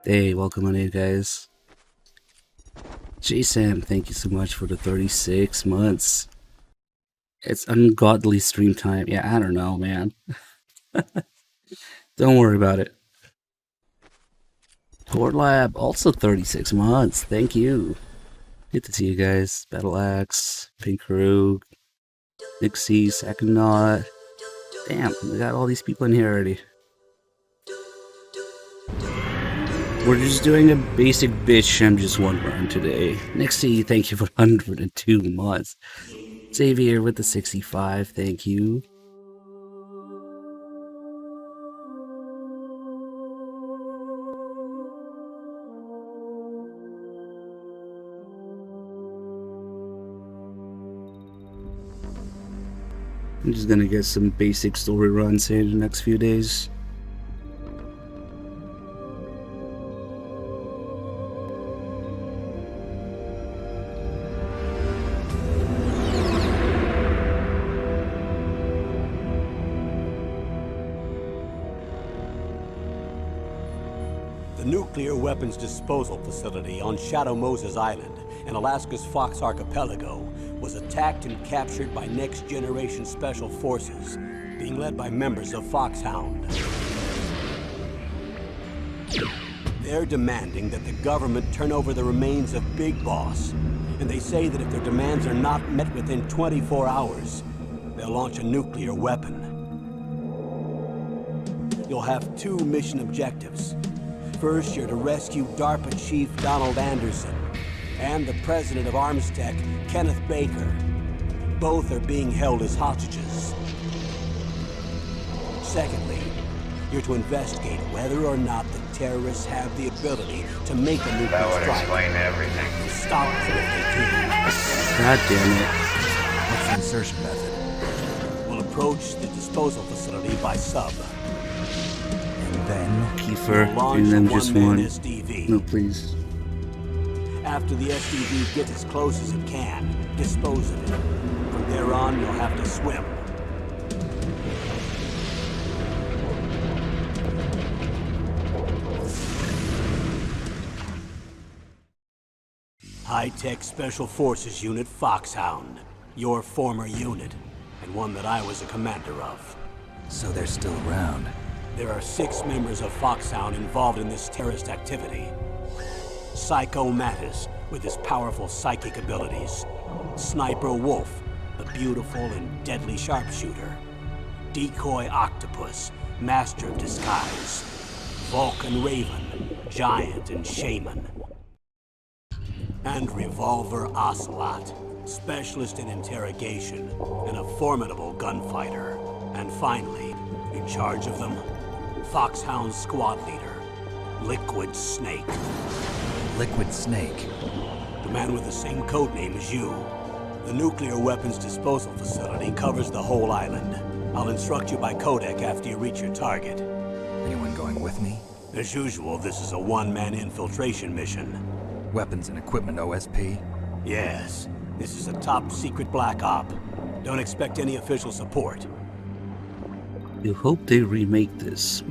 Hey, welcome on in, guys. J-Sam, thank you so much for the 36 months. It's ungodly stream time. Yeah, I don't know, man. Don't worry about it. Core Lab, also 36 months. Thank you. Good to see you guys. Battle Axe, Pink Rogue, Nixie, Second Knot. Damn, we got all these people in here already. We're just doing a basic bitch. I'm just one run today. Nixie, thank you for 102 months. Xavier with the 65, thank you. I'm just gonna get some basic story runs here in the next few days. The nuclear weapons disposal facility on Shadow Moses Island in Alaska's Fox Archipelago was attacked and captured by next-generation special forces, being led by members of Foxhound. They're demanding that the government turn over the remains of Big Boss, and they say that if their demands are not met within 24 hours, they'll launch a nuclear weapon. You'll have two mission objectives. First, you're to rescue DARPA Chief Donald Anderson and the president of Arms Tech, Kenneth Baker. Both are being held as hostages. Secondly, you're to investigate whether or not the terrorists have the ability to make a nuclear That would strike. explain everything. Stop them if they do. God damn it. What's the insertion method? We'll approach the disposal facility by sub. And then... Kiefer, Launch and then a just one-man one. SDV. No, please. After the SDV gets as close as it can, dispose of it. From there on, you'll have to swim. High-Tech Special Forces Unit Foxhound. Your former unit, and one that I was a commander of. So they're still around. There are 6 members of Foxhound involved in this terrorist activity. Psycho Mantis, with his powerful psychic abilities. Sniper Wolf, the beautiful and deadly sharpshooter. Decoy Octopus, master of disguise. Vulcan Raven, giant and shaman. And Revolver Ocelot, specialist in interrogation and a formidable gunfighter. And finally, in charge of them, Foxhound squad leader, Liquid Snake. Liquid Snake. The man with the same code name as you. The nuclear weapons disposal facility covers the whole island. I'll instruct you by Codec after you reach your target. Anyone going with me? As usual, this is a one-man infiltration mission. Weapons and equipment OSP? Yes, this is a top-secret black op. Don't expect any official support. You hope they remake this.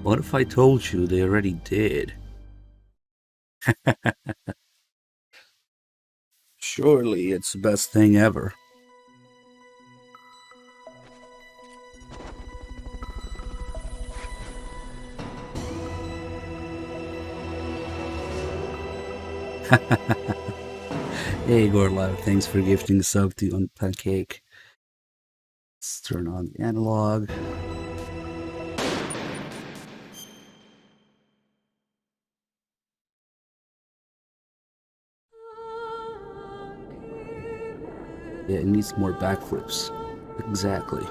What if I told you they already did? Surely it's the best thing ever. Hey Gorlive, thanks for gifting a sub to on Pancake. Let's turn on the analog. Yeah, it needs more backflips. Exactly.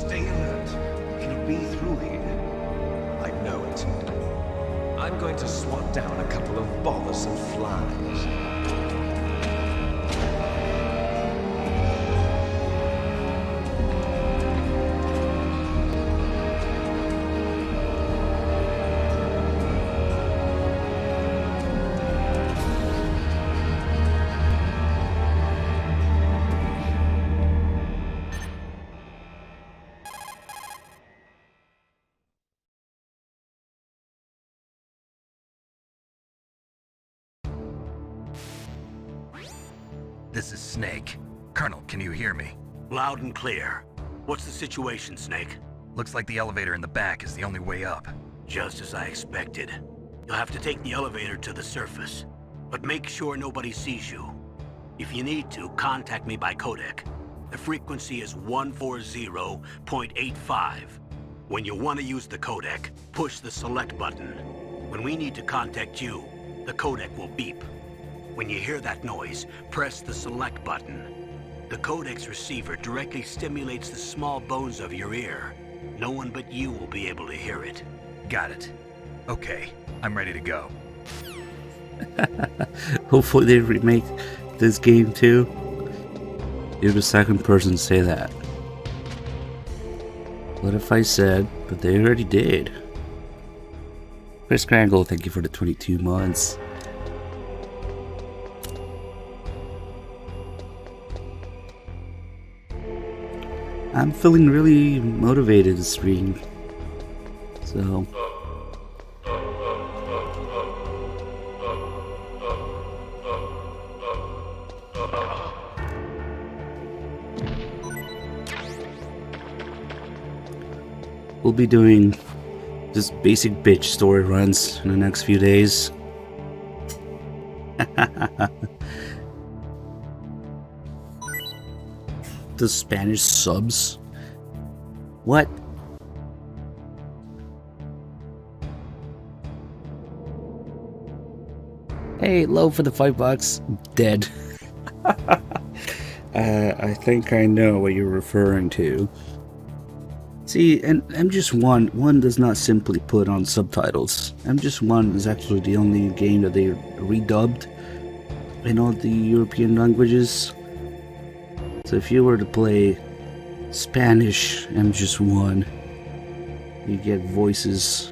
Stay alert. It'll be through here. down a couple of bothersome flies. This is Snake. Colonel, can you hear me? Loud and clear. What's the situation, Snake? Looks like the elevator in the back is the only way up. Just as I expected. You'll have to take the elevator to the surface. But make sure nobody sees you. If you need to, contact me by codec. The frequency is 140.85. When you want to use the codec, push the select button. When we need to contact you, the codec will beep. When you hear that noise, press the select button. The codec's receiver directly stimulates the small bones of your ear. No one but you will be able to hear it. Got it. Okay, I'm ready to go. Hopefully they remake this game too. You're the second person to say that. What if I said that they already did? Chris Krangle, thank you for the 22 months. I'm feeling really motivated to stream. So we'll be doing just basic bitch story runs in the next few days. The Spanish subs? What? Hey, low for the $5. Dead. I think I know what you're referring to. See, and MGS1 does not simply put on subtitles. MGS1 is actually the only game that they redubbed in all the European languages. So if you were to play Spanish MGS1, you get voices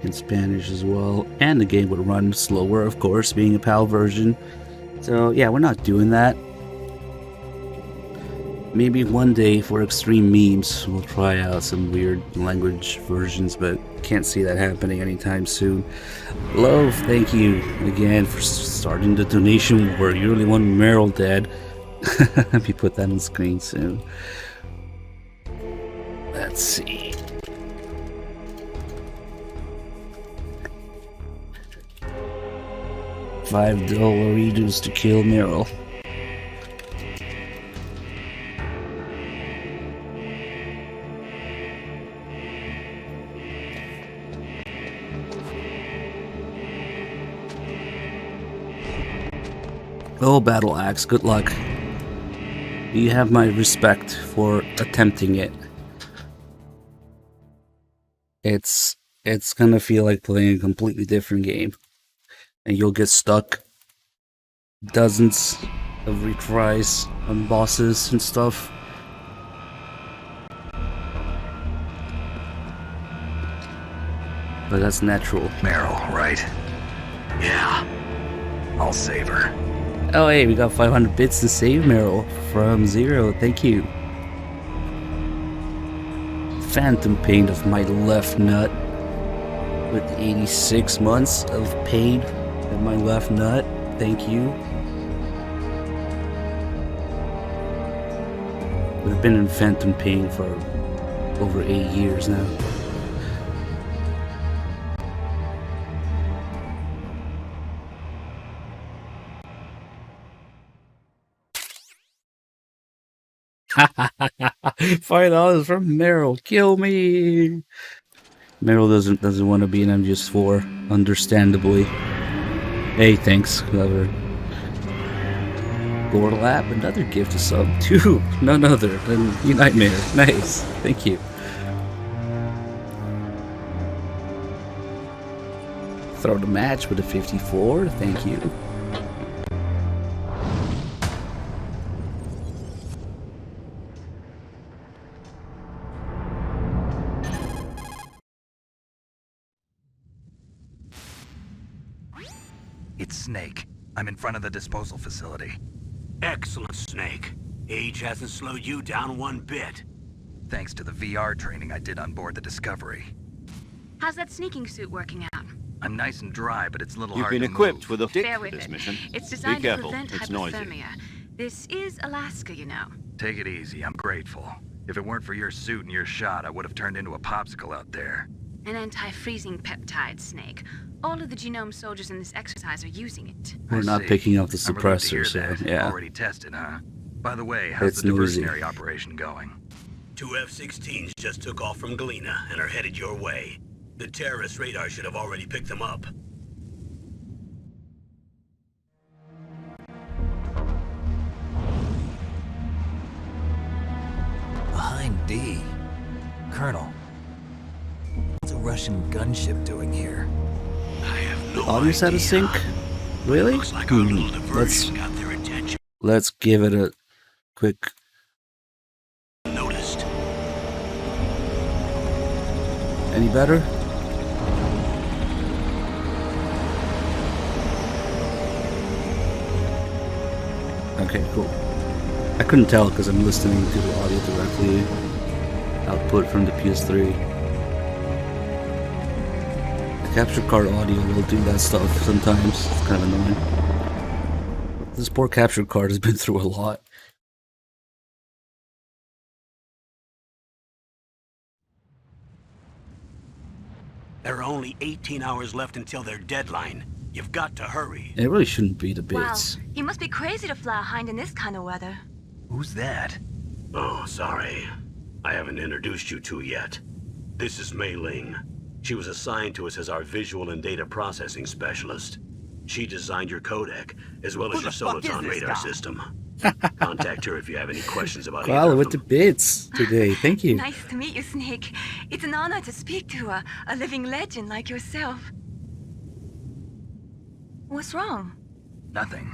in Spanish as well, and the game would run slower, of course, being a PAL version. So yeah, we're not doing that. Maybe one day for extreme memes we'll try out some weird language versions, but can't see that happening anytime soon. Love, thank you again for starting the donation war. You really want Meryl dead. If you put that on screen soon. Let's see. $5 readers to kill Meryl. Oh, Battle Axe, good luck. You have my respect for attempting it. It's gonna feel like playing a completely different game. And you'll get stuck dozens of retries on bosses and stuff. But that's natural. Meryl, right? Yeah. I'll save her. Oh hey, we got 500 bits to save Meryl from Zero, thank you. Phantom pain of my left nut. With 86 months of pain in my left nut, thank you. We've been in phantom pain for over 8 years now. $5 from Meryl. Kill me. Meryl doesn't want to be an MGS4, understandably. Hey, thanks, whoever. Lord Lap, another gift to sub. Two, none other than Nightmare. Nice, thank you. Throw the match with a 54. Thank you. It's Snake. I'm in front of the disposal facility. Excellent, Snake. Age hasn't slowed you down one bit. Thanks to the VR training I did on board the Discovery. How's that sneaking suit working out? I'm nice and dry, but it's a little You've hard been to equipped move. with a stick Bear for with this it. mission. It's Be designed to careful, prevent it's noisy. hypothermia. This is Alaska, you know. Take it easy, I'm grateful. If it weren't for your suit and your shot, I would have turned into a popsicle out there. An anti-freezing peptide, Snake. All of the genome soldiers in this exercise are using it. We're I not see. picking up the I'm relieved to hear suppressor, so that. yeah. Already tested, huh? By the way, how's It's the newsy. diversionary operation going? 2 F-16s just took off from Galena and are headed your way. The terrorist radar should have already picked them up. Hind D. Colonel. What's a Russian gunship doing here? I have no Audio's out of idea. sync? Really? Looks like our little Let's diversion got their attention. let's give it a quick. Noticed. Any better? Okay, cool. I couldn't tell because I'm listening to the audio directly output from the PS3. The capture card audio will do that stuff sometimes. It's kind of annoying. This poor capture card has been through a lot. There are only 18 hours left until their deadline. You've got to hurry. It really shouldn't be the bits. Wow, you must be crazy to fly a Hind in this kind of weather. Who's that? Oh, sorry. I haven't introduced you to yet. This is Mei Ling. She was assigned to us as our visual and data processing specialist. She designed your codec, as well as your Soliton radar system. Contact her if you have any questions about either Wow, of with the them. bits today. Thank you. Nice to meet you, Snake. It's an honor to speak to a living legend like yourself. What's wrong? Nothing.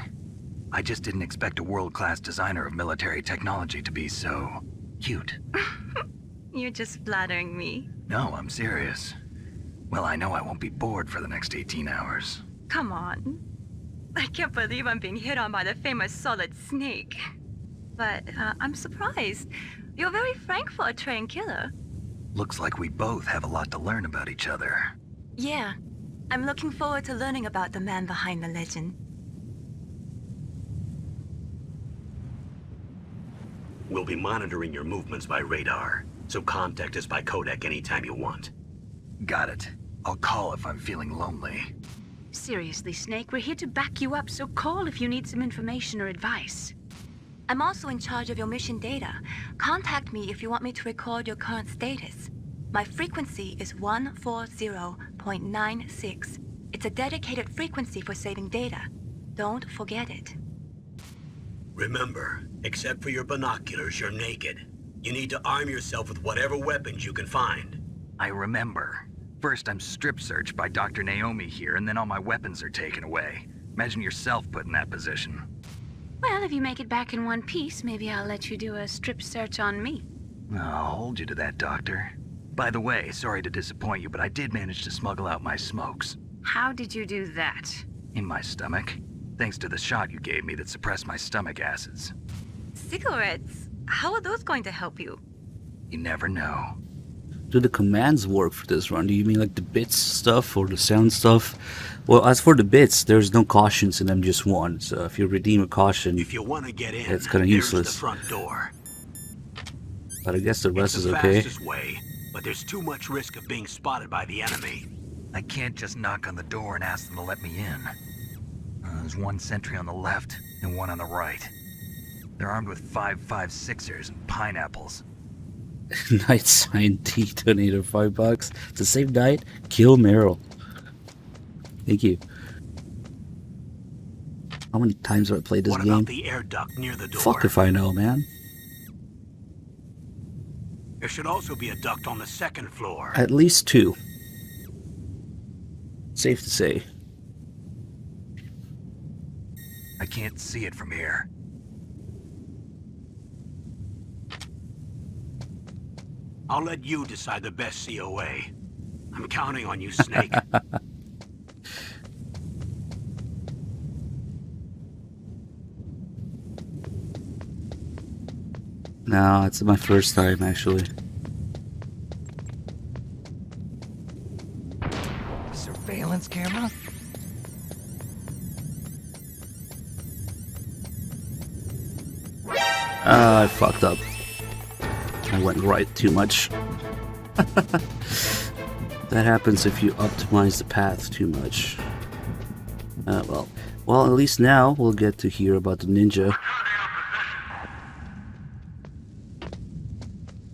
I just didn't expect a world-class designer of military technology to be so cute. You're just flattering me. No, I'm serious. Well, I know I won't be bored for the next 18 hours. Come on. I can't believe I'm being hit on by the famous Solid Snake. But I'm surprised. You're very frank for a trained killer. Looks like we both have a lot to learn about each other. Yeah. I'm looking forward to learning about the man behind the legend. We'll be monitoring your movements by radar, so contact us by codec anytime you want. Got it. I'll call if I'm feeling lonely. Seriously, Snake, we're here to back you up, so call if you need some information or advice. I'm also in charge of your mission data. Contact me if you want me to record your current status. My frequency is 140.96. It's a dedicated frequency for saving data. Don't forget it. Remember, except for your binoculars, you're naked. You need to arm yourself with whatever weapons you can find. I remember. First, I'm strip searched by Dr. Naomi here, and then all my weapons are taken away. Imagine yourself put in that position. Well, if you make it back in one piece, maybe I'll let you do a strip search on me. I'll hold you to that, Doctor. By the way, sorry to disappoint you, but I did manage to smuggle out my smokes. How did you do that? In my stomach. Thanks to the shot you gave me that suppressed my stomach acids. Cigarettes? How are those going to help you? You never know. Do the commands work for this run? Do you mean like the bits stuff or the sound stuff? Well, as for the bits, there's no cautions in them, just one. So if you redeem a caution, If you want to get in, it's kinda there's useless. the front door. but I guess the rest It's is the okay. fastest way, but there's too much risk of being spotted by the enemy. I can't just knock on the door and ask them to let me in. There's one sentry on the left and one on the right. They're armed with 5.56ers and pineapples. Night Hind D donated $5 to save night. Kill Meryl. Thank you. How many times have I played this What game? about the air duct near the door? Fuck if I know, man. There should also be a duct on the second floor. At least two. Safe to say. I can't see it from here. I'll let you decide the best COA. I'm counting on you, Snake. No, it's my first time actually. Surveillance camera? I fucked up. I went right too much. That happens if you optimize the path too much. Well, at least now we'll get to hear about the ninja.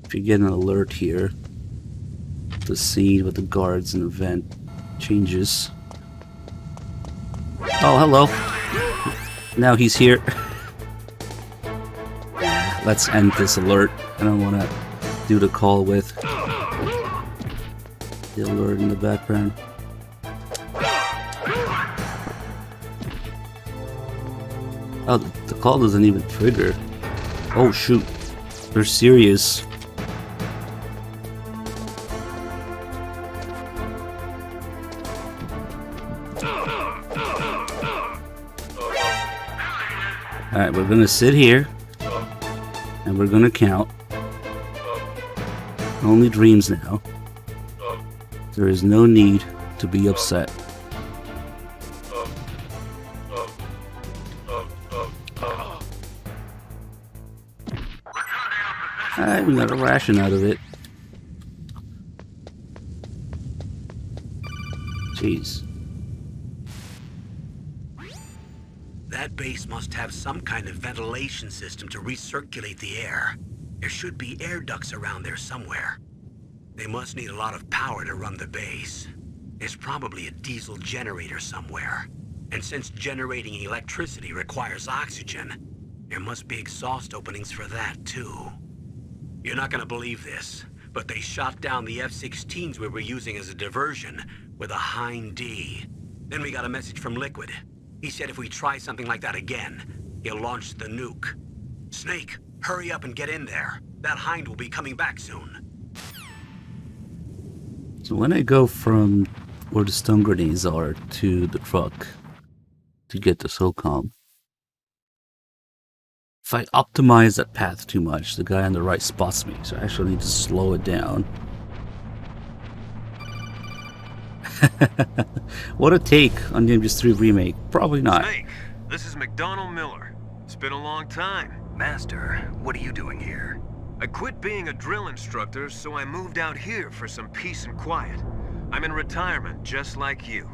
If you get an alert here, the scene with the guards and the vent changes. Oh, hello. Now he's here. Let's end this alert. I don't want to do the call with the alert in the background. Oh, the call doesn't even trigger. Oh shoot. They're serious. Alright, we're gonna sit here and we're gonna count. Only dreams now. There is no need to be upset. Alright, we got a ration out of it. Jeez. That base must have some kind of ventilation system to recirculate the air. There should be air ducts around there somewhere. They must need a lot of power to run the base. There's probably a diesel generator somewhere. And since generating electricity requires oxygen, there must be exhaust openings for that too. You're not gonna believe this, but they shot down the F-16s we were using as a diversion with a Hind D. Then we got a message from Liquid. He said if we try something like that again, he'll launch the nuke. Snake, hurry up and get in there. That Hind will be coming back soon. So when I go from where the stun grenades are to the truck to get to SOCOM, if I optimize that path too much, the guy on the right spots me, so I actually need to slow it down. What a take on the MGS3 remake. Probably not. Snake, this is McDonald Miller. It's been a long time. Master, what are you doing here? I quit being a drill instructor, so I moved out here for some peace and quiet. I'm in retirement, just like you.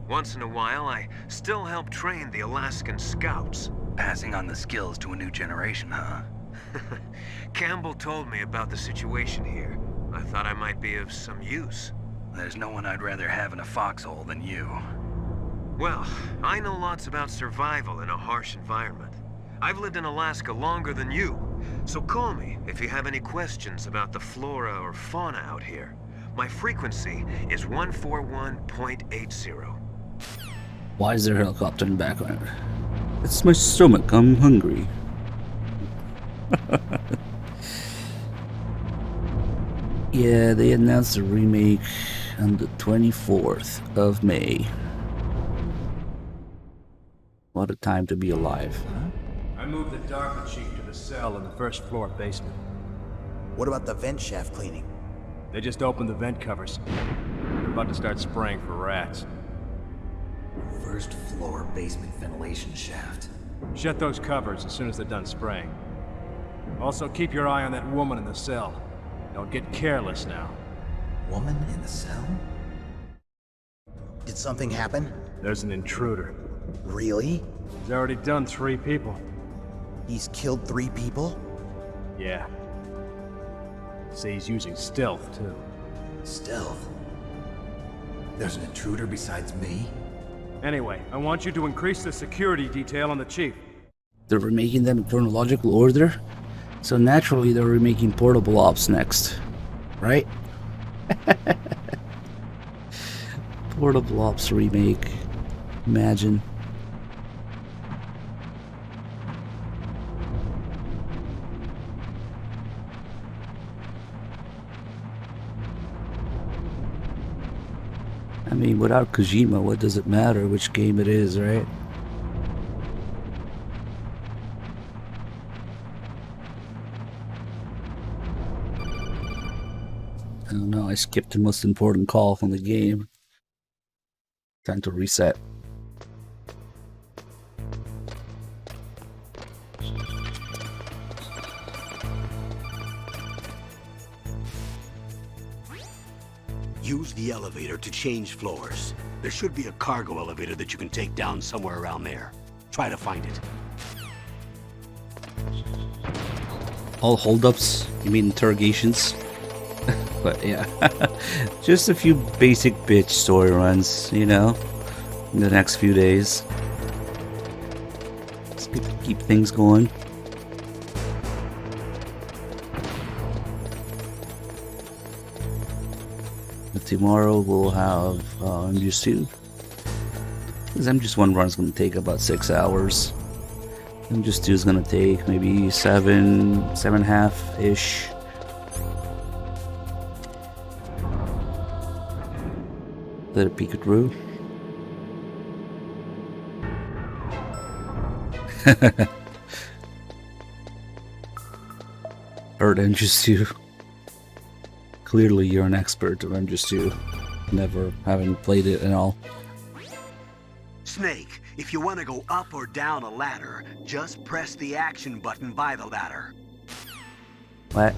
Once in a while, I still help train the Alaskan Scouts. Passing on the skills to a new generation, huh? Campbell told me about the situation here. I thought I might be of some use. There's no one I'd rather have in a foxhole than you. Well, I know lots about survival in a harsh environment. I've lived in Alaska longer than you, so call me if you have any questions about the flora or fauna out here. My frequency is 141.80. Why is there a helicopter in the background? It's my stomach, I'm hungry. Yeah, they announced the remake on the 24th of May. What a time to be alive. I moved the DARPA chief to the cell in the first floor basement. What about the vent shaft cleaning? They just opened the vent covers. They're about to start spraying for rats. First floor basement ventilation shaft. Shut those covers as soon as they're done spraying. Also, keep your eye on that woman in the cell. Don't get careless now. Woman in the cell? Did something happen? There's an intruder. Really? He's already done 3 people. He's killed 3 people? Yeah. Say he's using stealth, too. Stealth? There's an intruder besides me? Anyway, I want you to increase the security detail on the chief. They're remaking them in chronological order, so naturally they're remaking Portable Ops next, right? Portable Ops remake. Imagine. I mean, without Kojima, what does it matter which game it is, right? I don't know, I skipped the most important call from the game. Time to reset. Use the elevator to change floors. There should be a cargo elevator that you can take down somewhere around there. Try to find it. All holdups? You mean interrogations? But yeah, just a few basic bitch story runs, you know, in the next few days. Just keep things going. But tomorrow we'll have MGS2. Because MGS1 run is going to take about 6 hours. MGS2 is going to take maybe 7.5-ish. Let it peek-a-through. Heard MGS2. Clearly you're an expert of MGS2. Never having played it at all. Snake, if you want to go up or down a ladder, just press the action button by the ladder. What?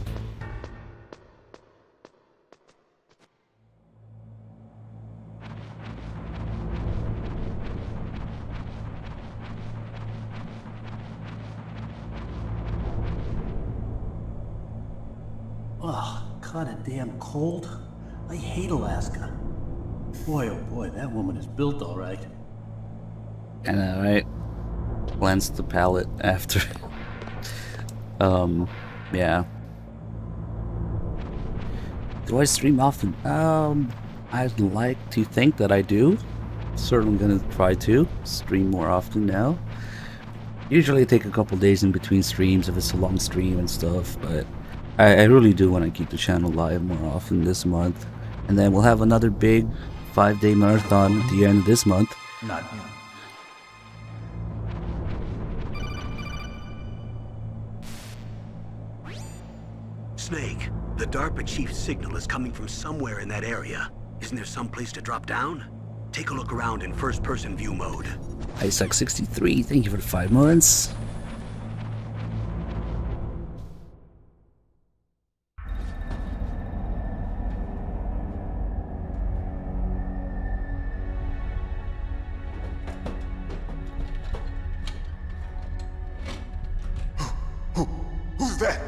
Oh, kinda damn cold. I hate Alaska. Boy, oh boy, that woman is built all right. I know, right? Cleanse the palate after. Yeah. Do I stream often? I'd like to think that I do. Certainly gonna try to stream more often now. Usually I take a couple days in between streams if it's a long stream and stuff, but I really do want to keep the channel live more often this month. And then we'll have another big 5-day marathon at the end of this month. Not you. Snake, the DARPA chief's signal is coming from somewhere in that area. Isn't there some place to drop down? Take a look around in first-person view mode. Isaac63, thank you for the 5 months. Who's that?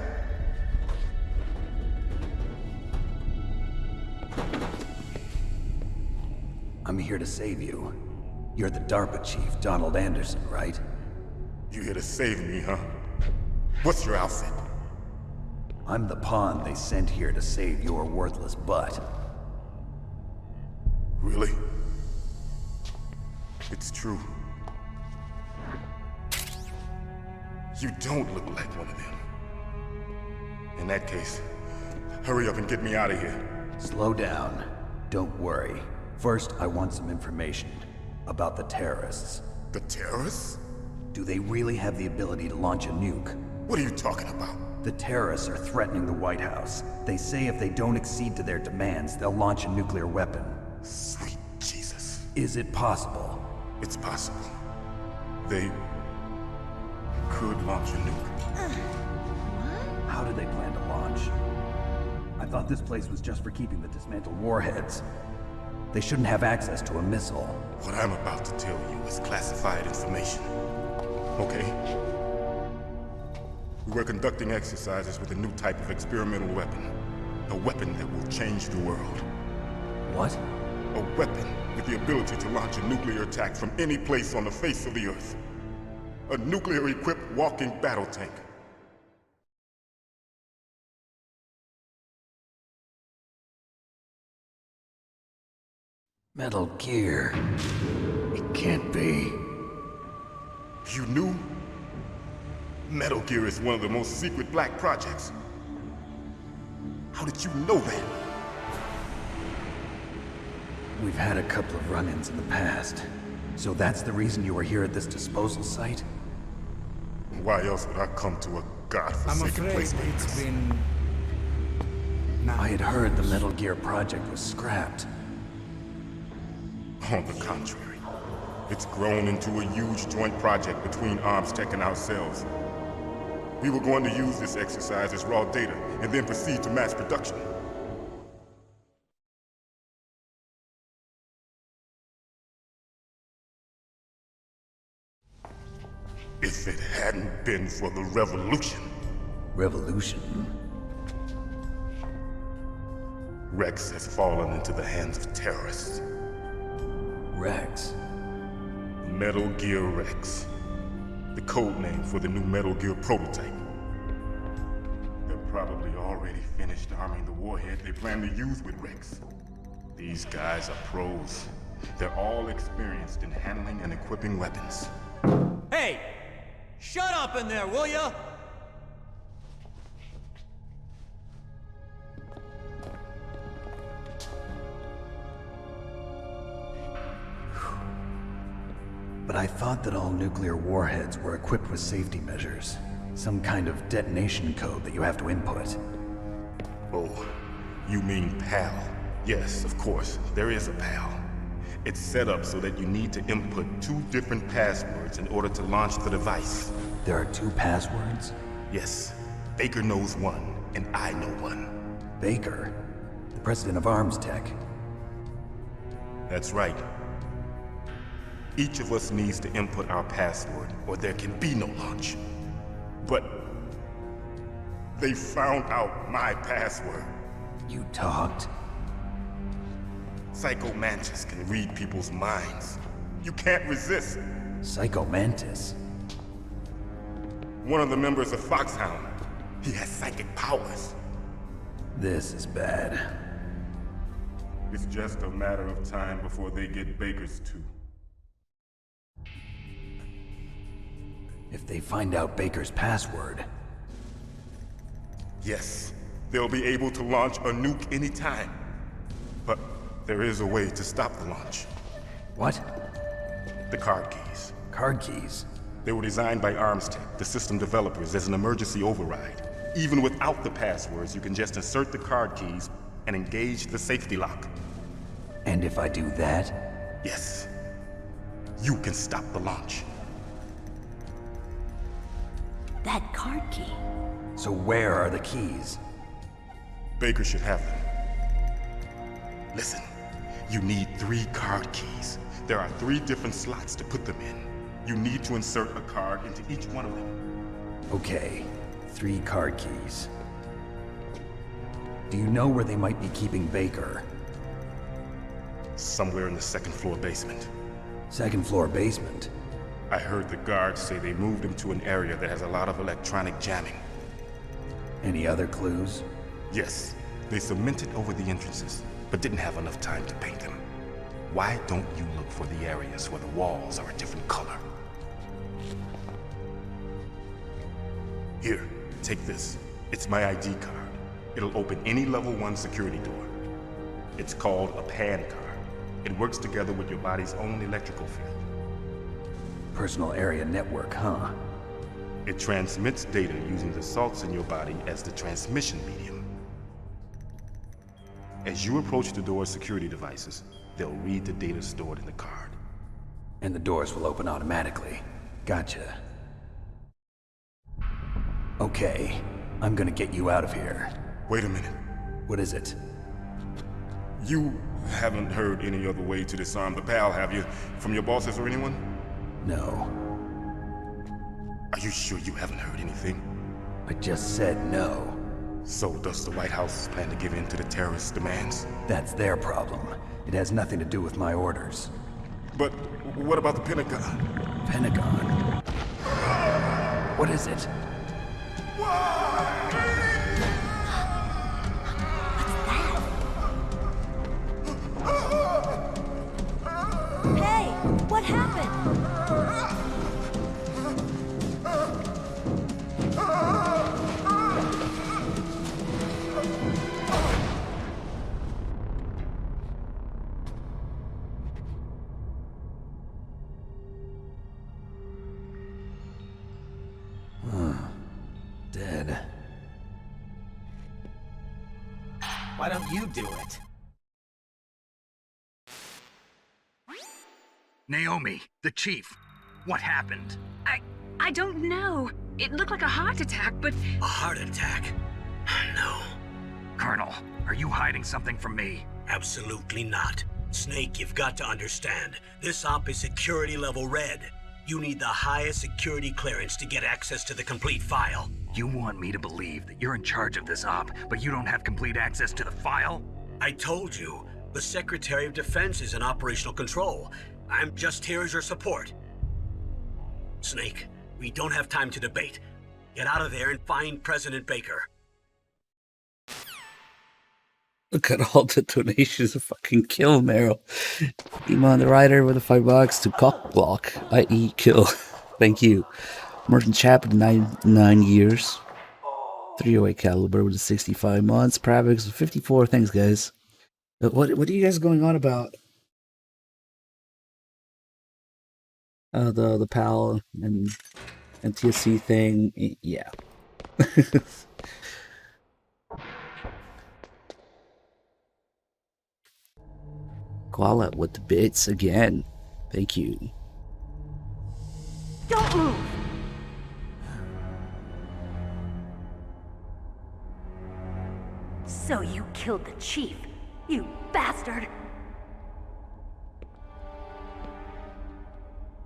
I'm here to save you. You're the DARPA chief, Donald Anderson, right? You here to save me, huh? What's your outfit? I'm the pawn they sent here to save your worthless butt. Really? It's true. You don't look like one of them. In that case, hurry up and get me out of here. Slow down. Don't worry. First, I want some information about the terrorists. The terrorists? Do they really have the ability to launch a nuke? What are you talking about? The terrorists are threatening the White House. They say if they don't accede to their demands, they'll launch a nuclear weapon. Sweet Jesus. Is it possible? It's possible. They could launch a nuke. How do they plan to launch? I thought this place was just for keeping the dismantled warheads. They shouldn't have access to a missile. What I'm about to tell you is classified information. Okay? We were conducting exercises with a new type of experimental weapon. A weapon that will change the world. What? A weapon with the ability to launch a nuclear attack from any place on the face of the Earth. A nuclear-equipped walking battle tank. Metal Gear. It can't be. You knew? Metal Gear is one of the most secret black projects. How did you know that? We've had a couple of run-ins in the past. So that's the reason you were here at this disposal site? Why else would I come to a godforsaken place like it's this? been... I had heard the Metal Gear project was scrapped. On the contrary, it's grown into a huge joint project between Arms Tech and ourselves. We were going to use this exercise as raw data and then proceed to mass production. If it hadn't been for the revolution. Revolution? Rex has fallen into the hands of terrorists. Rex? Metal Gear Rex. The code name for the new Metal Gear prototype. They're probably already finished arming the warhead they plan to use with Rex. These guys are pros. They're all experienced in handling and equipping weapons. Hey! Shut up in there, will ya? But I thought that all nuclear warheads were equipped with safety measures. Some kind of detonation code that you have to input. Oh, you mean PAL? Yes, of course, there is a PAL. It's set up so that you need to input 2 different passwords in order to launch the device. There are 2 passwords? Yes. Baker knows one, and I know one. Baker? The president of Arms Tech? That's right. Each of us needs to input our password, or there can be no launch. But they found out my password. You talked? Psycho Mantis can read people's minds. You can't resist. Psycho Mantis? One of the members of Foxhound. He has psychic powers. This is bad. It's just a matter of time before they get Baker's too. If they find out Baker's password... Yes, they'll be able to launch a nuke anytime. But there is a way to stop the launch. What? The card keys. Card keys? They were designed by Arms Tech, the system developers, as an emergency override. Even without the passwords, you can just insert the card keys and engage the safety lock. And if I do that? Yes. You can stop the launch. That card key. So where are the keys? Baker should have them. Listen, you need 3 card keys. There are 3 different slots to put them in. You need to insert a card into each one of them. Okay, 3 card keys. Do you know where they might be keeping Baker? Somewhere in the 2nd floor basement. 2nd floor basement? I heard the guards say they moved him to an area that has a lot of electronic jamming. Any other clues? Yes. They cemented over the entrances, but didn't have enough time to paint them. Why don't you look for the areas where the walls are a different color? Here, take this. It's my ID card. It'll open any level 1 security door. It's called a PAN card. It works together with your body's own electrical field. Personal area network, huh? It transmits data using the salts in your body as the transmission medium. As you approach the door's security devices, they'll read the data stored in the card. And the doors will open automatically. Gotcha. Okay, I'm gonna get you out of here. Wait a minute. What is it? You haven't heard any other way to disarm the PAL, have you? From your bosses or anyone? No. Are you sure you haven't heard anything? I just said no. So does the White House plan to give in to the terrorists' demands? That's their problem. It has nothing to do with my orders. But what about the Pentagon? Pentagon? What is it? Dead. Why don't you do it? Naomi, the chief. What happened? I don't know. It looked like a heart attack, but... A heart attack? No. Colonel, are you hiding something from me? Absolutely not. Snake, you've got to understand. This op is security level red. You need the highest security clearance to get access to the complete file. You want me to believe that you're in charge of this op, but you don't have complete access to the file? I told you, the Secretary of Defense is in operational control. I'm just here as your support. Snake, we don't have time to debate. Get out of there and find President Baker. Look at all the donations to fucking kill Meryl. Iman the Rider with a $5 to cock block, i.e. kill. Thank you. Merton Chapman, 9 years. 308 caliber with 65 months. Pravix with 54. Thanks, guys. What are you guys going on about? The PAL and TSC thing. Yeah. Koala with the bits again. Thank you. Don't move! So you killed the chief, you bastard!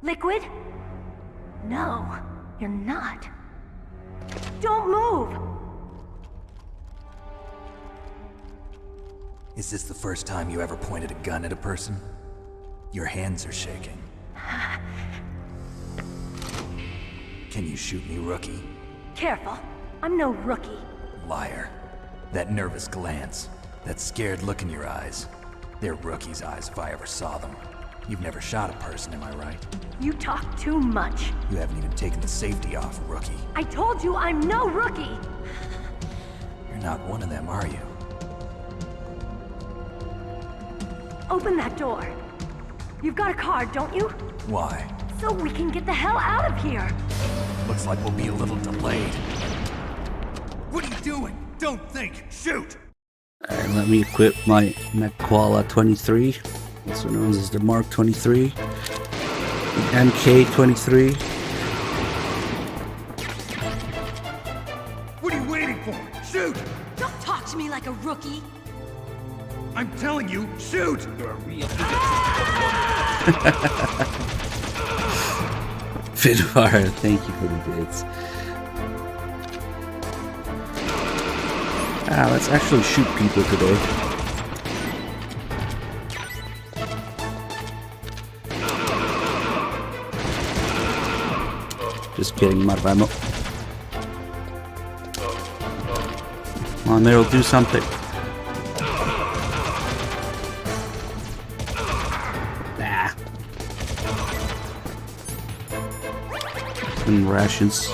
Liquid? No, you're not. Don't move! Is this the first time you ever pointed a gun at a person? Your hands are shaking. Can you shoot me, rookie? Careful, I'm no rookie. Liar. That nervous glance, that scared look in your eyes. They're rookie's eyes if I ever saw them. You've never shot a person, am I right? You talk too much. You haven't even taken the safety off, rookie. I told you I'm no rookie! You're not one of them, are you? Open that door. You've got a card, don't you? Why? So we can get the hell out of here. Looks like we'll be a little delayed. What are you doing? Don't think. Shoot! Alright, let me equip my Koala 23, also known as the Mark 23, the MK 23. What are you waiting for? Shoot! Don't talk to me like a rookie. I'm telling you, shoot! You're a real Fidvar, thank you for the bits. Let's actually shoot people today. Just kidding, I'm out of ammo. Come on, Meryl, do something. Nah. And rations.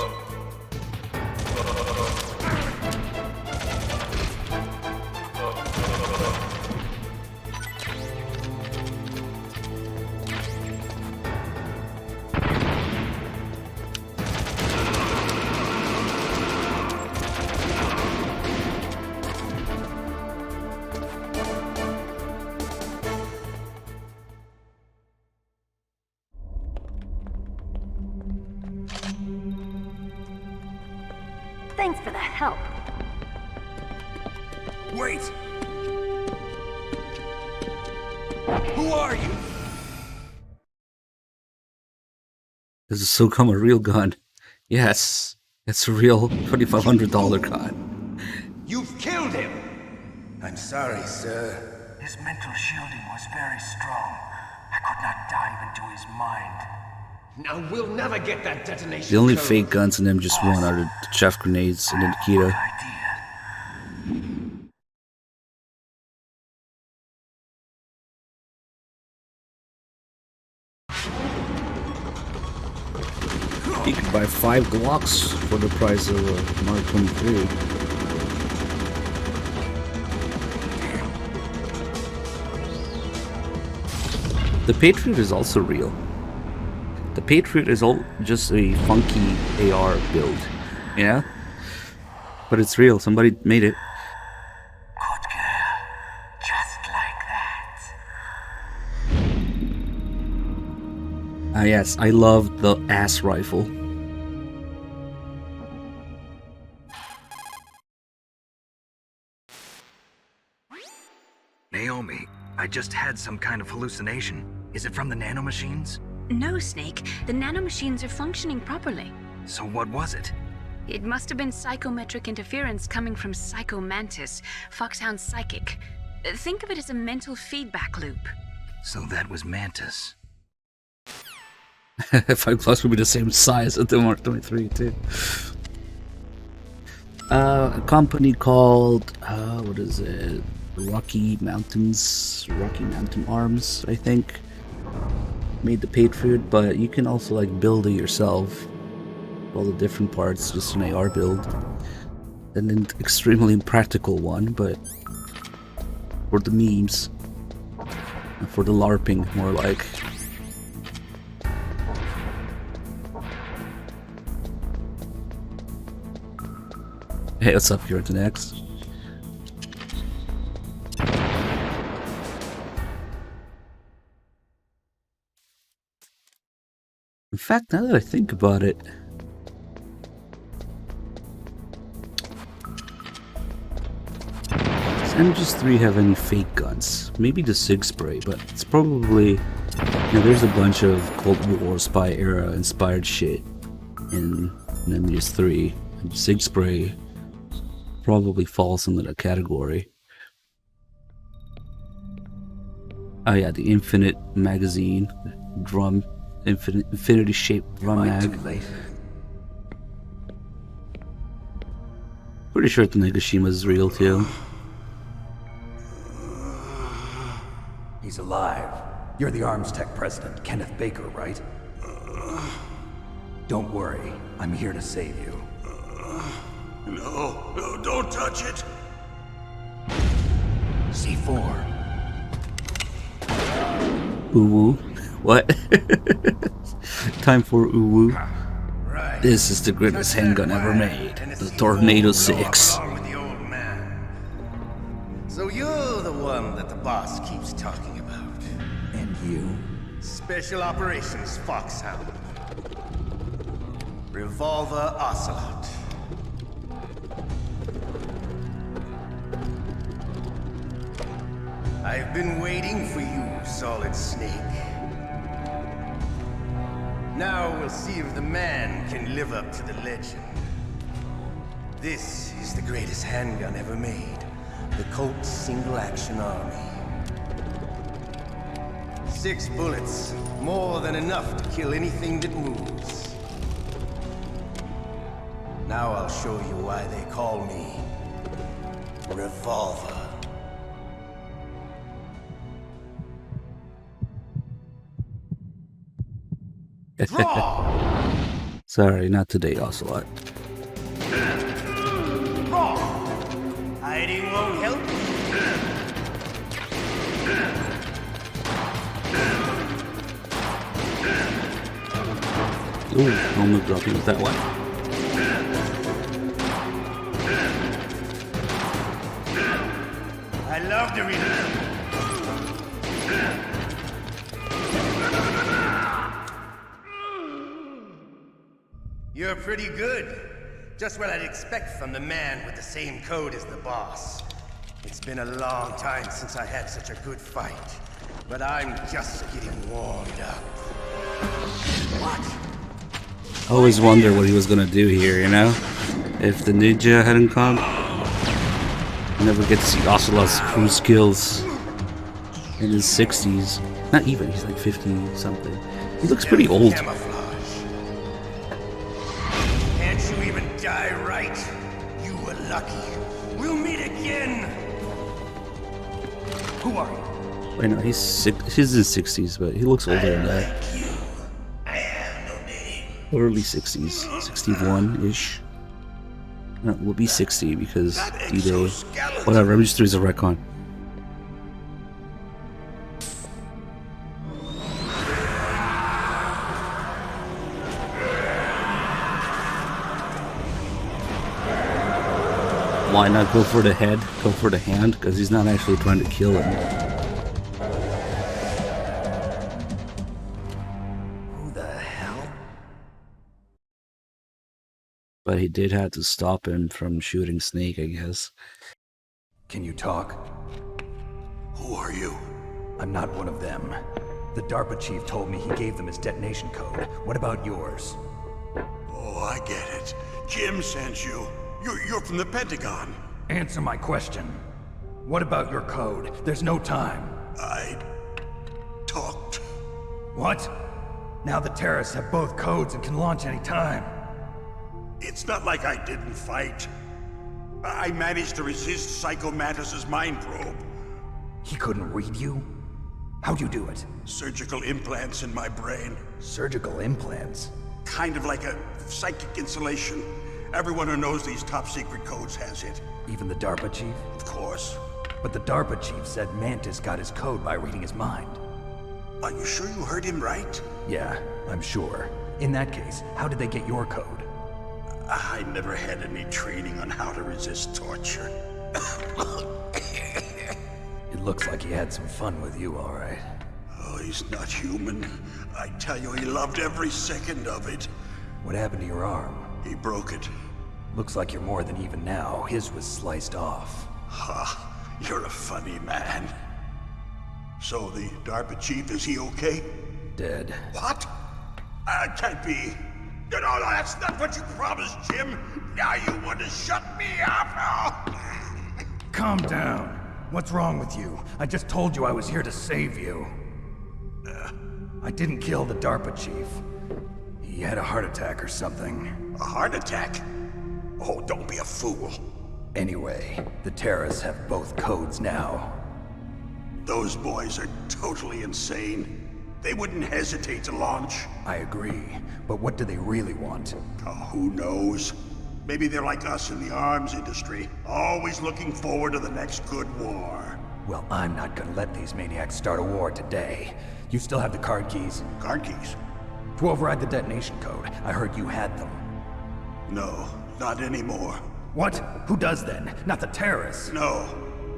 Thanks for the help. Wait! Who are you? This is so come a real gun. Yes, it's a real $2,500 gun. You've killed him! I'm sorry, sir. His mental shielding was very strong. I could not dive into his mind. Now we'll never get that detonation. The only code. fake guns in them just one are the chaff grenades and the Nikita. You could buy 5 Glocks for the price of a Mark 23. The Patriot is also real. The Patriot is all just a funky AR build, yeah? But it's real. Somebody made it. Good girl. Just like that. Ah, yes. I love the ass rifle. Naomi, I just had some kind of hallucination. Is it from the nanomachines? No, Snake. The nanomachines are functioning properly. So what was it? It must have been psychometric interference coming from Psycho Mantis, Foxhound's psychic. Think of it as a mental feedback loop. So that was Mantis. 5+ would be the same size as the Mark 23 too. A company called what is it? Rocky Mountain Arms, I think, made the Patriot, but you can also like build it yourself. All the different parts, just an AR build. And an extremely impractical one, but for the memes, for the LARPing, more like. Hey, what's up, you're at the next. In fact, now that I think about it, does MGS3 have any fake guns? Maybe the Sig Spray, but it's probably, you know, there's a bunch of Cold War spy era inspired shit in MGS3, and Sig Spray probably falls into that category. Oh yeah, the infinite magazine, drum, infinity shaped drum mag. Pretty sure the Nagashima is real too. He's alive. You're the arms tech president, Kenneth Baker, right? Don't worry, I'm here to save you. No, don't touch it. C4. Uwu. What? Time for Uwu. Right. This is the greatest handgun ever made. The Tornado 6. So you're the one that the boss keeps talking about. And you? Special Operations Foxhound. Revolver Ocelot. I've been waiting for you, Solid Snake. Now we'll see if the man can live up to the legend. This is the greatest handgun ever made. The Colt Single Action Army. 6 bullets, more than enough to kill anything that moves. Now I'll show you why they call me Revolver. Sorry, not today, Ocelot. Hiding won't help. Ooh, helmet dropping with that one. I love to read it. You're pretty good. Just what I'd expect from the man with the same code as the boss. It's been a long time since I had such a good fight, but I'm just getting warmed up. What? I always wonder what he was gonna do here, you know? If the ninja hadn't come, you never get to see Ocelot's crew skills in his 60s. Not even, he's like 50 something. He looks pretty old. Can't you even die right? You were lucky. We'll meet again. Who are you? Wait, no, he's in his 60s, but he looks older than that. Early 60s, 61-ish. No, we'll be 60 because D-Day. Whatever, MGS3 is a retcon. Why not go for the head? Go for the hand? Because he's not actually trying to kill him. Who the hell? But he did have to stop him from shooting Snake, I guess. Can you talk? Who are you? I'm not one of them. The DARPA chief told me he gave them his detonation code. What about yours? Oh, I get it. Jim sent you. You're from the Pentagon. Answer my question. What about your code? There's no time. I talked. What? Now the terrorists have both codes and can launch any time. It's not like I didn't fight. I managed to resist Psycho Mantis's mind probe. He couldn't read you? How'd you do it? Surgical implants in my brain. Surgical implants? Kind of like a psychic insulation. Everyone who knows these top secret codes has it. Even the DARPA chief? Of course. But the DARPA chief said Mantis got his code by reading his mind. Are you sure you heard him right? Yeah, I'm sure. In that case, how did they get your code? I never had any training on how to resist torture. It looks like he had some fun with you, all right. Oh, he's not human. I tell you, he loved every second of it. What happened to your arm? He broke it. Looks like you're more than even now. His was sliced off. Ha, you're a funny man. So the DARPA chief, is he okay? Dead. What? Can't be. No, that's not what you promised, Jim. Now you want to shut me up? Calm down. What's wrong with you? I just told you I was here to save you. I didn't kill the DARPA chief. He had a heart attack or something. A heart attack? Oh, don't be a fool. Anyway, the terrorists have both codes now. Those boys are totally insane. They wouldn't hesitate to launch. I agree, but what do they really want? Oh, who knows? Maybe they're like us in the arms industry, always looking forward to the next good war. Well, I'm not gonna let these maniacs start a war today. You still have the card keys? Card keys? To override the detonation code. I heard you had them. No, not anymore. What? Who does then? Not the terrorists? No,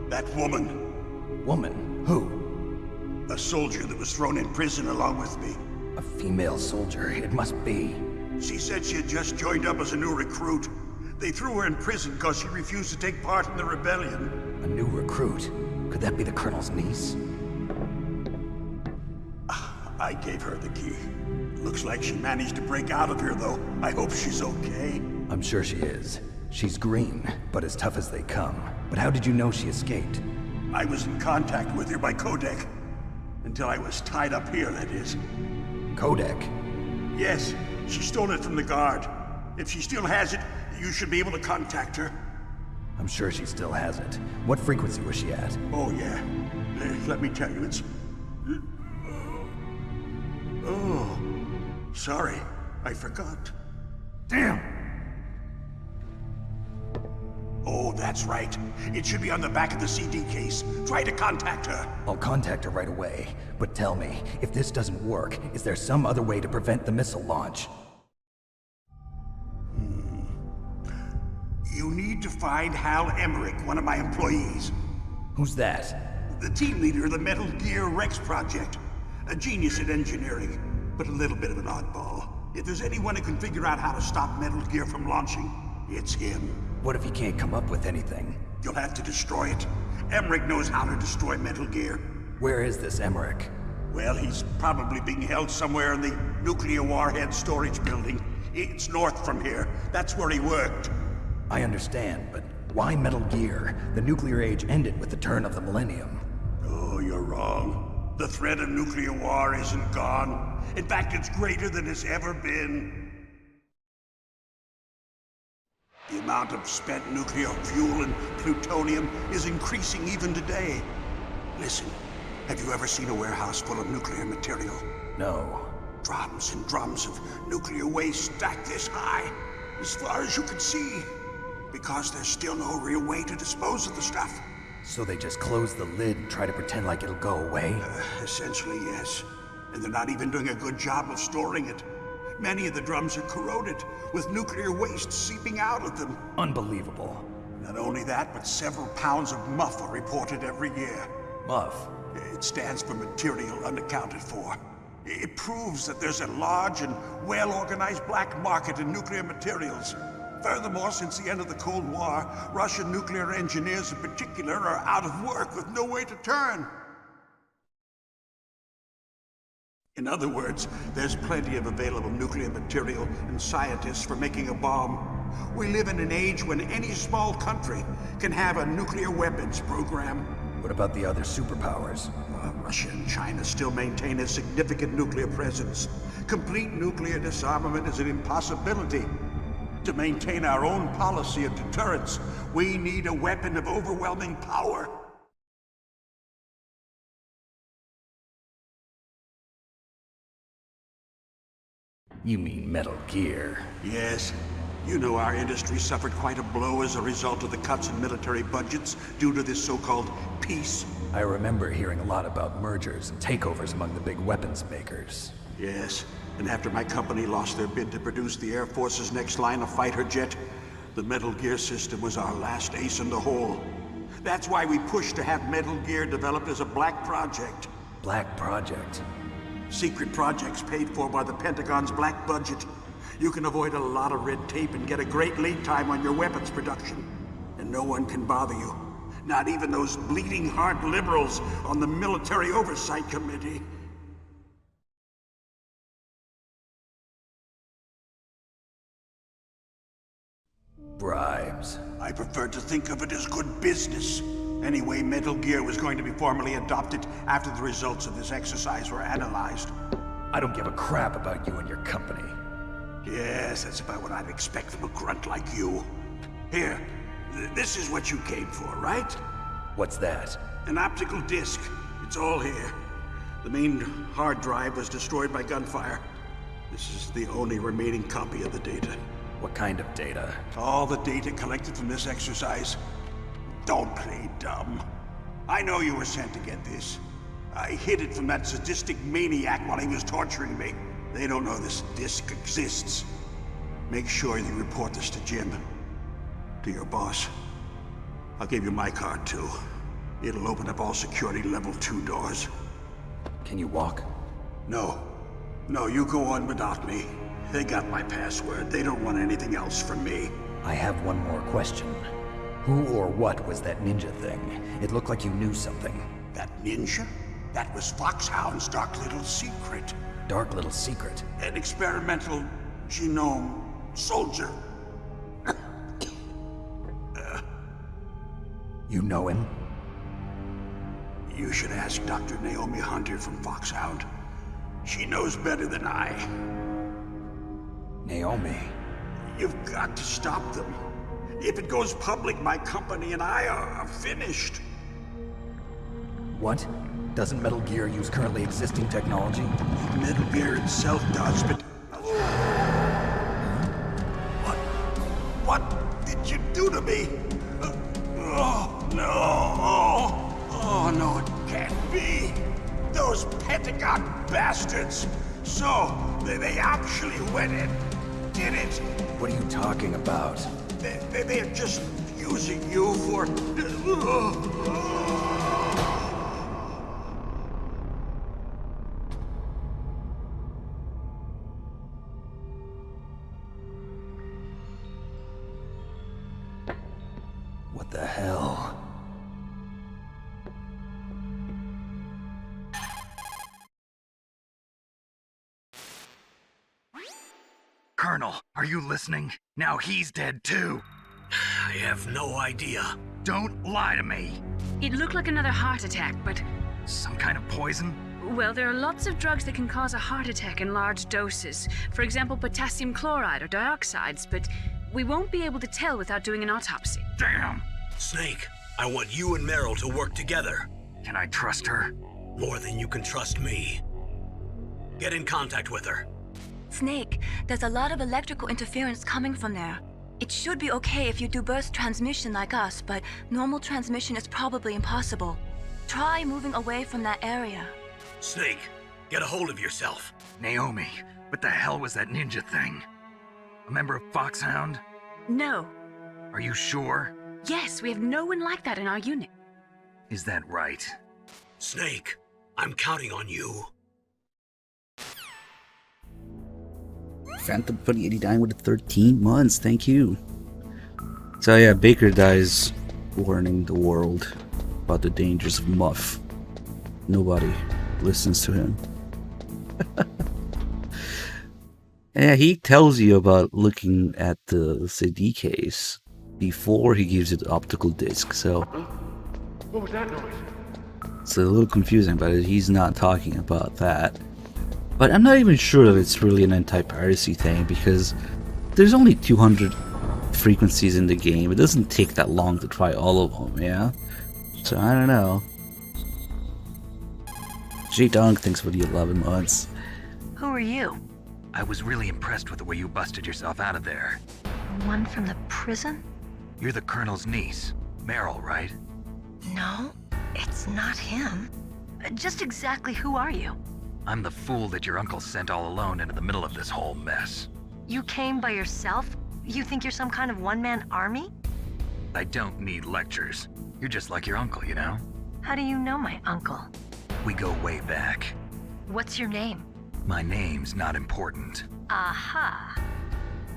that woman. Woman? Who? A soldier that was thrown in prison along with me. A female soldier, it must be. She said she had just joined up as a new recruit. They threw her in prison because she refused to take part in the rebellion. A new recruit? Could that be the Colonel's niece? I gave her the key. Looks like she managed to break out of here, though. I hope she's okay. I'm sure she is. She's green, but as tough as they come. But how did you know she escaped? I was in contact with her by Codec. Until I was tied up here, that is. Codec? Yes, she stole it from the guard. If she still has it, you should be able to contact her. I'm sure she still has it. What frequency was she at? Oh, yeah. Let me tell you, it's... Oh, sorry. I forgot. Damn! Oh, that's right. It should be on the back of the CD case. Try to contact her. I'll contact her right away. But tell me, if this doesn't work, is there some other way to prevent the missile launch? You need to find Hal Emmerich, one of my employees. Who's that? The team leader of the Metal Gear Rex project. A genius at engineering, but a little bit of an oddball. If there's anyone who can figure out how to stop Metal Gear from launching, it's him. What if he can't come up with anything? You'll have to destroy it. Emmerich knows how to destroy Metal Gear. Where is this Emmerich? Well, he's probably being held somewhere in the nuclear warhead storage building. It's north from here. That's where he worked. I understand, but why Metal Gear? The nuclear age ended with the turn of the millennium. Oh, you're wrong. The threat of nuclear war isn't gone. In fact, it's greater than it's ever been. The amount of spent nuclear fuel and plutonium is increasing even today. Listen, have you ever seen a warehouse full of nuclear material? No. Drums and drums of nuclear waste stacked this high, as far as you can see. Because there's still no real way to dispose of the stuff. So they just close the lid and try to pretend like it'll go away? Essentially, yes. And they're not even doing a good job of storing it. Many of the drums are corroded, with nuclear waste seeping out of them. Unbelievable. Not only that, but several pounds of muff are reported every year. Muff? It stands for material unaccounted for. It proves that there's a large and well-organized black market in nuclear materials. Furthermore, since the end of the Cold War, Russian nuclear engineers in particular are out of work with no way to turn. In other words, there's plenty of available nuclear material and scientists for making a bomb. We live in an age when any small country can have a nuclear weapons program. What about the other superpowers? Russia and China still maintain a significant nuclear presence. Complete nuclear disarmament is an impossibility. To maintain our own policy of deterrence, we need a weapon of overwhelming power. You mean Metal Gear? Yes. You know our industry suffered quite a blow as a result of the cuts in military budgets due to this so-called peace. I remember hearing a lot about mergers and takeovers among the big weapons makers. Yes, and after my company lost their bid to produce the Air Force's next line of fighter jet, the Metal Gear system was our last ace in the hole. That's why we pushed to have Metal Gear developed as a black project. Black project? Secret projects paid for by the Pentagon's black budget. You can avoid a lot of red tape and get a great lead time on your weapons production. And no one can bother you. Not even those bleeding heart liberals on the Military Oversight Committee. Bribes. I prefer to think of it as good business. Anyway, Metal Gear was going to be formally adopted after the results of this exercise were analyzed. I don't give a crap about you and your company. Yes, that's about what I'd expect from a grunt like you. Here, this is what you came for, right? What's that? An optical disc. It's all here. The main hard drive was destroyed by gunfire. This is the only remaining copy of the data. What kind of data? All the data collected from this exercise. Don't play dumb. I know you were sent to get this. I hid it from that sadistic maniac while he was torturing me. They don't know this disc exists. Make sure you report this to Jim. To your boss. I'll give you my card, too. It'll open up all security level 2 doors. Can you walk? No. No, you go on without me. They got my password. They don't want anything else from me. I have one more question. Who or what was that ninja thing? It looked like you knew something. That ninja? That was Foxhound's dark little secret. Dark little secret? An experimental genome soldier. You know him? You should ask Dr. Naomi Hunter from Foxhound. She knows better than I. Naomi? You've got to stop them. If it goes public, my company and I are finished. What? Doesn't Metal Gear use currently existing technology? Metal Gear itself does, but... What did you do to me? Oh, no. Oh, no, it can't be. Those Pentagon bastards. So, they actually went and did it. What are you talking about? They're just using you for... What the hell? Colonel, are you listening? Now he's dead too. I have no idea. Don't lie to me. It looked like another heart attack, but... Some kind of poison? Well, there are lots of drugs that can cause a heart attack in large doses. For example, potassium chloride or dioxides, but we won't be able to tell without doing an autopsy. Damn! Snake, I want you and Meryl to work together. Can I trust her? More than you can trust me. Get in contact with her. Snake, there's a lot of electrical interference coming from there. It should be okay if you do burst transmission like us, but normal transmission is probably impossible. Try moving away from that area. Snake, get a hold of yourself. Naomi, what the hell was that ninja thing? A member of Foxhound? No. Are you sure? Yes, we have no one like that in our unit. Is that right? Snake, I'm counting on you. Phantom 2089 with 13 months, thank you. So yeah, Baker dies warning the world about the dangers of Muff. Nobody listens to him. Yeah, he tells you about looking at the CD case before he gives you the optical disc, so What was that noise? it's a little confusing, but he's not talking about that. But I'm not even sure if it's really an anti-piracy thing, because there's only 200 frequencies in the game. It doesn't take that long to try all of them, yeah? So I don't know. J-Dunk, thanks for the 11 months. Who are you? I was really impressed with the way you busted yourself out of there. One from the prison? You're the Colonel's niece, Meryl, right? No, it's not him. Just exactly who are you? I'm the fool that your uncle sent all alone into the middle of this whole mess. You came by yourself? You think you're some kind of one-man army? I don't need lectures. You're just like your uncle, you know? How do you know my uncle? We go way back. What's your name? My name's not important. Aha.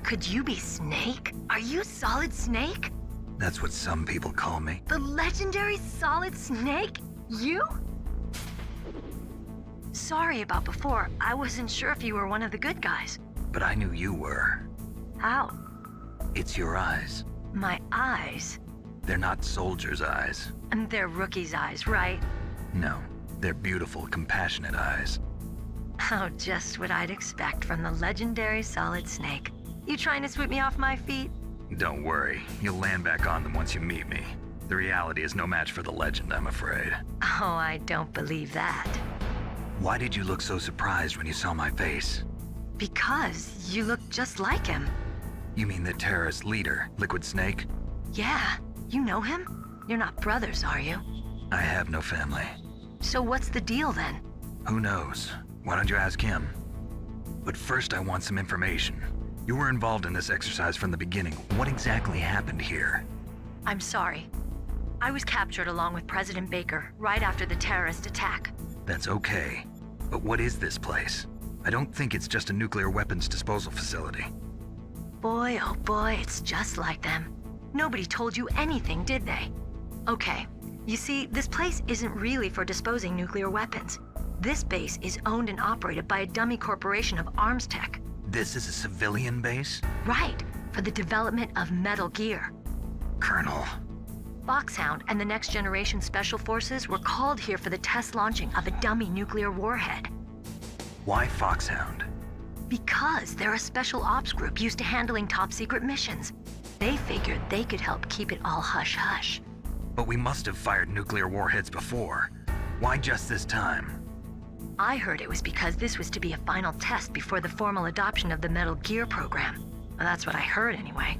Could you be Snake? Are you Solid Snake? That's what some people call me. The legendary Solid Snake? You? Sorry about before. I wasn't sure if you were one of the good guys. But I knew you were. How? It's your eyes. My eyes? They're not soldiers' eyes. And they're rookies' eyes, right? No, they're beautiful, compassionate eyes. Oh, just what I'd expect from the legendary Solid Snake. You trying to sweep me off my feet? Don't worry, you'll land back on them once you meet me. The reality is no match for the legend, I'm afraid. Oh, I don't believe that. Why did you look so surprised when you saw my face? Because you look just like him. You mean the terrorist leader, Liquid Snake? Yeah, you know him? You're not brothers, are you? I have no family. So what's the deal then? Who knows? Why don't you ask him? But first I want some information. You were involved in this exercise from the beginning. What exactly happened here? I'm sorry. I was captured along with President Baker right after the terrorist attack. That's okay. But what is this place? I don't think it's just a nuclear weapons disposal facility. Boy, oh boy, it's just like them. Nobody told you anything, did they? Okay, you see, this place isn't really for disposing nuclear weapons. This base is owned and operated by a dummy corporation of arms tech. This is a civilian base? Right, for the development of Metal Gear. Colonel. Foxhound and the Next Generation Special Forces were called here for the test launching of a dummy nuclear warhead. Why Foxhound? Because they're a special ops group used to handling top secret missions. They figured they could help keep it all hush-hush. But we must have fired nuclear warheads before. Why just this time? I heard it was because this was to be a final test before the formal adoption of the Metal Gear program. Well, that's what I heard anyway.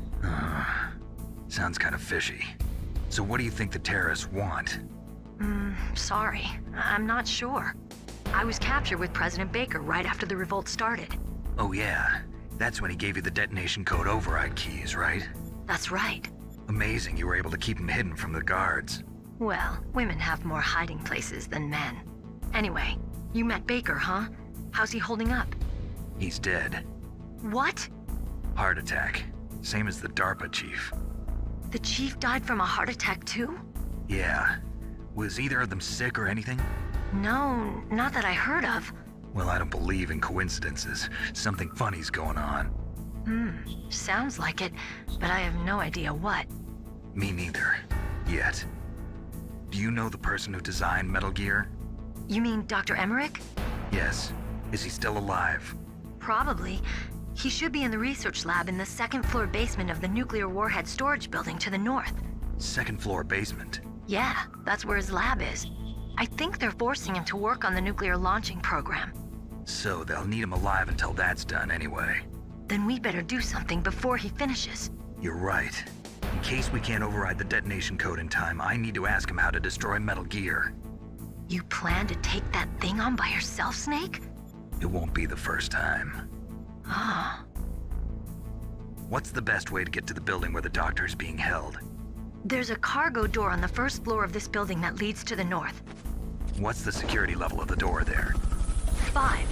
Sounds kind of fishy. So what do you think the terrorists want? Sorry. I'm not sure. I was captured with President Baker right after the revolt started. Oh yeah, that's when he gave you the detonation code override keys, right? That's right. Amazing you were able to keep him hidden from the guards. Well, women have more hiding places than men. Anyway, you met Baker, huh? How's he holding up? He's dead. What? Heart attack. Same as the DARPA chief. The chief died from a heart attack too? Yeah. Was either of them sick or anything? No, not that I heard of. Well, I don't believe in coincidences. Something funny's going on. Sounds like it, but I have no idea what. Me neither. Yet. Do you know the person who designed Metal Gear? You mean Dr. Emmerich? Yes. Is he still alive? Probably. He should be in the research lab in the second-floor basement of the nuclear warhead storage building to the north. Second-floor basement? Yeah, that's where his lab is. I think they're forcing him to work on the nuclear launching program. So they'll need him alive until that's done anyway. Then we better do something before he finishes. You're right. In case we can't override the detonation code in time, I need to ask him how to destroy Metal Gear. You plan to take that thing on by yourself, Snake? It won't be the first time. Ah. What's the best way to get to the building where the doctor is being held? There's a cargo door on the first floor of this building that leads to the north. What's the security level of the door there? 5.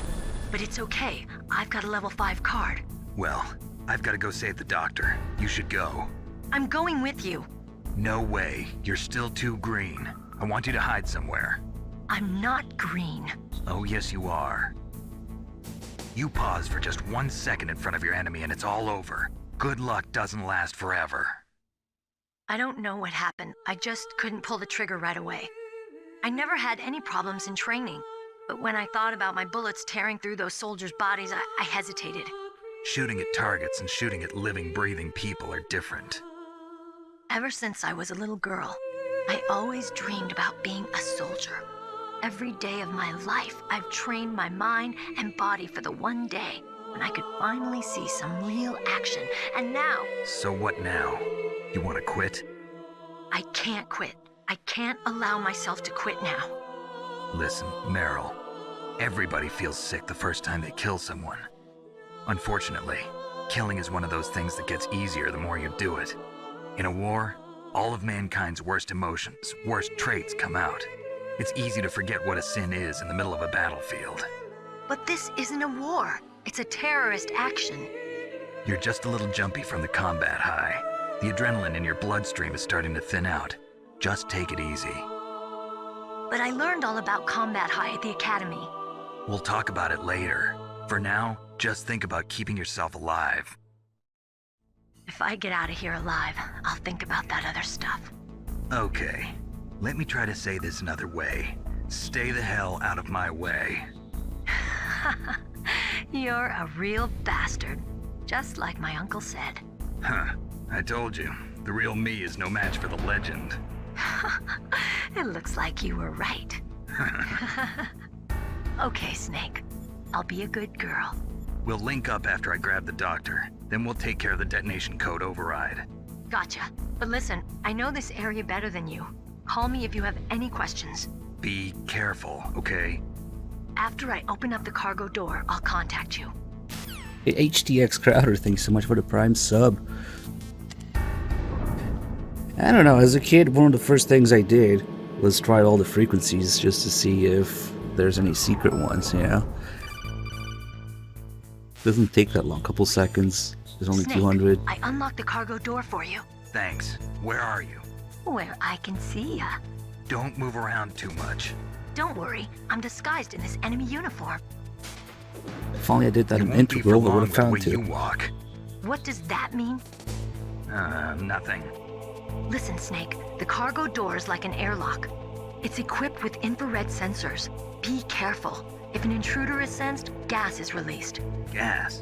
But it's okay. I've got a level 5 card. Well, I've got to go save the doctor. You should go. I'm going with you. No way. You're still too green. I want you to hide somewhere. I'm not green. Oh, yes, you are. You pause for just 1 second in front of your enemy and it's all over. Good luck doesn't last forever. I don't know what happened. I just couldn't pull the trigger right away. I never had any problems in training, but when I thought about my bullets tearing through those soldiers' bodies, I hesitated. Shooting at targets and shooting at living, breathing people are different. Ever since I was a little girl, I always dreamed about being a soldier. Every day of my life, I've trained my mind and body for the one day when I could finally see some real action, and now... So what now? You want to quit? I can't quit. I can't allow myself to quit now. Listen, Meryl, everybody feels sick the first time they kill someone. Unfortunately, killing is one of those things that gets easier the more you do it. In a war, all of mankind's worst emotions, worst traits come out. It's easy to forget what a sin is in the middle of a battlefield. But this isn't a war. It's a terrorist action. You're just a little jumpy from the combat high. The adrenaline in your bloodstream is starting to thin out. Just take it easy. But I learned all about combat high at the academy. We'll talk about it later. For now, just think about keeping yourself alive. If I get out of here alive, I'll think about that other stuff. Okay. Let me try to say this another way. Stay the hell out of my way. You're a real bastard. Just like my uncle said. Huh. I told you. The real me is no match for the legend. It looks like you were right. Okay, Snake. I'll be a good girl. We'll link up after I grab the doctor. Then we'll take care of the detonation code override. Gotcha. But listen, I know this area better than you. Call me if you have any questions. Be careful, okay? After I open up the cargo door, I'll contact you. Hey, HTX Crowder, thanks so much for the Prime sub. I don't know, as a kid, one of the first things I did was try all the frequencies just to see if there's any secret ones, you know? Doesn't take that long, couple seconds. There's only Snake, 200. I unlocked the cargo door for you. Thanks. Where are you? Where I can see ya. Don't move around too much. Don't worry, I'm disguised in this enemy uniform. If only I did that in Integral, I would have found you it. Walk. What does that mean? Nothing. Listen, Snake, the cargo door is like an airlock. It's equipped with infrared sensors. Be careful. If an intruder is sensed, gas is released. Gas?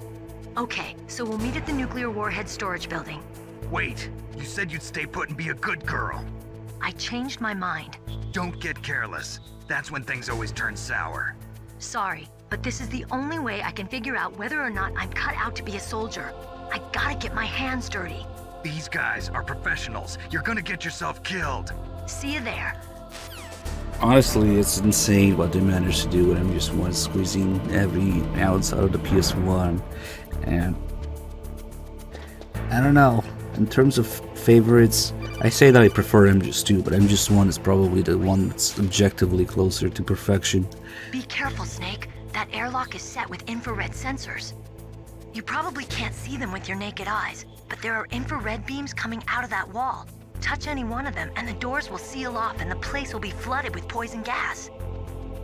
Okay, so we'll meet at the nuclear warhead storage building. Wait, you said you'd stay put and be a good girl. I changed my mind. Don't get careless. That's when things always turn sour. Sorry, but this is the only way I can figure out whether or not I'm cut out to be a soldier. I gotta get my hands dirty. These guys are professionals. You're gonna get yourself killed. See you there. Honestly, it's insane what they managed to do with M1 squeezing every ounce out of the PS1. And I don't know. In terms of favorites, I say that I prefer MGS2, but MGS1 is probably the one that's objectively closer to perfection. Be careful, Snake. That airlock is set with infrared sensors. You probably can't see them with your naked eyes, but there are infrared beams coming out of that wall. Touch any one of them and the doors will seal off and the place will be flooded with poison gas.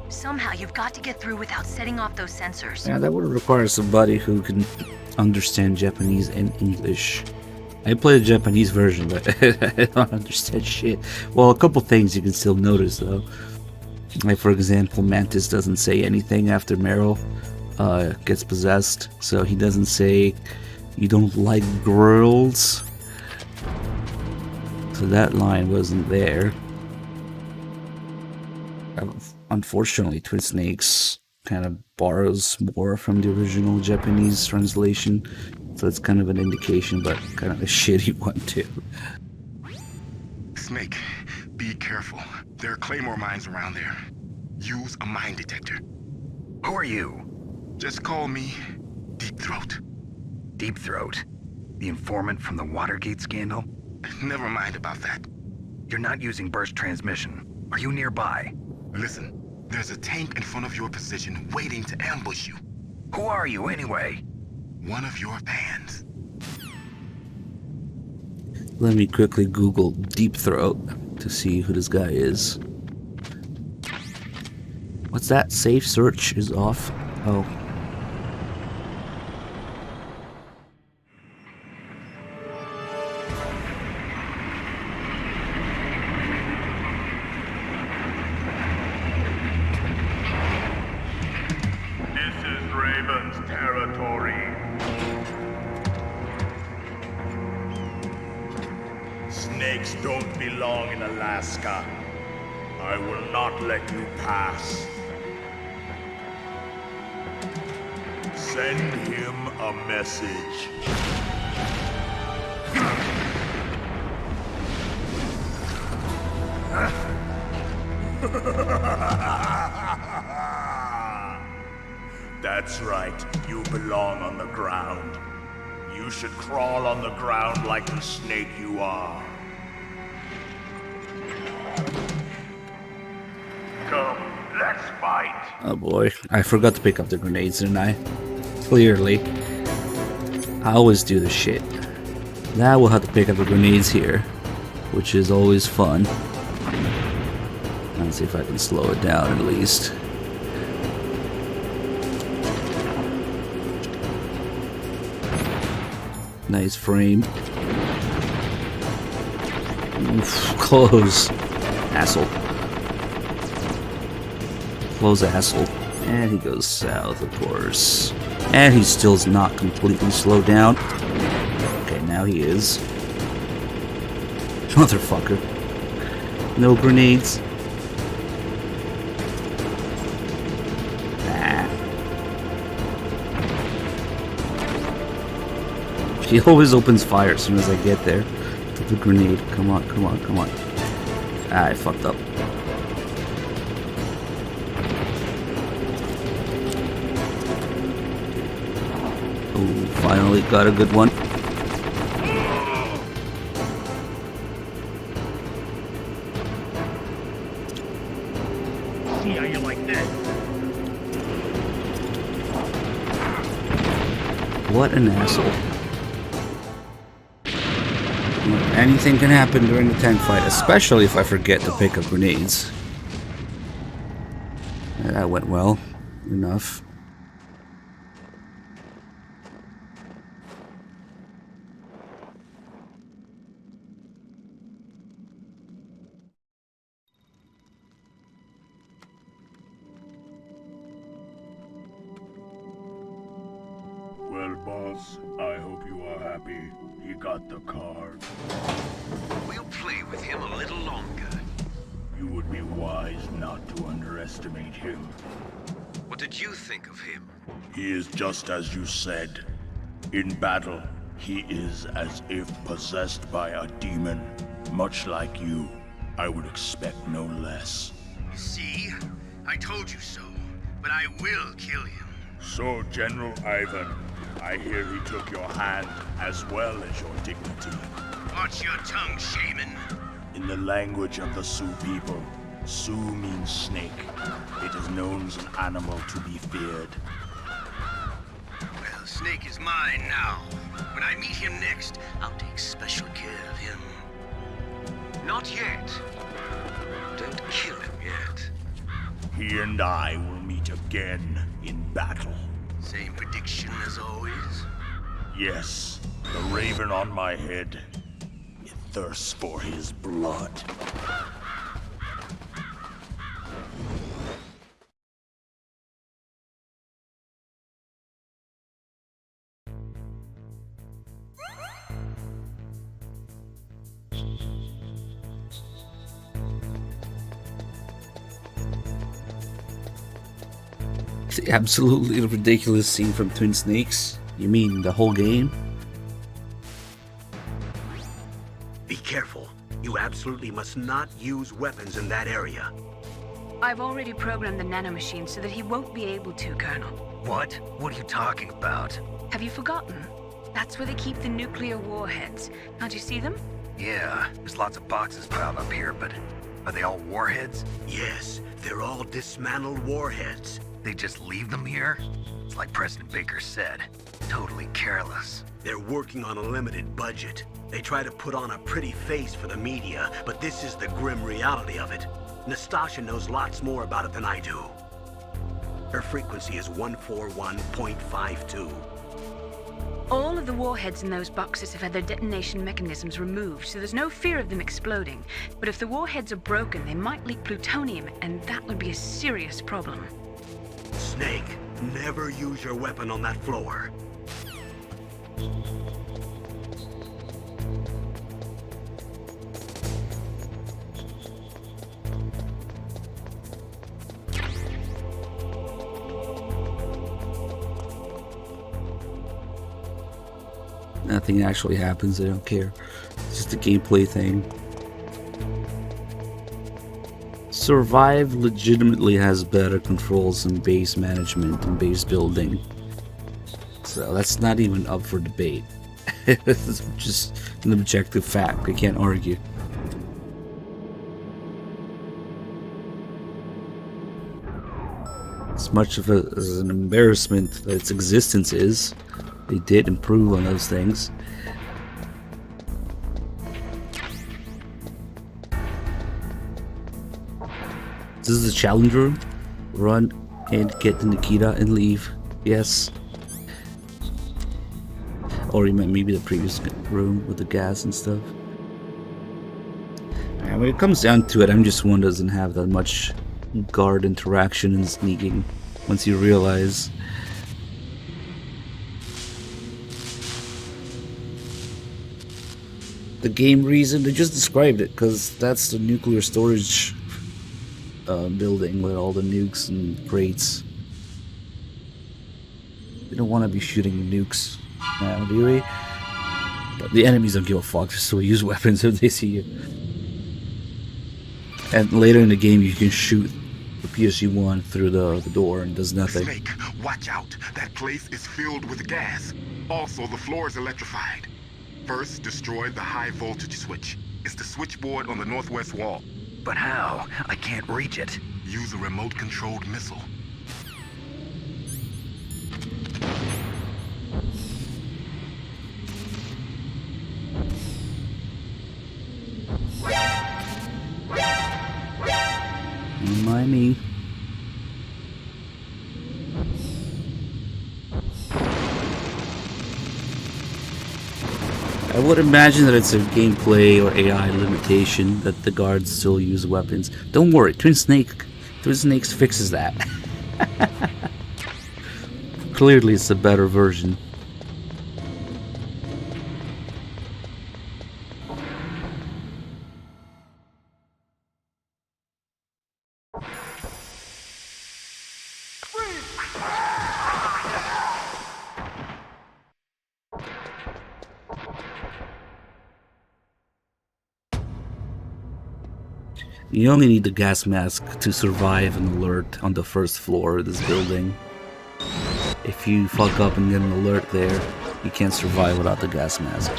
Somehow you've got to get through without setting off those sensors. Yeah, that would require somebody who can understand Japanese and English. I played the Japanese version, but I don't understand shit. Well, a couple things you can still notice, though. Like, for example, Mantis doesn't say anything after Meryl gets possessed. So he doesn't say, "You don't like girls." So that line wasn't there. Unfortunately, Twin Snakes kind of borrows more from the original Japanese translation. So it's kind of an indication, but kind of a shitty one too. Snake, be careful. There are claymore mines around there. Use a mine detector. Who are you? Just call me Deep Throat. Deep Throat? The informant from the Watergate scandal? Never mind about that. You're not using burst transmission. Are you nearby? Listen, there's a tank in front of your position waiting to ambush you. Who are you, anyway? One of your fans. Let me quickly Google Deep Throat to see who this guy is. What's that? Safe search is off. Oh. This is Raven's territory. Snakes don't belong in Alaska. I will not let you pass. Send him a message. That's right, you belong on the ground. You should crawl on the ground like the snake you are. Come, let's fight. Oh boy, I forgot to pick up the grenades, didn't I? Clearly. I always do this shit. Now we'll have to pick up the grenades here, which is always fun. Let's see if I can slow it down at least. Nice frame. Oof, close. Asshole. Close asshole. And he goes south, of course. And he still's not completely slowed down. Okay, now he is. Motherfucker. No grenades. He always opens fire as soon as I get there. With the grenade. Come on, come on, come on. Ah, I fucked up. Oh, finally got a good one. See how you like this? What an asshole. Anything can happen during the tank fight, especially if I forget to pick up grenades. That went well enough. Well, boss, I hope you are happy. He got the card. We'll play with him a little longer. You would be wise not to underestimate him. What did you think of him? He is just as you said. In battle, he is as if possessed by a demon. Much like you, I would expect no less. See? I told you so. But I will kill him. So, General Ivan, I hear he took your hand as well as your dignity. Watch your tongue, shaman. In the language of the Sioux people, Sioux means snake. It is known as an animal to be feared. Well, Snake is mine now. When I meet him next, I'll take special care of him. Not yet. Don't kill him yet. He and I will meet again in battle. Same prediction as always? Yes, the raven on my head. It thirsts for his blood. The absolutely ridiculous scene from Twin Snakes? You mean the whole game? Be careful. You absolutely must not use weapons in that area. I've already programmed the nanomachine so that he won't be able to, Colonel. What? What are you talking about? Have you forgotten? That's where they keep the nuclear warheads. Can't you see them? Yeah, there's lots of boxes piled up here, but are they all warheads? Yes, they're all dismantled warheads. They just leave them here? It's like President Baker said, totally careless. They're working on a limited budget. They try to put on a pretty face for the media, but this is the grim reality of it. Nastasha knows lots more about it than I do. Her frequency is 141.52. All of the warheads in those boxes have had their detonation mechanisms removed, so there's no fear of them exploding. But if the warheads are broken, they might leak plutonium, and that would be a serious problem. Snake, never use your weapon on that floor. Nothing actually happens, I don't care. It's just a gameplay thing. Survive legitimately has better controls and base management and base building. So that's not even up for debate. It's just an objective fact, I can't argue. As much of as an embarrassment that its existence is, they did improve on those things. This is the challenge room. Run and get the Nikita and leave. Yes. Or you meant maybe the previous room with the gas and stuff. And when it comes down to it, I'm just one that doesn't have that much guard interaction and sneaking. Once you realize the game reason, they just described it, because that's the nuclear storage building with all the nukes and crates. We don't want to be shooting nukes now, do we? But the enemies don't give a fuck, so we use weapons if they see you. And later in the game, you can shoot the PSG-1 through the door and does nothing. Snake, watch out. That place is filled with gas. Also, the floor is electrified. First, destroy the high voltage switch. It's the switchboard on the northwest wall. But how? I can't reach it. Use a remote-controlled missile. Don't mind me. I would imagine that it's a gameplay or AI limitation that the guards still use weapons. Don't worry, Twin Snakes fixes that. Clearly it's a better version. You only need the gas mask to survive an alert on the first floor of this building. If you fuck up and get an alert there, you can't survive without the gas mask.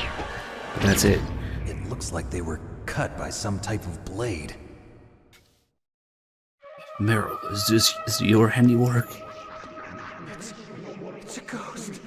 But that's it. It looks like they were cut by some type of blade. Meryl, is this your handiwork? It's a ghost.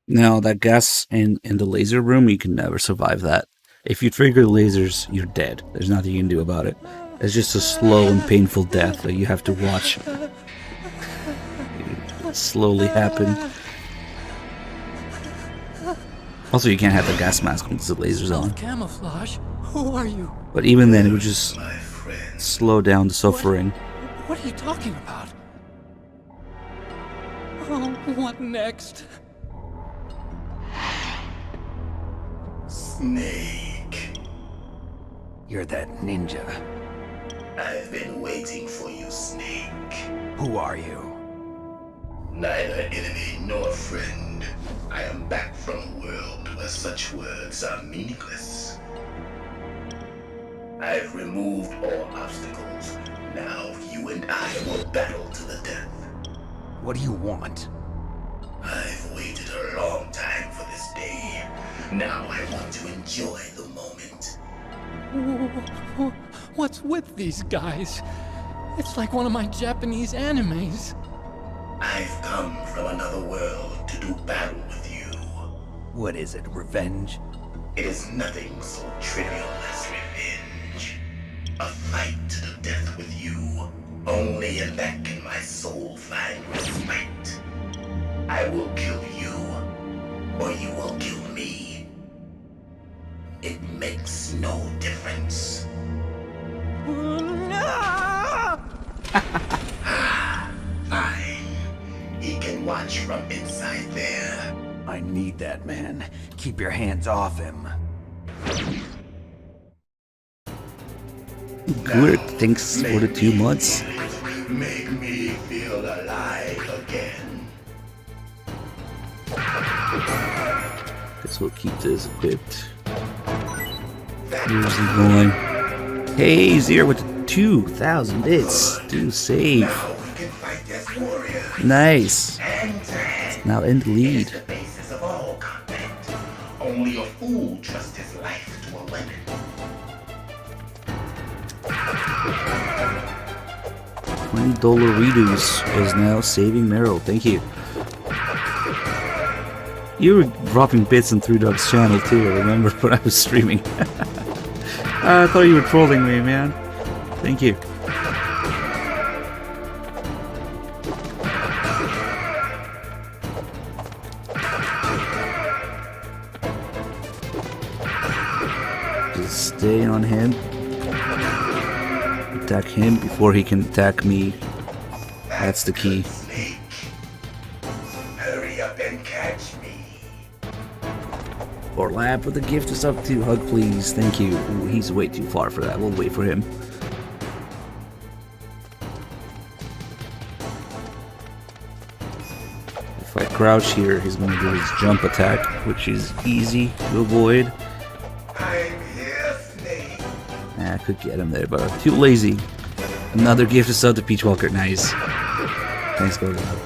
Now, that gas in the laser room, you can never survive that. If you trigger lasers, you're dead. There's nothing you can do about it. It's just a slow and painful death that you have to watch slowly happen. Also, you can't have the gas mask once the laser's on. Camouflage? Who are you? But even then, it would just slow down the suffering. What are you talking about? Oh, what next? Snake. You're that ninja. I've been waiting for you, Snake. Who are you? Neither enemy nor friend. I am back from a world where such words are meaningless. I've removed all obstacles. Now you and I will battle to the death. What do you want? I've waited a long time for this day. Now I want to enjoy the moment. What's with these guys? It's like one of my Japanese animes. I've come from another world to do battle with you. What is it, revenge? It is nothing so trivial as revenge. A fight to the death with you. Only in that can my soul find respite. I will kill you, or you will kill me. It makes no difference. Fine. He can watch from inside there. I need that man. Keep your hands off him. Good, thanks for the 2 months. Make me feel alive again. Guess we'll keep this equipped. Here's the going. Hey, Zero with the 2,000 bits. Do save. Nice. Now in the lead. The basis of all combat. Only a fool trusts his life to a weapon. $20 redos is now saving Meryl. Thank you. You were dropping bits on 3Dog's channel too, I remember when I was streaming. I thought you were trolling me, man. Thank you. Just stay on him. Attack him before he can attack me. That's the key. Hurry up and catch me. Or lap with the gift is up to hug, please. Thank you. Ooh, he's way too far for that. We'll wait for him. If I crouch here, he's gonna do his jump attack, which is easy to avoid. I'm here, Snake. I could get him there, but I'm too lazy. Another gift is up to Peach Walker. Nice. Thanks, go down.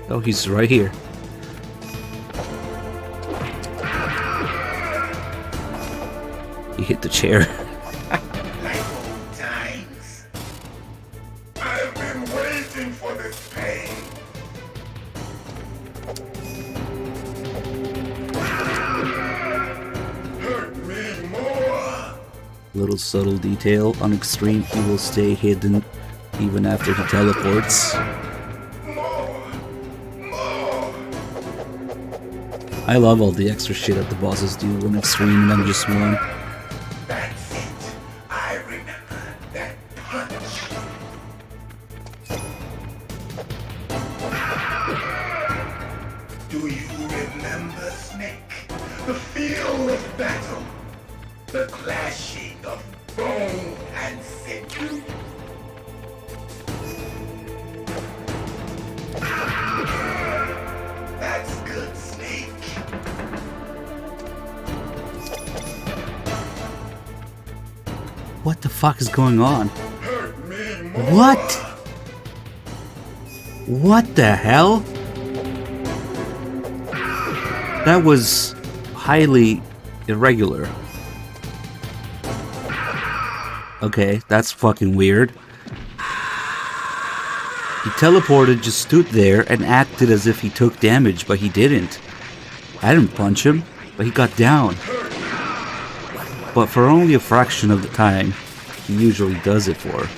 Oh, he's right here. He hit the chair. Like old times. I've been waiting for this pain. Hurt me more. Little subtle detail. On extreme, he will stay hidden even after he teleports. I love all the extra shit that the bosses do on extreme and then just one. That's it. I remember that punch. Do you remember, Snake? The feel of battle. The clashing of bone and sinew. That's good, Snake. What the fuck is going on? What? What the hell? That was highly irregular. Okay, that's fucking weird. He teleported, just stood there, and acted as if he took damage, but he didn't. I didn't punch him, but he got down. But for only a fraction of the time he usually does it for.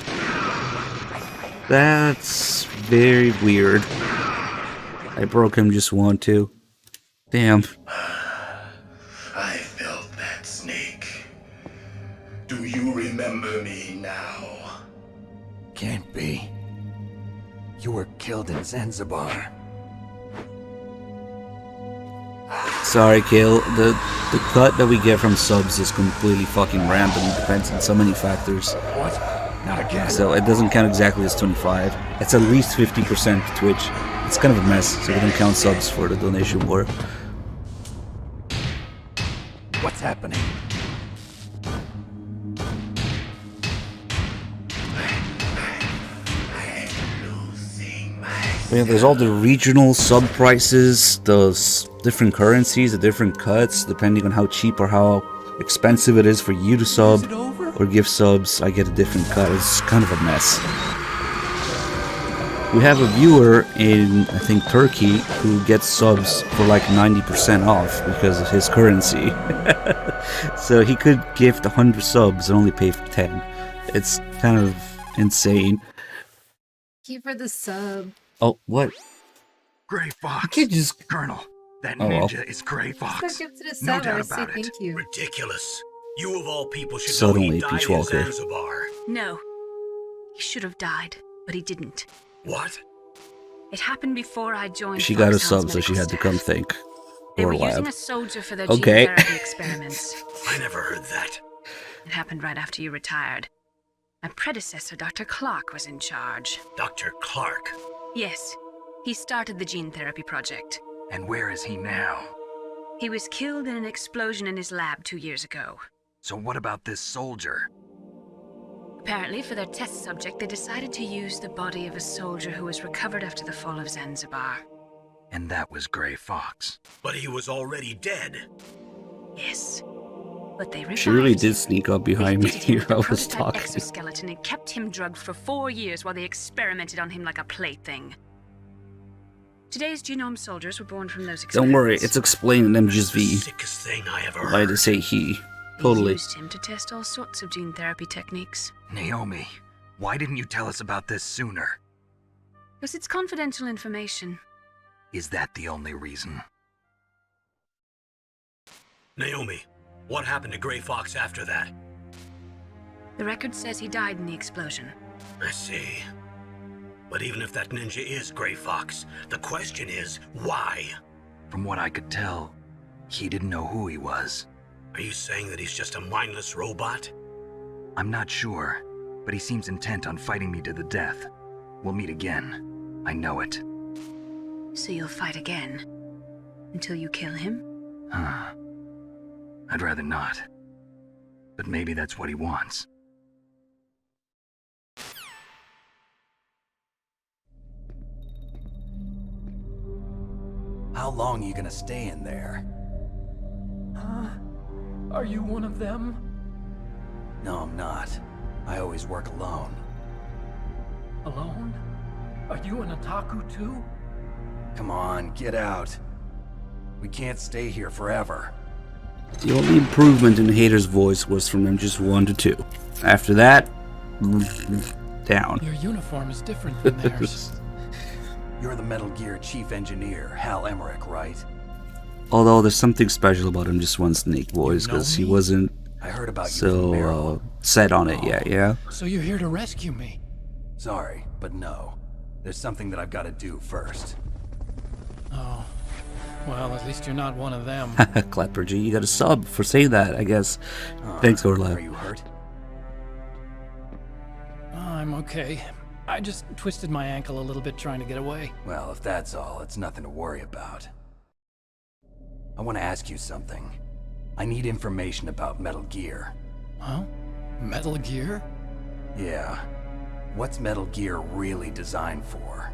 That's very weird. I broke him just one, too. Damn. I felt that, Snake. Do you remember me now? Can't be. You were killed in Zanzibar. Sorry, Kale. The cut that we get from subs is completely fucking random. It depends on so many factors. What? Not again. So it doesn't count exactly as 25. It's at least 50% to Twitch. It's kind of a mess, so we don't count subs for the donation war. What's happening? Yeah, there's all the regional sub prices, those different currencies, the different cuts, depending on how cheap or how expensive it is for you to sub or give subs. I get a different cut. It's kind of a mess. We have a viewer in, I think, Turkey who gets subs for like 90% off because of his currency. So he could gift 100 subs and only pay for 10. It's kind of insane. Thank you for the sub. Oh, what? Gray Fox. You can't just... Colonel, that Oh, well. ninja is Gray Fox. Let's go to the No sub. doubt I say about it. thank you. Ridiculous. You of all people should Suddenly, know he died Peach in Walker. Zanzibar. No. He should have died, but he didn't. What? It happened before I joined She got a Foxhound's sub, so she medical had to staff. come think. They Or were using lab. a soldier for their Okay. gene therapy experiments. I never heard that. It happened right after you retired. My predecessor, Dr. Clark, was in charge. Dr. Clark. Yes, he started the gene therapy project. And where is he now? He was killed in an explosion in his lab 2 years ago. So what about this soldier? Apparently, for their test subject, they decided to use the body of a soldier who was recovered after the fall of Zanzibar. And that was Gray Fox. But he was already dead. Yes. But they revived She really him. did sneak up behind me They fitted him while with I a was prototype talking. exoskeleton and kept him drugged for 4 years while they experimented on him like a plaything. Today's genome soldiers were born from those experiments. Don't worry, it's explained in MGSV. Sickest thing I ever Why heard. to say he. They Totally. used him to test all sorts of gene therapy techniques. Naomi, why didn't you tell us about this sooner? Because it's confidential information. Is that the only reason? Naomi, what happened to Gray Fox after that? The record says he died in the explosion. I see. But even if that ninja is Gray Fox, the question is, why? From what I could tell, he didn't know who he was. Are you saying that he's just a mindless robot? I'm not sure, but he seems intent on fighting me to the death. We'll meet again. I know it. So you'll fight again? Until you kill him? Huh. I'd rather not. But maybe that's what he wants. How long are you gonna stay in there? Are you one of them? No, I'm not. I always work alone. Alone? Are you an otaku too? Come on, get out. We can't stay here forever. The only improvement in Hater's voice was from MGS1 to 2. After that, down. Your uniform is different than theirs. You're the Metal Gear chief engineer, Hal Emmerich, right? Although there's something special about MGS1 Snake voice, because he wasn't I heard about you from Meryl. so set on it yet, yeah? So you're here to rescue me? Sorry, but no. There's something that I've got to do first. Oh. Well, at least you're not one of them. Clapper G, you got a sub for saying that, I guess. Thanks, Orlab. Are you hurt? I'm okay. I just twisted my ankle a little bit trying to get away. Well, if that's all, it's nothing to worry about. I want to ask you something. I need information about Metal Gear. Huh? Metal Gear? Yeah. What's Metal Gear really designed for?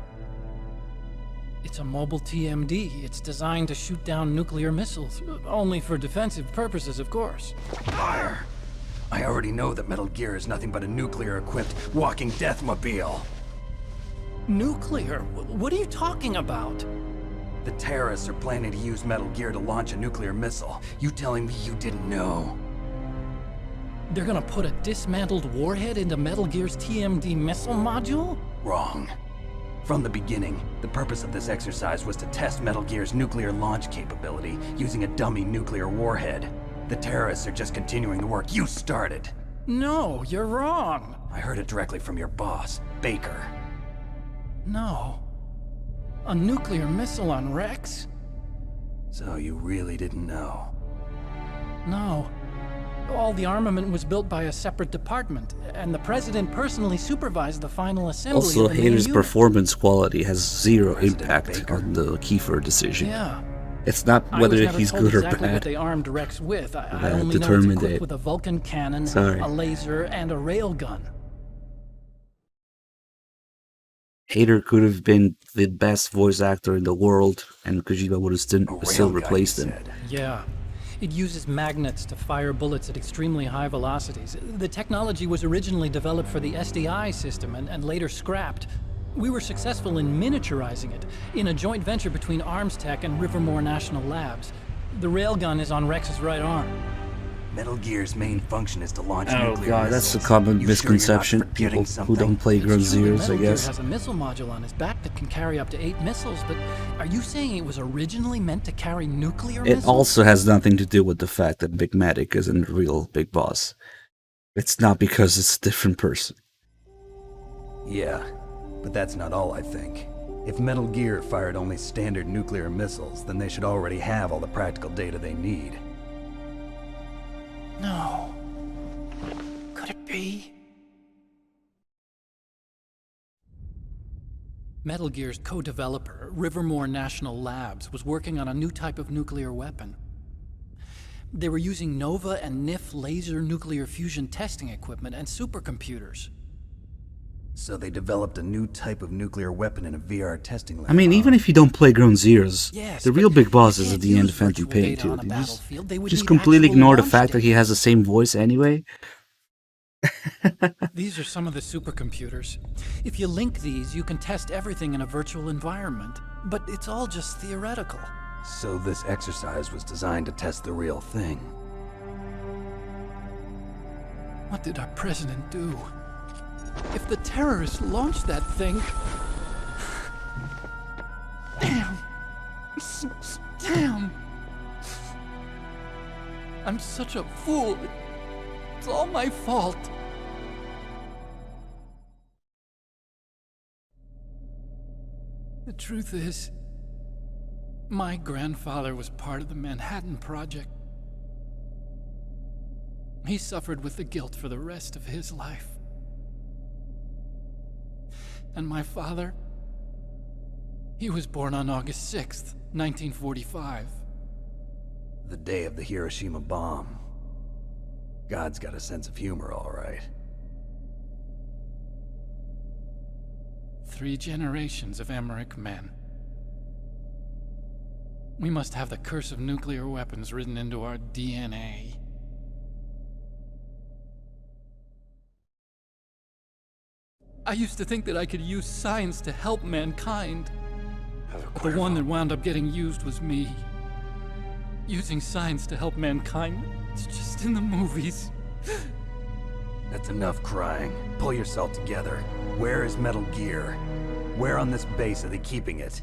It's a mobile TMD. It's designed to shoot down nuclear missiles. Only for defensive purposes, of course. Fire! I already know that Metal Gear is nothing but a nuclear-equipped walking deathmobile. Nuclear? What are you talking about? The terrorists are planning to use Metal Gear to launch a nuclear missile. You telling me you didn't know? They're gonna put a dismantled warhead into Metal Gear's TMD missile module? Wrong. From the beginning, the purpose of this exercise was to test Metal Gear's nuclear launch capability using a dummy nuclear warhead. The terrorists are just continuing the work you started. No, you're wrong. I heard it directly from your boss, Baker. No. A nuclear missile on Rex? So you really didn't know? No. All the armament was built by a separate department, and the president personally supervised the final assembly Also, of the main Hayter's unit. performance quality has zero impact on the Kiefer decision. Yeah. It's not whether he's good or exactly bad. what they armed Rex with. I That only know it's determined equipped it. with a Vulcan cannon, Sorry. a laser, and a railgun. Hayter could have been the best voice actor in the world, and Kojima would have still replaced him. Yeah. It uses magnets to fire bullets at extremely high velocities. The technology was originally developed for the SDI system and later scrapped. We were successful in miniaturizing it in a joint venture between Arms Tech and Rivermore National Labs. The railgun is on Rex's right arm. Metal Gear's main function is to launch Oh nuclear god, that's a missiles. common You misconception. Sure you're not People forgetting who don't something? play Ground It's true that Zeroes, I Metal Gear guess. has a missile module on his back that can carry up to 8 missiles, but are you saying it was originally meant to carry nuclear It missiles? also has nothing to do with the fact that Big Matic isn't a real Big Boss. It's not because it's a different person. Yeah, but that's not all I think. If Metal Gear fired only standard nuclear missiles, then they should already have all the practical data they need. No. Could it be? Metal Gear's co-developer, Rivermore National Labs, was working on a new type of nuclear weapon. They were using Nova and NIF laser nuclear fusion testing equipment and supercomputers. So they developed a new type of nuclear weapon in a VR testing lab. I mean, even if you don't play Ground Zeroes, Yes, the but real big boss you is at can't the end use of Phantom virtual Pain data too. on a You battlefield. They would just need completely actual ignore the launch fact that he data. has the same voice anyway. These are some of the supercomputers. If you link these, you can test everything in a virtual environment. But it's all just theoretical. So this exercise was designed to test the real thing. What did our president do? If the terrorists launched that thing... Damn. Damn. I'm such a fool. It's all my fault. The truth is, my grandfather was part of the Manhattan Project. He suffered with the guilt for the rest of his life. And my father, he was born on August 6th, 1945. The day of the Hiroshima bomb. God's got a sense of humor, all right. 3 generations of Emmerich men. We must have the curse of nuclear weapons written into our DNA. I used to think that I could use science to help mankind. But the one that wound up getting used was me. Using science to help mankind, it's just in the movies. That's enough crying. Pull yourself together. Where is Metal Gear? Where on this base are they keeping it?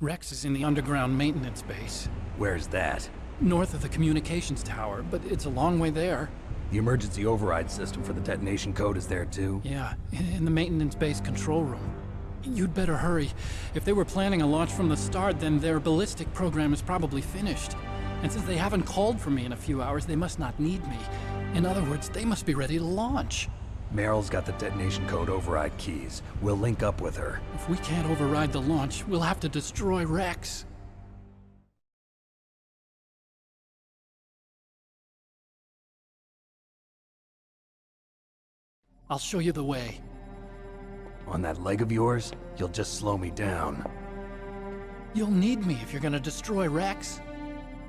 Rex is in the underground maintenance base. Where's that? North of the communications tower, but it's a long way there. The emergency override system for the detonation code is there too? Yeah, in the maintenance base control room. You'd better hurry. If they were planning a launch from the start, then their ballistic program is probably finished. And since they haven't called for me in a few hours, they must not need me. In other words, they must be ready to launch. Meryl's got the detonation code override keys. We'll link up with her. If we can't override the launch, we'll have to destroy Rex. I'll show you the way. On that leg of yours, you'll just slow me down. You'll need me if you're gonna destroy Rex.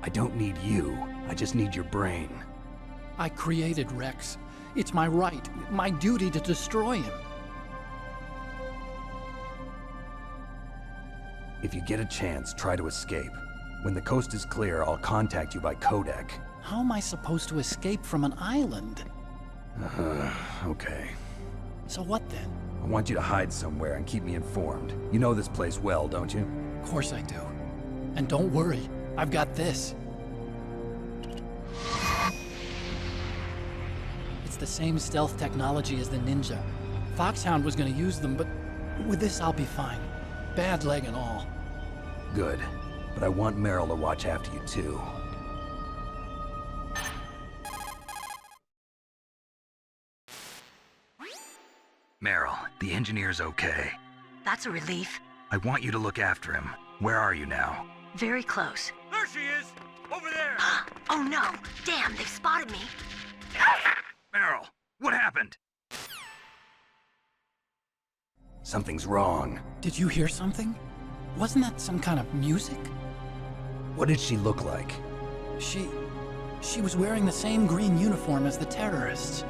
I don't need you. I just need your brain. I created Rex. It's my right, my duty to destroy him. If you get a chance, try to escape. When the coast is clear, I'll contact you by Codec. How am I supposed to escape from an island? Okay. So what then? I want you to hide somewhere and keep me informed. You know this place well, don't you? Of course I do. And don't worry, I've got this. It's the same stealth technology as the Ninja. Foxhound was gonna use them, but with this I'll be fine. Bad leg and all. Good. But I want Meryl to watch after you too. Meryl, the engineer's okay. That's a relief. I want you to look after him. Where are you now? Very close. There she is! Over there! Oh no! Damn, they've spotted me. Meryl, what happened? Something's wrong. Did you hear something? Wasn't that some kind of music? What did she look like? She was wearing the same green uniform as the terrorists.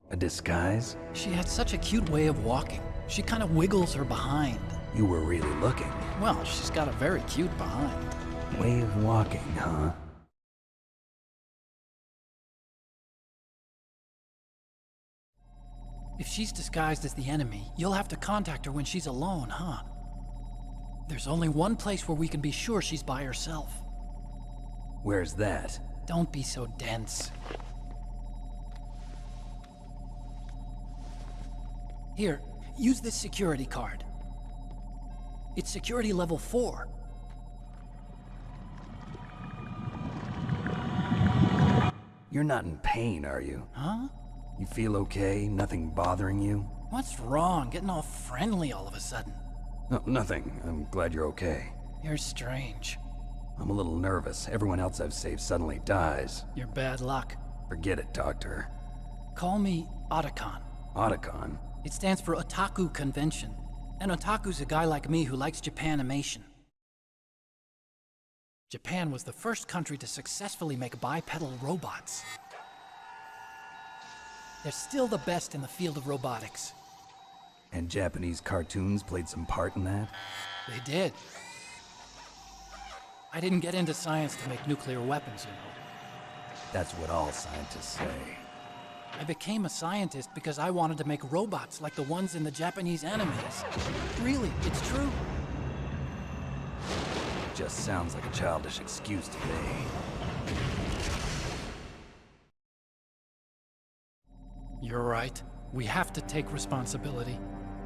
A disguise? She had such a cute way of walking. She kind of wiggles her behind. You were really looking. Well, she's got a very cute behind. Way of walking, huh? If she's disguised as the enemy, you'll have to contact her when she's alone, huh? There's only one place where we can be sure she's by herself. Where's that? Don't be so dense. Here, use this security card. It's security level 4. You're not in pain, are you? Huh? You feel okay? Nothing bothering you? What's wrong? Getting all friendly all of a sudden. No, nothing. I'm glad you're okay. You're strange. I'm a little nervous. Everyone else I've saved suddenly dies. You're bad luck. Forget it, Doctor. Call me Otacon. Otacon? It stands for Otaku Convention. An otaku's a guy like me who likes Japanimation. Japan was the first country to successfully make bipedal robots. They're still the best in the field of robotics. And Japanese cartoons played some part in that? They did. I didn't get into science to make nuclear weapons, you know. That's what all scientists say. I became a scientist because I wanted to make robots like the ones in the Japanese animes. Really, it's true. Just sounds like a childish excuse to me. You're right. We have to take responsibility.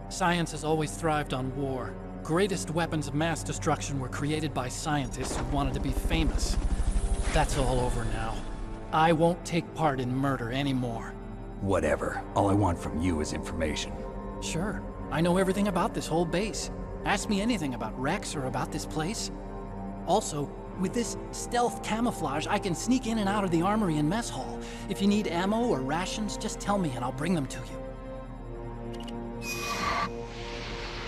Science has always thrived on war. Greatest weapons of mass destruction were created by scientists who wanted to be famous. That's all over now. I won't take part in murder anymore. Whatever. All I want from you is information. Sure. I know everything about this whole base. Ask me anything about Rex or about this place. Also, with this stealth camouflage, I can sneak in and out of the armory and mess hall. If you need ammo or rations, just tell me and I'll bring them to you.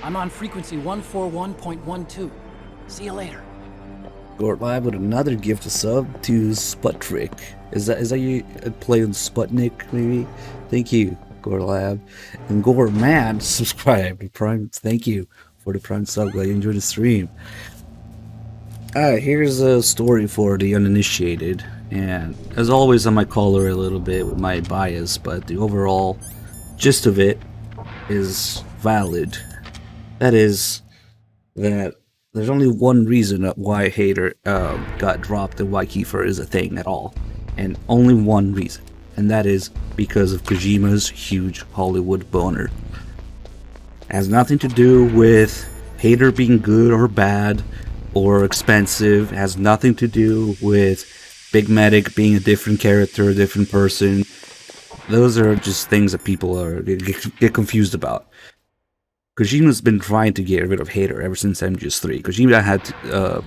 I'm on frequency 141.12. See you later. Gort Live with another gift of sub to Sputtrick. Is that you playing Sputnik maybe? Thank you, Gort Lab. And Gore Man subscribe to Prime. Thank you for the Prime sub. Glad you enjoyed the stream. Here's a story for the uninitiated, and as always I might color a little bit with my bias, but the overall gist of it is valid. That is that there's only one reason why Hater got dropped and why Kiefer is a thing at all, and only one reason, and that is because of Kojima's huge Hollywood boner. It has nothing to do with Hater being good or bad or expensive. It has nothing to do with Big Medic being a different character, a different person. Those are just things that people get confused about. Kojima's been trying to get rid of Hater ever since MGS3. Kojima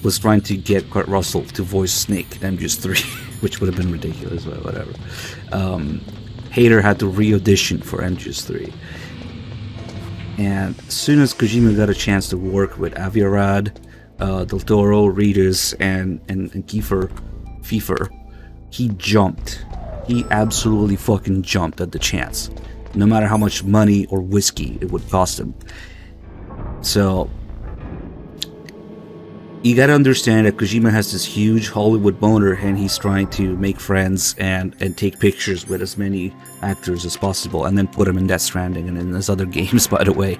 was trying to get Kurt Russell to voice Snake in MGS3, which would have been ridiculous, but whatever. Hater had to re-audition for MGS3. And as soon as Kojima got a chance to work with Aviarad, Del Toro, Reedus, and Kiefer, he jumped. He absolutely fucking jumped at the chance, no matter how much money or whiskey it would cost him. So you gotta understand that Kojima has this huge Hollywood boner, and he's trying to make friends and take pictures with as many actors as possible, and then put them in Death Stranding and in his other games, by the way.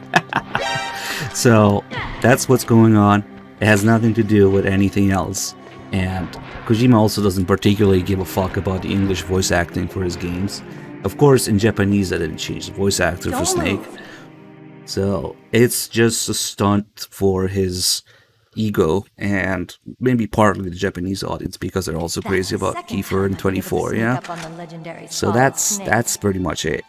So that's what's going on. It has nothing to do with anything else. And Kojima also doesn't particularly give a fuck about the English voice acting for his games. Of course, in Japanese, I didn't change the voice actor for Snake. So it's just a stunt for his ego and maybe partly the Japanese audience, because they're also crazy about Kiefer and 24, yeah? So that's pretty much it.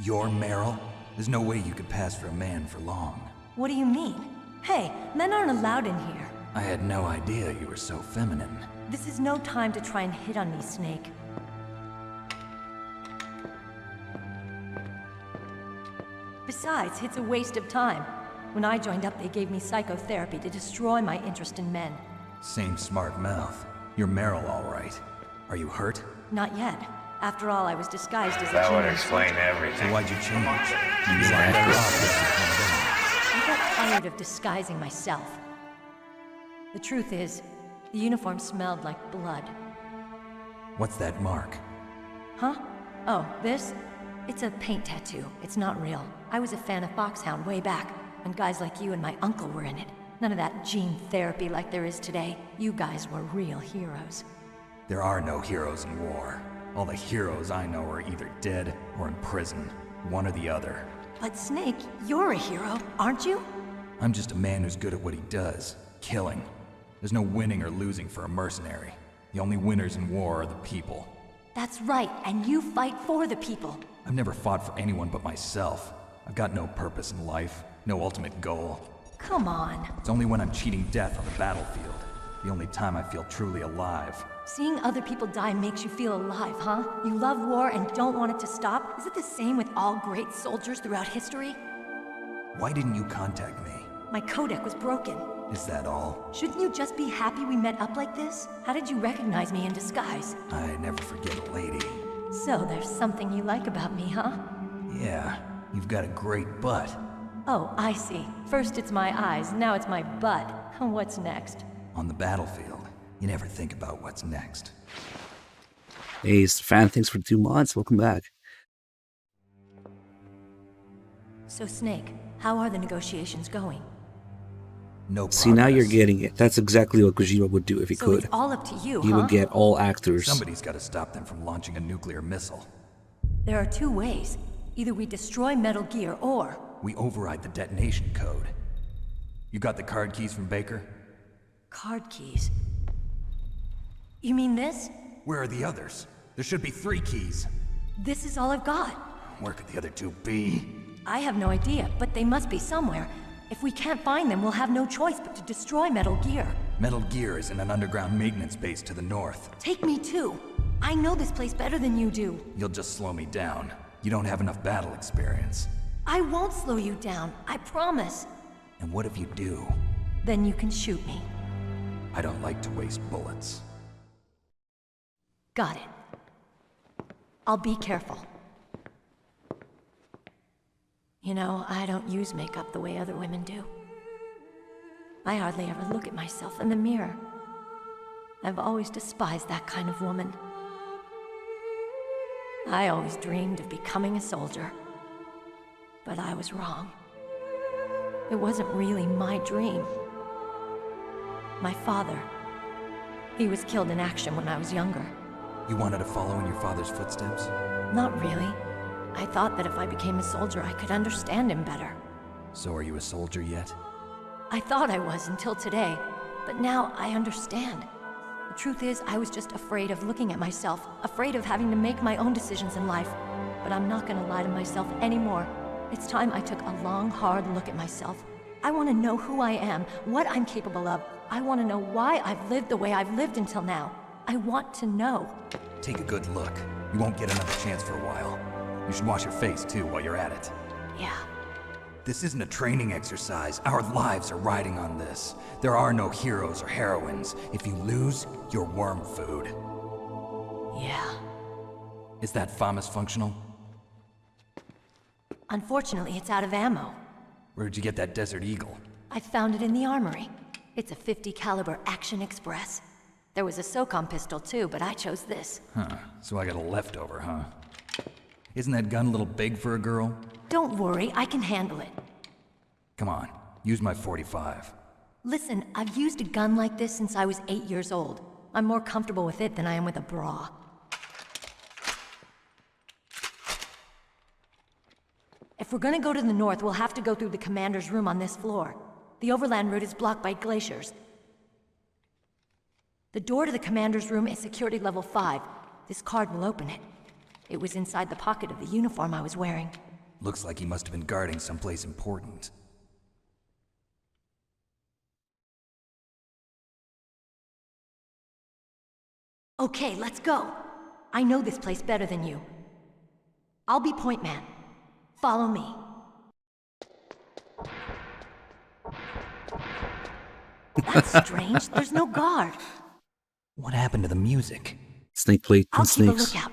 You're Meryl? There's no way you could pass for a man for long. What do you mean? Hey, men aren't allowed in here. I had no idea you were so feminine. This is no time to try and hit on me, Snake. Besides, it's a waste of time. When I joined up, they gave me psychotherapy to destroy my interest in men. Same smart mouth. You're Meryl, all right. Are you hurt? Not yet. After all, I was disguised as a That would genuine explain soldier. everything. So why'd you change? I got tired of disguising myself. The truth is, the uniform smelled like blood. What's that mark? Huh? Oh, this? It's a paint tattoo. It's not real. I was a fan of Foxhound way back, when guys like you and my uncle were in it. None of that gene therapy like there is today. You guys were real heroes. There are no heroes in war. All the heroes I know are either dead or in prison. One or the other. But Snake, you're a hero, aren't you? I'm just a man who's good at what he does. Killing. There's no winning or losing for a mercenary. The only winners in war are the people. That's right, and you fight for the people. I've never fought for anyone but myself. I've got no purpose in life, no ultimate goal. Come on. It's only when I'm cheating death on the battlefield. The only time I feel truly alive. Seeing other people die makes you feel alive, huh? You love war and don't want it to stop? Is it the same with all great soldiers throughout history? Why didn't you contact me? My codec was broken. Is that all? Shouldn't you just be happy we met up like this? How did you recognize me in disguise? I never forget a lady. So there's something you like about me, huh? Yeah, you've got a great butt. Oh, I see. First it's my eyes, now it's my butt. What's next? On the battlefield, you never think about what's next. Hey, Stefan, thanks for 2 months. Welcome back. So Snake, how are the negotiations going? No progress. See, now you're getting it. That's exactly what Kojima would do if he So could. it's all up to you, He would get all actors. Somebody's got to stop them from launching a nuclear missile. There are two ways. Either we destroy Metal Gear, or... we override the detonation code. You got the card keys from Baker? Card keys? You mean this? Where are the others? There should be 3 keys. This is all I've got. Where could the other 2 be? I have no idea, but they must be somewhere. If we can't find them, we'll have no choice but to destroy Metal Gear. Metal Gear is in an underground maintenance base to the north. Take me too. I know this place better than you do. You'll just slow me down. You don't have enough battle experience. I won't slow you down, I promise. And what if you do? Then you can shoot me. I don't like to waste bullets. Got it. I'll be careful. You know, I don't use makeup the way other women do. I hardly ever look at myself in the mirror. I've always despised that kind of woman. I always dreamed of becoming a soldier. But I was wrong. It wasn't really my dream. My father, he was killed in action when I was younger. You wanted to follow in your father's footsteps? Not really. I thought that if I became a soldier, I could understand him better. So are you a soldier yet? I thought I was until today, but now I understand. The truth is, I was just afraid of looking at myself, afraid of having to make my own decisions in life. But I'm not gonna lie to myself anymore. It's time I took a long, hard look at myself. I want to know who I am, what I'm capable of. I want to know why I've lived the way I've lived until now. I want to know. Take a good look. You won't get another chance for a while. You should wash your face, too, while you're at it. Yeah. This isn't a training exercise. Our lives are riding on this. There are no heroes or heroines. If you lose, you're worm food. Yeah. Is that FAMAS functional? Unfortunately, it's out of ammo. Where'd you get that Desert Eagle? I found it in the armory. It's a .50 caliber Action Express. There was a SOCOM pistol too, but I chose this. Huh, so I got a leftover, huh? Isn't that gun a little big for a girl? Don't worry, I can handle it. Come on, use my .45. Listen, I've used a gun like this since I was 8 years old. I'm more comfortable with it than I am with a bra. If we're gonna go to the north, we'll have to go through the commander's room on this floor. The overland route is blocked by glaciers. The door to the commander's room is security level 5. This card will open it. It was inside the pocket of the uniform I was wearing. Looks like he must have been guarding someplace important. Okay, let's go. I know this place better than you. I'll be point man. Follow me. That's strange. There's no guard. What happened to the music? Snake plate and I'll keep a snakes. lookout.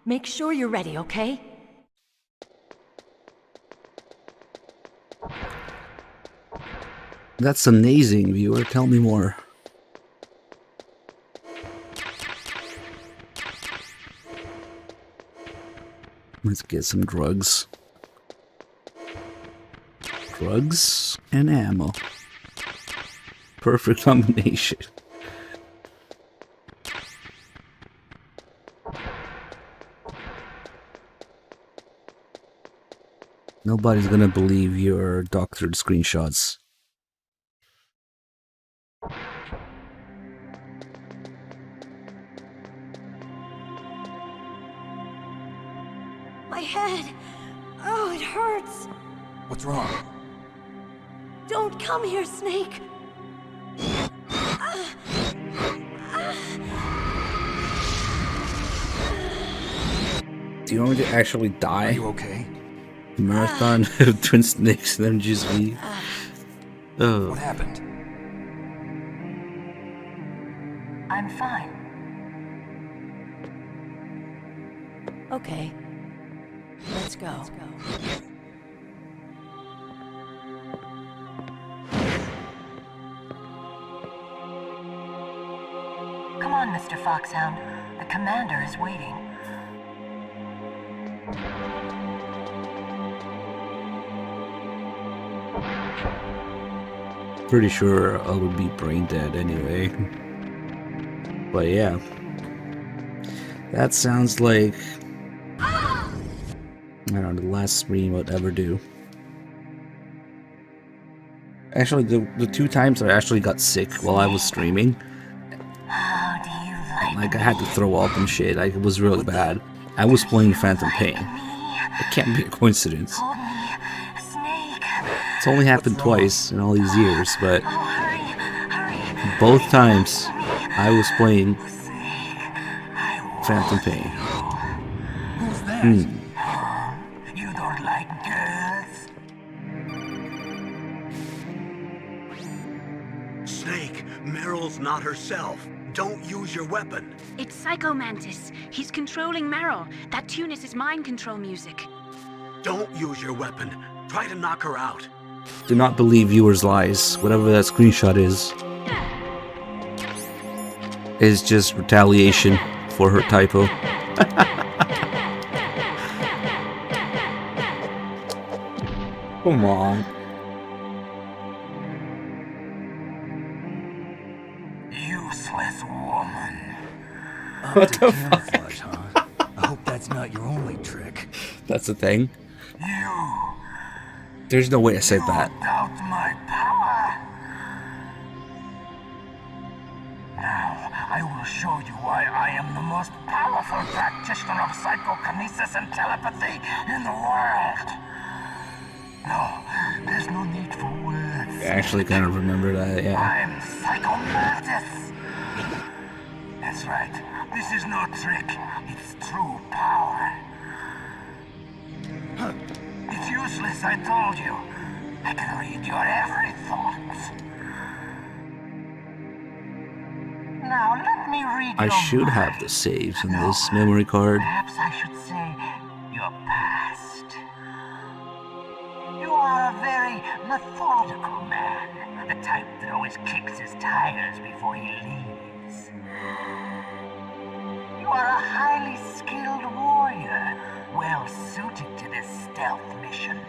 Make sure you're ready, okay? That's amazing, viewer. Tell me more. Let's get some drugs. Drugs and ammo. Perfect combination. Nobody's gonna believe your doctored screenshots. My head! Oh, it hurts! What's wrong? Don't come here, Snake! Do you want me to actually die? Are you okay? Marathon of twin snakes and then just me. Oh. What happened? I'm fine. Okay. Let's go. Come on, Mr. Foxhound. The commander is waiting. Pretty sure I would be brain dead anyway. But yeah. That sounds like, I don't know, the last stream I'd ever do. Actually, the two times I actually got sick while I was streaming. Like, I had to throw up and shit. Like, it was really bad. I was playing Phantom Pain. It can't be a coincidence. It's only happened twice in all these years, but both times I was playing Phantom Pain. Who's that? You don't like girls? Snake, Meryl's not herself. Don't use your weapon. It's Psycho Mantis. He's controlling Meryl. That tune is his mind control music. Don't use your weapon. Try to knock her out. Do not believe viewers' lies. Whatever that screenshot is just retaliation for her typo. Come on. Useless woman. What the fuck? Huh? I hope that's not your only trick. That's the thing. You There's no way I said that. doubt my power. Now, I will show you why I am the most powerful practitioner of psychokinesis and telepathy in the world. No, there's no need for words. I actually kind of remember that, yeah. I'm Psycho Mantis. That's right. This is no trick. It's true power. It's useless, I told you. I can read your every thought. Now let me read I your should mind. have the saves in this memory card. Perhaps I should say your past. You are a very methodical man. The type that always always kicks his tires before he leaves. You are a highly skilled warrior, well suited to this stealth mission.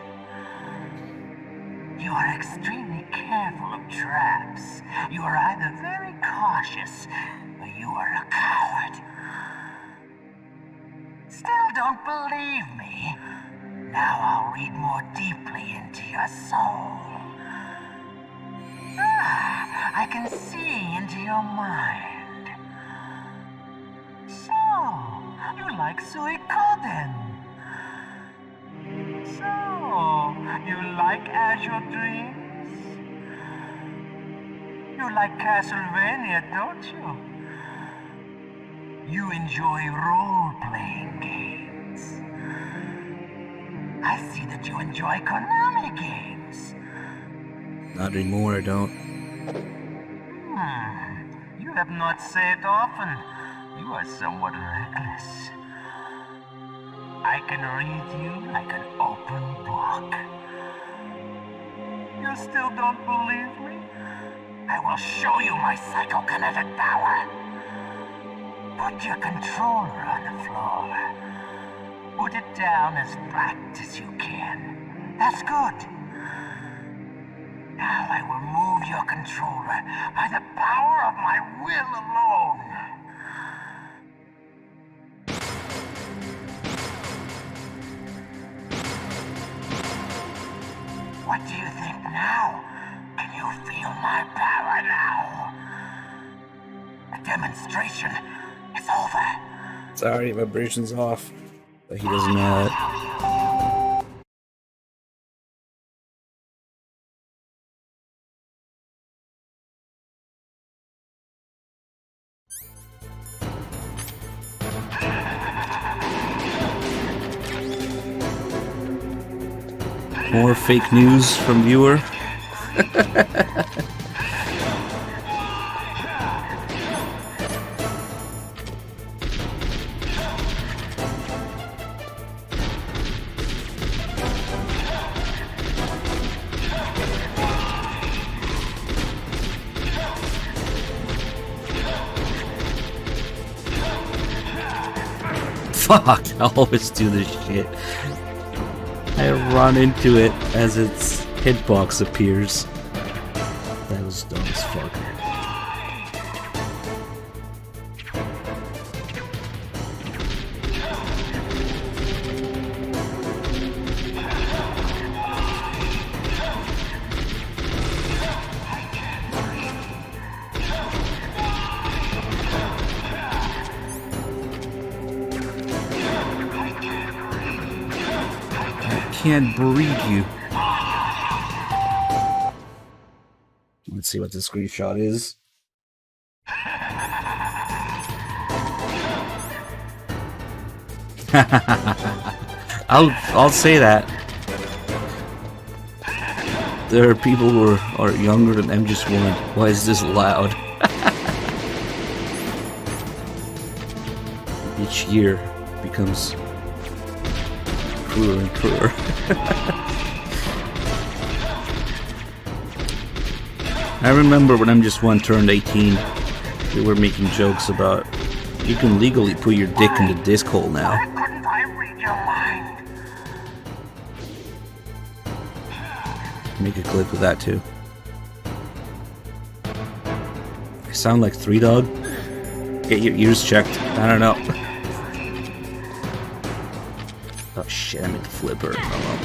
You are extremely careful of traps. You are either very cautious, or you are a coward. Still don't believe me? Now I'll read more deeply into your soul. I can see into your mind. So, you like Suikoden? So, you like Azure Dreams? You like Castlevania, don't you? You enjoy role-playing games. I see that you enjoy Konami games. Not anymore, I don't. You have not said often. You are somewhat reckless. I can read you like an open book. You still don't believe me? I will show you my psychokinetic power. Put your controller on the floor. Put it down as flat as you can. That's good. Now I will move your controller by the power of my will alone. What do you think now? Can you feel my power now? The demonstration is over. Sorry, vibration's off. But he doesn't know it. More fake news from viewer. Fuck, I always do this shit. I run into it as its hitbox appears. That was dumb as fuck. Can't breed you. Let's see what the screenshot is. I'll say that. There are people who are younger than I'm just one. Why is this loud? Each year becomes crueler and crueler. I remember when MGS1 turned 18, they were making jokes about you can legally put your dick in the disc hole now. Why couldn't I read your mind? Make a clip of that too. I sound like 3 Dog. Get your ears checked. I don't know. Oh shit, I meant to flip her. Oh, well.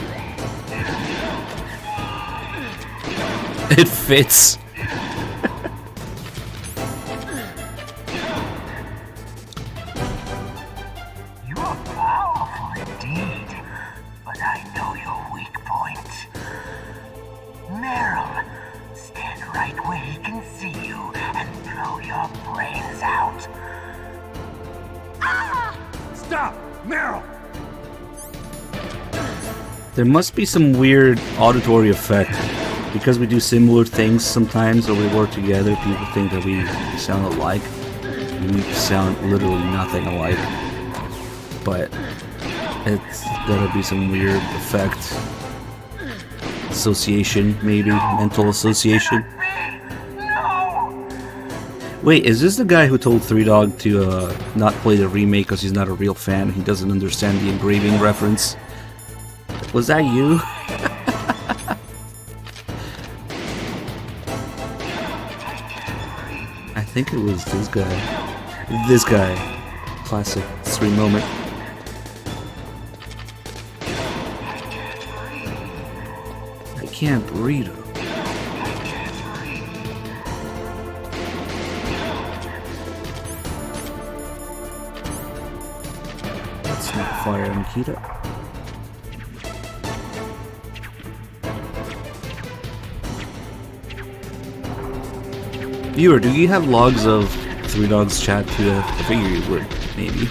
It fits. You are powerful indeed, but I know your weak point. Meryl, stand right where he can see you and blow your brains out. Ah! Stop! Meryl! There must be some weird auditory effect. Because we do similar things sometimes, or we work together, people think that we sound alike. We sound literally nothing alike. But it's gotta be some weird effect. Association, maybe. Mental association. No! Wait, is this the guy who told Three Dog to not play the remake because he's not a real fan? He doesn't understand the engraving reference. Was that you? I think it was this guy. This guy. Classic 3 moment. I can't read him. Let's not fire Nikita. Viewer, do you have logs of Three Dogs chat too? I figure you would, maybe.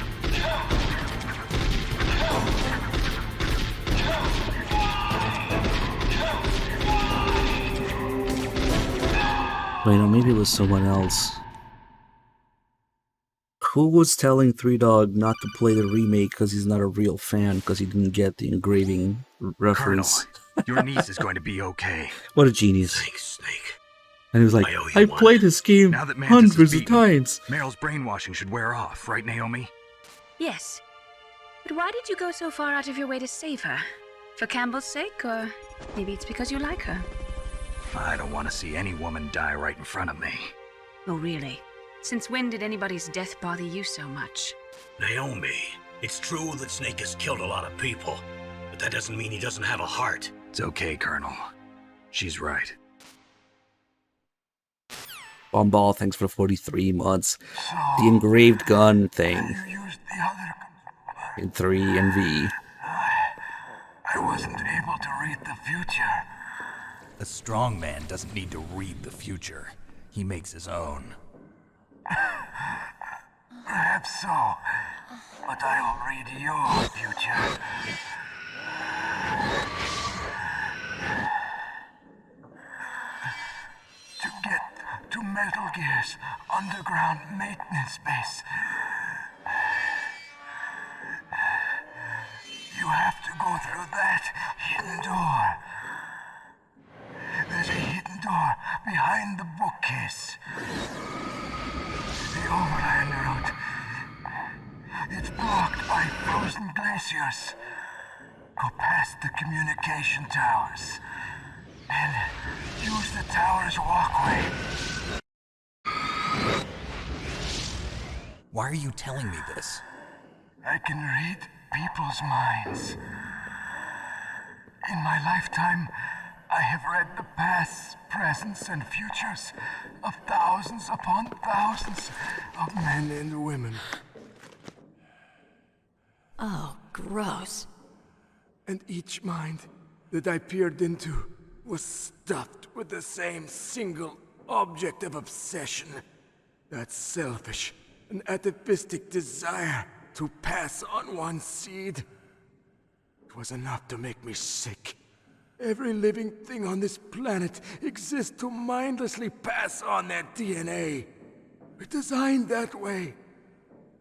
Wait, no, maybe it was someone else. Who was telling Three Dog not to play the remake because he's not a real fan because he didn't get the engraving reference? Colonel, your niece is going to be okay. What a genius. Thanks, Snake. And he was like, I played this game Now that Mantis hundreds is of beaten, times. Meryl's brainwashing should wear off, right, Naomi? Yes. But why did you go so far out of your way to save her? For Campbell's sake, or maybe it's because you like her? I don't want to see any woman die right in front of me. Oh, really? Since when did anybody's death bother you so much? Naomi, it's true that Snake has killed a lot of people, but that doesn't mean he doesn't have a heart. It's okay, Colonel. She's right. Bomball, thanks for 43 months. The engraved gun thing. In 3 and V. I wasn't able to read the future. A strong man doesn't need to read the future. He makes his own. Perhaps so, but I'll read your future. To get to Metal Gear's underground maintenance base, you have to go through that hidden door. There's a hidden door behind the bookcase. The overland route. It's blocked by frozen glaciers. Go past the communication towers. And use the tower's walkway. Why are you telling me this? I can read people's minds. In my lifetime, I have read the pasts, presents, and futures of thousands upon thousands of men and women. Oh, gross. And each mind that I peered into was stuffed with the same single object of obsession. That selfish and atavistic desire to pass on one's seed. It was enough to make me sick. Every living thing on this planet exists to mindlessly pass on their DNA. We're designed that way.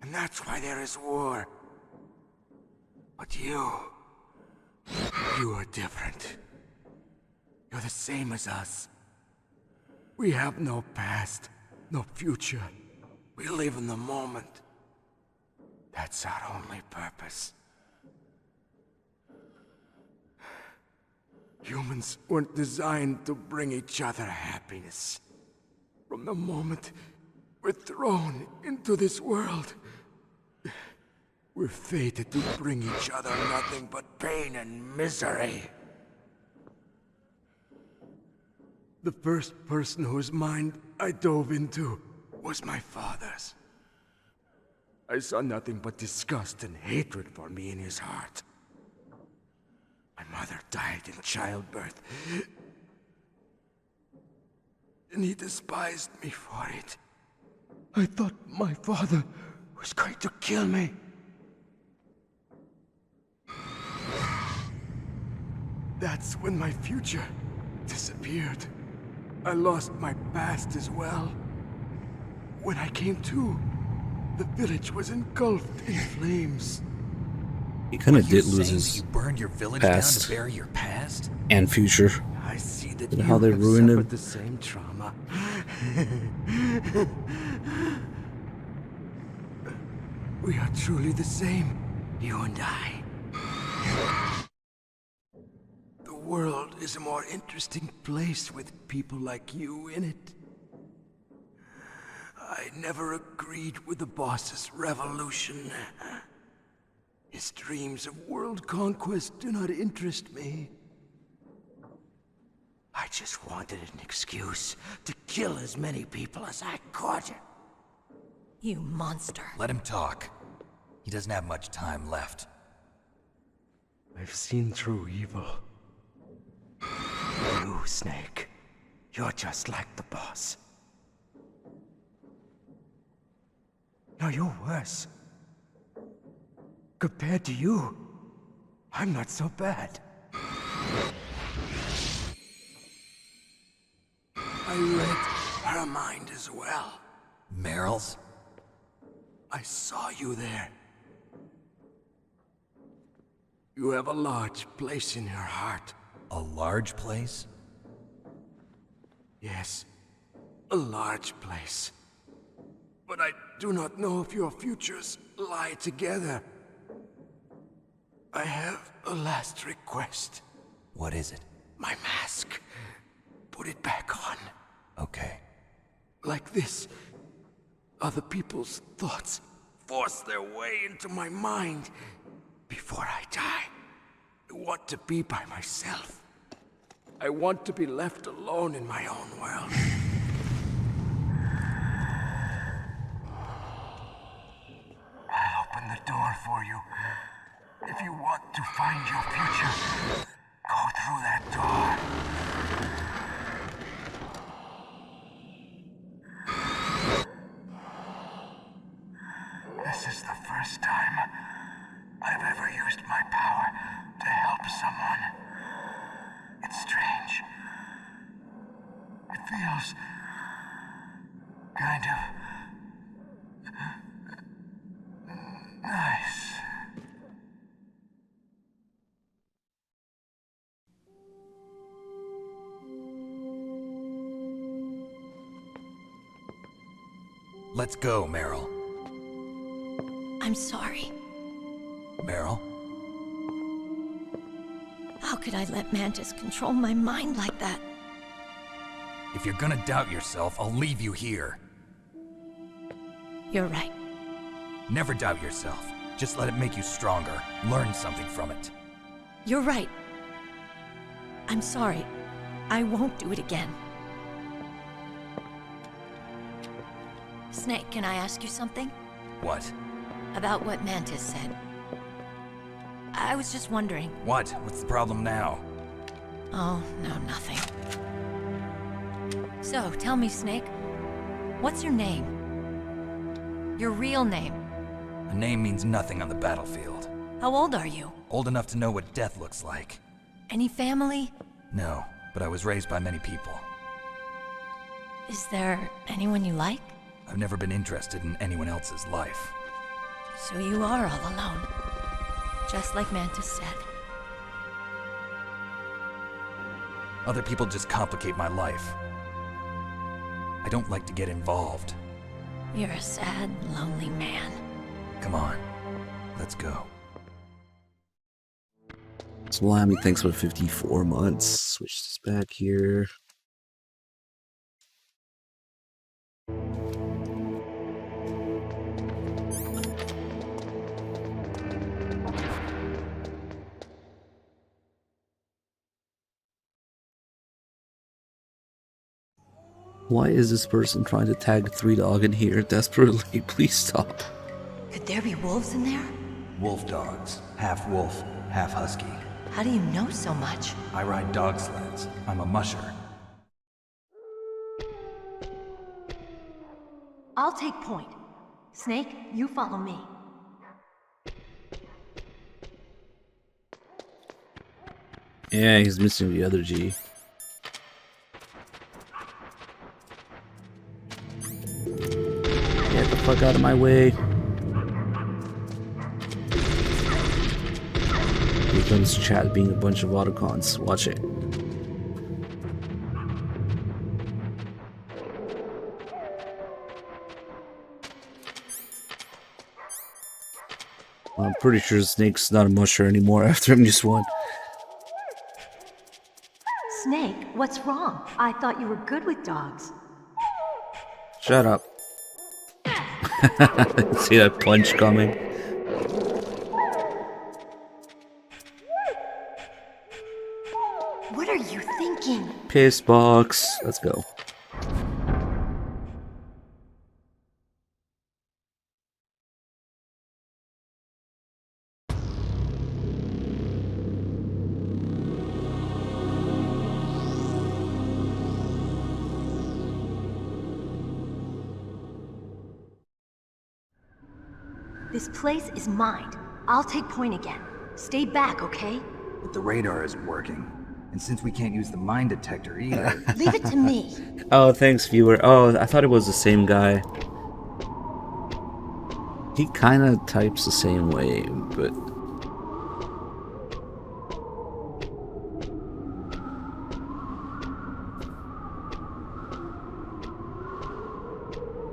And that's why there is war. But you are different. You're the same as us. We have no past, no future. We live in the moment. That's our only purpose. Humans weren't designed to bring each other happiness. From the moment we're thrown into this world, we're fated to bring each other nothing but pain and misery. The first person whose mind I dove into was my father's. I saw nothing but disgust and hatred for me in his heart. My mother died in childbirth, and he despised me for it. I thought my father was going to kill me. That's when my future disappeared. I lost my past as well. When I came to, the village was engulfed in flames. He kind of did lose his you burned your village past down to bury your past? and future. I see that And you how they have ruined suffered him. the same trauma. We are truly the same, you and I. The world is a more interesting place with people like you in it. I never agreed with the boss's revolution. His dreams of world conquest do not interest me. I just wanted an excuse to kill as many people as I could. You monster. Let him talk. He doesn't have much time left. I've seen through evil. You, Snake. You're just like the boss. No, you're worse. Compared to you, I'm not so bad. I read her mind as well. Meryl's? I saw you there. You have a large place in her heart. A large place? Yes, a large place. But I do not know if your futures lie together. I have a last request. What is it? My mask. Put it back on. Okay. Like this, other people's thoughts force their way into my mind. Before I die, I want to be by myself. I want to be left alone in my own world. I'll open the door for you. If you want to find your future, go through that door. This is the first time I've ever used my power to help someone. It's strange. It feels kind of nice. Let's go, Meryl. I'm sorry. Meryl? How could I let Mantis control my mind like that? If you're gonna doubt yourself, I'll leave you here. You're right. Never doubt yourself. Just let it make you stronger. Learn something from it. You're right. I'm sorry. I won't do it again. Snake, can I ask you something? What? About what Mantis said. I was just wondering. What? What's the problem now? Oh, no, nothing. So, tell me, Snake. What's your name? Your real name? A name means nothing on the battlefield. How old are you? Old enough to know what death looks like. Any family? No, but I was raised by many people. Is there anyone you like? I've never been interested in anyone else's life. So you are all alone. Just like Mantis said. Other people just complicate my life. I don't like to get involved. You're a sad, lonely man. Come on, let's go. Salami, thanks for 54 months. Switch this back here. Why is this person trying to tag 3 Dog in here desperately? Please stop. Could there be wolves in there? Wolf dogs. Half wolf, half husky. How do you know so much? I ride dog sleds. I'm a musher. I'll take point. Snake, you follow me. Yeah, he's missing the other G. Get the fuck out of my way. Here comes Chad being a bunch of autocons. Watch it. Pretty sure Snake's not a musher anymore after MGS1. Snake, what's wrong? I thought you were good with dogs. Shut up. See that punch coming? What are you thinking? Piss box. Let's go. This place is mine. I'll take point again. Stay back, okay? But the radar isn't working. And since we can't use the mine detector either... Leave it to me. Oh, thanks, viewer. Oh, I thought it was the same guy. He kind of types the same way, but...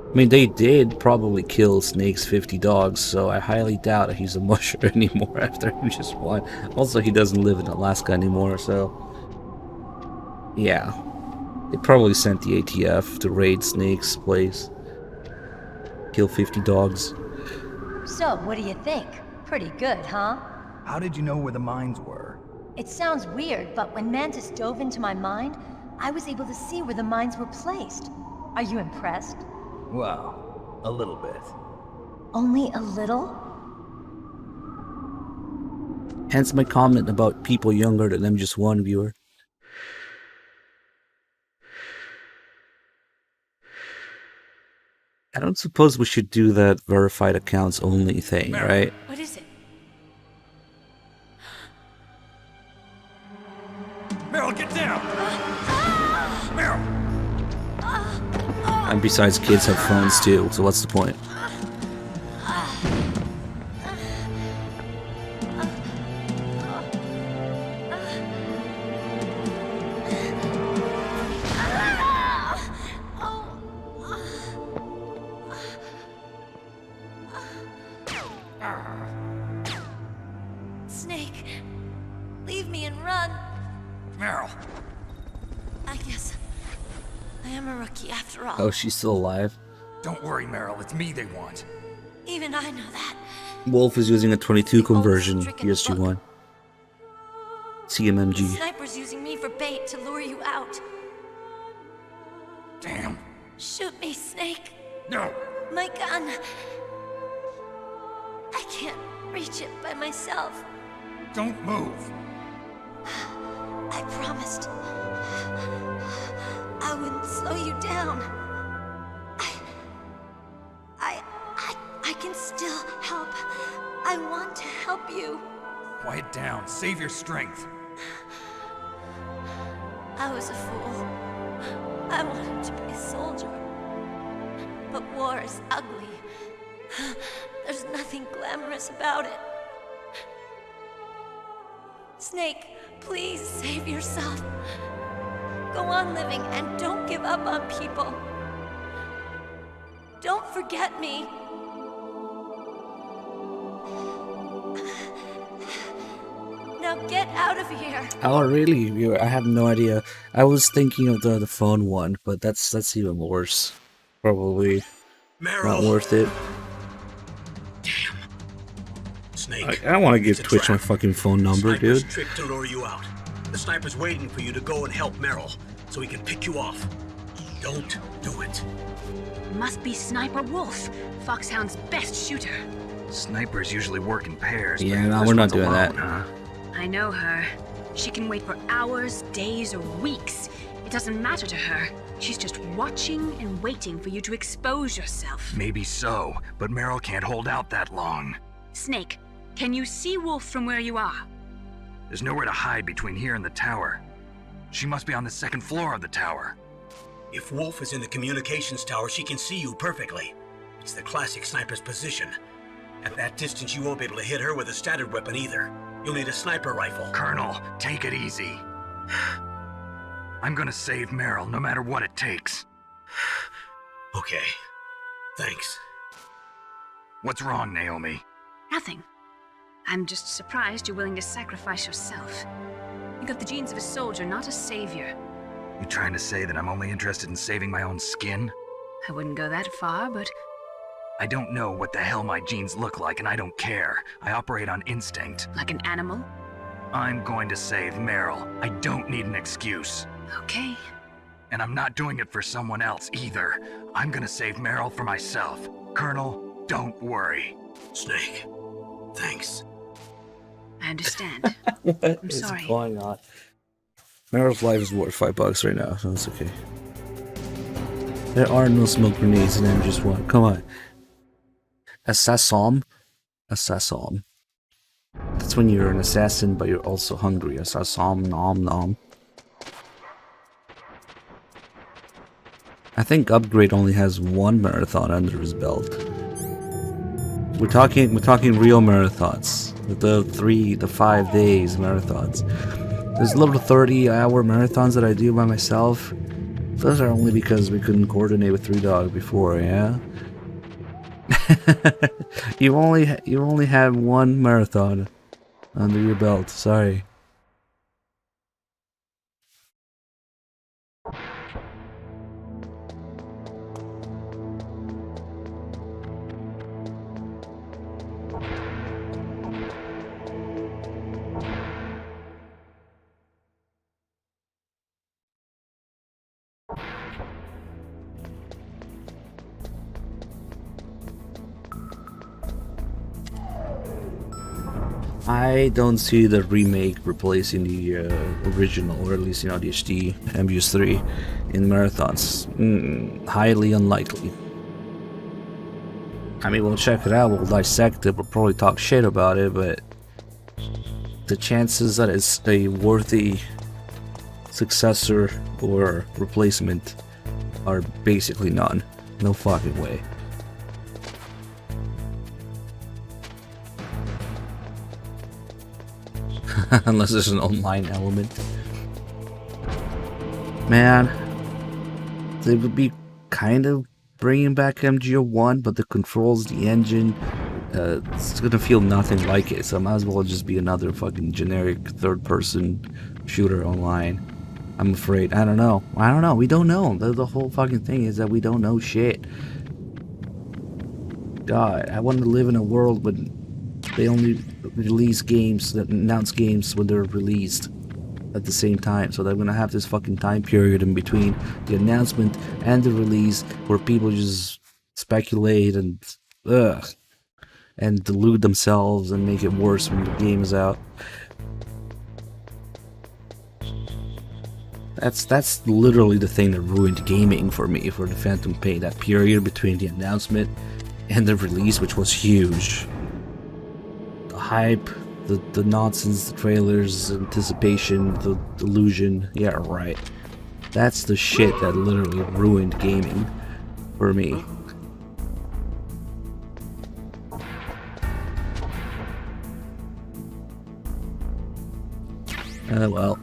I mean, they did probably kill Snake's 50 dogs, so I highly doubt that he's a musher anymore after MGS1. Also, he doesn't live in Alaska anymore, so... yeah. They probably sent the ATF to raid Snake's place. Kill 50 dogs. So, what do you think? Pretty good, huh? How did you know where the mines were? It sounds weird, but when Mantis dove into my mind, I was able to see where the mines were placed. Are you impressed? Well, a little bit. Only a little? Hence my comment about people younger than MGS1, viewer. I don't suppose we should do that verified accounts only thing, right? What is it? Meryl, get down! Meryl! And besides, kids have phones too, so what's the point? Snake, leave me and run. Meryl! I guess I am a rookie after all. Oh, she's still alive? Don't worry, Meryl. It's me they want. Even I know that. Wolf is using a 22 conversion, ESG1. The CMMG. sniper's using me for bait to lure you out. Damn. Shoot me, Snake. No. My gun. I can't reach it by myself. Don't move. I promised I wouldn't slow you down. I can still help. I want to help you. Quiet down. Save your strength. I was a fool. I wanted to be a soldier. But war is ugly. There's nothing glamorous about it. Snake, please save yourself. Go on living and don't give up on people. Don't forget me. Now get out of here. Oh, really? I have no idea. I was thinking of the phone one, but that's even worse. Probably not worth it. Damn. Snake. I don't want to give Twitch my fucking phone number, Sniper's dude. trick to lure you out. The sniper's waiting for you to go and help Meryl, so he can pick you off. Don't do it. Must be Sniper Wolf, Foxhound's best shooter. Snipers usually work in pairs. Yeah, but no, this we're not one's doing alone, that. Huh? I know her. She can wait for hours, days, or weeks. It doesn't matter to her. She's just watching and waiting for you to expose yourself. Maybe so, but Meryl can't hold out that long. Snake, can you see Wolf from where you are? There's nowhere to hide between here and the tower. She must be on the second floor of the tower. If Wolf is in the communications tower, she can see you perfectly. It's the classic sniper's position. At that distance, you won't be able to hit her with a standard weapon either. You'll need a sniper rifle. Colonel, take it easy. I'm gonna save Meryl, no matter what it takes. Okay. Thanks. What's wrong, Naomi? Nothing. I'm just surprised you're willing to sacrifice yourself. You got the genes of a soldier, not a savior. You trying to say that I'm only interested in saving my own skin? I wouldn't go that far, but I don't know what the hell my genes look like, and I don't care. I operate on instinct. like an animal? I'm going to save Meryl. I don't need an excuse. Okay. And I'm not doing it for someone else either. I'm gonna save Meryl for myself. Colonel, don't worry. Snake, thanks. I understand. What I'm is sorry. going on? Meryl's life is worth $5 right now, so it's okay. There are no smoke grenades in MGS1. Come on. Assassin? Assassin. That's when you're an assassin, but you're also hungry. Assassin, nom nom. I think Upgrade only has one marathon under his belt. We're talking real marathons. The 5 days marathons. There's little 30-hour marathons that I do by myself. Those are only because we couldn't coordinate with 3Dog before, yeah? you only have one marathon under your belt, sorry. I don't see the remake replacing the original, or at least, you know, the HD MBS3 in marathons. Highly unlikely. I mean, we'll check it out, we'll dissect it, we'll probably talk shit about it, but the chances that it's a worthy successor or replacement are basically none. No fucking way. Unless there's an online element. Man, they would be kind of bringing back MGO1, but the controls, the engine, it's gonna feel nothing like it, so it might as well just be another fucking generic third-person shooter online. I'm afraid. I don't know. We don't know. The whole fucking thing is that we don't know shit. God, I want to live in a world when they only release games, that announce games when they're released at the same time. So they're gonna have this fucking time period in between the announcement and the release where people just speculate and delude themselves and make it worse when the game is out. That's literally the thing that ruined gaming for me, for the Phantom Pain, that period between the announcement and the release, which was huge. The hype, the nonsense, the trailers, anticipation, the delusion, yeah, right. That's the shit that literally ruined gaming for me. Well.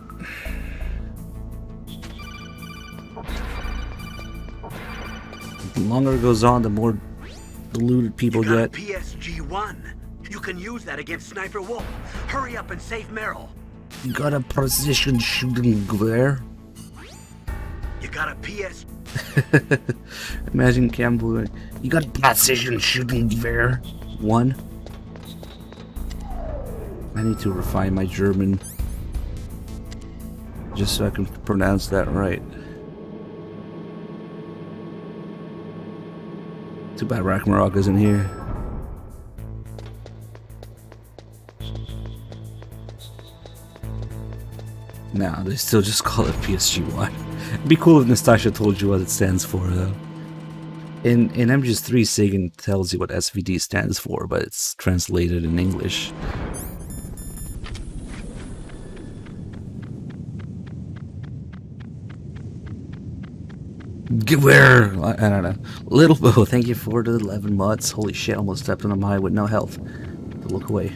The longer it goes on, the more deluded people get. PSG-1. You can use that against Sniper Wolf. Hurry up and save Meryl. You got a precision shooting glare? You got a PS... Imagine Campbell. You got a precision shooting glare? 1. I need to refine my German. Just so I can pronounce that right. Too bad Ragnarok isn't here. Nah, they still just call it PSG1. It'd be cool if Nastasha told you what it stands for, though. In MGS3, Sagan tells you what SVD stands for, but it's translated in English. Where? I don't know. Little Bo, thank you for the 11 months. Holy shit, almost stepped on a mine with no health. To look away.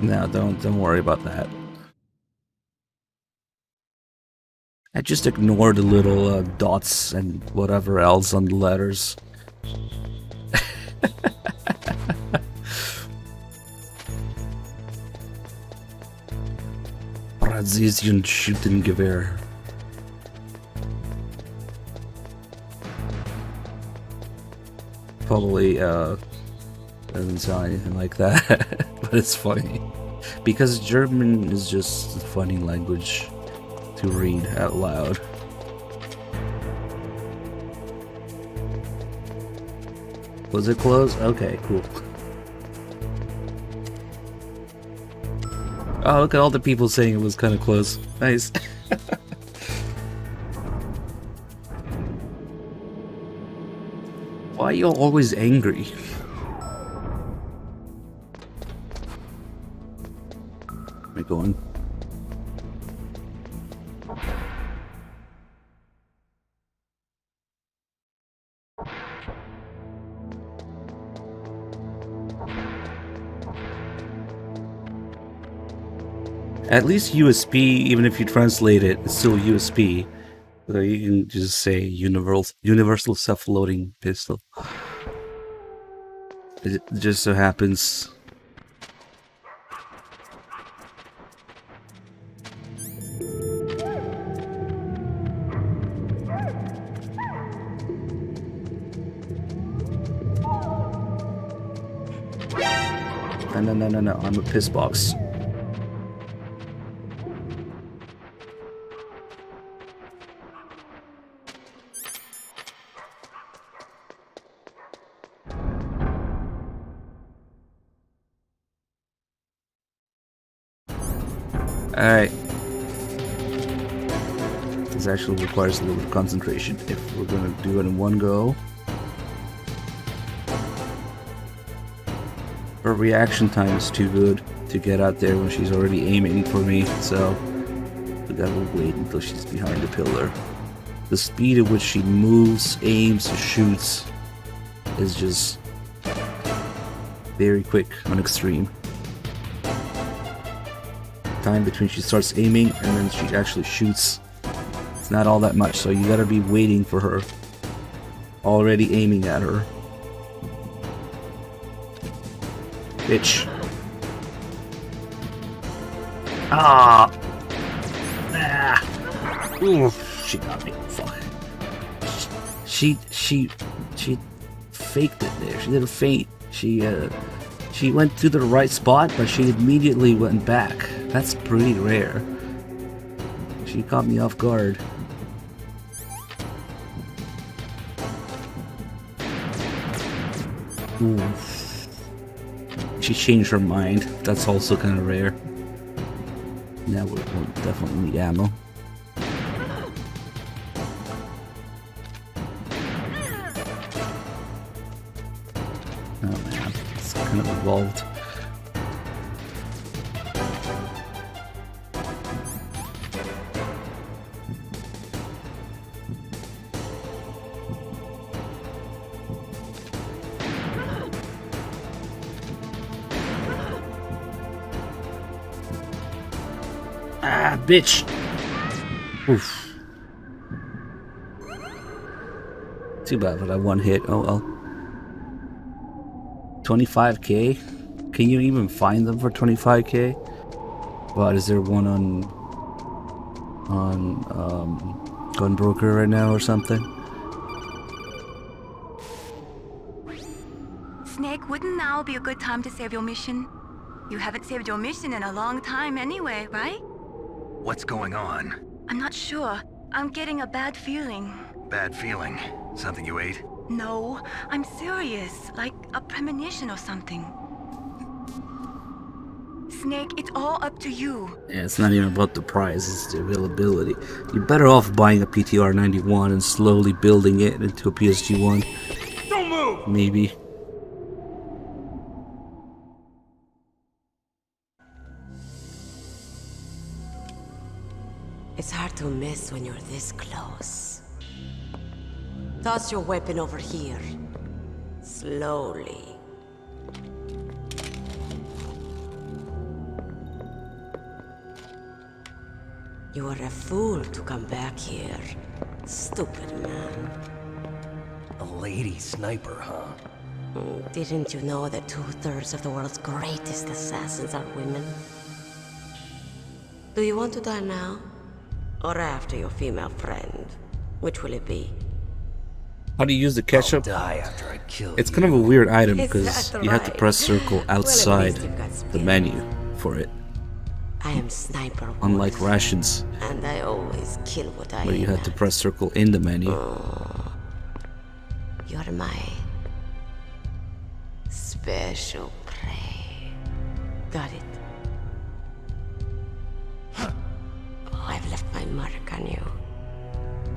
No, don't worry about that. I just ignore the little dots and whatever else on the letters. Brazilian shooting gewehr. Probably doesn't sound anything like that, but it's funny because German is just a funny language to read out loud. Was it close? Okay, cool. Oh, look at all the people saying it was kind of close. Nice. Why are you always angry? Am I going? At least USB, even if you translate it, it's still USB. So you can just say universal self-loading pistol. It just so happens. No, I'm a piss box. Alright. This actually requires a little bit of concentration if we're gonna do it in one go. Her reaction time is too good to get out there when she's already aiming for me, so we gotta wait until she's behind the pillar. The speed at which she moves, aims, shoots is just very quick on extreme. Time between she starts aiming and then she actually shoots, it's not all that much, so you gotta be waiting for her, already aiming at her. Bitch. Ah! Ooh, she got me. Fuck. She faked it there. She did a feint. She went to the right spot, but she immediately went back. That's pretty rare. She caught me off guard. Ooh. She changed her mind. That's also kind of rare. Now we'll definitely need ammo. Oh man, it's kind of evolved. Ah, bitch! Oof. Too bad for that one hit. Oh well. 25k? Can you even find them for 25k? What, is there one on Gunbroker right now or something? Snake, wouldn't now be a good time to save your mission? You haven't saved your mission in a long time anyway, right? What's going on? I'm not sure. I'm getting a bad feeling. Bad feeling? Something you ate? No, I'm serious. Like a premonition or something. Snake, it's all up to you. Yeah, it's not even about the price, it's the availability. You're better off buying a PTR 91 and slowly building it into a PSG-1. Don't move! Maybe. It's hard to miss when you're this close. Toss your weapon over here. Slowly. You were a fool to come back here. Stupid man. A lady sniper, huh? Didn't you know that 2/3 of the world's greatest assassins are women? Do you want to die now? Or after your female friend? Which will it be? How do you use the ketchup? I'll die after I kill it's kind of a weird item Is because that you have to right? press circle outside Well, at least you've got the spirit. menu for it. I am Sniper Wolf, Unlike rations, and I always kill what I where you aim have to at. press circle in the menu. You're my special prey. Got it. Oh, I've left my mark on you.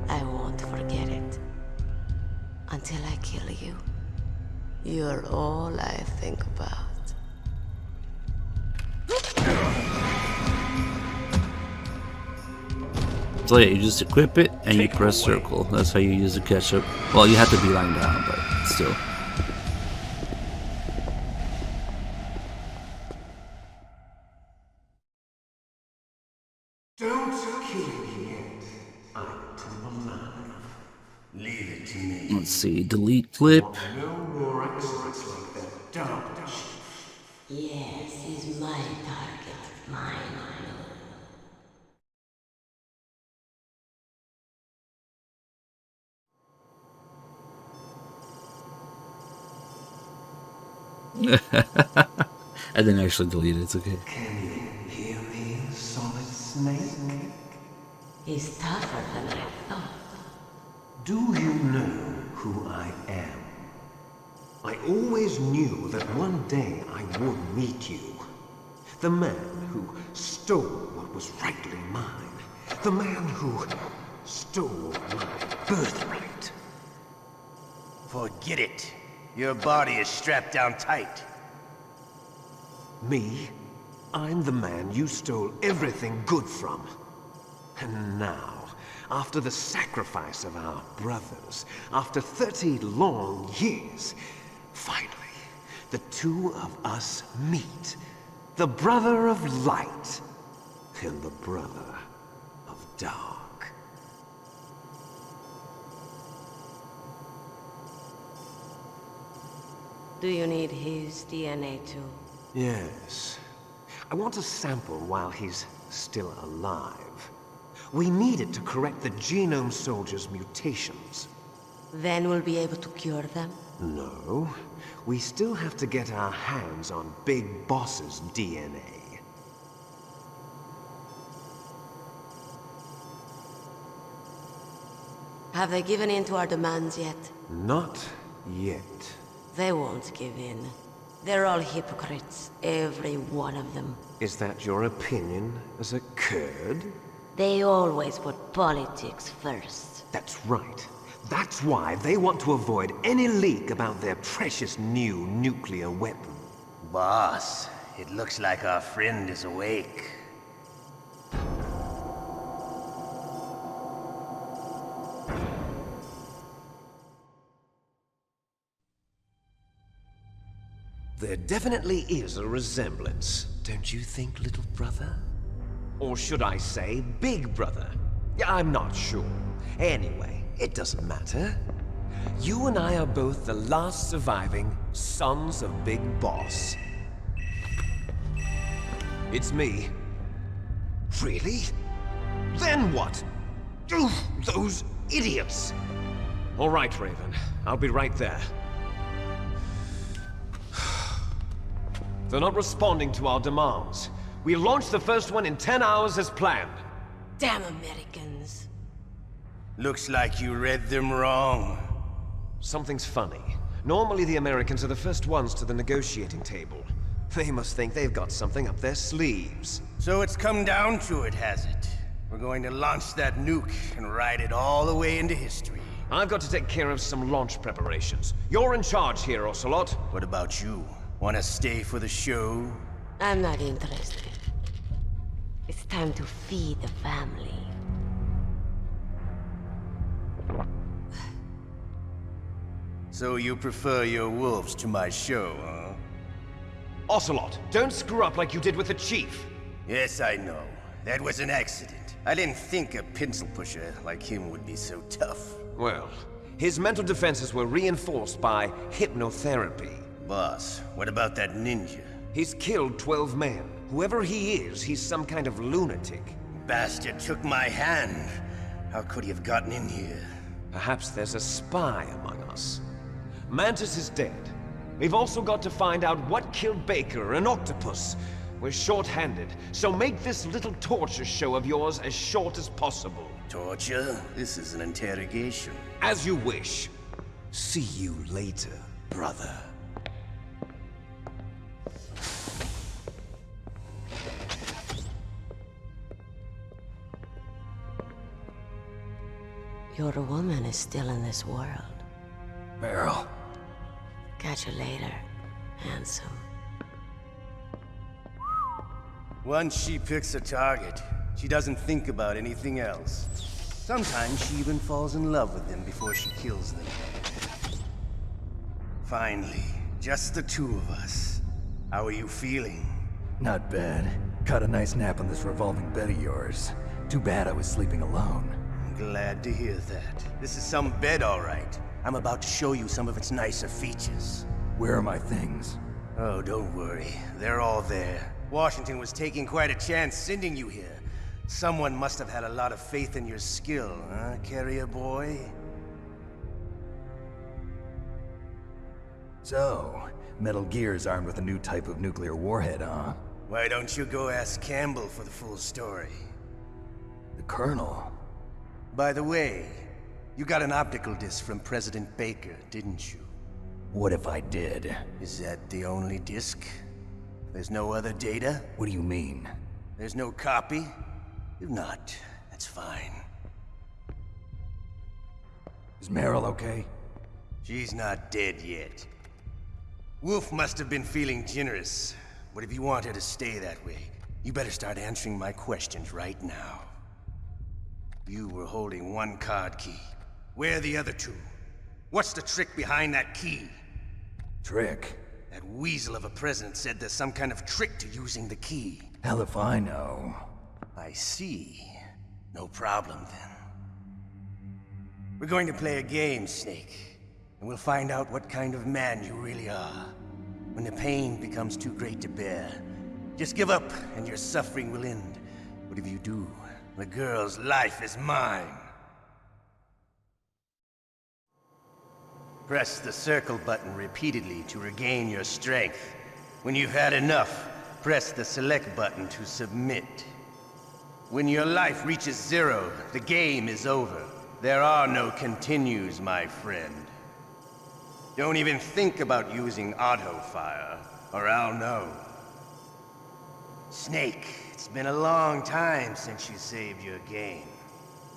I won't forget it. Until I kill you. You're all I think about. So yeah, you just equip it and you press circle. That's how you use the ketchup. Well, you have to be lying down, but still. Don't kill me yet. I'm too alive. Leave it to me. Let's see, delete clip. No more accidents like that DARPA chief. Yes, he's my target. Mine. I didn't actually delete it, it's okay. Can you hear me, Solid Snake? He's tougher than I thought. Do you know who I am? I always knew that one day I would meet you. The man who stole what was rightly mine. The man who stole my birthright. Forget it. Your body is strapped down tight. Me? I'm the man you stole everything good from. And now, after the sacrifice of our brothers, after 30 long years, finally, the two of us meet. The brother of light and the brother of dark. Do you need his DNA too? Yes. I want a sample while he's still alive. We need it to correct the genome soldier's mutations. Then we'll be able to cure them? No. We still have to get our hands on Big Boss's DNA. Have they given in to our demands yet? Not yet. They won't give in. They're all hypocrites, every one of them. Is that your opinion as a Kurd? They always put politics first. That's right. That's why they want to avoid any leak about their precious new nuclear weapon. Boss, it looks like our friend is awake. There definitely is a resemblance, don't you think, little brother? Or should I say, big brother? I'm not sure. Anyway, it doesn't matter. You and I are both the last surviving sons of Big Boss. It's me. Really? Then what? Oof, those idiots! All right, Raven. I'll be right there. They're not responding to our demands. We launched the first one in 10 hours as planned. Damn Americans. Looks like you read them wrong. Something's funny. Normally the Americans are the first ones to the negotiating table. They must think they've got something up their sleeves. So it's come down to it, has it? We're going to launch that nuke and ride it all the way into history. I've got to take care of some launch preparations. You're in charge here, Ocelot. What about you? Want to stay for the show? I'm not interested. It's time to feed the family. So you prefer your wolves to my show, huh? Ocelot, don't screw up like you did with the Chief. Yes, I know. That was an accident. I didn't think a pencil pusher like him would be so tough. Well, his mental defenses were reinforced by hypnotherapy. Boss, what about that ninja? He's killed 12 men. Whoever he is, he's some kind of lunatic. Bastard took my hand. How could he have gotten in here? Perhaps there's a spy among us. Mantis is dead. We've also got to find out what killed Baker, an octopus. We're short-handed, so make this little torture show of yours as short as possible. Torture? This is an interrogation. As you wish. See you later, brother. Your woman is still in this world. Meryl. Catch you later, handsome. Once she picks a target, she doesn't think about anything else. Sometimes she even falls in love with them before she kills them. Finally, just the two of us. How are you feeling? Not bad. Caught a nice nap on this revolving bed of yours. Too bad I was sleeping alone. Glad to hear that. This is some bed, all right. I'm about to show you some of its nicer features. Where are my things? Oh, don't worry. They're all there. Washington was taking quite a chance sending you here. Someone must have had a lot of faith in your skill, huh, carrier boy? So, Metal Gear's armed with a new type of nuclear warhead, huh? Why don't you go ask Campbell for the full story? The Colonel? By the way, you got an optical disc from President Baker, didn't you? What if I did? Is that the only disc? There's no other data? What do you mean? There's no copy? If not, that's fine. Is Meryl okay? She's not dead yet. Wolf must have been feeling generous. But if you want her to stay that way, you better start answering my questions right now. You were holding one card key. Where are the other two? What's the trick behind that key? Trick? That weasel of a president said there's some kind of trick to using the key. Hell if I know. I see. No problem then. We're going to play a game, Snake. And we'll find out what kind of man you really are. When the pain becomes too great to bear, just give up and your suffering will end. But if you do, the girl's life is mine. Press the circle button repeatedly to regain your strength. When you've had enough, press the select button to submit. When your life reaches 0, the game is over. There are no continues, my friend. Don't even think about using auto-fire, or I'll know. Snake, it's been a long time since you saved your game.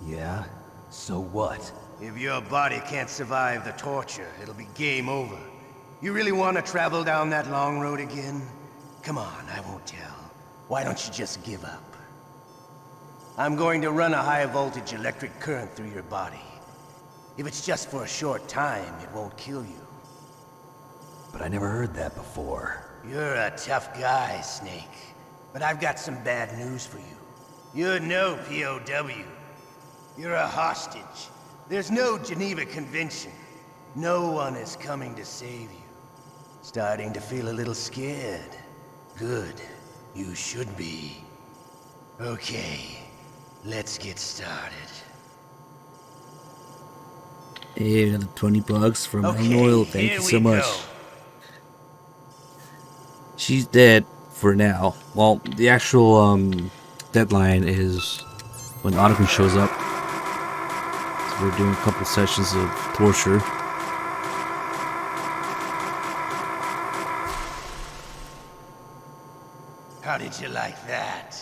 Yeah? So what? If your body can't survive the torture, it'll be game over. You really want to travel down that long road again? Come on, I won't tell. Why don't you just give up? I'm going to run a high-voltage electric current through your body. If it's just for a short time, it won't kill you. But I never heard that before. You're a tough guy, Snake. But I've got some bad news for you. You're no POW. You're a hostage. There's no Geneva Convention. No one is coming to save you. Starting to feel a little scared. Good. You should be. Okay. Let's get started. Hey, another $20 from Royal. Thank you so much. She's dead for now. Well, the actual deadline is when Otacon shows up. So we're doing a couple sessions of torture. How did you like that?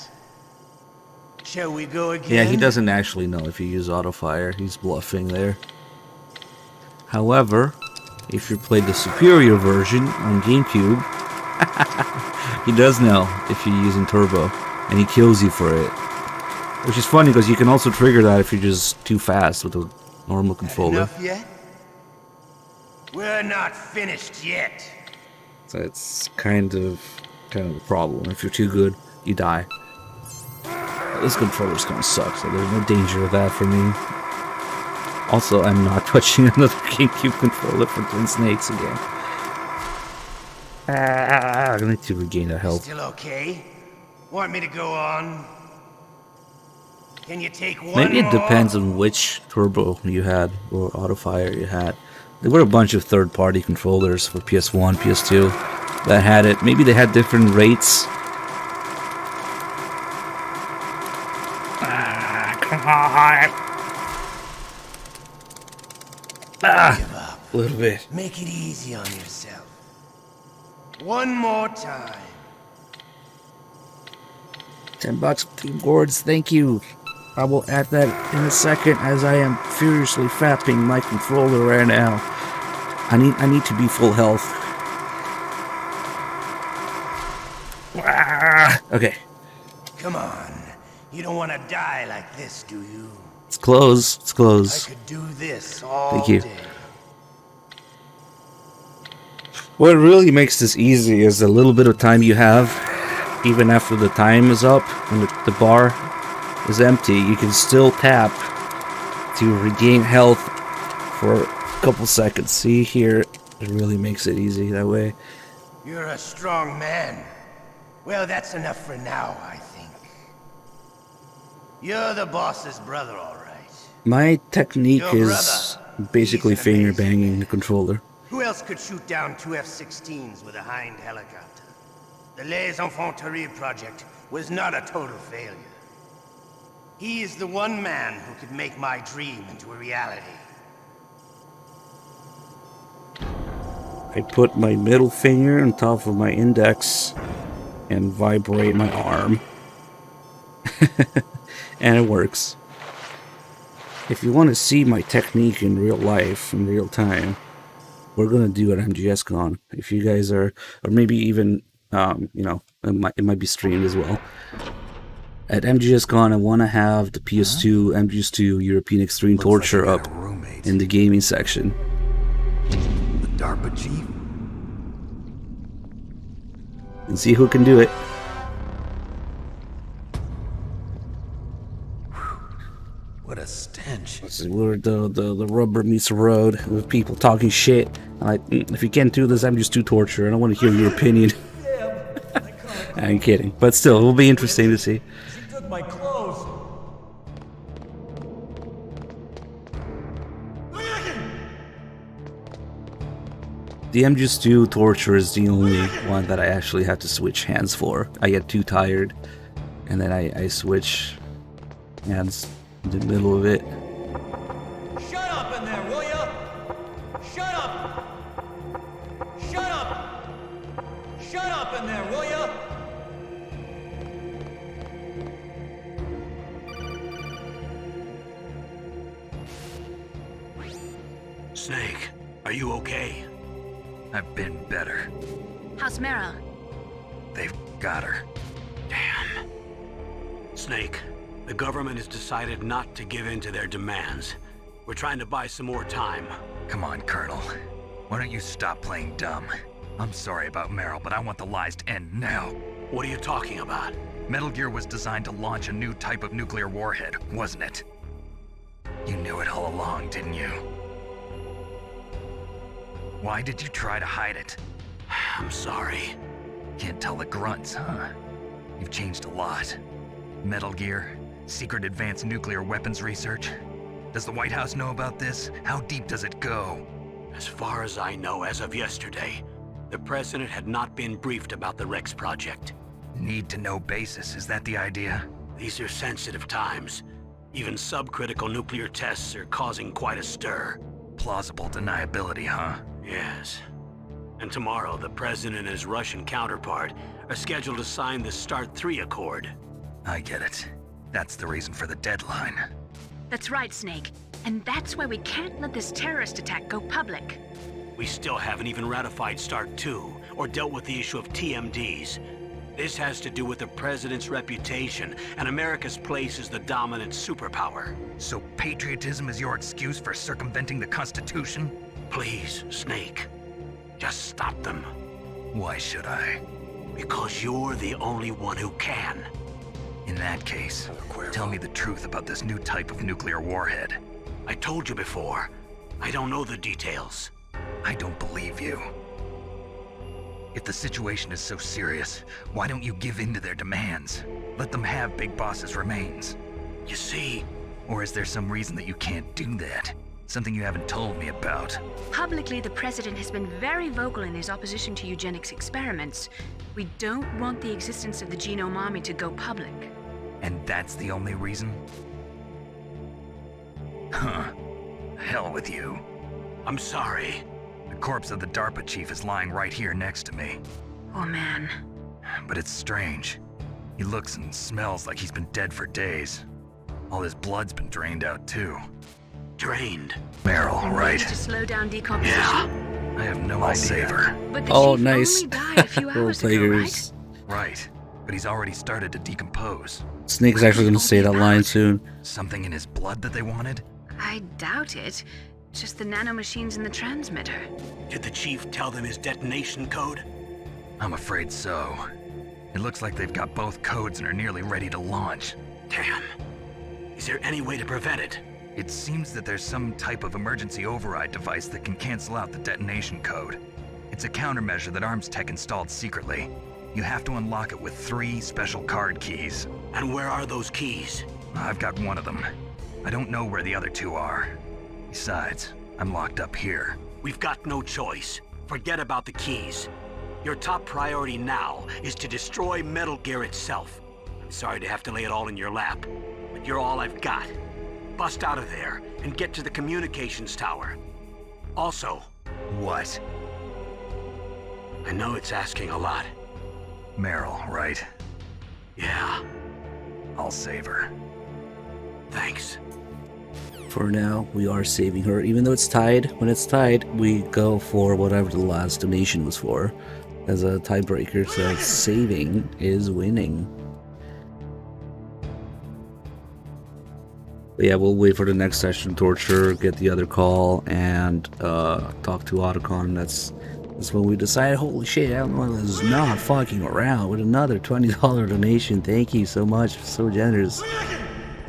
Shall we go again? Yeah, he doesn't actually know if you use auto-fire. He's bluffing there. However, if you played the superior version on GameCube, he does know if you're using turbo, and he kills you for it. Which is funny because you can also trigger that if you're just too fast with a normal controller. Enough yet? We're not finished yet. So it's kind of a problem. If you're too good, you die. This controller's gonna suck, so there's no danger of that for me. Also, I'm not touching another GameCube controller for Twin Snakes again. I need to regain that health. Still okay? Want me to go on? Can you take one Maybe it more? depends on which turbo you had or auto fire you had. There were a bunch of third-party controllers for PS1, PS2 that had it. Maybe they had different rates. Come on! A little bit. Make it easy on yourself. One more time. $10 team boards, thank you. I will add that in a second as I am furiously fapping my controller right now. I need to be full health. Okay. Come on. You don't want to die like this, do you? It's close. It's close. I could do this all Thank you. day. What really makes this easy is the little bit of time you have, even after the time is up and the bar is empty, you can still tap to regain health for a couple seconds. See here, it really makes it easy that way. You're a strong man. Well, that's enough for now, I think. You're the boss's brother, all right. My technique Your is basically finger banging the controller. Who else could shoot down two F-16s with a Hind helicopter? The Les Infiltrating project was not a total failure. He is the one man who could make my dream into a reality. I put my middle finger on top of my index and vibrate my arm. And it works. If you want to see my technique in real life, in real time, we're gonna do it at MGSCon. If you guys are, or maybe even, you know, it might be streamed as well. At MGSCon, I want to have the PS2, MGS2 European Extreme Torture up in the gaming section. The DARPA chief? And see who can do it. What a stench. Where the rubber meets the road with people talking shit. Like, if you can't do this, I'm just too torture. I don't want to hear your opinion. I'm kidding. But still, it will be interesting to see. She took my clothes. The MGS2 torture is the only one that I actually have to switch hands for. I get too tired, and then I switch hands in the middle of it. Shut up in there, will ya? Shut up! Shut up! Shut up in there, will ya? Snake, are you okay? I've been better. How's Meryl? They've got her. Damn. Snake, the government has decided not to give in to their demands. We're trying to buy some more time. Come on, Colonel. Why don't you stop playing dumb? I'm sorry about Meryl, but I want the lies to end now. What are you talking about? Metal Gear was designed to launch a new type of nuclear warhead, wasn't it? You knew it all along, didn't you? Why did you try to hide it? I'm sorry. Can't tell the grunts, huh? You've changed a lot. Metal Gear, secret advanced nuclear weapons research. Does the White House know about this? How deep does it go? As far as I know, as of yesterday, the president had not been briefed about the Rex project. Need-to-know basis, is that the idea? These are sensitive times. Even subcritical nuclear tests are causing quite a stir. Plausible deniability, huh? Yes. And tomorrow, the president and his Russian counterpart are scheduled to sign the START 3 Accord. I get it. That's the reason for the deadline. That's right, Snake. And that's why we can't let this terrorist attack go public. We still haven't even ratified START 2 or dealt with the issue of TMDs. This has to do with the president's reputation and America's place as the dominant superpower. So patriotism is your excuse for circumventing the Constitution? Please, Snake. Just stop them. Why should I? Because you're the only one who can. In that case, tell me the truth about this new type of nuclear warhead. I told you before. I don't know the details. I don't believe you. If the situation is so serious, why don't you give in to their demands? Let them have Big Boss's remains. You see... Or is there some reason that you can't do that? Something you haven't told me about. Publicly, the president has been very vocal in his opposition to eugenics experiments. We don't want the existence of the Genome Army to go public. And that's the only reason? Huh. Hell with you. I'm sorry. The corpse of the DARPA chief is lying right here next to me. Oh man. But it's strange. He looks and smells like he's been dead for days. All his blood's been drained out too. Drained? Meryl, right? To slow down decomposition. Yeah. I have no idea. But the chief nice. only died a few hours ago, right? Right. But he's already started to decompose. Snake's actually gonna say that line soon. Something in his blood that they wanted? I doubt it. Just the nanomachines in the transmitter. Did the chief tell them his detonation code? I'm afraid so. It looks like they've got both codes and are nearly ready to launch. Damn. Is there any way to prevent it? It seems that there's some type of emergency override device that can cancel out the detonation code. It's a countermeasure that Arms Tech installed secretly. You have to unlock it with 3 special card keys. And where are those keys? I've got one of them. I don't know where the other 2 are. Besides, I'm locked up here. We've got no choice. Forget about the keys. Your top priority now is to destroy Metal Gear itself. I'm sorry to have to lay it all in your lap, but you're all I've got. Bust out of there and get to the communications tower. Also... What? I know it's asking a lot. Meryl, right? Yeah. I'll save her. Thanks. For now, we are saving her. Even though it's tied, when it's tied, we go for whatever the last donation was for as a tiebreaker, so saving is winning. But yeah, we'll wait for the next session, torture, get the other call, and talk to Otacon. That's when we decide, holy shit, everyone is not fucking around with another $20 donation. Thank you so much, so generous.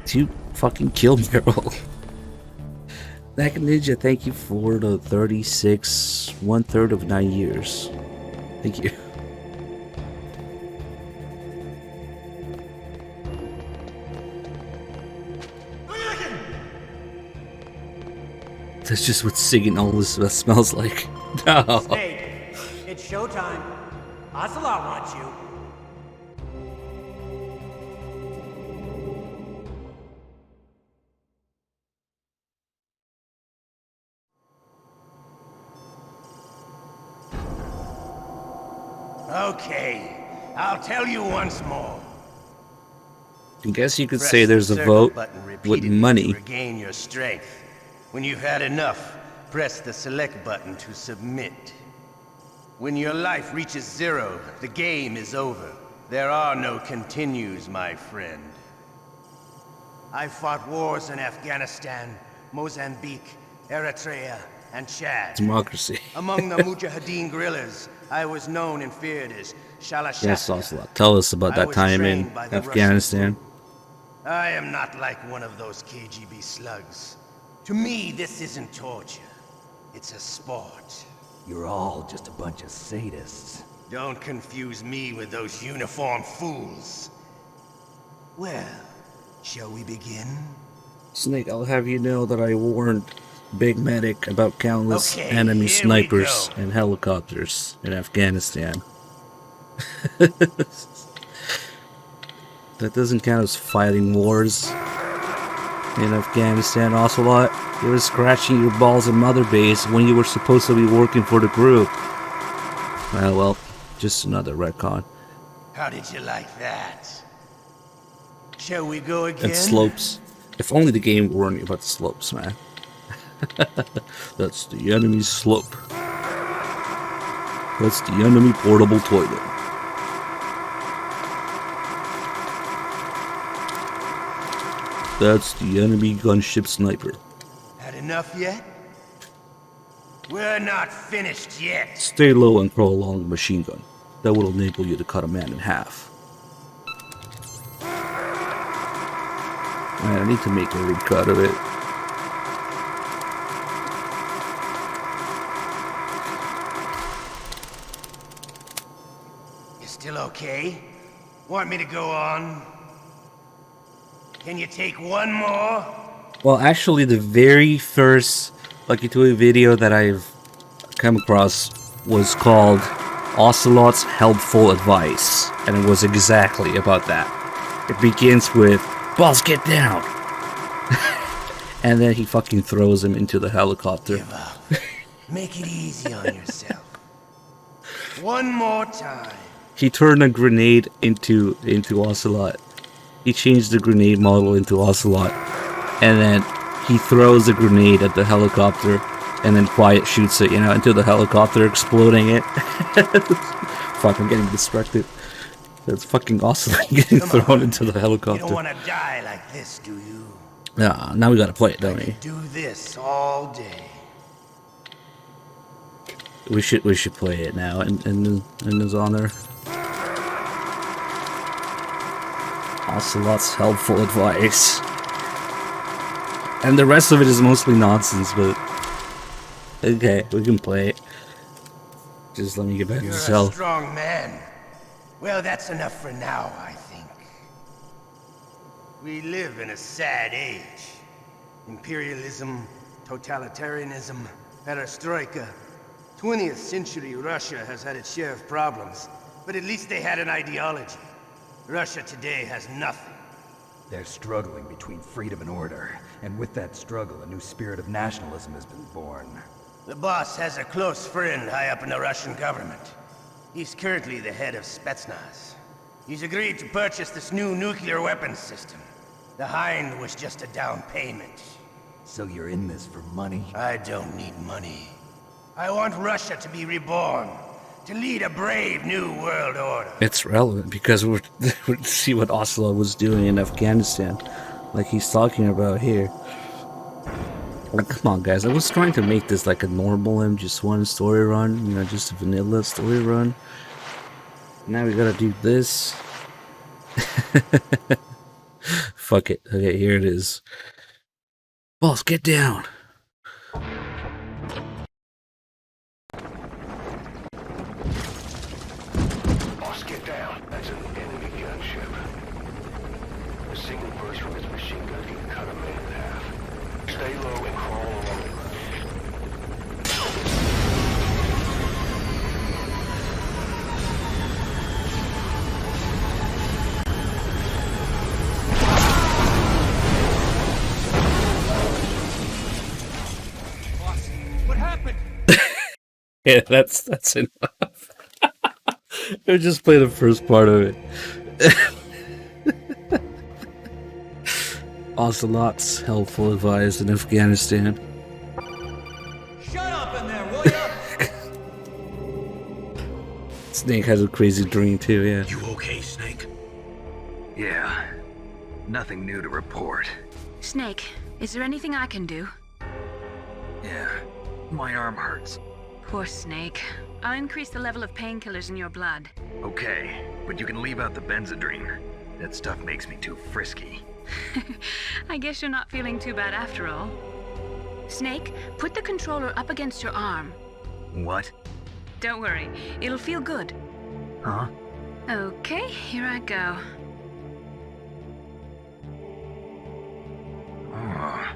To fucking kill Meryl. Naka Ninja, thank you for the 36, 1/3 of 9 years. Thank you. That's just what singing all this smells like. No. Snake, it's showtime. Ocelot wants you. Okay, I'll tell you once more. I guess you could Press say there's a the circle vote button with repeatedly money. to regain your strength. When you've had enough, press the select button to submit. When your life reaches 0, the game is over. There are no continues, my friend. I fought wars in Afghanistan, Mozambique, Eritrea, and Chad. Democracy. Among the Mujahideen guerrillas, I was known and feared as Shalashasta. Yes, Ocelot. Tell us about that time in Afghanistan. I am not like one of those KGB slugs. To me, this isn't torture. It's a sport. You're all just a bunch of sadists. Don't confuse me with those uniformed fools. Well, shall we begin? Snake, I'll have you know that I warned Big Medic about countless Okay, enemy here snipers we and helicopters in Afghanistan. That doesn't count as fighting wars in Afghanistan, Ocelot. You were scratching your balls in Mother Base when you were supposed to be working for the group. Well, just another retcon. How did you like that? Shall we go again? And slopes. If only the game weren't about the slopes, man. That's the enemy slope. That's the enemy portable toilet. That's the enemy gunship sniper. Had enough yet? We're not finished yet. Stay low and crawl along the machine gun. That will enable you to cut a man in half. I need to make a recut of it. You still okay? Want me to go on? Can you take one more? Well, actually, the very first Lucky Toy video that I've come across was called Ocelot's Helpful Advice, and it was exactly about that. It begins with, "Boss, get down!" And then he fucking throws him into the helicopter. Give up. Make it easy on yourself. One more time. He turned a grenade into Ocelot. He changed the grenade model into Ocelot. And then he throws a grenade at the helicopter, and then Quiet shoots it, into the helicopter, exploding it. Fuck, I'm getting distracted. That's fucking Ocelot getting thrown into the helicopter. You don't want to die like this, do you? Yeah, now we gotta play it, don't we? Do this all day. We should play it now in his honor. Ocelot's Helpful Advice. And the rest of it is mostly nonsense, but okay, we can play it. Just let me get back to the cell. You're a strong man. Well, that's enough for now, I think. We live in a sad age. Imperialism, totalitarianism, perestroika. 20th century Russia has had its share of problems, but at least they had an ideology. Russia today has nothing. They're struggling between freedom and order, and with that struggle, a new spirit of nationalism has been born. The boss has a close friend high up in the Russian government. He's currently the head of Spetsnaz. He's agreed to purchase this new nuclear weapons system. The Hind was just a down payment. So you're in this for money? I don't need money. I want Russia to be reborn, to lead a brave new world order. It's relevant because we're see what Ocelot was doing in Afghanistan, like he's talking about here. Like, come on, guys! I was trying to make this like a normal MGS1 story run, just a vanilla story run. Now we gotta do this. Fuck it. Okay, here it is. Boss, get down. Boss, get down. That's an enemy gunship. A single burst from its machine gun can cut a man in half. Stay low and crawl along the ground. What happened? Yeah, that's enough. I just play the first part of it. Ocelot's Helpful Advice in Afghanistan. Shut up in there, will ya? Snake has a crazy dream too, yeah. You okay, Snake? Yeah. Nothing new to report. Snake, is there anything I can do? Yeah. My arm hurts. Poor Snake. I'll increase the level of painkillers in your blood. Okay, but you can leave out the Benzedrine. That stuff makes me too frisky. I guess you're not feeling too bad after all. Snake, put the controller up against your arm. What? Don't worry, it'll feel good. Huh? Okay, here I go. Oh.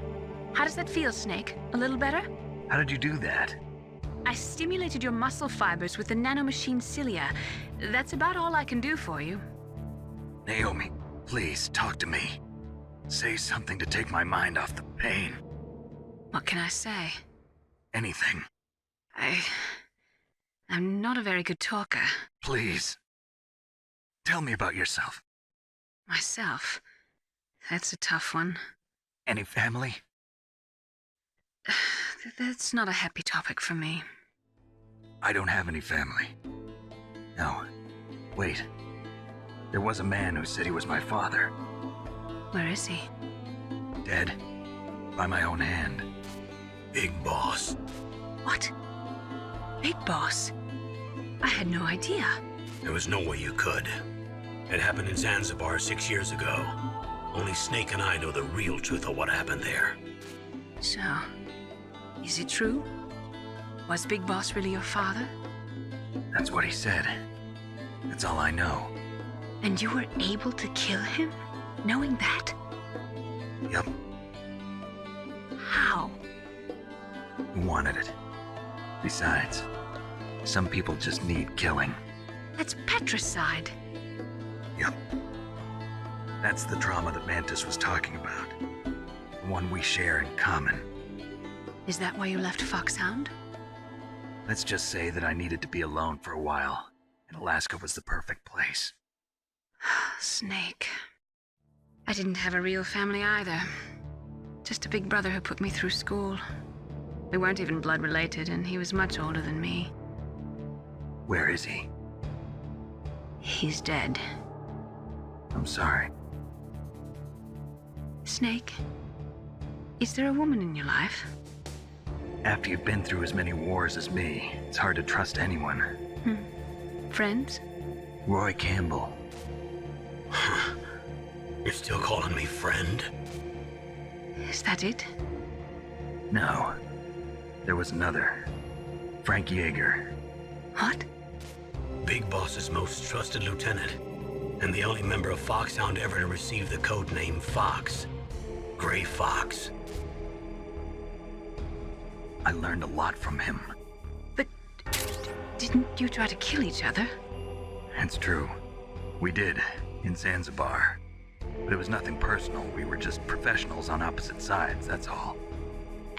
How does that feel, Snake? A little better? How did you do that? I stimulated your muscle fibers with the nanomachine cilia. That's about all I can do for you. Naomi, please talk to me. Say something to take my mind off the pain. What can I say? Anything. I'm not a very good talker. Please. Tell me about yourself. Myself? That's a tough one. Any family? That's not a happy topic for me. I don't have any family. No. Wait. There was a man who said he was my father. Where is he? Dead. By my own hand. Big Boss. What? Big Boss? I had no idea. There was no way you could. It happened in Zanzibar 6 years ago. Only Snake and I know the real truth of what happened there. So, is it true? Was Big Boss really your father? That's what he said. That's all I know. And you were able to kill him, knowing that? Yup. How? He wanted it. Besides, some people just need killing. That's patricide. Yup. That's the trauma that Mantis was talking about. The one we share in common. Is that why you left Foxhound? Let's just say that I needed to be alone for a while, and Alaska was the perfect place. Snake. I didn't have a real family either. Just a big brother who put me through school. We weren't even blood related, and he was much older than me. Where is he? He's dead. I'm sorry. Snake, is there a woman in your life? After you've been through as many wars as me, it's hard to trust anyone. Friends? Roy Campbell. You're still calling me friend? Is that it? No. There was another. Frank Yeager. What? Big Boss's most trusted lieutenant, and the only member of Foxhound ever to receive the code name Fox. Gray Fox. I learned a lot from him. But didn't you try to kill each other? It's true. We did, in Zanzibar. But it was nothing personal. We were just professionals on opposite sides, that's all.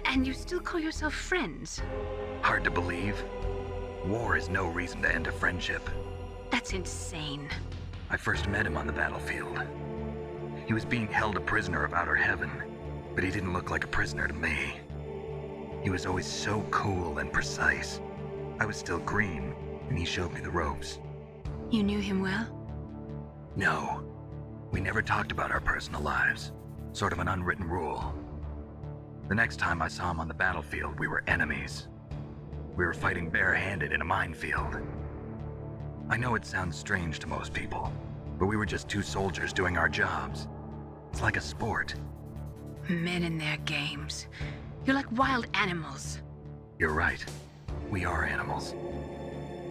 And you still call yourself friends? Hard to believe. War is no reason to end a friendship. That's insane. I first met him on the battlefield. He was being held a prisoner of outer heaven, but he didn't look like a prisoner to me. He was always so cool and precise. I was still green, and he showed me the ropes. You knew him well? No. We never talked about our personal lives. Sort of an unwritten rule. The next time I saw him on the battlefield, we were enemies. We were fighting barehanded in a minefield. I know it sounds strange to most people, but we were just two soldiers doing our jobs. It's like a sport. Men and their games. You're like wild animals. You're right. We are animals.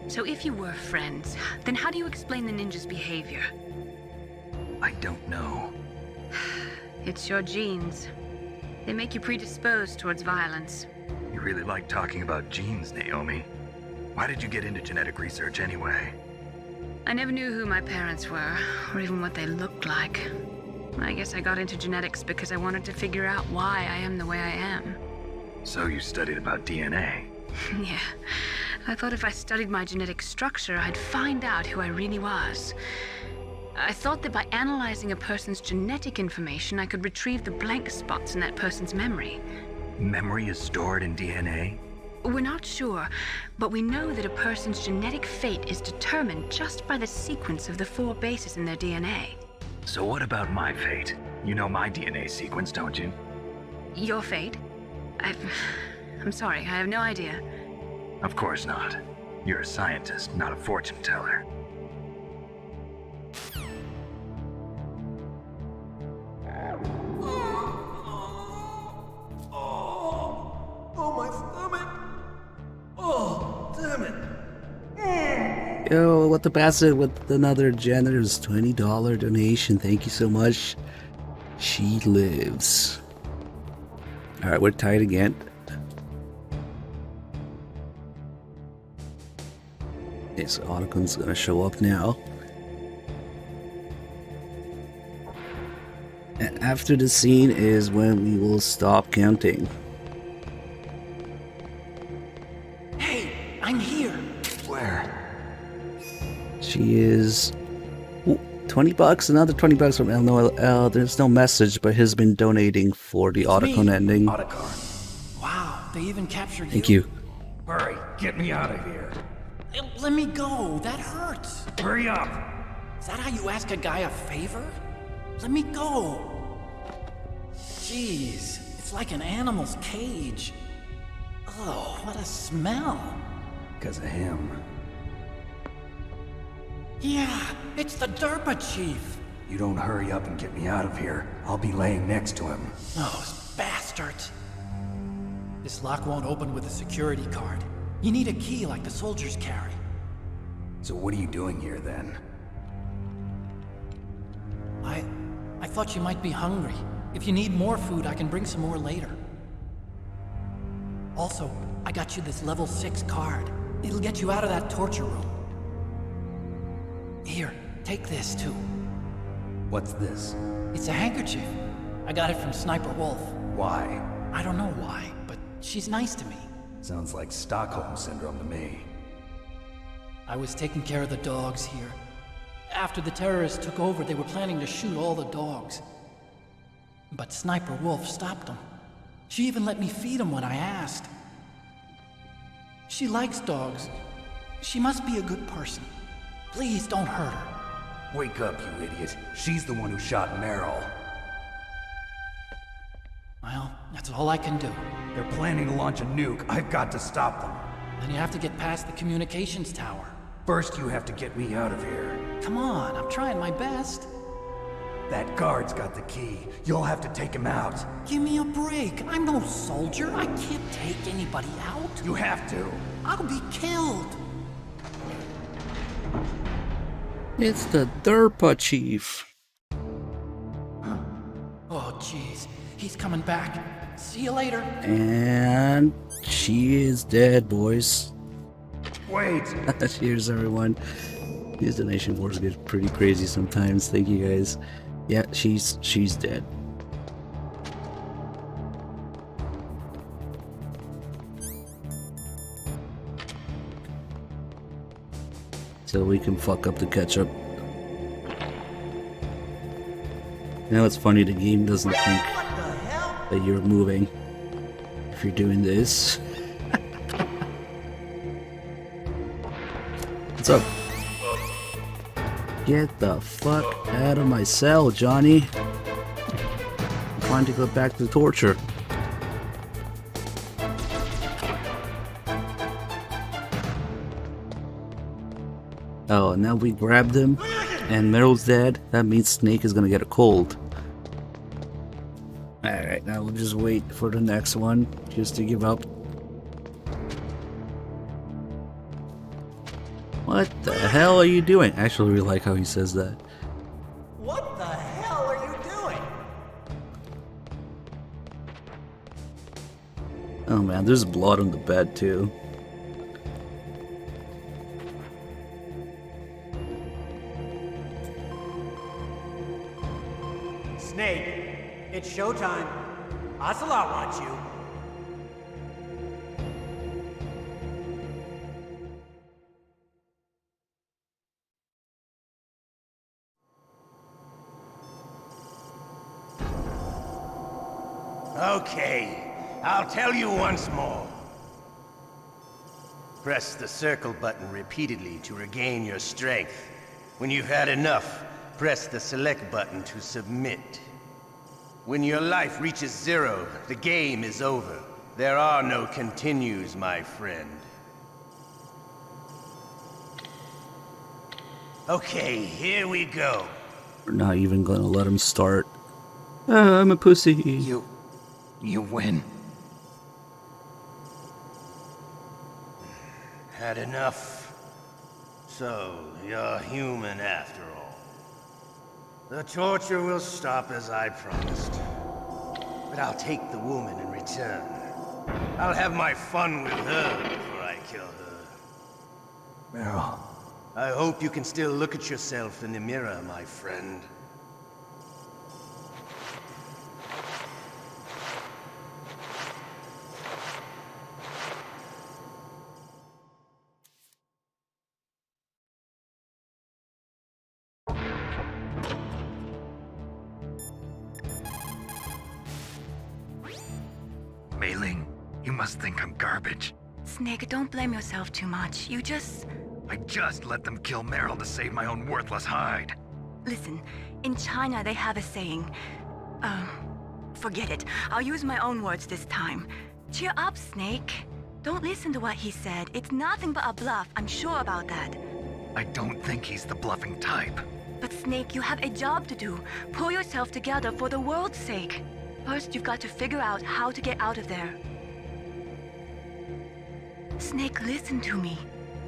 So if you were friends, then how do you explain the ninja's behavior? I don't know. It's your genes. They make you predisposed towards violence. You really like talking about genes, Naomi. Why did you get into genetic research anyway? I never knew who my parents were, or even what they looked like. I guess I got into genetics because I wanted to figure out why I am the way I am. So you studied about DNA? Yeah. I thought if I studied my genetic structure, I'd find out who I really was. I thought that by analyzing a person's genetic information, I could retrieve the blank spots in that person's memory. Memory is stored in DNA? We're not sure, but we know that a person's genetic fate is determined just by the sequence of the 4 bases in their DNA. So what about my fate? You know my DNA sequence, don't you? Your fate? I'm sorry, I have no idea. Of course not. You're a scientist, not a fortune teller. Oh, my stomach! Oh, damn it! Yo, what the bastard with another generous $20 donation. Thank you so much. She lives. Alright, we're tied again. This Ottocon's gonna show up now. And after the scene is when we will stop counting. Hey, I'm here. Where? She is... Ooh, $20, another $20 from LOL. There's no message, but has been donating for the Otacon ending. Otacon. Wow, they even captured Thank you. Hurry, get me out of here. Let me go, that hurts. Hurry up. Is that how you ask a guy a favor? Let me go. Jeez, it's like an animal's cage. Oh, what a smell. Because of him. Yeah, it's the DARPA chief. you don't hurry up and get me out of here, I'll be laying next to him. Those bastards! This lock won't open with a security card. You need a key like the soldiers carry. So what are you doing here then? I thought you might be hungry. If you need more food, I can bring some more later. Also, I got you this level 6 card. It'll get you out of that torture room. Here, take this too. What's this? It's a handkerchief. I got it from Sniper Wolf. Why? I don't know why, but she's nice to me. Sounds like Stockholm Syndrome to me. I was taking care of the dogs here. After the terrorists took over, they were planning to shoot all the dogs. But Sniper Wolf stopped them. She even let me feed them when I asked. She likes dogs. She must be a good person. Please don't hurt her. Wake up, you idiot. She's the one who shot Meryl. Well, that's all I can do. They're planning to launch a nuke. I've got to stop them. Then you have to get past the communications tower. First, you have to get me out of here. Come on, I'm trying my best. That guard's got the key. You'll have to take him out. Give me a break. I'm no soldier. I can't take anybody out. You have to. I'll be killed. It's the DARPA chief. Oh, jeez. He's coming back. See you later. And she is dead, boys. Wait. Cheers, everyone. These donation wars get pretty crazy sometimes. Thank you guys. Yeah, she's dead. So we can fuck up the ketchup. Now it's funny, the game doesn't think that you're moving if you're doing this. What's up? Get the fuck out of my cell, Johnny. I'm trying to go back to torture. Oh, now we grabbed him, and Meryl's dead. That means Snake is gonna get a cold. Alright, now we'll just wait for the next one, just to give up. What the hell are you doing? I actually really like how he says that. What the hell are you doing? Oh man, there's blood on the bed too. Snake, it's showtime. Ocelot wants you. Okay, I'll tell you once more. Press the circle button repeatedly to regain your strength. When you've had enough, press the select button to submit. When your life reaches 0, the game is over. There are no continues, my friend. Okay, here we go. We're not even gonna let him start. I'm a pussy. You win. Had enough? So, you're human after all. The torture will stop as I promised. But I'll take the woman in return. I'll have my fun with her before I kill her. Meryl. I hope you can still look at yourself in the mirror, my friend. Mei-Ling, you must think I'm garbage. Snake, don't blame yourself too much. I just let them kill Meryl to save my own worthless hide. Listen, in China they have a saying. Forget it. I'll use my own words this time. Cheer up, Snake. Don't listen to what he said. It's nothing but a bluff. I'm sure about that. I don't think he's the bluffing type. But Snake, you have a job to do. Pull yourself together for the world's sake. First, you've got to figure out how to get out of there. Snake, listen to me.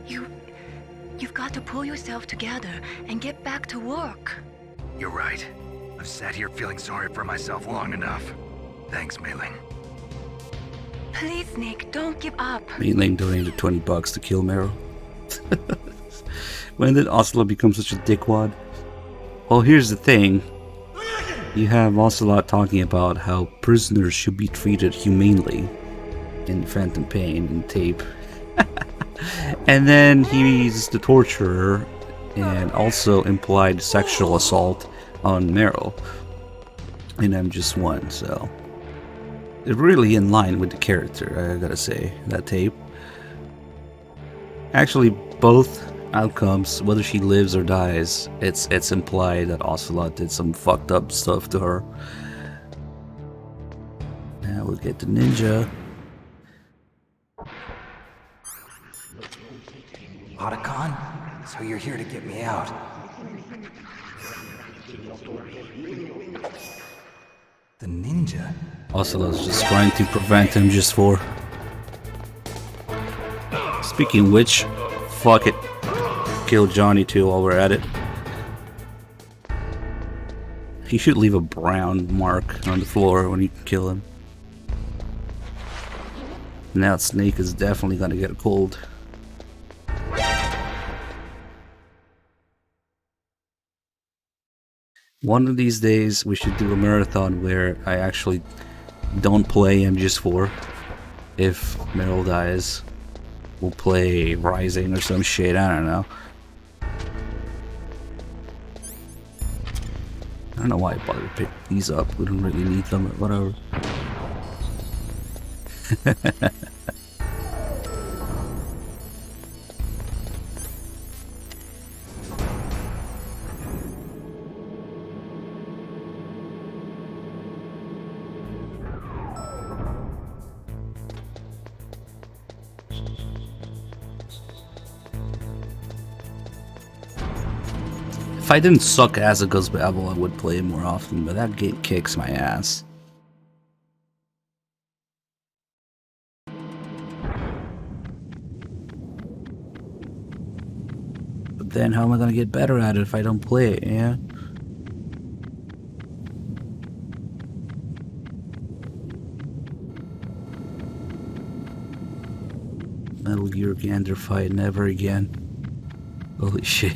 You've got to pull yourself together and get back to work. You're right. I've sat here feeling sorry for myself long enough. Thanks, Mei-Ling. Please, Snake, don't give up. Mei-Ling donated $20 to kill Meryl. When did Ocelot become such a dickwad? Well, here's the thing. You have Ocelot talking about how prisoners should be treated humanely in Phantom Pain and tape. And then he's the torturer and also implied sexual assault on Meryl in M1, so it's really in line with the character, I gotta say, that tape. Actually, both outcomes, whether she lives or dies, it's implied that Ocelot did some fucked up stuff to her. Now we'll get the ninja. Otacon? So you're here to get me out. The ninja? Ocelot's just trying to prevent him just for... Speaking of which, fuck it. Kill Johnny too while we're at it. He should leave a brown mark on the floor when you kill him. Now Snake is definitely gonna get a cold. One of these days we should do a marathon where I actually don't play MGS4. If Meryl dies, we'll play Rising or some shit, I don't know. I don't know why I bothered to pick these up, we don't really need them, but whatever. If I didn't suck as a Ghost Babel, I would play it more often, but that game kicks my ass. But then how am I gonna get better at it if I don't play it, yeah? Metal Gear Gander fight, never again. Holy shit.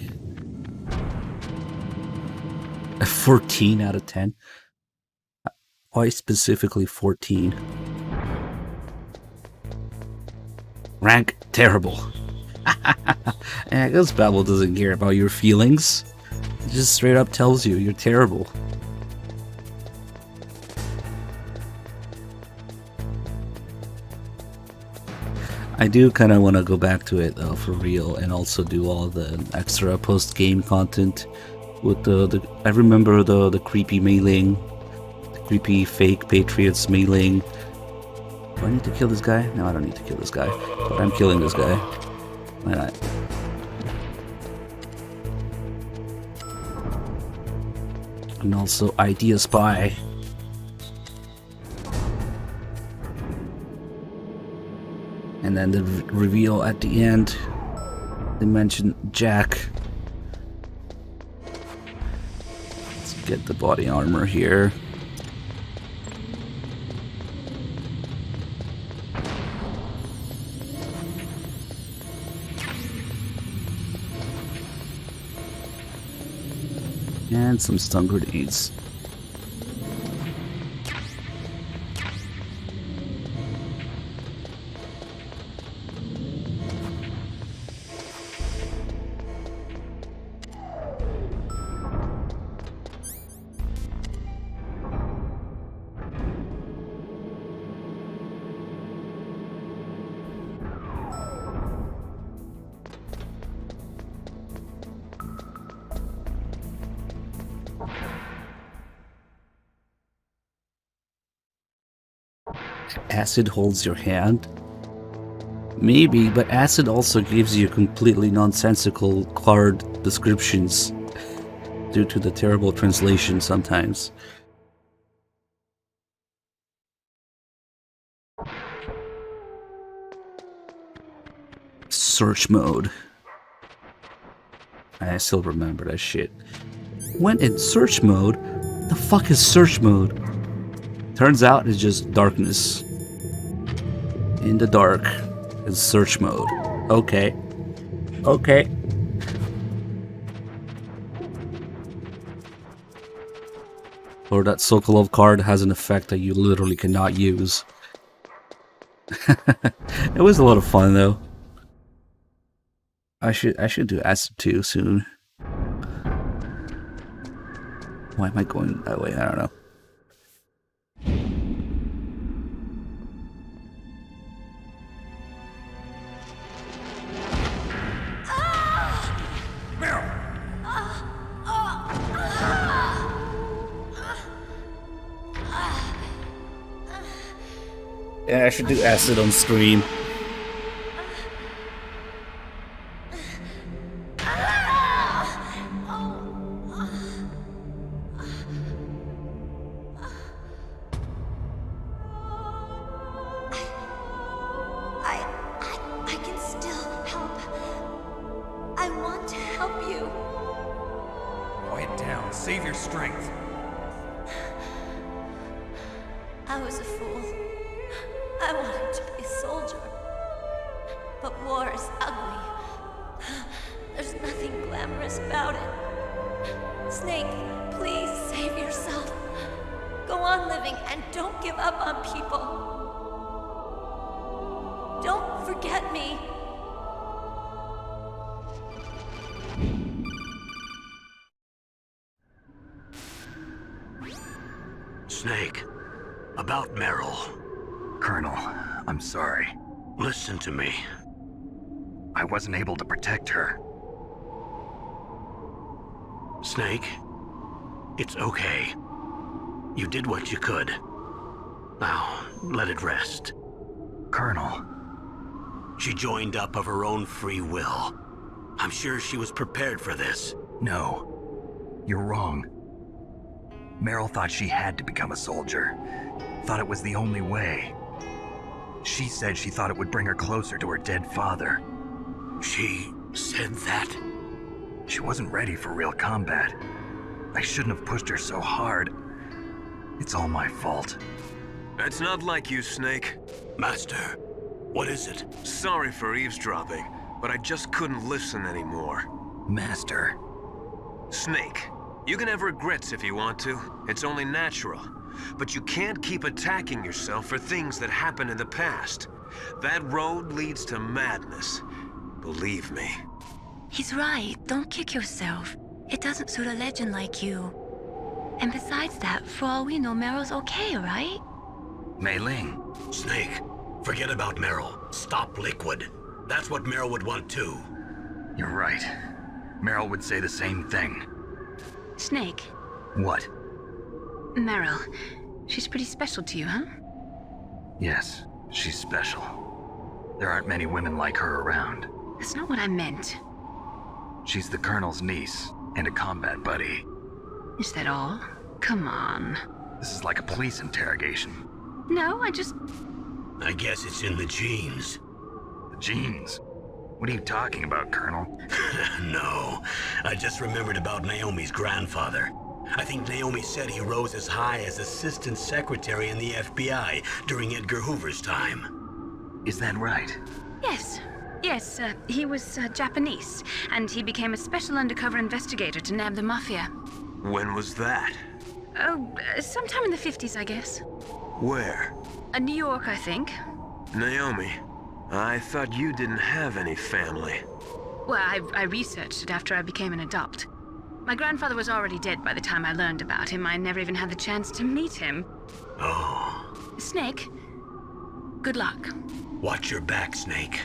A 14 out of 10? Why specifically 14? Rank terrible. And I guess Babel doesn't care about your feelings. It just straight up tells you you're terrible. I do kind of want to go back to it though, for real, and also do all the extra post-game content. With I remember the creepy Mei-Ling, the creepy fake Patriots Mei-Ling. Do I need to kill this guy? No, I don't need to kill this guy. But I'm killing this guy. Why not? And also Idea Spy. And then the reveal at the end. They mention Jack. Get the body armor here. And some stun grenades. Acid holds your hand? Maybe, but acid also gives you completely nonsensical card descriptions. due to the terrible translation sometimes. Search mode. I still remember that shit. Went in search mode? The fuck is search mode? Turns out it's just darkness. In the dark is search mode. Okay. Okay. Or that Sokolov card has an effect that you literally cannot use. It was a lot of fun though. I should do Acid 2 soon. Why am I going that way? I don't know. Yeah, I should do Acid on stream. I can still help. I want to help you. Quiet down. Save your strength. I was a fool. I wanted to be a soldier. But war is ugly. There's nothing glamorous about it. Snake, please save yourself. Go on living and don't give up on people. Don't forget me. Snake, about Meryl. Colonel, I'm sorry. Listen to me. I wasn't able to protect her. Snake, it's okay. You did what you could. Now, let it rest. Colonel. She joined up of her own free will. I'm sure she was prepared for this. No. You're wrong. Meryl thought she had to become a soldier. Thought it was the only way. She said she thought it would bring her closer to her dead father. She said that? She wasn't ready for real combat. I shouldn't have pushed her so hard. It's all my fault. That's not like you, Snake. Master, what is it? Sorry for eavesdropping, but I just couldn't listen anymore. Master. Snake, you can have regrets if you want to. It's only natural. But you can't keep attacking yourself for things that happened in the past. That road leads to madness. Believe me. He's right. Don't kick yourself. It doesn't suit a legend like you. And besides that, for all we know, Meryl's okay, right? Mei Ling. Snake, forget about Meryl. Stop Liquid. That's what Meryl would want too. You're right. Meryl would say the same thing. Snake. What? Meryl. She's pretty special to you, huh? Yes, she's special. There aren't many women like her around. That's not what I meant. She's the Colonel's niece and a combat buddy. Is that all? Come on. This is like a police interrogation. No, I guess it's in the genes. The genes? What are you talking about, Colonel? No, I just remembered about Naomi's grandfather. I think Naomi said he rose as high as assistant secretary in the FBI during Edgar Hoover's time. Is that right? Yes. Yes, he was Japanese, and he became a special undercover investigator to nab the mafia. When was that? Oh, sometime in the 50s, I guess. Where? New York, I think. Naomi, I thought you didn't have any family. Well, I researched it after I became an adopt. My grandfather was already dead by the time I learned about him. I never even had the chance to meet him. Oh. Snake, good luck. Watch your back, Snake.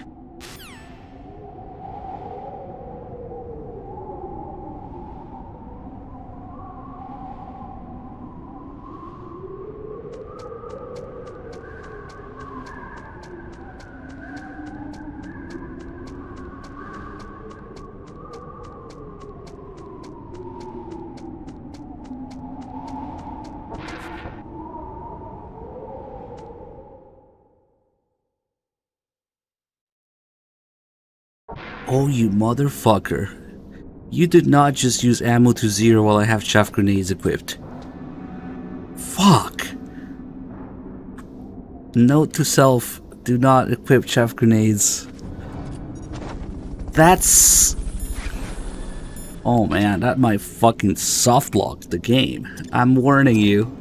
Oh, you motherfucker. You did not just use ammo to 0 while I have chaff grenades equipped. Fuck. Note to self, do not equip chaff grenades. That's... Oh man, that might fucking softlock the game. I'm warning you.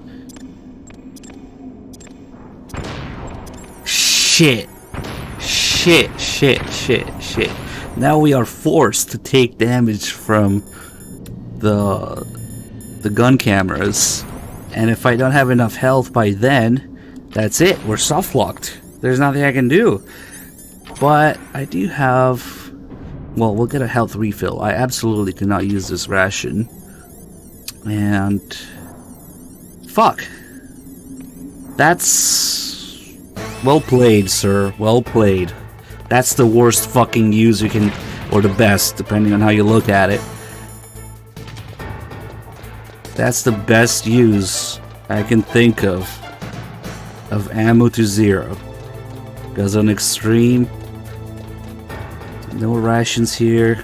Shit. Shit. Now we are forced to take damage from the gun cameras. And if I don't have enough health by then, that's it. We're soft-locked. There's nothing I can do. But I do have... Well, we'll get a health refill. I absolutely cannot use this ration. And... Fuck. That's... Well played, sir. Well played. That's the worst fucking use you can... Or the best, depending on how you look at it. That's the best use I can think of ammo to 0. Because on extreme... No rations here.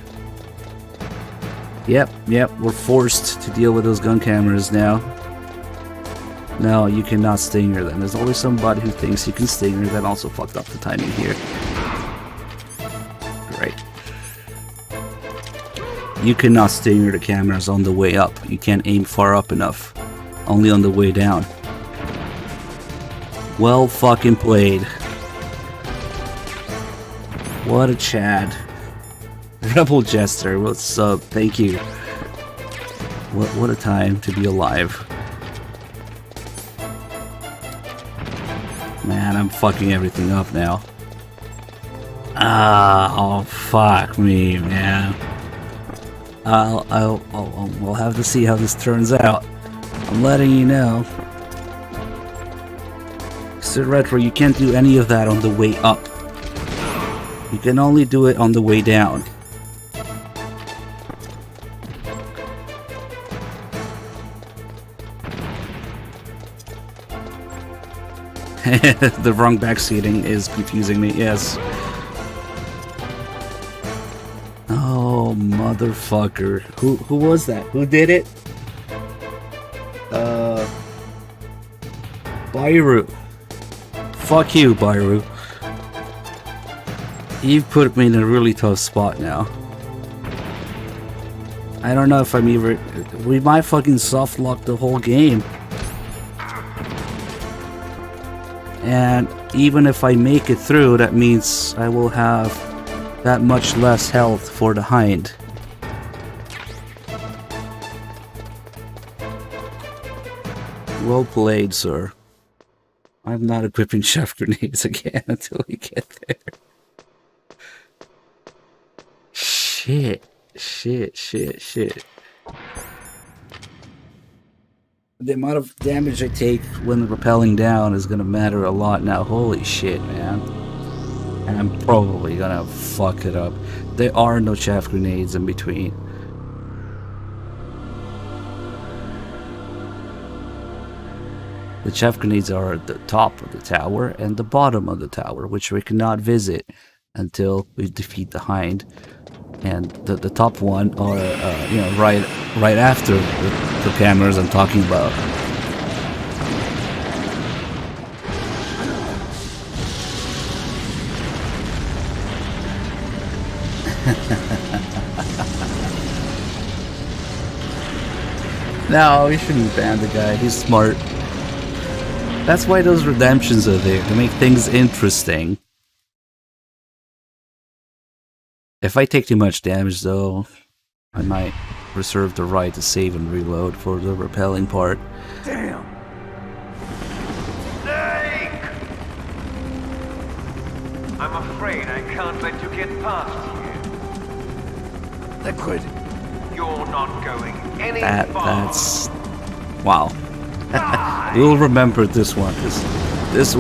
Yep, we're forced to deal with those gun cameras now. No, you cannot stinger them. There's always somebody who thinks you can stinger. That also fucked up the timing here. Right. You cannot stinger the cameras on the way up. You can't aim far up enough. Only on the way down. Well fucking played. What a Chad. Rebel Jester, what's up? Thank you. What a time to be alive. Man, I'm fucking everything up now. Oh fuck me, man. We'll have to see how this turns out. I'm letting you know. Sid Retro, you can't do any of that on the way up. You can only do it on the way down. The wrong backseating is confusing me, yes. Oh, motherfucker. Who was that? Who did it? Byru. Fuck you, Byru. You've put me in a really tough spot now. I don't know if I'm even... We might fucking soft-lock the whole game. And even if I make it through, that means I will have that much less health for the Hind. Well played, sir. I'm not equipping chef grenades again until we get there. Shit. The amount of damage I take when rappelling down is gonna matter a lot now. Holy shit, man. And I'm probably gonna fuck it up. There are no chaff grenades in between. The chaff grenades are at the top of the tower and the bottom of the tower, which we cannot visit until we defeat the Hind. And the top one are, you know, right after the cameras I'm talking about. No, we shouldn't ban the guy. He's smart. That's why those redemptions are there, to make things interesting. If I take too much damage, though, I might reserve the right to save and reload for the repelling part. Damn! Snake! I'm afraid I can't let you get past here. Liquid. You're not going any far. That's... Wow. We'll remember this one, because this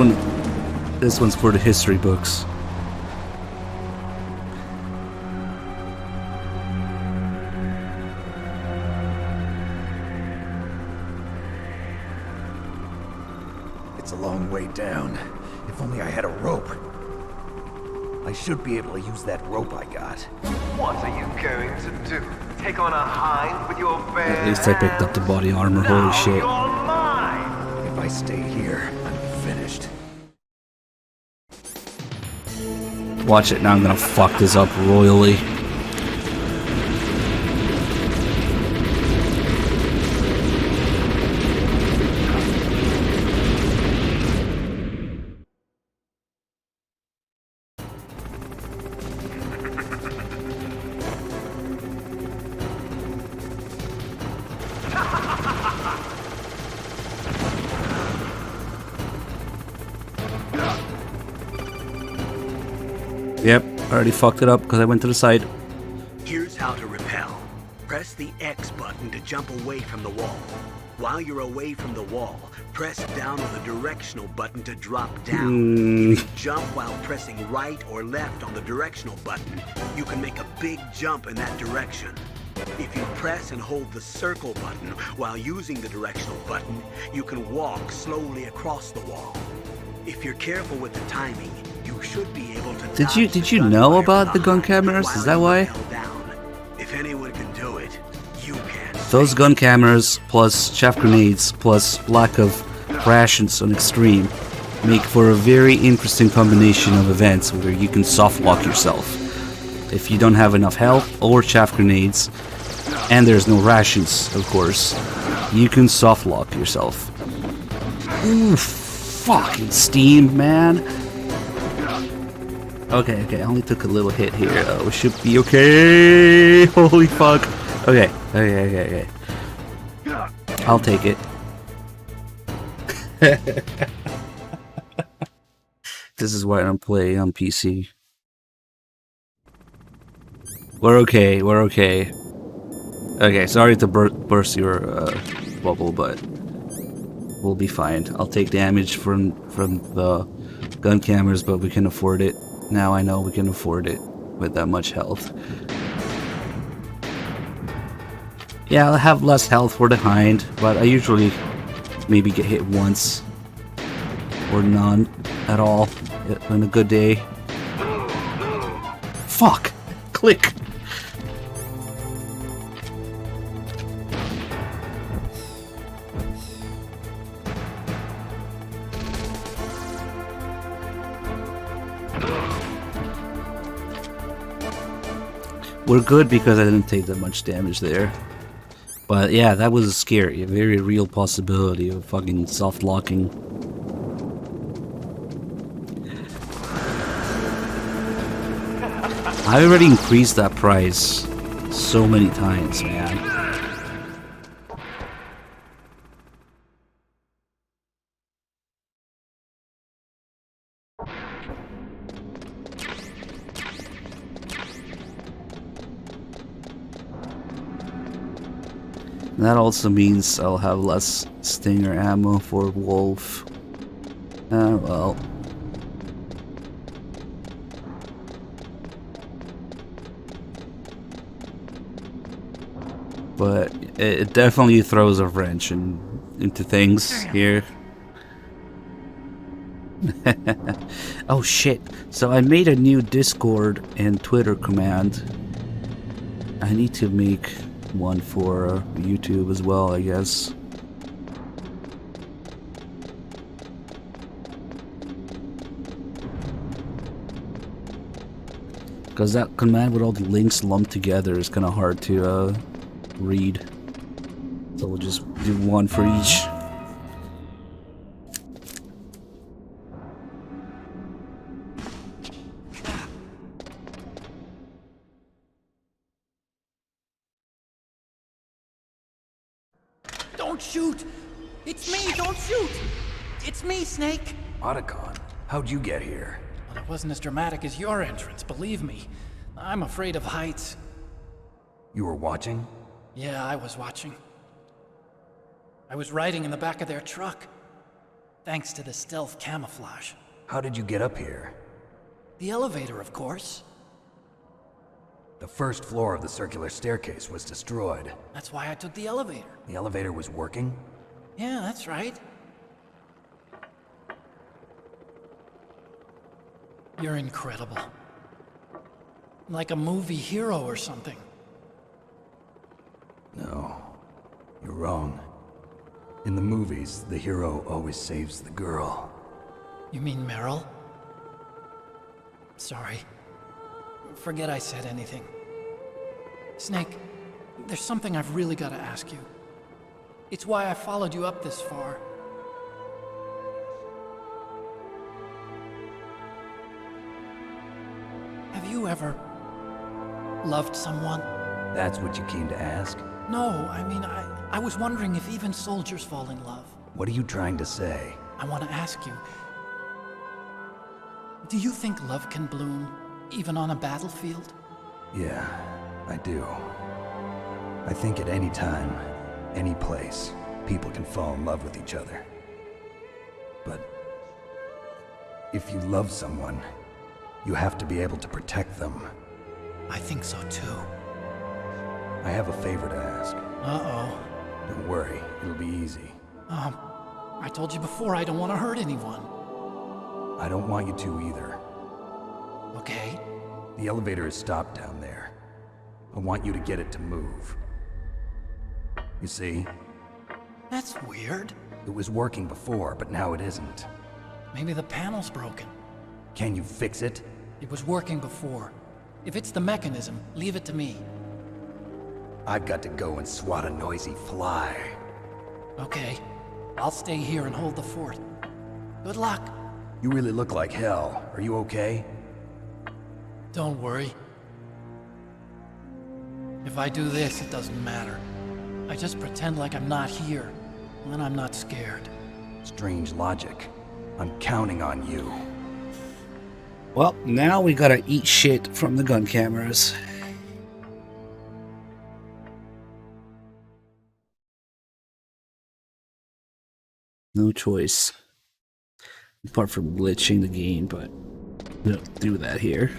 one's for the history books. It's a long way down. If only I had a rope. I should be able to use that rope I got. What are you going to do? Take on a hind with your bare At least I picked up the body armor, holy shit. You're mine! If I stay here, I'm finished. Watch it, now I'm gonna fuck this up royally. Yep, I already fucked it up because I went to the side. Here's how to repel. Press the X button to jump away from the wall. While you're away from the wall, press down on the directional button to drop down. If you jump while pressing right or left on the directional button, you can make a big jump in that direction. If you press and hold the circle button while using the directional button, you can walk slowly across the wall. If you're careful with the timing, you should be able to Did you know about the gun cameras? Is that why? If anyone can do it, you can. Those gun cameras plus chaff grenades plus lack of rations on extreme make for a very interesting combination of events where you can soft lock yourself. If you don't have enough health or chaff grenades, and there's no rations, of course, you can soft lock yourself. Ooh, fucking steam, man. Okay, I only took a little hit here. We should be okay. Holy fuck. Okay. I'll take it. This is why I don't play on PC. We're okay. Okay, sorry to burst your bubble, but we'll be fine. I'll take damage from the gun cameras, but we can afford it. Now I know we can afford it with that much health. Yeah, I'll have less health for the hind, but I usually maybe get hit once or none at all on a good day. Fuck! Click! We're good because I didn't take that much damage there. But yeah, that was scary. A very real possibility of fucking soft locking. I already increased that price so many times, man. That also means I'll have less stinger ammo for Wolf. Well. But it definitely throws a wrench into things here. Oh shit, so I made a new Discord and Twitter command. I need to make one for YouTube as well, I guess. Because that command with all the links lumped together is kind of hard to read. So we'll just do one for each. Don't shoot! It's me! Don't shoot! It's me, Snake! Otacon, how'd you get here? Well, it wasn't as dramatic as your entrance, believe me. I'm afraid of heights. You were watching? Yeah, I was watching. I was riding in the back of their truck. Thanks to the stealth camouflage. How did you get up here? The elevator, of course. The first floor of the circular staircase was destroyed. That's why I took the elevator. The elevator was working? Yeah, that's right. You're incredible. Like a movie hero or something. No, you're wrong. In the movies, the hero always saves the girl. You mean Meryl? Sorry. Forget I said anything. Snake, there's something I've really got to ask you. It's why I followed you up this far. Have you ever loved someone? That's what you came to ask? No, I mean, I was wondering if even soldiers fall in love. What are you trying to say? I want to ask you, do you think love can bloom, even on a battlefield? Yeah, I do. I think at any time, any place, people can fall in love with each other. But if you love someone, you have to be able to protect them. I think so too. I have a favor to ask. Uh-oh. Don't worry, it'll be easy. I told you before I don't want to hurt anyone. I don't want you to either. Okay. The elevator is stopped down there. I want you to get it to move. You see? That's weird. It was working before, but now it isn't. Maybe the panel's broken. Can you fix it? It was working before. If it's the mechanism, leave it to me. I've got to go and swat a noisy fly. Okay. I'll stay here and hold the fort. Good luck. You really look like hell. Are you okay? Don't worry. If I do this, it doesn't matter. I just pretend like I'm not here, and then I'm not scared. Strange logic. I'm counting on you. Well, now we gotta eat shit from the gun cameras. No choice. Apart from glitching the game, but we don't do that here.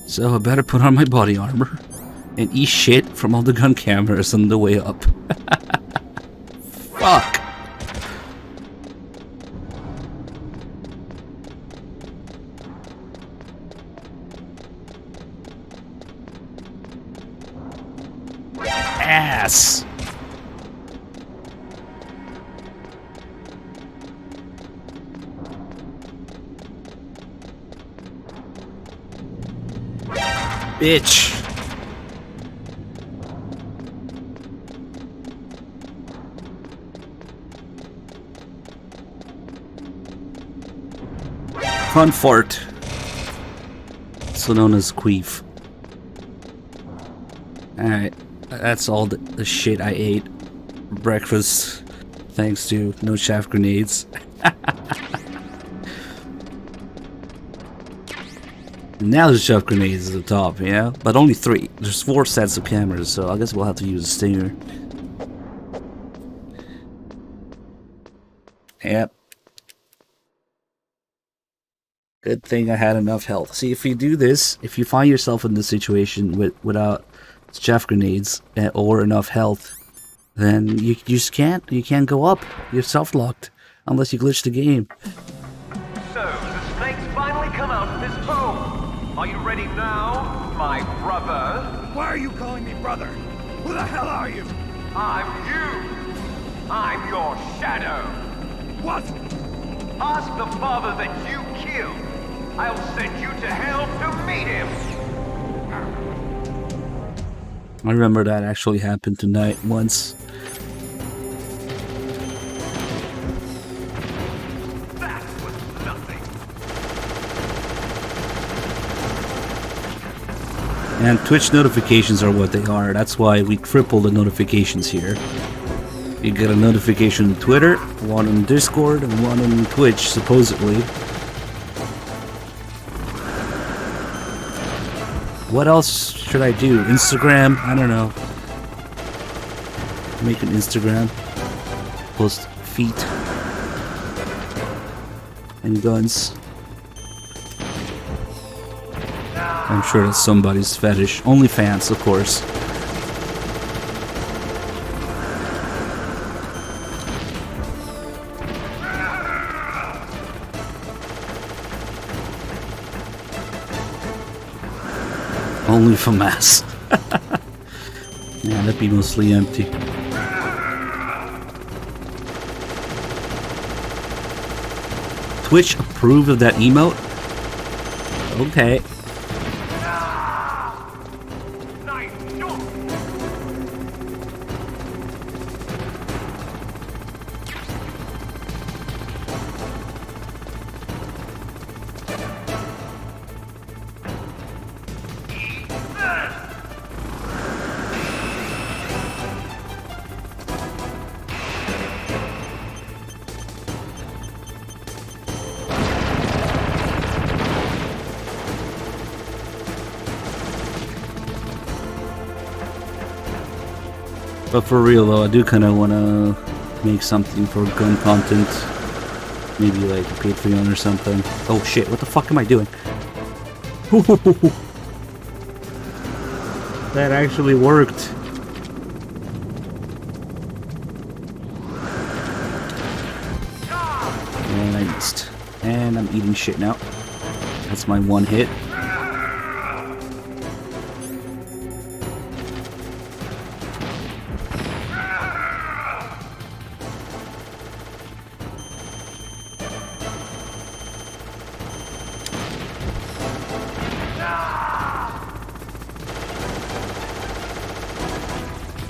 So I better put on my body armor and eat shit from all the gun cameras on the way up. Fuck! Ass! Bitch! Confort, also known as queef. Alright, that's all the shit I ate for breakfast, thanks to no chaff grenades. Now there's chaff grenades at the top, yeah? But only 3. There's 4 sets of cameras, so I guess we'll have to use a stinger. Yep. Good thing I had enough health. See, if you do this, if you find yourself in this situation without chaff grenades or enough health, then you just can't. You can't go up. You're self-locked unless you glitch the game. So, the snakes finally come out of this hole. Are you ready now, my brother? Why are you calling me brother? Who the hell are you? I'm you. I'm your shadow. What? Ask the father that you killed. I'll send you to hell to meet him. I remember that actually happened tonight once. That was nothing. And Twitch notifications are what they are. That's why we triple the notifications here. You get a notification on Twitter, one on Discord, and one on Twitch, supposedly. What else should I do? Instagram? I don't know. Make an Instagram. Post feet. And guns. I'm sure that's somebody's fetish. OnlyFans, of course. Only for mass. Yeah, that'd be mostly empty. Twitch approve of that emote? Okay. But for real though, I do kind of want to make something for gun content. Maybe like a Patreon or something. Oh shit, what the fuck am I doing? That actually worked. And I missed. And I'm eating shit now. That's my one hit.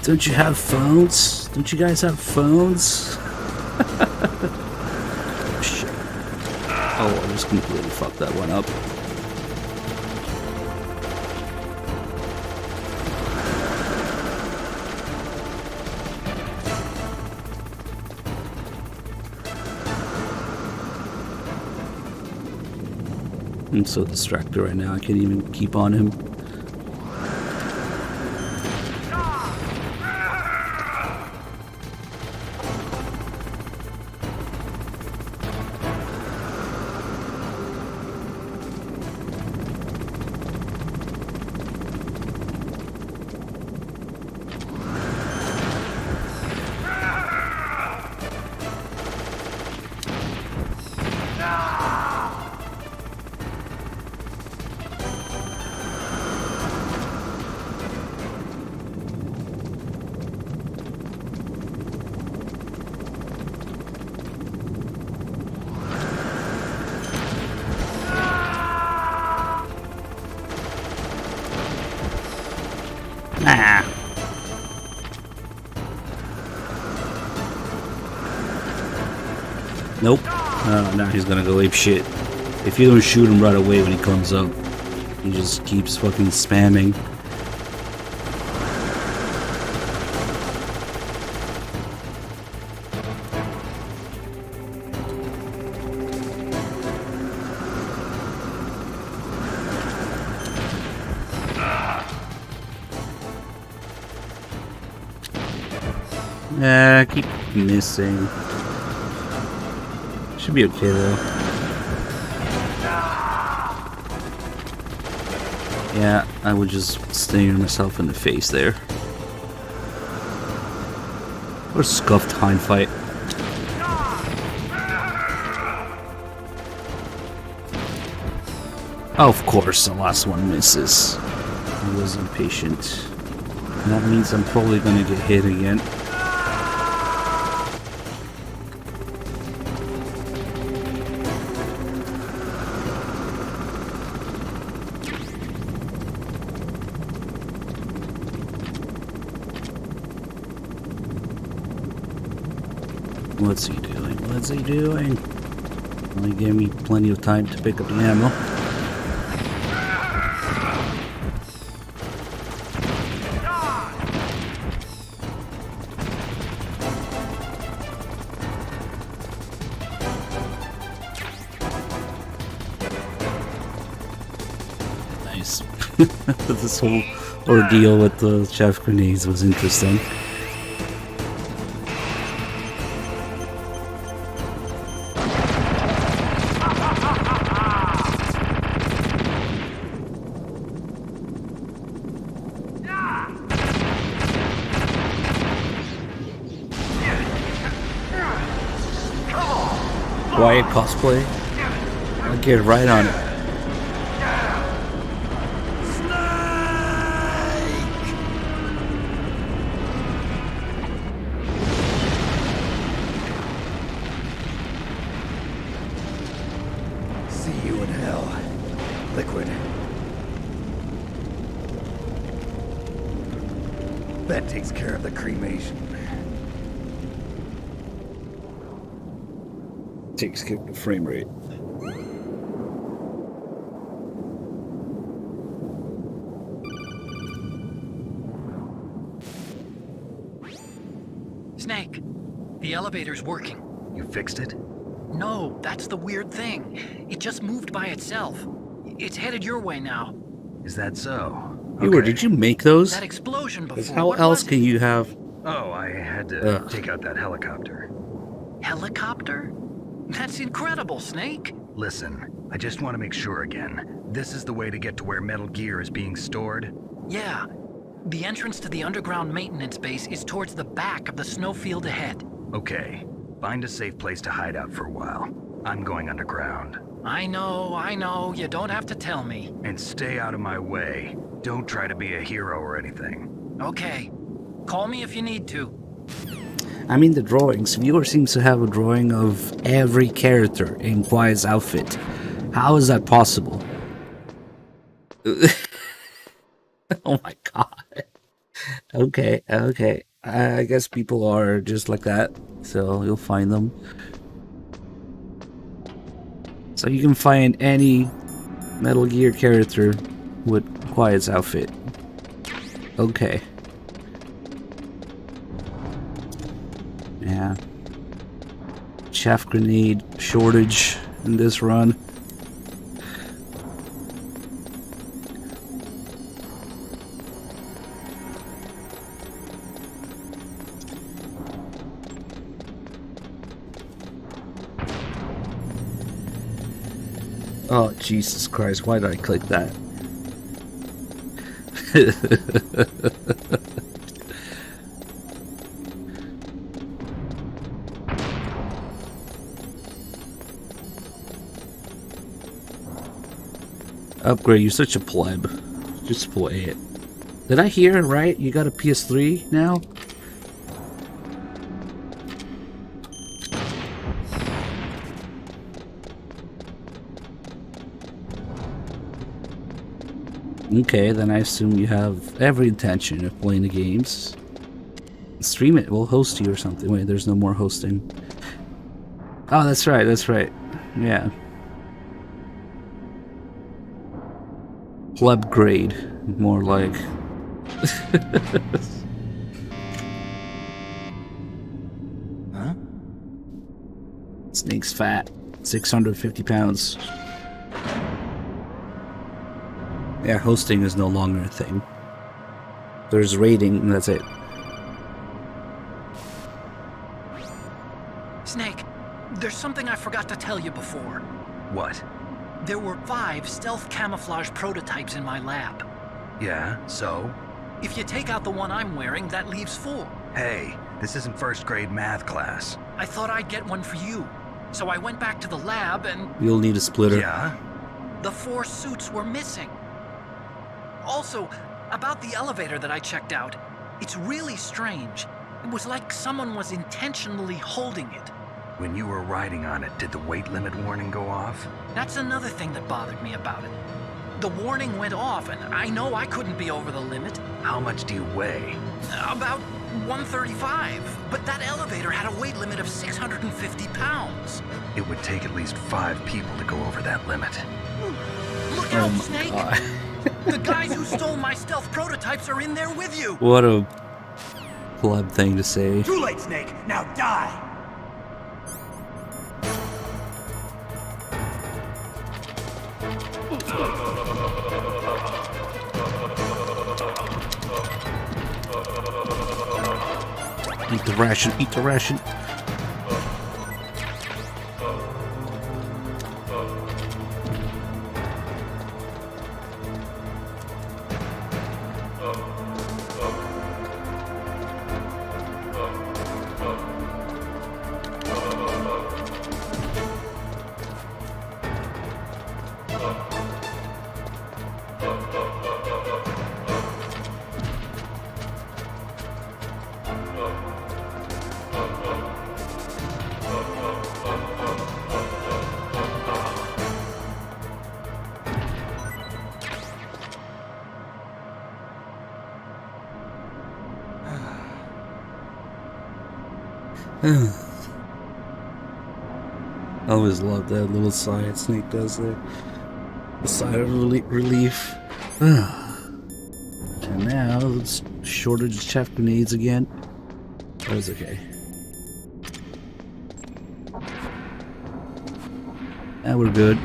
Don't you have phones? Don't you guys have phones? Shit. Oh, I just completely fucked that one up. I'm so distracted right now, I can't even keep on him. Nope. Now he's gonna go ape shit. If you don't shoot him right away when he comes up, he just keeps fucking spamming. I keep missing. Should be okay though. Yeah, I would just stare myself in the face there. What a scuffed hind fight. Oh, of course, the last one misses. I was impatient. That means I'm probably gonna get hit again. What's he doing? What's he doing? Well, he gave me plenty of time to pick up the ammo. Nice. This whole ordeal with the chaff grenades was interesting. Quiet cosplay. I'll get right on it. That takes care of the cremation. Takes care of the frame rate. Snake, the elevator's working. You fixed it? No, that's the weird thing. It just moved by itself. It's headed your way now. Is that so? Ewer, did you make those? That explosion before. How else can you have... Oh, I had to take out that helicopter. Helicopter? That's incredible, Snake. Listen, I just want to make sure again. This is the way to get to where Metal Gear is being stored? Yeah. The entrance to the underground maintenance base is towards the back of the snowfield ahead. Okay. Find a safe place to hide out for a while. I'm going underground. I know. You don't have to tell me. And stay out of my way. Don't try to be a hero or anything. Okay. Call me if you need to. I mean, the drawings. Viewer seems to have a drawing of every character in Quiet's outfit. How is that possible? Oh my god. Okay. I guess people are just like that, so you'll find them. So you can find any Metal Gear character with Quiet's outfit. Okay. Yeah. Chaff grenade shortage in this run. Oh, Jesus Christ, why did I click that? Upgrade, you're such a pleb. Just play it. Did I hear it right? You got a PS3 now? Okay, then I assume you have every intention of playing the games. Stream it, we'll host you or something. Wait, there's no more hosting. Oh, that's right. Yeah. Pleb grade, more like. Huh? Snake's fat, 650 pounds. Yeah, hosting is no longer a thing. There's rating, and that's it. Snake, there's something I forgot to tell you before. What? There were 5 stealth camouflage prototypes in my lab. Yeah, so? If you take out the one I'm wearing, that leaves 4. Hey, this isn't first grade math class. I thought I'd get one for you. So I went back to the lab and... You'll need a splitter. Yeah? The 4 suits were missing. Also, about the elevator that I checked out, it's really strange. It was like someone was intentionally holding it. When you were riding on it, did the weight limit warning go off? That's another thing that bothered me about it. The warning went off, and I know I couldn't be over the limit. How much do you weigh? About 135, but that elevator had a weight limit of 650 pounds. It would take at least 5 people to go over that limit. Look out, Snake! God. The guys who stole my stealth prototypes are in there with you! What a pleb thing to say. Too late, Snake! Now die! Eat the ration, eat the ration. I always love that little sigh that Snake does there. A sigh of relief. And now, it's shortage of chaff grenades again. That was okay. Now we're good.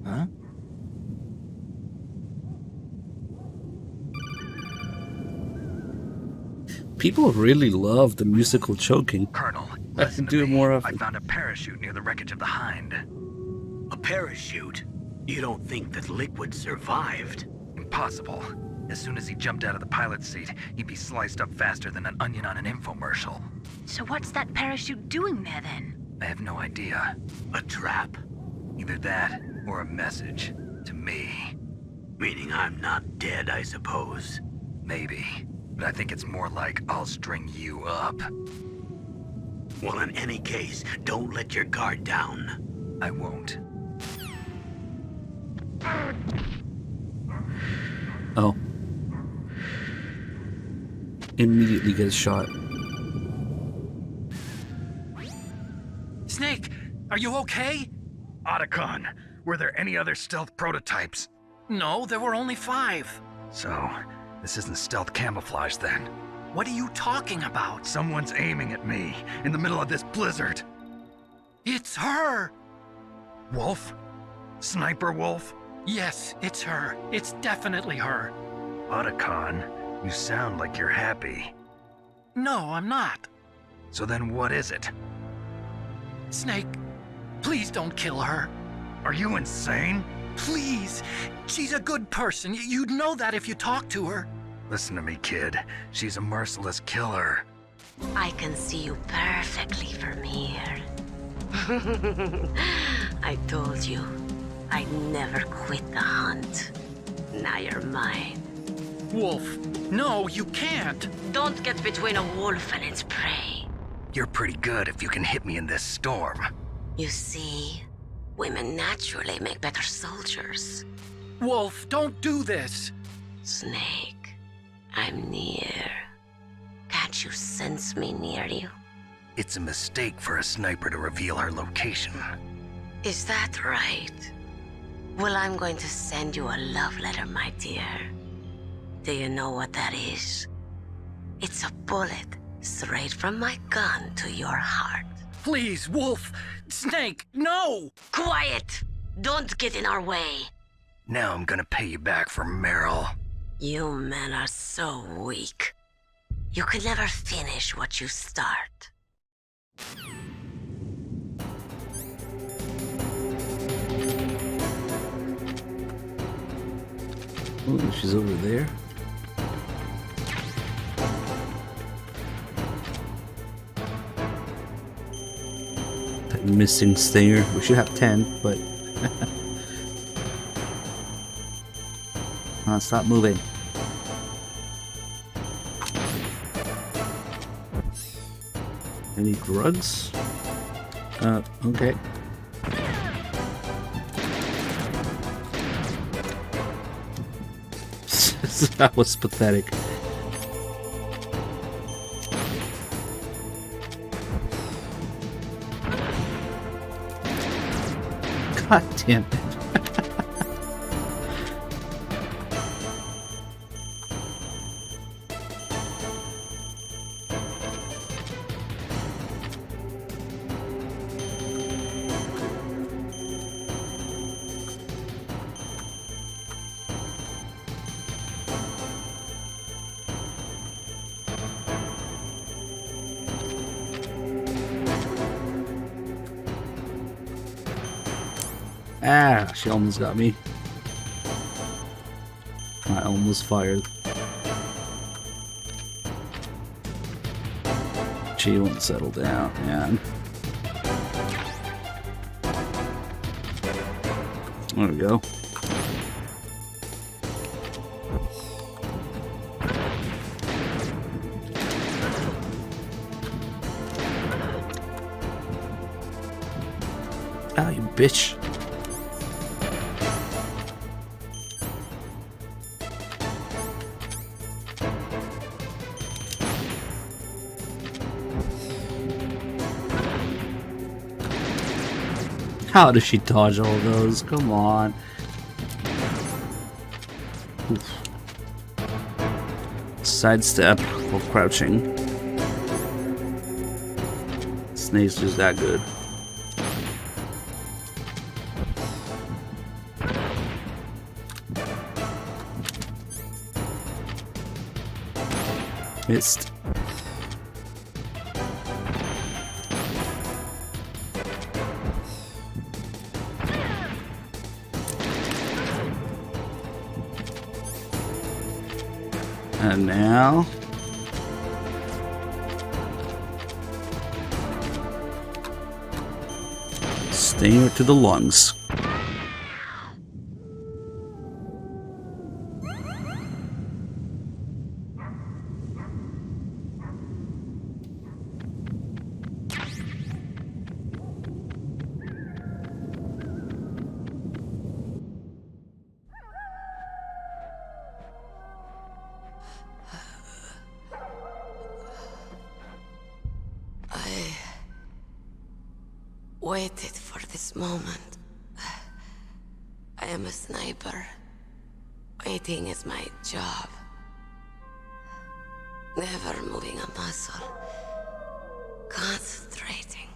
Huh? People really love the musical choking. Colonel, I can do it more I often. found a parachute near the wreckage of the Hind. A parachute? You don't think that Liquid survived? Impossible. As soon as he jumped out of the pilot's seat, he'd be sliced up faster than an onion on an infomercial. So what's that parachute doing there then? I have no idea. A trap? Either that or a message to me. Meaning I'm not dead, I suppose. Maybe. But I think it's more like I'll string you up. Well, in any case, don't let your guard down. I won't. Oh. Immediately gets shot. Snake, are you okay? Otacon, were there any other stealth prototypes? No, there were only 5. So, this isn't stealth camouflage then. What are you talking about? Someone's aiming at me in the middle of this blizzard. It's her! Wolf? Sniper Wolf? Yes, it's her. It's definitely her. Otacon, you sound like you're happy. No, I'm not. So then what is it? Snake, please don't kill her. Are you insane? Please. She's a good person. You'd know that if you talked to her. Listen to me, kid. She's a merciless killer. I can see you perfectly from here. I told you, I'd never quit the hunt. Now you're mine. Wolf, no, you can't. Don't get between a wolf and its prey. You're pretty good if you can hit me in this storm. You see, women naturally make better soldiers. Wolf, don't do this. Snake, I'm near. Can't you sense me near you? It's a mistake for a sniper to reveal her location. Is that right? Well, I'm going to send you a love letter, my dear. Do you know what that is? It's a bullet straight from my gun to your heart. Please, Wolf. Snake, no! Quiet! Don't get in our way. Now I'm gonna pay you back for Meryl. You men are so weak. You can never finish what you start. Ooh, she's over there. That missing stinger. We should have 10, but... stop moving. Any drugs? Okay. That was pathetic. God damn it. Ah, she almost got me. I almost fired. She won't settle down, man. There we go. Oh, you bitch. How does she dodge all those? Come on. Oof. Sidestep while crouching. Snake's just that good. Missed. And now stinger to the lungs. Waited for this moment. I am a sniper. Waiting is my job. Never moving a muscle. Concentrating.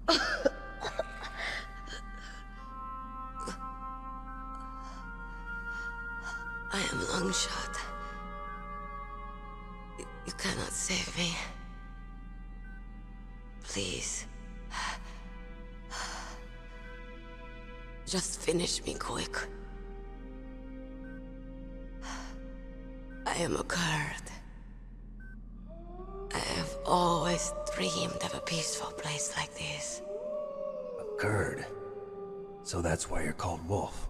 I am long shot. You cannot save me. Please. Just finish me quick. I am a Kurd. I have always dreamed of a peaceful place like this. A Kurd? So that's why you're called Wolf.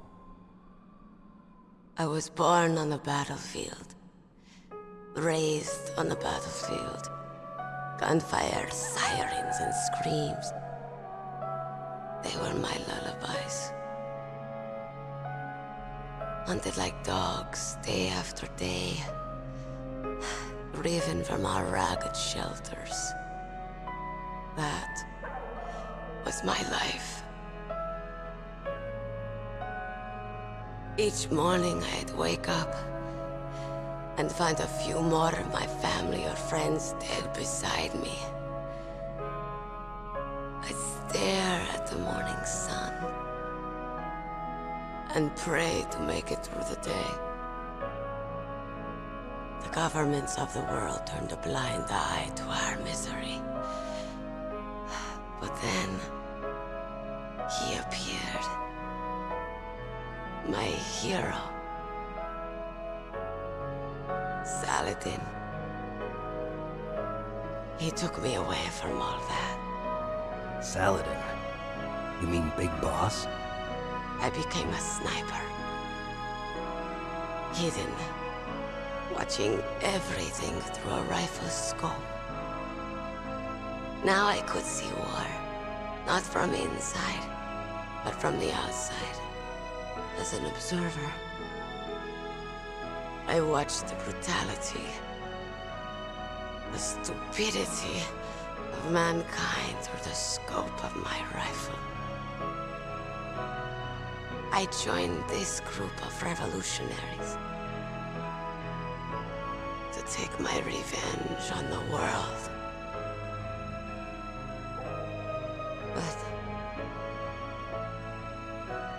I was born on the battlefield. Raised on the battlefield. Gunfire, sirens, and screams. They were my lullabies. Hunted like dogs, day after day. Driven from our ragged shelters. That was my life. Each morning I'd wake up and find a few more of my family or friends dead beside me. I'd stare at the morning sun and pray to make it through the day. The governments of the world turned a blind eye to our misery. But then, he appeared. My hero. Saladin. He took me away from all that. Saladin? You mean Big Boss? I became a sniper. Hidden. Watching everything through a rifle's scope. Now I could see war. Not from inside, but from the outside. As an observer. I watched the brutality, the stupidity of mankind through the scope of my rifle. I joined this group of revolutionaries to take my revenge on the world. But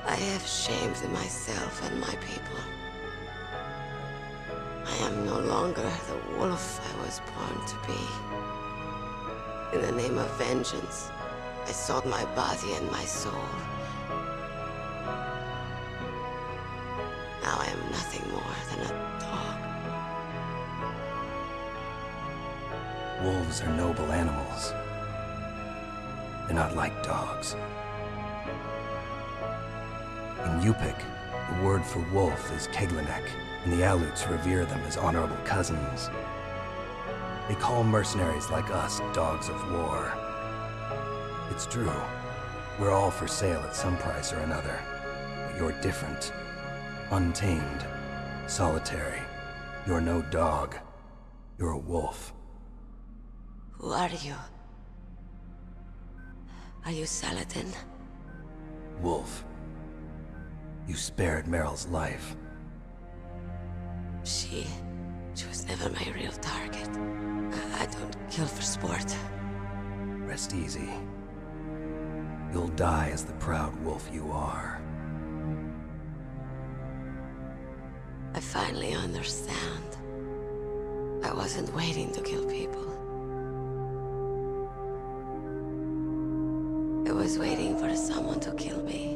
I have shamed myself and my people. I am no longer the wolf I was born to be. In the name of vengeance, I sold my body and my soul. Now I am nothing more than a dog. Wolves are noble animals. They're not like dogs. In Yupik, the word for wolf is Keglanek, and the Aleuts revere them as honorable cousins. They call mercenaries like us dogs of war. It's true. We're all for sale at some price or another. But you're different. Untamed. Solitary. You're no dog. You're a wolf. Who are you? Are you Saladin? Wolf. You spared Meryl's life. She was never my real target. I don't kill for sport. Rest easy. You'll die as the proud wolf you are. I finally understand. I wasn't waiting to kill people. I was waiting for someone to kill me.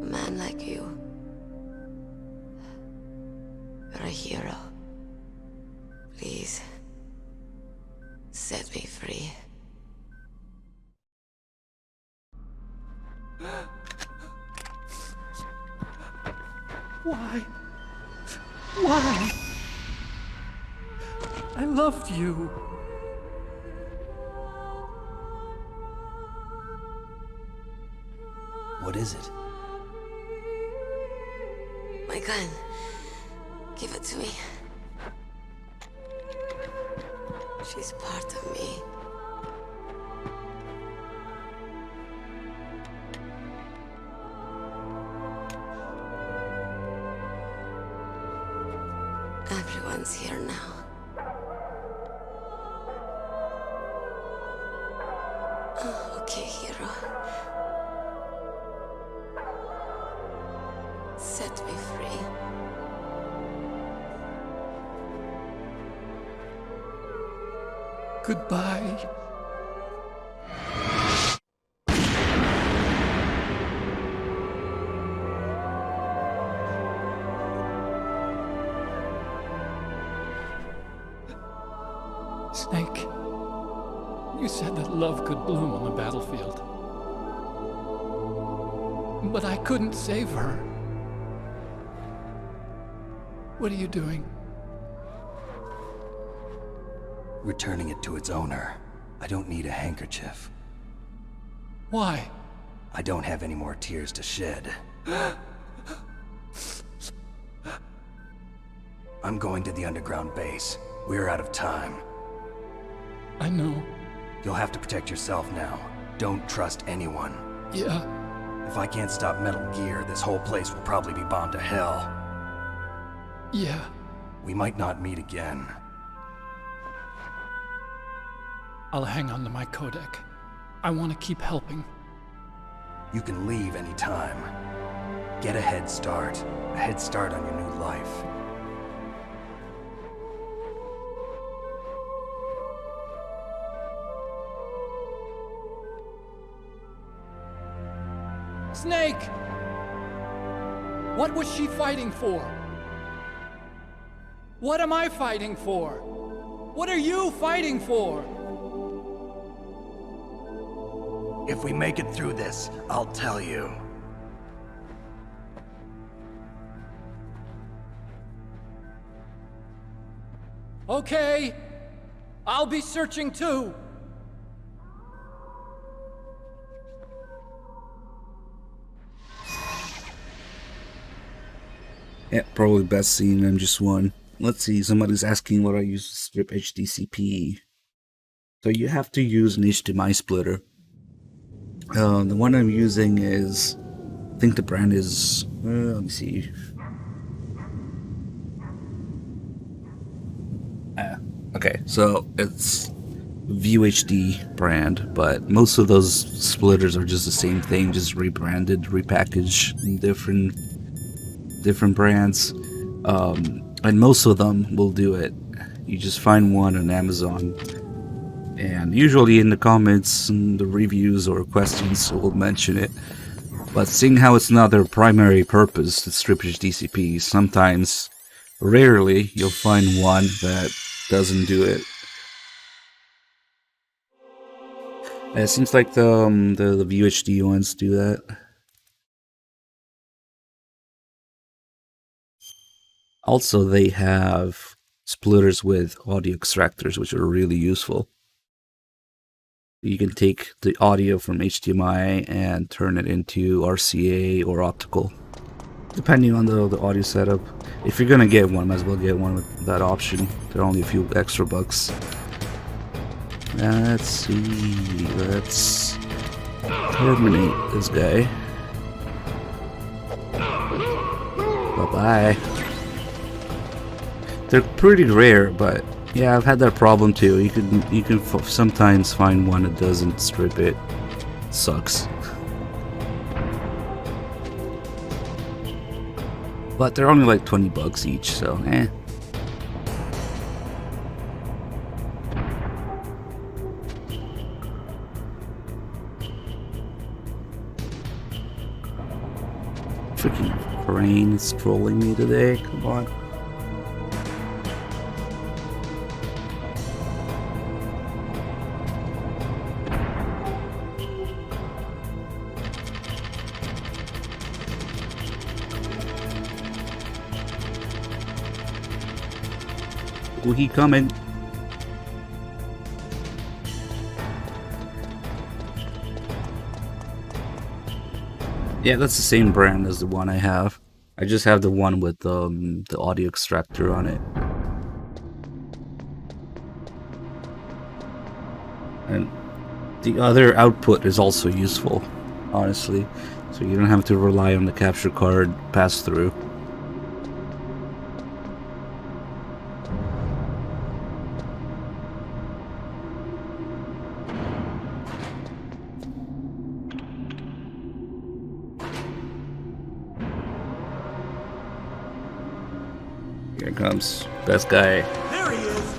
A man like you. You're a hero. Please, set me free. Why? Why? I loved you. What is it? My gun. Give it to me. She's part of me. Everyone's here now. Oh, okay, hero. Set me free. Goodbye. Snake, you said that love could bloom on the battlefield. But I couldn't save her. What are you doing? Returning it to its owner. I don't need a handkerchief. Why? I don't have any more tears to shed. I'm going to the underground base. We're out of time. I know. You'll have to protect yourself now. Don't trust anyone. Yeah. If I can't stop Metal Gear, this whole place will probably be bombed to hell. Yeah. We might not meet again. I'll hang on to my codec. I want to keep helping. You can leave anytime. Get a head start. A head start on your new life. Snake! What was she fighting for? What am I fighting for? What are you fighting for? If we make it through this, I'll tell you. Okay. I'll be searching too. Yeah, probably best scene in just one. Let's see, somebody's asking what I use to strip HDCP. So you have to use an HDMI splitter. The one I'm using is, I think the brand is, let me see. Okay, so it's VUHD brand, but most of those splitters are just the same thing, just rebranded, repackaged in different brands. And most of them will do it. You just find one on Amazon, and usually in the comments and the reviews or questions will mention it. But seeing how it's not their primary purpose to strip HDCP, sometimes, rarely, you'll find one that doesn't do it. It seems like the VUHD ones do that. Also, they have splitters with audio extractors, which are really useful. You can take the audio from HDMI and turn it into RCA or optical, depending on the audio setup. If you're gonna get one, might as well get one with that option. They're only a few extra bucks. Let's see. Let's terminate this guy. Bye-bye. They're pretty rare, but yeah, I've had that problem too. You can sometimes find one that doesn't strip it. Sucks. But they're only like 20 bucks each, so eh. Freaking brain is trolling me today. Come on. Oh, he coming. Yeah, that's the same brand as the one I have. I just have the one with the audio extractor on it. And the other output is also useful, honestly. So you don't have to rely on the capture card pass-through. Here comes best guy. There he is.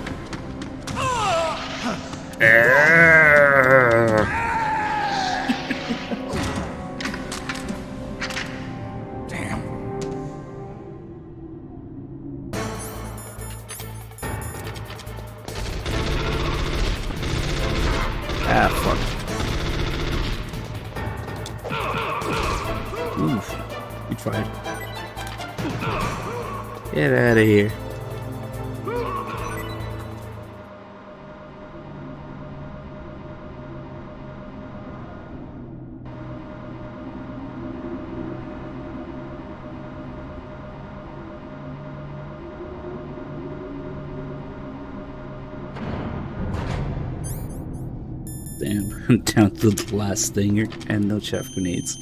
Damn. Ah, fuck. Oof. You tried. Get out of here. Damn, I'm down to the last stinger and no chef grenades.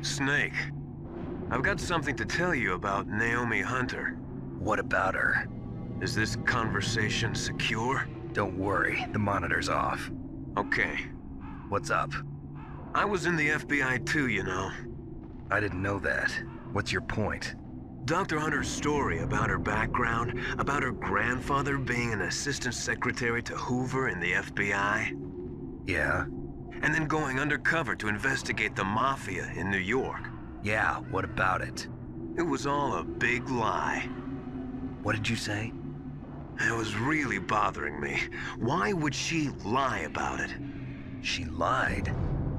Snake, I've got something to tell you about Naomi Hunter. What about her? Is this conversation secure? Don't worry, the monitor's off. Okay. What's up? I was in the FBI too, you know. I didn't know that. What's your point? Dr. Hunter's story about her background, about her grandfather being an assistant secretary to Hoover in the FBI. Yeah? And then going undercover to investigate the Mafia in New York. Yeah, what about it? It was all a big lie. What did you say? It was really bothering me. Why would she lie about it? She lied?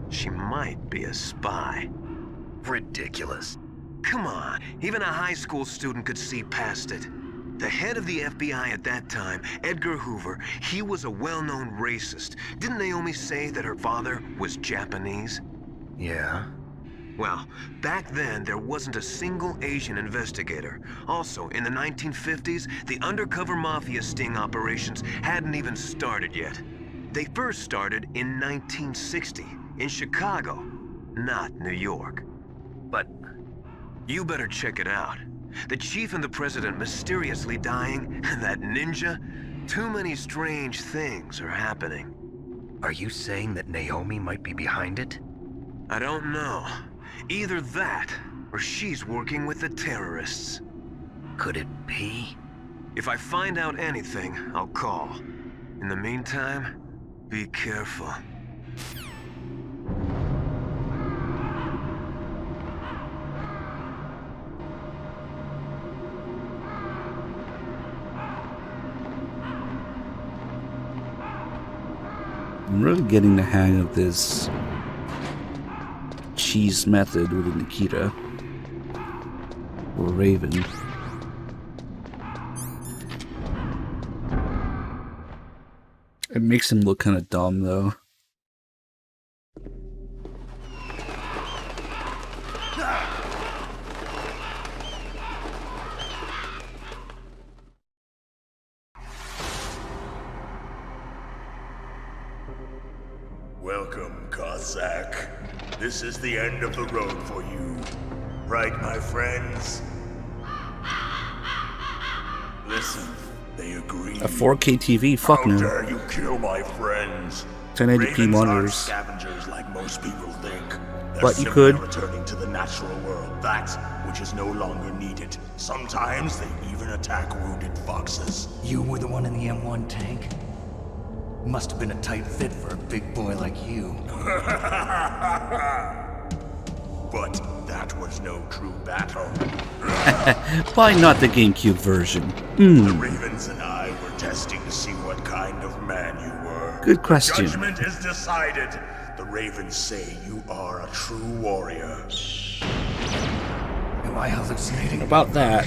She might be a spy. Ridiculous. Come on, even a high school student could see past it. The head of the FBI at that time, Edgar Hoover, he was a well-known racist. Didn't Naomi say that her father was Japanese? Yeah. Well, back then, there wasn't a single Asian investigator. Also, in the 1950s, the undercover mafia sting operations hadn't even started yet. They first started in 1960, in Chicago, not New York. But you better check it out. The chief and the president mysteriously dying, and that ninja? Too many strange things are happening. Are you saying that Naomi might be behind it? I don't know. Either that, or she's working with the terrorists. Could it be? If I find out anything, I'll call. In the meantime, be careful. I'm really getting the hang of this cheese method with Nikita or Raven. It makes him look kind of dumb, though. Welcome, Cossack. This is the end of the road for you. Right, my friends? Listen, they agree. A 4K TV? Fuck no. How dare you kill my friends? 1080p Ravens aren't monitors. scavengers like most people think. They're But you simply could. returning to the natural world, that which is no longer needed. Sometimes they even attack wounded foxes. You were the one in the M1 tank? Must have been a tight fit for a big boy like you. But that was no true battle. Why not the GameCube version? The Ravens and I were testing to see what kind of man you were. Good question. Judgment is decided. The Ravens say you are a true warrior. Am I hallucinating? About that.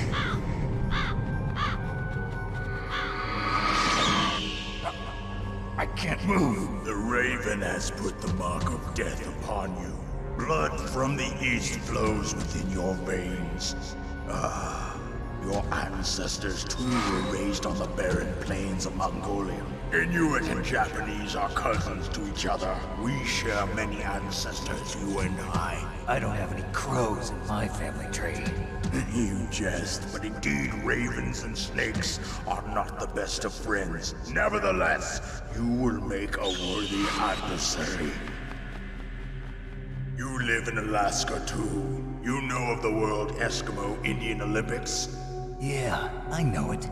I can't move. The Raven has put the mark of death upon you. Blood from the east flows within your veins. Your ancestors too were raised on the barren plains of Mongolia. Inuit and Japanese are cousins to each other. We share many ancestors, you and I. I don't have any crows in my family tree. You jest, but indeed ravens and snakes are not the best of friends. Nevertheless, you will make a worthy adversary. You live in Alaska too. You know of the World Eskimo Indian Olympics? Yeah, I know it.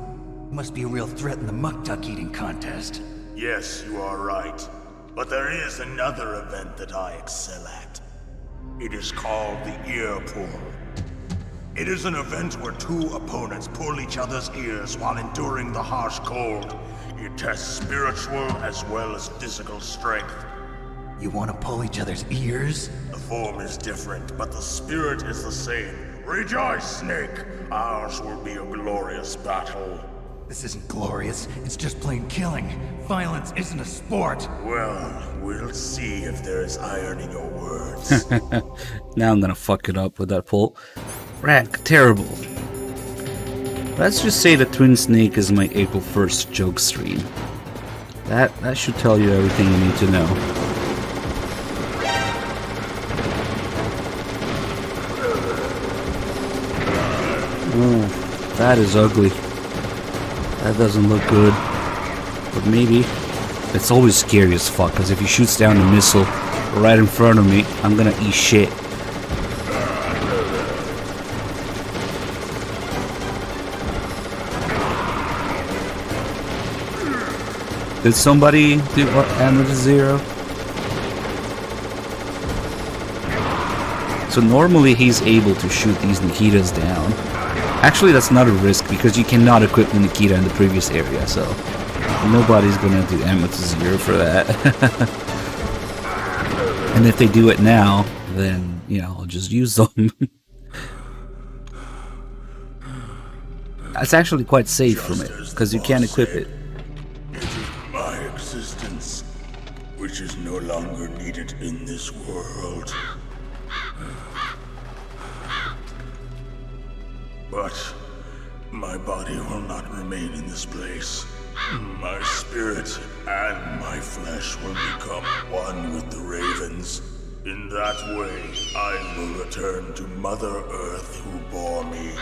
Must be a real threat in the muck duck eating contest. Yes, you are right. But there is another event that I excel at. It is called the Ear Pull. It is an event where two opponents pull each other's ears while enduring the harsh cold. It tests spiritual as well as physical strength. You want to pull each other's ears? The form is different, but the spirit is the same. Rejoice, Snake! Ours will be a glorious battle. This isn't glorious, it's just plain killing. Violence isn't a sport. Well, we'll see if there's iron in your words. Now I'm gonna fuck it up with that pull. Rank, terrible. Let's just say the Twin Snake is my April 1st joke stream. That should tell you everything you need to know. Ooh, that is ugly. That doesn't look good. But maybe. It's always scary as fuck, because if he shoots down a missile right in front of me, I'm gonna eat shit. Did somebody do ammo to 0? So normally he's able to shoot these Nikitas down. Actually, that's not a risk because you cannot equip the Nikita in the previous area, so nobody's gonna do ammo to 0 for that. And if they do it now, then, you know, I'll just use them. That's actually quite safe from it, because you can't equip it. My existence, which is no longer needed in this world. But my body will not remain in this place. My spirit and my flesh will become one with the ravens. In that way, I will return to Mother Earth who bore me.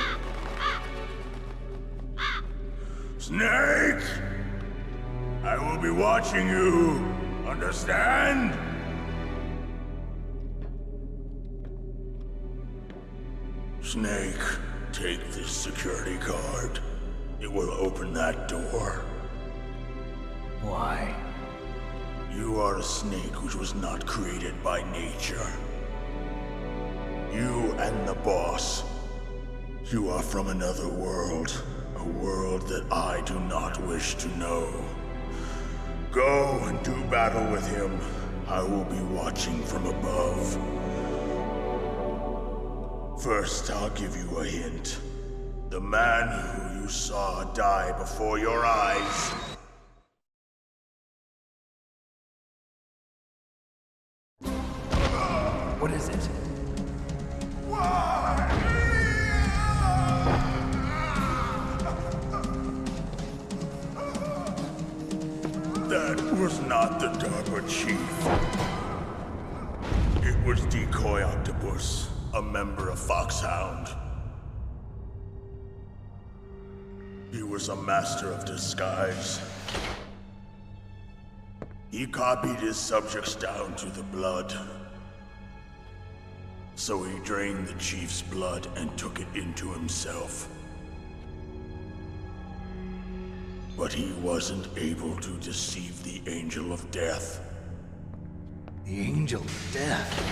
Snake! I will be watching you. Understand? Snake, take this security card. It will open that door. Why? You are a snake which was not created by nature. You and the boss. You are from another world. A world that I do not wish to know. Go and do battle with him. I will be watching from above. First, I'll give you a hint. The man who you saw die before your eyes. What is it? That was not the DARPA chief. It was Decoy Octopus, a member of Foxhound. He was a master of disguise. He copied his subjects down to the blood. So he drained the chief's blood and took it into himself. But he wasn't able to deceive the Angel of Death. The Angel of Death?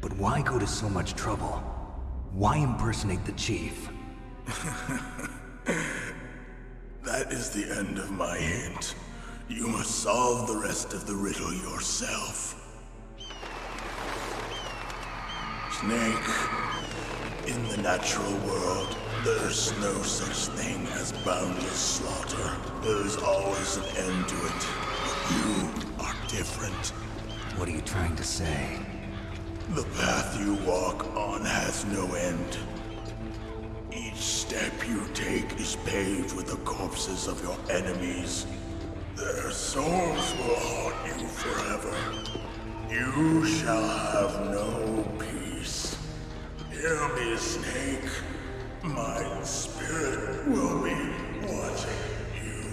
But why go to so much trouble? Why impersonate the chief? That is the end of my hint. You must solve the rest of the riddle yourself. Snake, in the natural world, there's no such thing as boundless slaughter. There's always an end to it. But you are different. What are you trying to say? The path you walk on has no end. Each step you take is paved with the corpses of your enemies. Their souls will haunt you forever. You shall have no peace. Hear me, Snake. My spirit will be watching you.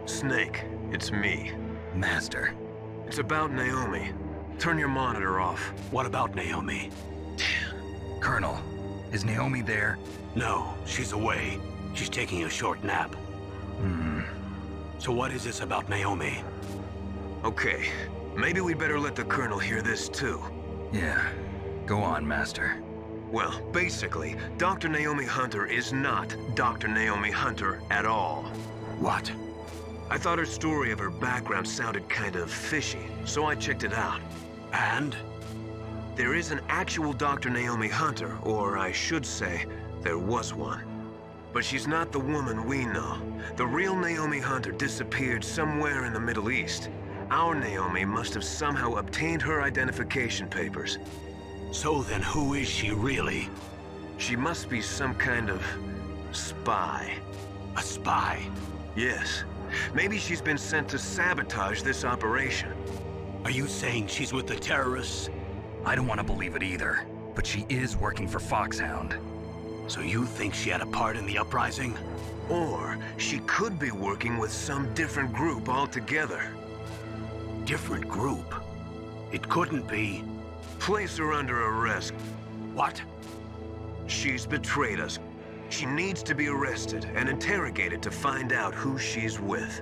Snake, it's me. Master. It's about Naomi. Turn your monitor off. What about Naomi? Colonel, is Naomi there? No, she's away. She's taking a short nap. So what is this about Naomi? Okay, maybe we'd better let the Colonel hear this too. Yeah, go on, Master. Well, basically, Dr. Naomi Hunter is not Dr. Naomi Hunter at all. What? I thought her story of her background sounded kind of fishy, so I checked it out. And? There is an actual Dr. Naomi Hunter, or I should say, there was one. But she's not the woman we know. The real Naomi Hunter disappeared somewhere in the Middle East. Our Naomi must have somehow obtained her identification papers. So then who is she really? She must be some kind of spy. A spy? Yes. Maybe she's been sent to sabotage this operation. Are you saying she's with the terrorists? I don't want to believe it either, but she is working for Foxhound. So you think she had a part in the uprising? Or she could be working with some different group altogether. Different group? It couldn't be. Place her under arrest. What? She's betrayed us. She needs to be arrested and interrogated to find out who she's with.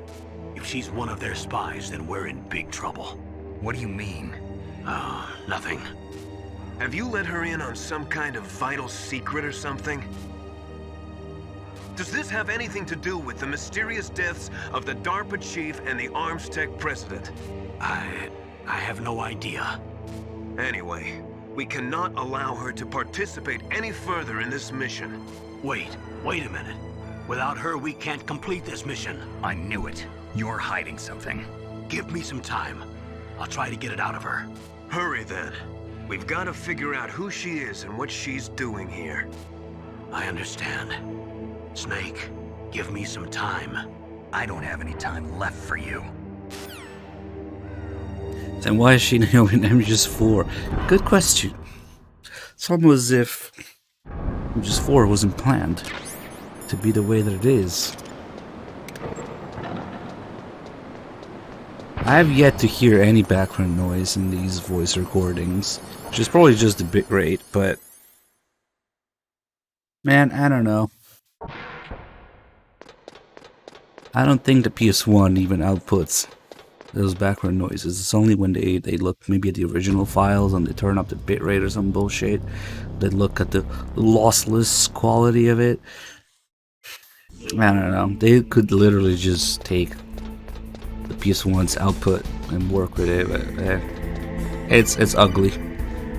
If she's one of their spies, then we're in big trouble. What do you mean? Nothing. Have you let her in on some kind of vital secret or something? Does this have anything to do with the mysterious deaths of the DARPA chief and the Arms Tech president? I have no idea. Anyway, We cannot allow her to participate any further in this mission. Wait a minute. Without her, we can't complete this mission. I knew it. You're hiding something. Give me some time. I'll try to get it out of her. Hurry then. We've got to figure out who she is and what she's doing here. I understand. Snake, give me some time. I don't have any time left for you. Then why is she now in MGS4? Good question. It's almost as if MGS4 wasn't planned to be the way that it is. I have yet to hear any background noise in these voice recordings, which is probably just the bitrate, but man, I don't know. I don't think the PS1 even outputs those background noises. It's only when they look maybe at the original files and they turn up the bitrate or some bullshit. They look at the lossless quality of it. I don't know. They could literally just take the PS1's output and work with it, but it's ugly.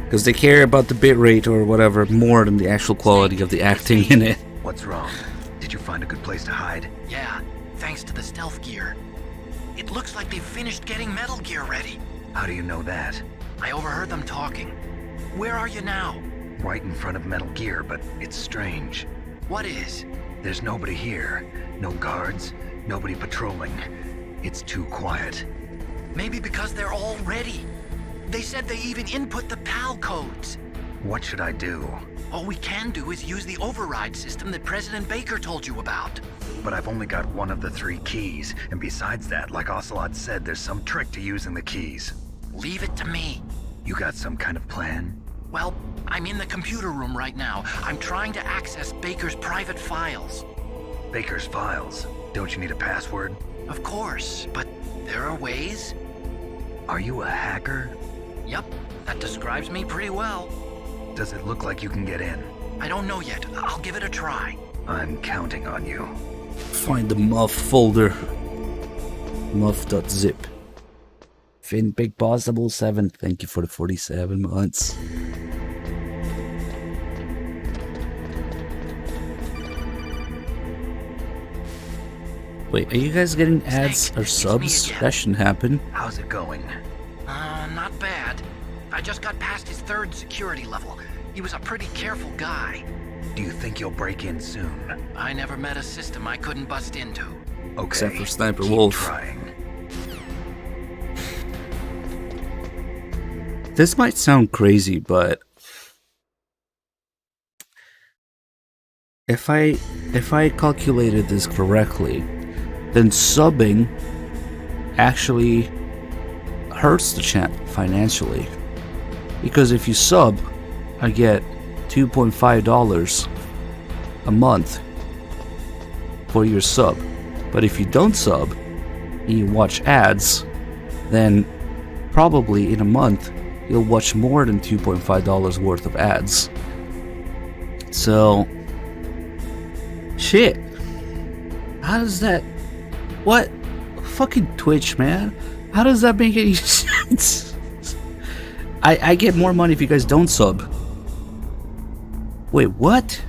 Because they care about the bitrate or whatever more than the actual quality of the acting in it. What's wrong? Did you find a good place to hide? Yeah, thanks to the stealth gear. It looks like they've finished getting Metal Gear ready. How do you know that? I overheard them talking. Where are you now? Right in front of Metal Gear, but it's strange. What is? There's nobody here. No guards, nobody patrolling. It's too quiet. Maybe because they're all ready. They said they even input the PAL codes. What should I do? All we can do is use the override system that President Baker told you about. But I've only got one of the 3 keys, and besides that, like Ocelot said, there's some trick to using the keys. Leave it to me. You got some kind of plan? Well, I'm in the computer room right now. I'm trying to access Baker's private files. Baker's files? Don't you need a password? Of course, but there are ways. Are you a hacker? Yep, that describes me pretty well. Does it look like you can get in? I don't know yet. I'll give it a try. I'm counting on you. Find the muff folder. Muff.zip. Finn Big Boss 7, thank you for the 47 months. Wait, are you guys getting ads or subs? That shouldn't happen. How's it going? Not bad. I just got past his 3rd security level. He was a pretty careful guy. Do you think you'll break in soon? I never met a system I couldn't bust into. Okay, except for Sniper keep Wolf. Trying. This might sound crazy, but if I calculated this correctly, then subbing actually hurts the channel financially. Because if you sub, I get $2.5 a month for your sub. But if you don't sub and you watch ads, then probably in a month you'll watch more than $2.5 worth of ads. So, shit. How does that... What? Fucking Twitch, man. How does that make any sense? I get more money if you guys don't sub. Wait, what?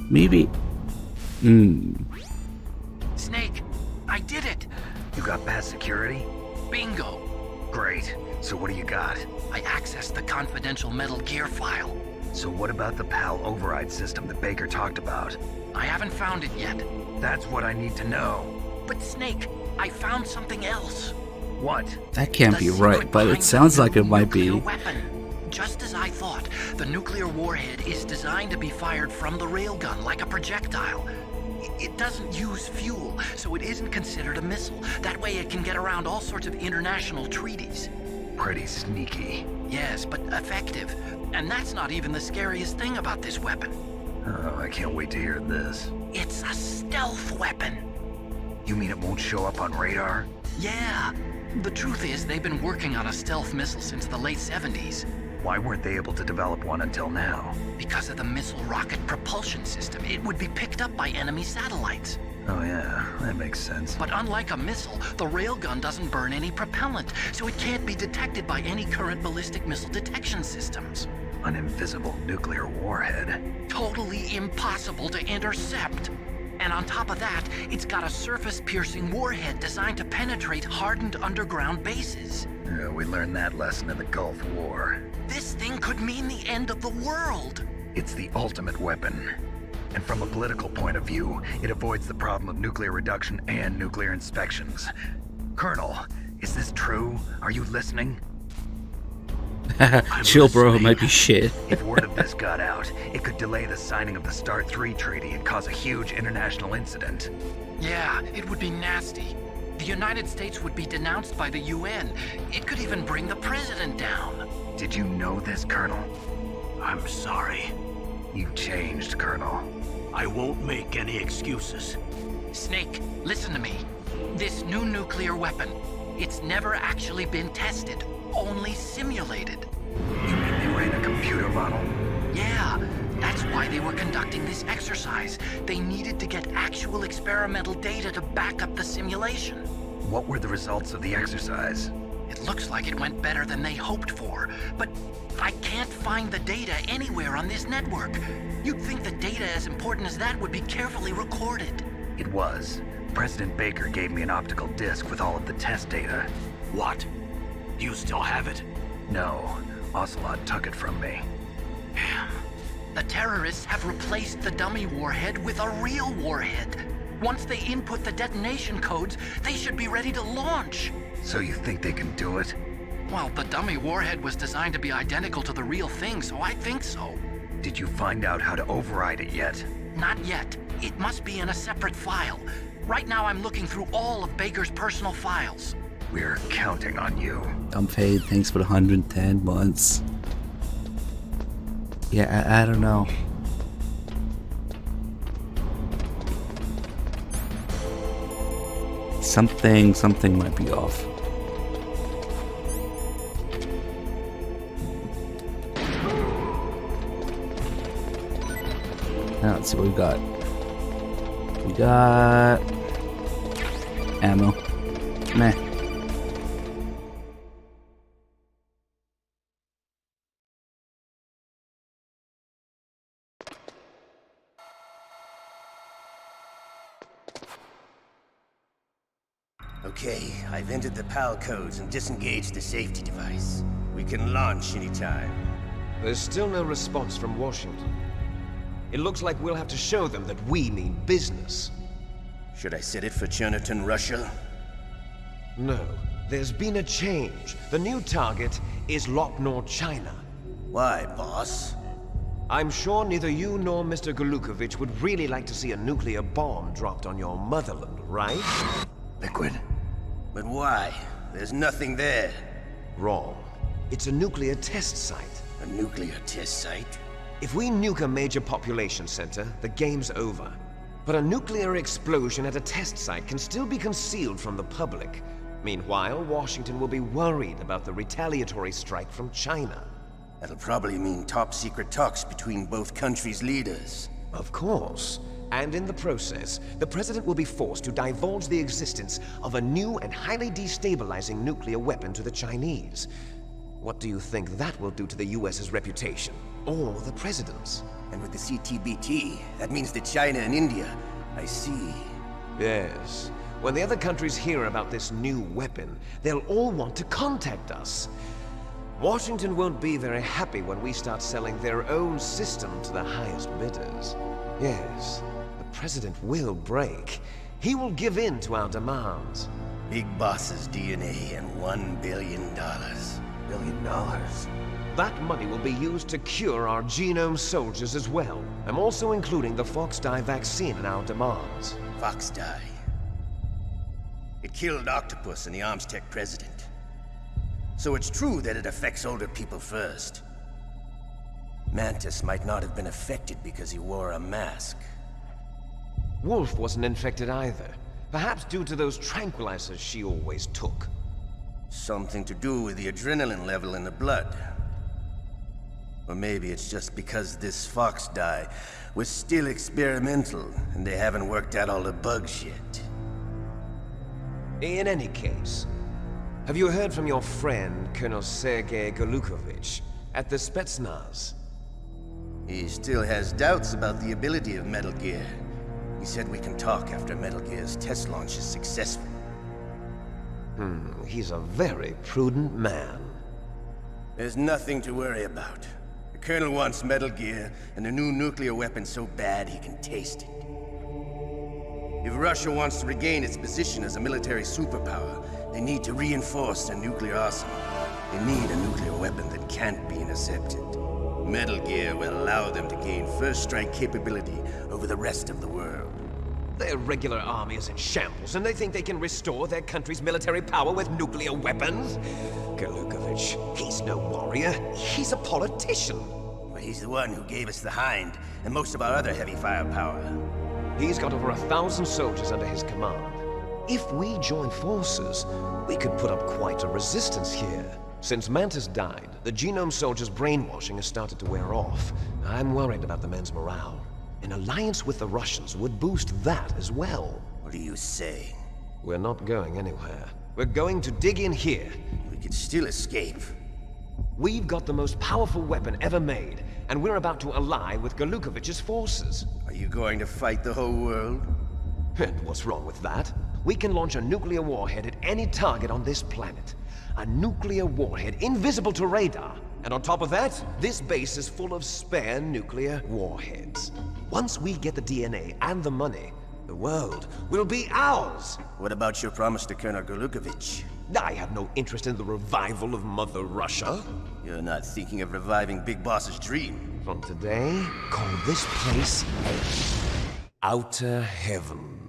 Maybe... Snake, I did it! You got past security? Bingo! Great. So what do you got? I accessed the confidential Metal Gear file. So what about the PAL override system that Baker talked about? I haven't found it yet. That's what I need to know. But Snake, I found something else. What? That can't be right, but it sounds like it might be. Weapon. Just as I thought, the nuclear warhead is designed to be fired from the railgun like a projectile. It doesn't use fuel, so it isn't considered a missile. That way it can get around all sorts of international treaties. Pretty sneaky. Yes, but effective. And that's not even the scariest thing about this weapon. Oh, I can't wait to hear this. It's a stealth weapon. You mean it won't show up on radar? Yeah. The truth is, they've been working on a stealth missile since the late 70s. Why weren't they able to develop one until now? Because of the missile rocket propulsion system, it would be picked up by enemy satellites. Oh yeah, that makes sense. But unlike a missile, the railgun doesn't burn any propellant, so it can't be detected by any current ballistic missile detection systems. An invisible nuclear warhead. Totally impossible to intercept. And on top of that, it's got a surface-piercing warhead designed to penetrate hardened underground bases. Yeah, we learned that lesson in the Gulf War. This thing could mean the end of the world. It's the ultimate weapon. And from a political point of view, it avoids the problem of nuclear reduction and nuclear inspections. Colonel, is this true? Are you listening? Chill, bro, it might be shit. If word of this got out, it could delay the signing of the START 3 treaty and cause a huge international incident. Yeah, it would be nasty. The United States would be denounced by the UN. It could even bring the president down. Did you know this, Colonel? I'm sorry. You changed, Colonel. I won't make any excuses. Snake, listen to me. This new nuclear weapon, it's never actually been tested, only simulated. You mean they ran a computer model? Yeah, that's why they were conducting this exercise. They needed to get actual experimental data to back up the simulation. What were the results of the exercise? It looks like it went better than they hoped for, but I can't find the data anywhere on this network. You'd think the data as important as that would be carefully recorded. It was. President Baker gave me an optical disc with all of the test data. What? You still have it? No. Ocelot took it from me. Damn. The terrorists have replaced the dummy warhead with a real warhead. Once they input the detonation codes, they should be ready to launch. So you think they can do it? Well, the dummy warhead was designed to be identical to the real thing, so I think so. Did you find out how to override it yet? Not yet. It must be in a separate file. Right now I'm looking through all of Baker's personal files. We're counting on you. I'm paid. Thanks for the 110 months. Yeah, I don't know. Something might be off. Now let's see what we got. We got ammo. Meh. Okay, I've entered the PAL codes and disengaged the safety device. We can launch anytime. There's still no response from Washington. It looks like we'll have to show them that we mean business. Should I set it for Cherniton, Russia? No. There's been a change. The new target is Lopnor, China. Why, boss? I'm sure neither you nor Mr. Golukovich would really like to see a nuclear bomb dropped on your motherland, right? Liquid. But why? There's nothing there. Wrong. It's a nuclear test site. A nuclear test site? If we nuke a major population center, the game's over. But a nuclear explosion at a test site can still be concealed from the public. Meanwhile, Washington will be worried about the retaliatory strike from China. That'll probably mean top-secret talks between both countries' leaders. Of course. And in the process, the president will be forced to divulge the existence of a new and highly destabilizing nuclear weapon to the Chinese. What do you think that will do to the US's reputation? Or the president's? And with the CTBT, that means that China and India. I see. Yes. When the other countries hear about this new weapon, they'll all want to contact us. Washington won't be very happy when we start selling their own system to the highest bidders. Yes, the president will break. He will give in to our demands. Big boss's DNA and $1 billion. $1 billion? That money will be used to cure our genome soldiers as well. I'm also including the Fox dye vaccine in our demands. Fox dye? It killed Octopus and the Armstech president. So it's true that it affects older people first. Mantis might not have been affected because he wore a mask. Wolf wasn't infected either. Perhaps due to those tranquilizers she always took. Something to do with the adrenaline level in the blood. Or maybe it's just because this Fox die was still experimental and they haven't worked out all the bugs yet. In any case, have you heard from your friend, Colonel Sergei Golukovich, at the Spetsnaz? He still has doubts about the ability of Metal Gear. He said we can talk after Metal Gear's test launch is successful. He's a very prudent man. There's nothing to worry about. The Colonel wants Metal Gear and a new nuclear weapon so bad he can taste it. If Russia wants to regain its position as a military superpower, they need to reinforce their nuclear arsenal. They need a nuclear weapon that can't be intercepted. Metal Gear will allow them to gain first strike capability over the rest of the world. Their regular army is in shambles, and they think they can restore their country's military power with nuclear weapons? Golukovich, he's no warrior. He's a politician. But he's the one who gave us the Hind and most of our other heavy firepower. He's got over 1,000 soldiers under his command. If we join forces, we could put up quite a resistance here. Since Mantis died, the Genome Soldier's brainwashing has started to wear off. I'm worried about the men's morale. An alliance with the Russians would boost that as well. What are you saying? We're not going anywhere. We're going to dig in here. We could still escape. We've got the most powerful weapon ever made, and we're about to ally with Golukovich's forces. Are you going to fight the whole world? And what's wrong with that? We can launch a nuclear warhead at any target on this planet. A nuclear warhead invisible to radar. And on top of that, this base is full of spare nuclear warheads. Once we get the DNA and the money, the world will be ours! What about your promise to Colonel Golukovich? I have no interest in the revival of Mother Russia. You're not thinking of reviving Big Boss's dream. From today, call this place Outer Heaven.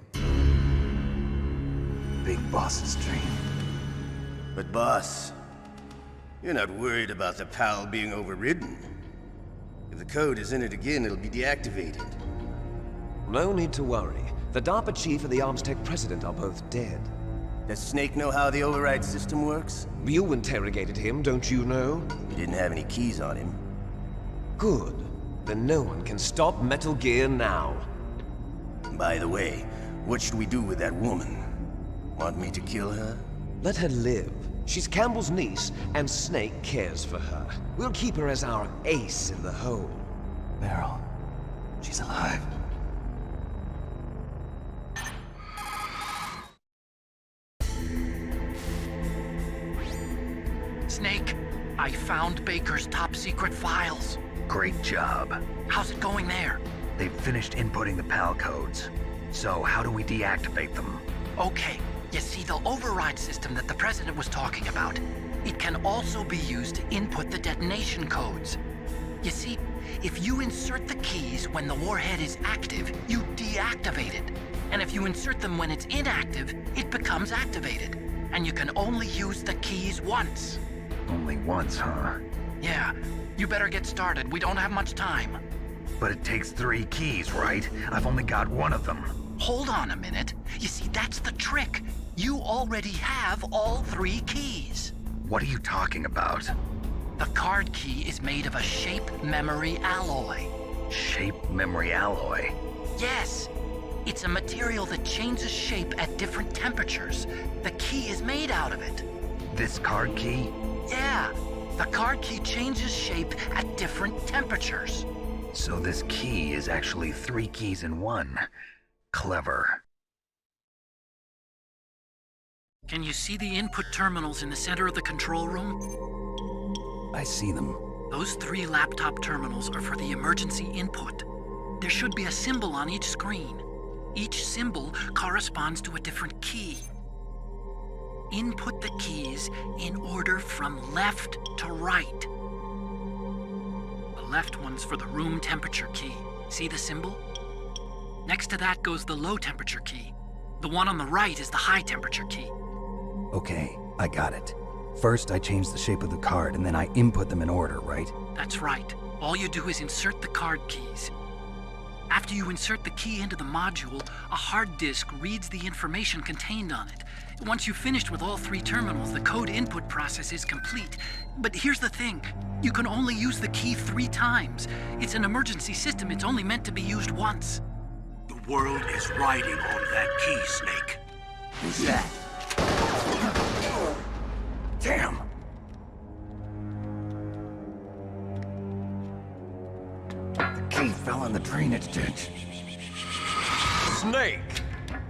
Big Boss's dream. But boss, you're not worried about the PAL being overridden. If the code is in it again, it'll be deactivated. No need to worry. The DARPA chief and the Arms Tech president are both dead. Does Snake know how the override system works? You interrogated him, don't you know? He didn't have any keys on him. Good. Then no one can stop Metal Gear now. By the way, what should we do with that woman? Want me to kill her? Let her live. She's Campbell's niece, and Snake cares for her. We'll keep her as our ace in the hole. Meryl, she's alive. Snake, I found Baker's top-secret files. Great job. How's it going there? They've finished inputting the PAL codes. So how do we deactivate them? Okay, you see the override system that the President was talking about. It can also be used to input the detonation codes. You see, if you insert the keys when the warhead is active, you deactivate it. And if you insert them when it's inactive, it becomes activated. And you can only use the keys once. Only once, huh? Yeah, you better get started. We don't have much time. But it takes 3 keys, right? I've only got 1 of them. Hold on a minute. You see, that's the trick. You already have all 3 keys. What are you talking about? The card key is made of a shape memory alloy. Shape memory alloy? Yes. It's a material that changes shape at different temperatures. The key is made out of it. This card key? Yeah. The card key changes shape at different temperatures. So this key is actually 3 keys in 1. Clever. Can you see the input terminals in the center of the control room? I see them. Those 3 laptop terminals are for the emergency input. There should be a symbol on each screen. Each symbol corresponds to a different key. Input the keys in order from left to right. The left one's for the room temperature key. See the symbol? Next to that goes the low temperature key. The one on the right is the high temperature key. Okay, I got it. First, I change the shape of the card, and then I input them in order, right? That's right. All you do is insert the card keys. After you insert the key into the module, a hard disk reads the information contained on it. Once you've finished with all 3 terminals, the code input process is complete. But here's the thing. You can only use the key 3 times. It's an emergency system. It's only meant to be used once. The world is riding on that key, Snake. Who's that? Damn! The key fell in the drainage ditch. Snake!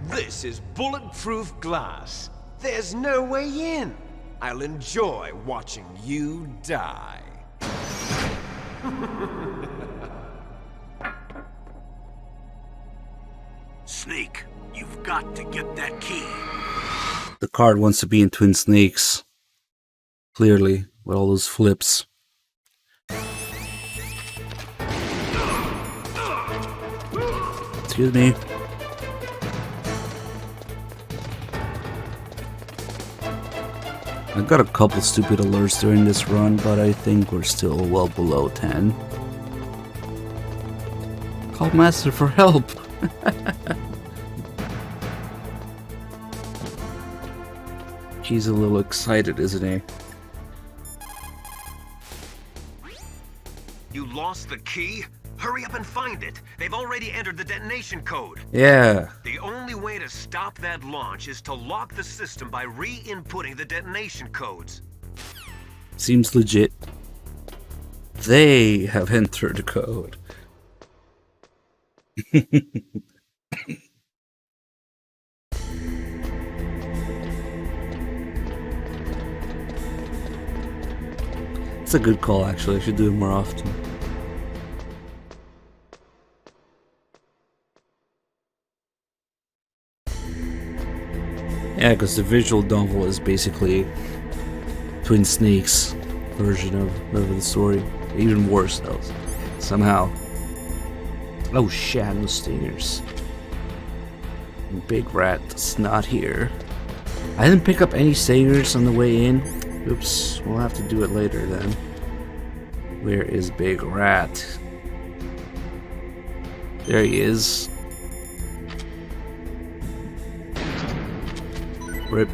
This is bulletproof glass. There's no way in. I'll enjoy watching you die. Snake, you've got to get that key. The card wants to be in Twin Snakes. Clearly, with all those flips. Excuse me. I got a couple stupid alerts during this run, but I think we're still well below 10. Call Master for help! He's a little excited, isn't he? You lost the key? Hurry up and find it. They've already entered the detonation code. Yeah. The only way to stop that launch is to lock the system by re-inputting the detonation codes. Seems legit. They have entered the code. It's a good call, actually. I should do it more often. Yeah, because the visual novel is basically Twin Snakes version of the story. Even worse, though, somehow. Oh, shadow stingers. Big rat's not here. I didn't pick up any stingers on the way in. Oops, we'll have to do it later then. Where is Big Rat? There he is. Rip.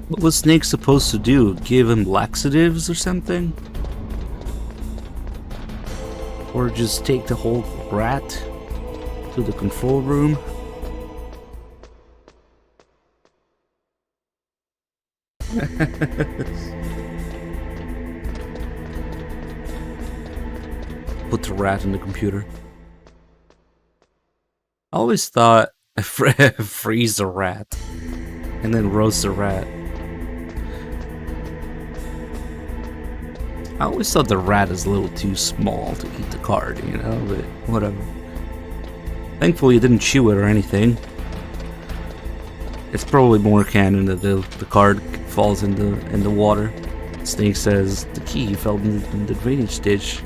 What was Snake supposed to do? Give him laxatives or something? Or just take the whole rat to the control room? Put the rat in the computer. I always thought freeze the rat and then roast the rat. I always thought the rat is a little too small to eat the card, you know, but whatever. Thankfully it didn't chew it or anything. It's probably more canon that the card falls in the water. Snake says the key fell in the drainage ditch.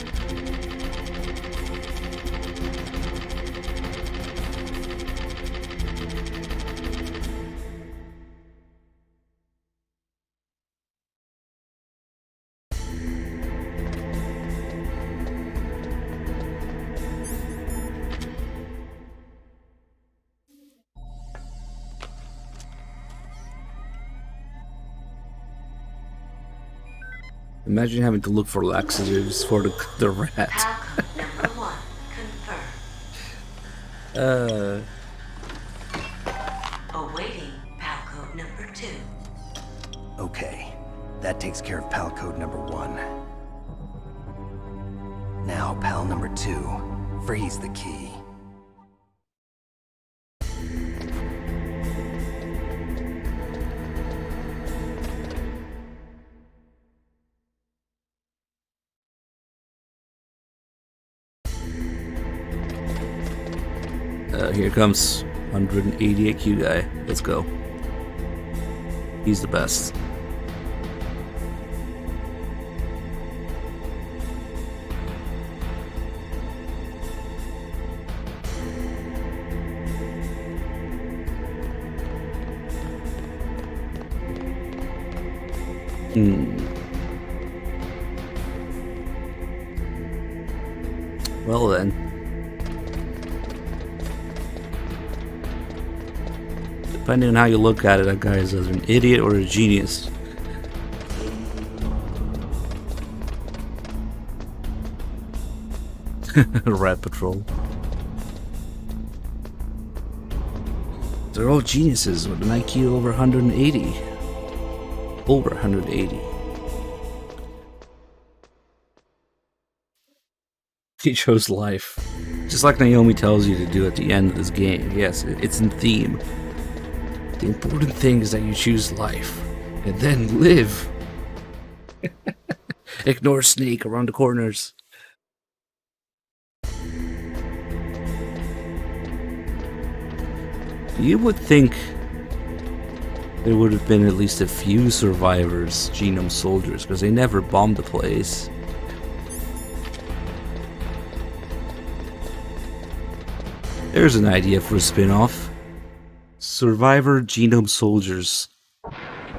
Imagine having to look for laxatives for the rat. Palcode number 1 confirmed. Awaiting Palcode number 2. Okay, that takes care of pal code number 1. Now, pal number 2, freeze the key. Here comes 180 IQ guy. Let's go. He's the best. Well then. Depending on how you look at it, that guy is either an idiot or a genius. Rat Patrol. They're all geniuses with an IQ over 180. Over 180. He chose life. Just like Naomi tells you to do at the end of this game. Yes, it's in theme. The important thing is that you choose life. And then live. Ignore Snake around the corners. You would think there would have been at least a few survivors, Genome soldiers, because they never bombed the place. There's an idea for a spin-off. Survivor Genome soldiers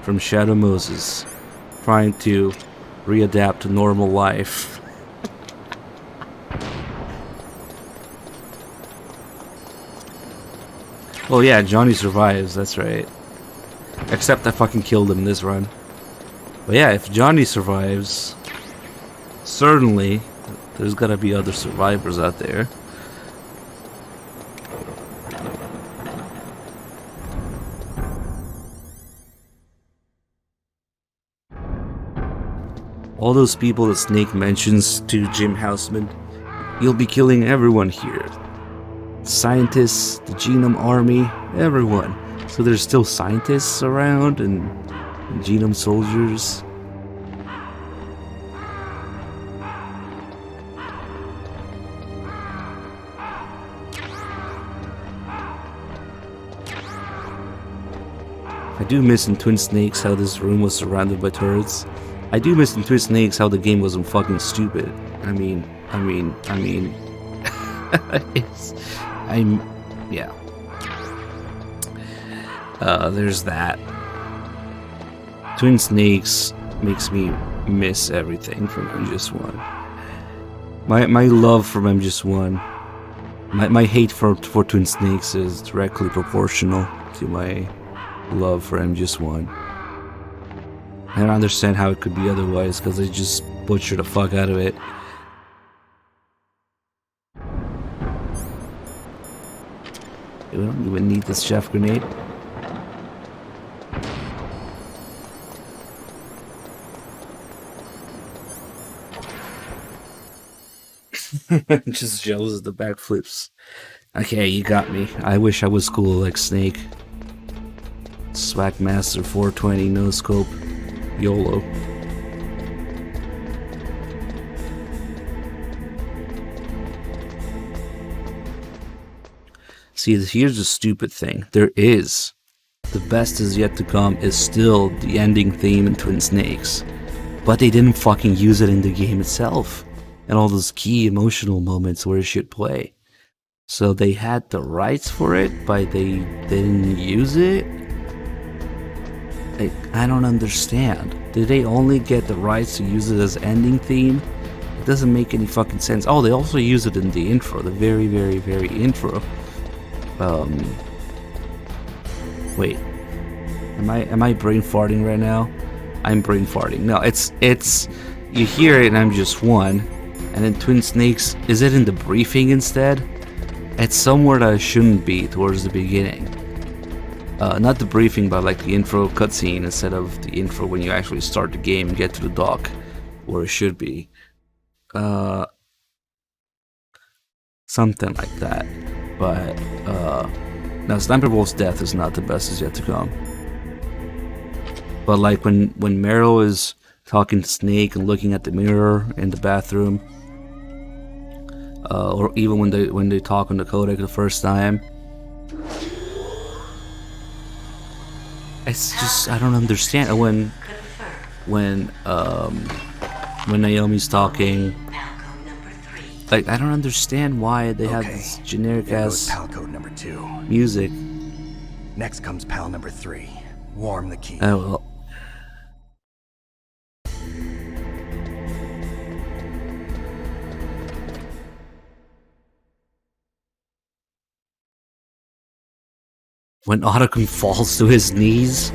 from Shadow Moses trying to readapt to normal life. Oh yeah, Johnny survives, that's right. Except I fucking killed him in this run. But yeah, if Johnny survives, certainly there's gotta be other survivors out there. All those people that Snake mentions to Jim Houseman, you'll be killing everyone here. Scientists, the Genome Army, everyone. So there's still scientists around and Genome soldiers. I do miss in Twin Snakes how this room was surrounded by turrets. I do miss in Twin Snakes how the game wasn't fucking stupid. I mean, yeah. There's that. Twin Snakes makes me miss everything from MGS1. My love from MGS1, my hate for Twin Snakes is directly proportional to my love for MGS1. I don't understand how it could be otherwise, because they just butchered the fuck out of it. We don't even need this chef grenade. Just jealous of the backflips. Okay, you got me. I wish I was cool like Snake. Swag Master 420 no scope. YOLO. See, here's the stupid thing. There is. The best is yet to come is still the ending theme in Twin Snakes. But they didn't fucking use it in the game itself. And all those key emotional moments where it should play. So they had the rights for it, but they didn't use it? I don't understand. Did they only get the rights to use it as ending theme? It doesn't make any fucking sense. Oh, they also use it in the intro, the very, very, very intro. Wait. Am I brain farting right now? I'm brain farting. No, it's you hear it and I'm just one. And then Twin Snakes, is it in the briefing instead? It's somewhere that it shouldn't be towards the beginning. Not the briefing, but like the intro cutscene instead of the intro when you actually start the game and get to the dock, where it should be. Something like that. But, now Sniper Wolf's death is not the best is yet to come. But like when Meryl is talking to Snake and looking at the mirror in the bathroom, or even when they talk on the codec the first time, it's just I don't understand when Naomi's talking. Like I don't understand why they have this generic ass pal code number 2 music. Next comes pal number 3. Warm the key. Oh well. When Otacon falls to his knees?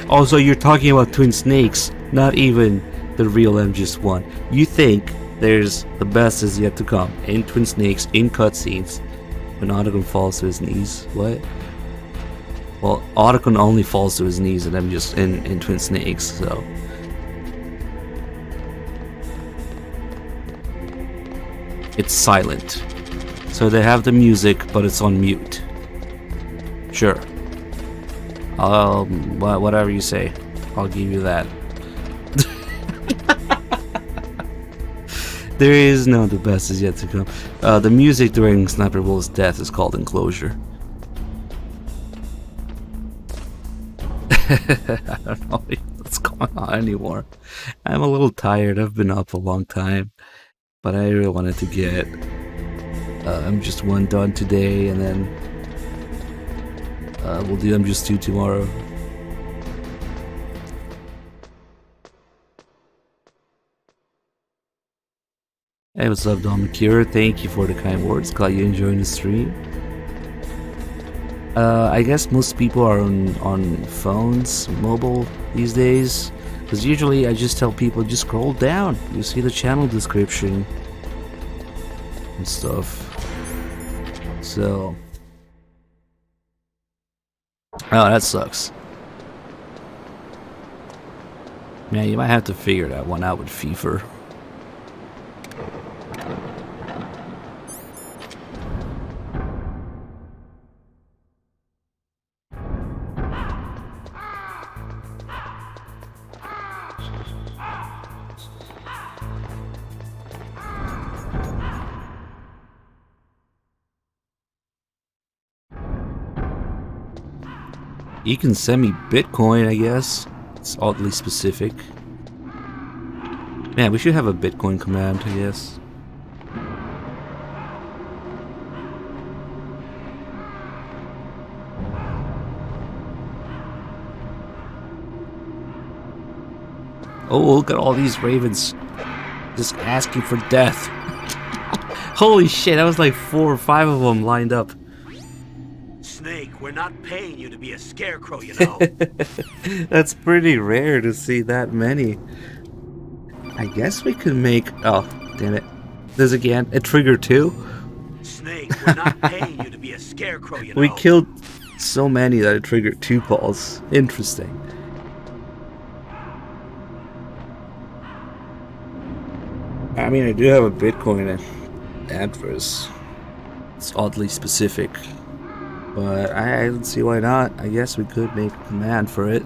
Also, you're talking about twin snakes, not even the real MGS1. You think there's the best is yet to come in twin snakes, in cutscenes, when Otacon falls to his knees? What? Well, Otacon only falls to his knees and MGS in twin snakes, so. It's silent. So they have the music, but it's on mute. Sure. Whatever you say, I'll give you that. There is no the best is yet to come. The music during Sniper Wolf's death is called Enclosure. I don't know what's going on anymore. I'm a little tired. I've been up a long time, but I really wanted to get MGS1 done today, and then we'll do MGS2 tomorrow. Hey, what's up, Don McCure? Thank you for the kind words. Glad you're enjoying the stream. I guess most people are on phones, mobile these days. Because usually I just tell people, just scroll down. You see the channel description and stuff. So... oh, that sucks. Man, you might have to figure that one out with FIFA. You can send me Bitcoin, I guess. It's oddly specific. Man, we should have a Bitcoin command, I guess. Oh, look at all these ravens just asking for death. Holy shit, that was like 4 or 5 of them lined up. Snake, we're not paying you to be a scarecrow, you know. That's pretty rare to see that many. I guess we could make... oh, damn it. This again, a trigger 2? Snake, we're not paying you to be a scarecrow, you know. We killed so many that it triggered 2 calls. Interesting. I mean, I do have a Bitcoin address. It's oddly specific. But I don't see why not. I guess we could make a command for it.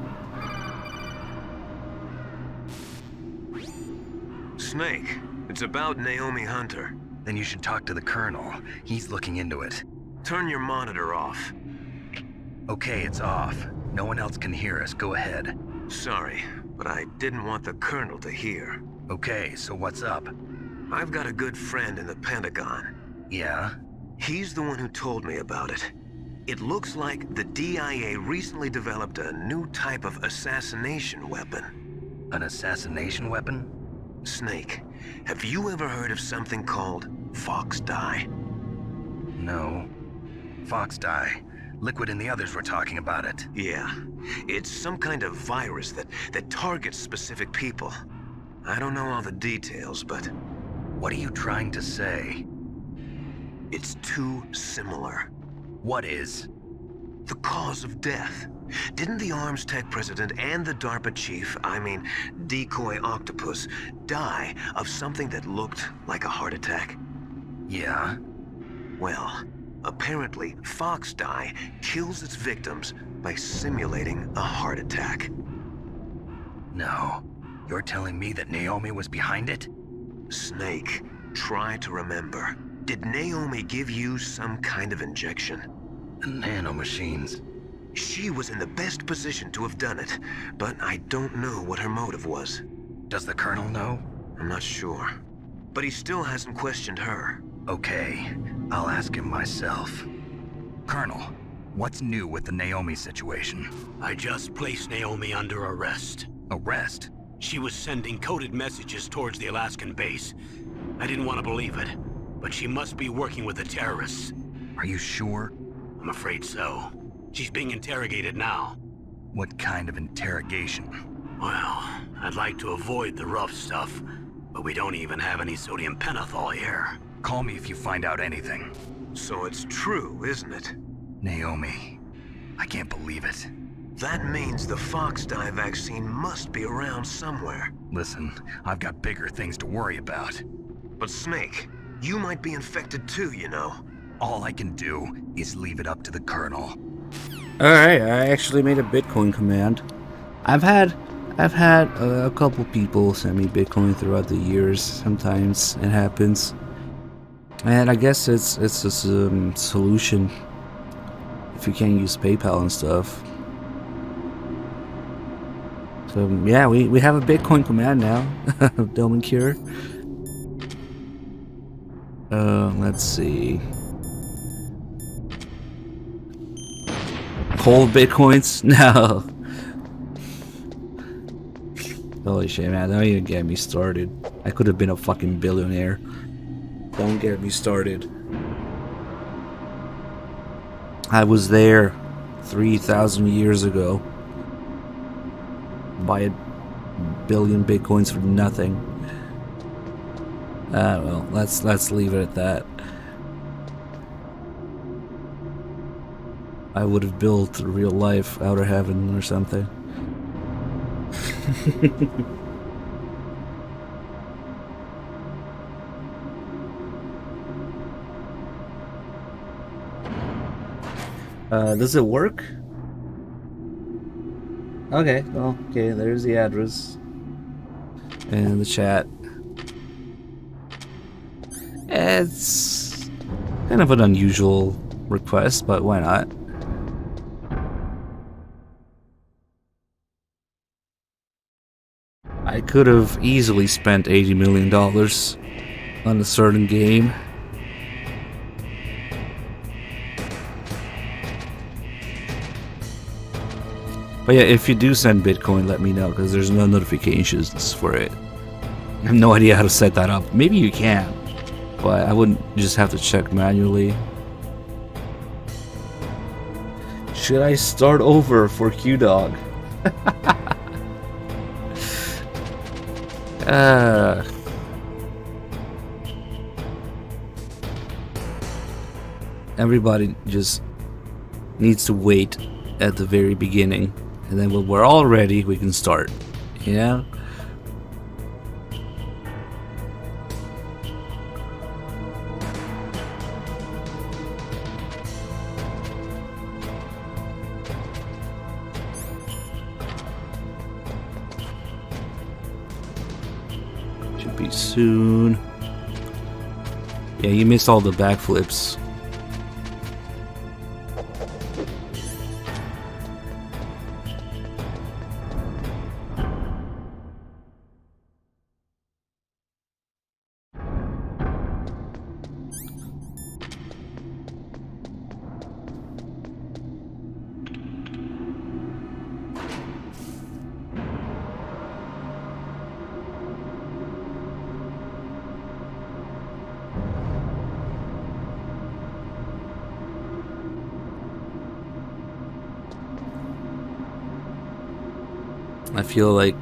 Snake, it's about Naomi Hunter. Then you should talk to the Colonel. He's looking into it. Turn your monitor off. Okay, it's off. No one else can hear us. Go ahead. Sorry, but I didn't want the Colonel to hear. Okay, so what's up? I've got a good friend in the Pentagon. Yeah? He's the one who told me about it. It looks like the DIA recently developed a new type of assassination weapon. An assassination weapon? Snake, have you ever heard of something called Fox Dye? No. Fox Dye. Liquid and the others were talking about it. Yeah. It's some kind of virus that targets specific people. I don't know all the details, but... what are you trying to say? It's too similar. What is? The cause of death. Didn't the Arms Tech president and the DARPA chief, I mean, Decoy Octopus, die of something that looked like a heart attack? Yeah? Well, apparently Fox Dye kills its victims by simulating a heart attack. No. You're telling me that Naomi was behind it? Snake, try to remember. Did Naomi give you some kind of injection? Nanomachines. She was in the best position to have done it, but I don't know what her motive was. Does the Colonel know? I'm not sure. But he still hasn't questioned her. Okay, I'll ask him myself. Colonel, what's new with the Naomi situation? I just placed Naomi under arrest. Arrest? She was sending coded messages towards the Alaskan base. I didn't want to believe it, but she must be working with the terrorists. Are you sure? I'm afraid so. She's being interrogated now. What kind of interrogation? Well, I'd like to avoid the rough stuff, but we don't even have any sodium pentothal here. Call me if you find out anything. So it's true, isn't it? Naomi, I can't believe it. That means the Fox dye vaccine must be around somewhere. Listen, I've got bigger things to worry about. But Snake, you might be infected too, you know. All I can do is leave it up to the Colonel. Alright, I actually made a Bitcoin command. I've had a couple people send me Bitcoin throughout the years. Sometimes it happens. And I guess it's a solution if you can't use PayPal and stuff. So yeah, we have a Bitcoin command now. Domain cure. Let's see. Whole Bitcoins? No. Holy shit, man. Don't even get me started. I could have been a fucking billionaire. Don't get me started. I was there 3,000 years ago. Buy a billion Bitcoins for nothing. Well, let's leave it at that. I would have built real life outer heaven or something. Does it work? Okay, well, okay, there's the address. And the chat. It's kind of an unusual request, but why not? I could have easily spent $80 million on a certain game. But yeah, if you do send Bitcoin, let me know, because there's no notifications for it. I have no idea how to set that up. Maybe you can, but I wouldn't just have to check manually. Should I start over for Q-Dog? Everybody just needs to wait at the very beginning, and then when we're all ready, we can start. You know? Should be soon. Yeah, you missed all the backflips. I feel like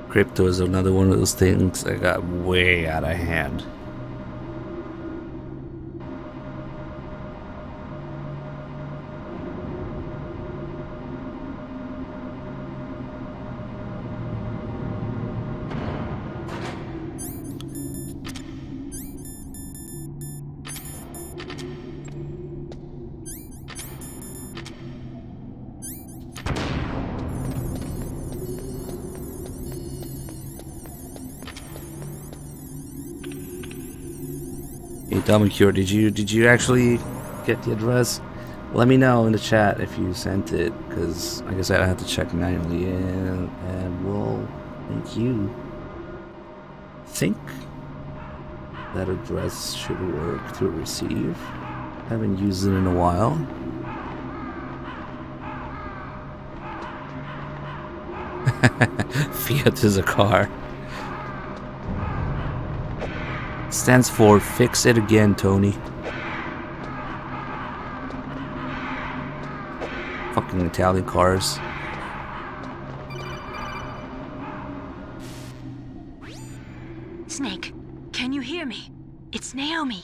crypto is another one of those things that got way out of hand. Dumb Cure, did you actually get the address? Let me know in the chat if you sent it, because like I said, I have to check manually, and well, thank you. I think that address should work to receive. Haven't used it in a while. Fiat is a car. Stands for fix it again, Tony. Italian cars. Snake, can you hear me? It's Naomi.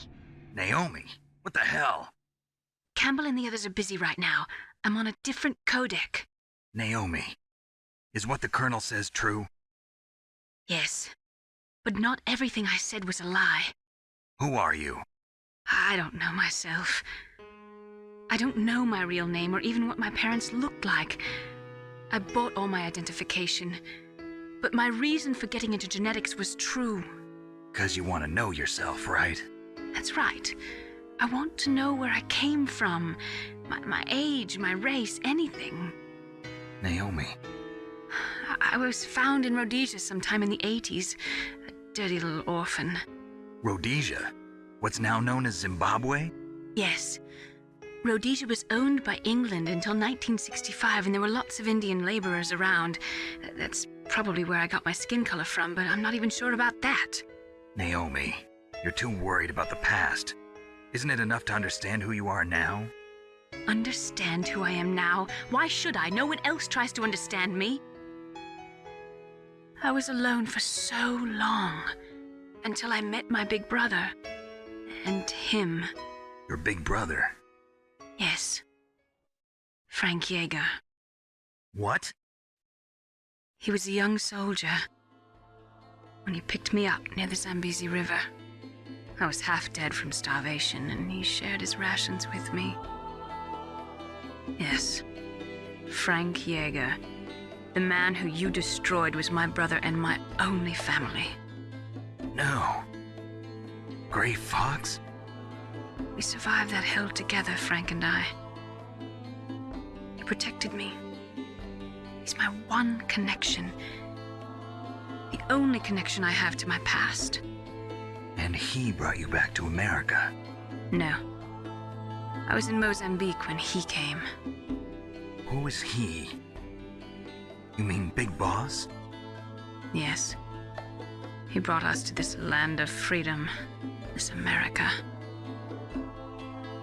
Naomi? What the hell? Campbell and the others are busy right now. I'm on a different codec. Naomi, is what the Colonel says true? Yes, but not everything I said was a lie. Who are you? I don't know myself. I don't know my real name or even what my parents looked like. I bought all my identification, but my reason for getting into genetics was true. 'Cause you want to know yourself, right? That's right. I want to know where I came from, my age, my race, anything. Naomi. I was found in Rhodesia sometime in the 80s, a dirty little orphan. Rhodesia? What's now known as Zimbabwe? Yes. Rhodesia was owned by England until 1965, and there were lots of Indian laborers around. That's probably where I got my skin color from, but I'm not even sure about that. Naomi, you're too worried about the past. Isn't it enough to understand who you are now? Understand who I am now? Why should I? No one else tries to understand me. I was alone for so long, until I met my big brother. And him. Your big brother? Yes. Frank Yeager. What? He was a young soldier when he picked me up near the Zambezi River. I was half dead from starvation, and he shared his rations with me. Yes, Frank Yeager. The man who you destroyed was my brother and my only family. No. Gray Fox? We survived that hell together, Frank and I. He protected me. He's my one connection. The only connection I have to my past. And he brought you back to America? No. I was in Mozambique when he came. Who is he? You mean Big Boss? Yes. He brought us to this land of freedom, this America.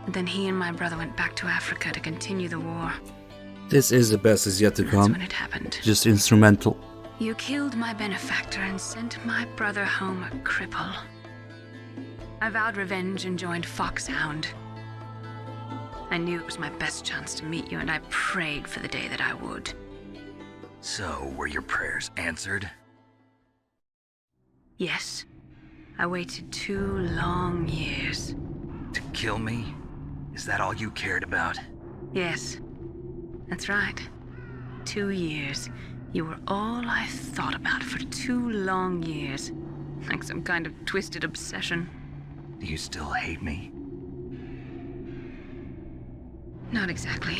And then he and my brother went back to Africa to continue the war. This is the best is yet to come. That's when it happened. Just instrumental. You killed my benefactor and sent my brother home a cripple. I vowed revenge and joined Foxhound. I knew it was my best chance to meet you, and I prayed for the day that I would. So, were your prayers answered? Yes. I waited 2 long years. To kill me? Is that all you cared about? Yes. That's right. 2 years. You were all I thought about for 2 long years. Like some kind of twisted obsession. Do you still hate me? Not exactly.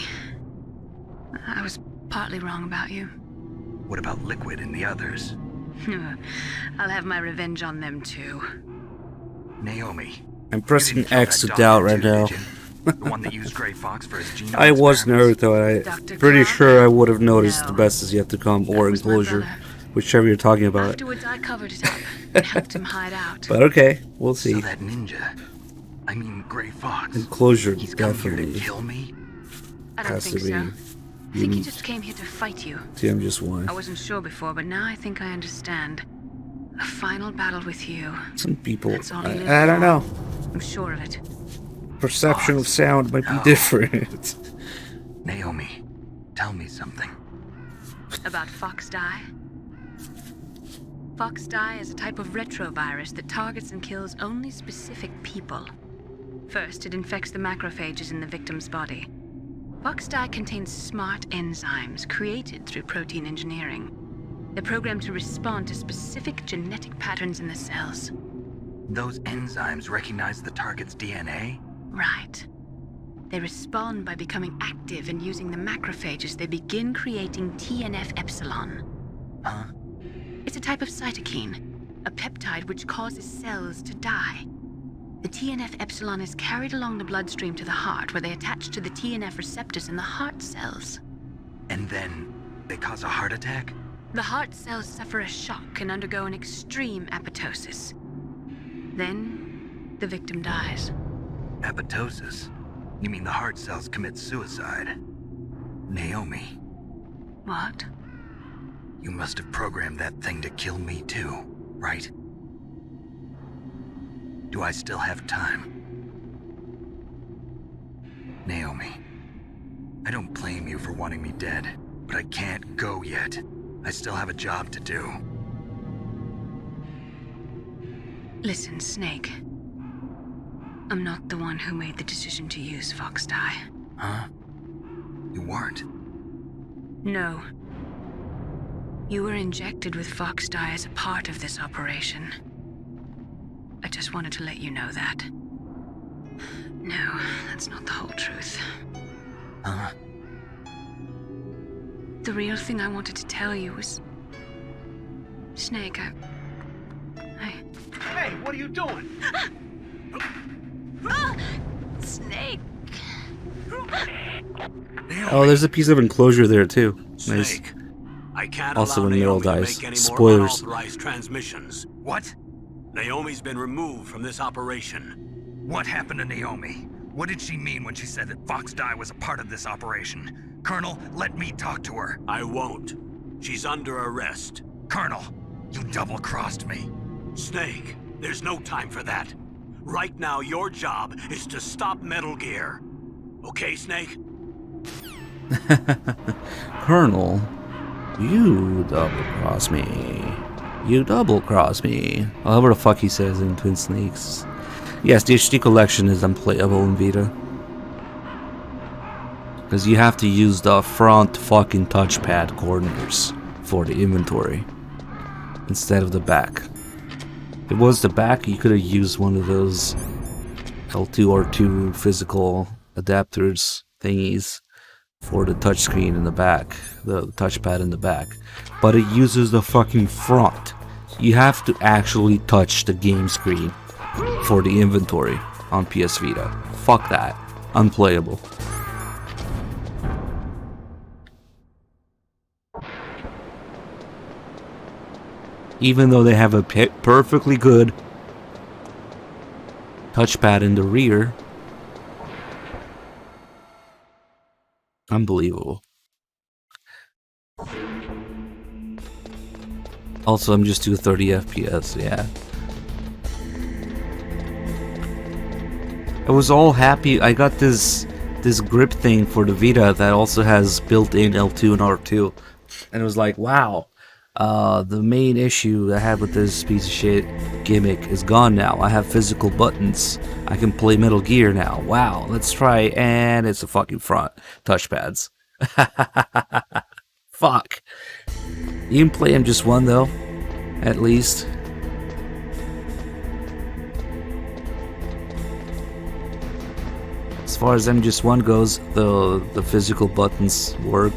I was partly wrong about you. What about Liquid and the others? I'll have my revenge on them too. Naomi. I'm pressing X to doubt right now. The one that used Gray Fox for his genome I was experiments? Naruto. I'm pretty sure I would have noticed the best is yet to come or Enclosure, whichever you're talking about. Afterwards, I covered it up and helped him hide out. But okay, we'll see. So that ninja, I mean Gray Fox, Enclosure he's come here definitely to kill me? I don't think so. I think he just came here to fight you. TM just won. I wasn't sure before, but now I think I understand. A final battle with you. Some people, That's all he lives I don't for. know. I'm sure of it. Perception of sound might be different. Naomi, tell me something. About Fox Die? Fox Die is a type of retrovirus that targets and kills only specific people. First, it infects the macrophages in the victim's body. Fox Die contains smart enzymes created through protein engineering. They're programmed to respond to specific genetic patterns in the cells. Those enzymes recognize the target's DNA? Right. They respond by becoming active and using the macrophages. They begin creating TNF-epsilon. Huh? It's a type of cytokine, a peptide which causes cells to die. The TNF-epsilon is carried along the bloodstream to the heart, where they attach to the TNF receptors in the heart cells. And then they cause a heart attack? The heart cells suffer a shock and undergo an extreme apoptosis. Then, the victim dies. Apoptosis? You mean the heart cells commit suicide? Naomi, What? you must have programmed that thing to kill me too, right? Do I still have time? Naomi, I don't blame you for wanting me dead, but I can't go yet. I still have a job to do. Listen, Snake. I'm not the one who made the decision to use Fox Die. Huh? You weren't? No. You were injected with Fox Die as a part of this operation. I just wanted to let you know that. No, that's not the whole truth. Huh? The real thing I wanted to tell you was... Snake, I... Hey, what are you doing? Snake! Oh, there's a piece of enclosure there too. Nice. Snake, I can't Also, allow when Meryl Naomi to dies. make any Spoilers. more unauthorized transmissions. What? Naomi's been removed from this operation. What happened to Naomi? What did she mean when she said that Fox Die was a part of this operation? Colonel, let me talk to her. I won't. She's under arrest. Colonel, you double-crossed me. Snake, there's no time for that. Right now, your job is to stop Metal Gear. Okay, Snake? Colonel, you double-cross me. You double-cross me. However the fuck he says in Twin Snakes. Yes, the HD collection is unplayable in Vita. Because you have to use the front fucking touchpad corners for the inventory. Instead of the back. If it was the back, you could have used one of those L2 or 2 physical adapters thingies for the touchscreen in the back, the touchpad in the back. But it uses the fucking front. You have to actually touch the game screen for the inventory on PS Vita. Fuck that. Unplayable. Even though they have a perfectly good touchpad in the rear. Unbelievable. Also, I'm just 230 FPS, yeah. I was all happy. I got this grip thing for the Vita that also has built-in L2 and R2. And it was like, wow. The main issue I had with this piece of shit gimmick is gone now. I have physical buttons. I can play Metal Gear now. Wow, let's try. And it's a fucking front touchpads. Fuck. You can play MGS1 though, at least. As far as MGS1 goes, the physical buttons work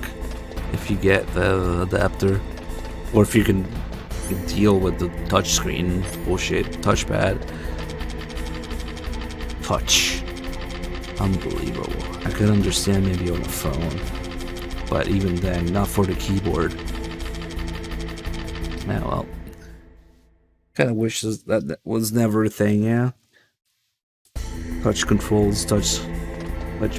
if you get the adapter. Or if you can deal with the touchscreen bullshit, touchpad. Touch. Unbelievable. I could understand maybe on the phone. But even then, not for the keyboard. Yeah, well. Kinda wish that was never a thing, yeah? Touch controls, touch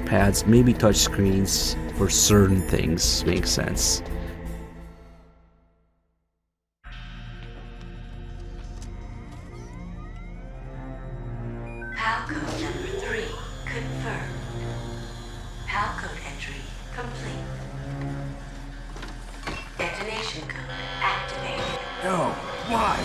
pads, maybe touch screens for certain things make sense. PAL code number 3 confirmed. PAL code entry complete. Detonation code activated. No, why?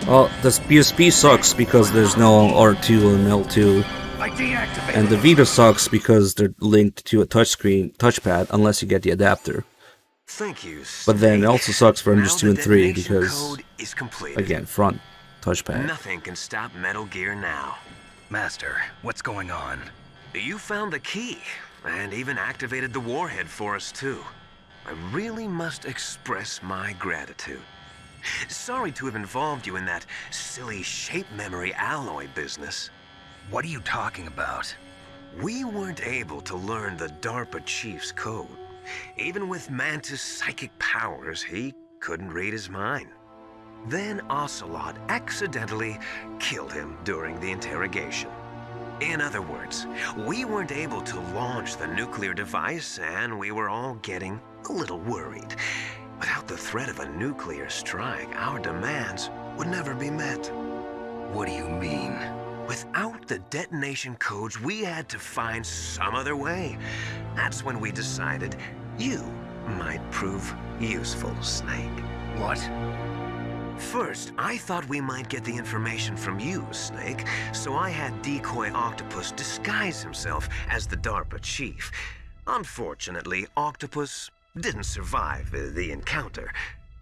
Well, the PSP sucks because there's no R2 and L2. I deactivated. And the Vita sucks because they're linked to a touchpad unless you get the adapter. Thank you, But then it also sucks for MGS2 Now and the 3 detonation because, code is completed. again, front touchpad. Nothing can stop Metal Gear now. Master, what's going on? You found the key, and even activated the warhead for us too. I really must express my gratitude. Sorry to have involved you in that silly shape memory alloy business. What are you talking about? We weren't able to learn the DARPA chief's code. Even with Mantis' psychic powers, he couldn't read his mind. Then Ocelot accidentally killed him during the interrogation. In other words, we weren't able to launch the nuclear device, and we were all getting a little worried. Without the threat of a nuclear strike, our demands would never be met. What do you mean? Without the detonation codes, we had to find some other way. That's when we decided you might prove useful, Snake. What? First, I thought we might get the information from you, Snake, so I had Decoy Octopus disguise himself as the DARPA chief. Unfortunately, Octopus didn't survive the encounter,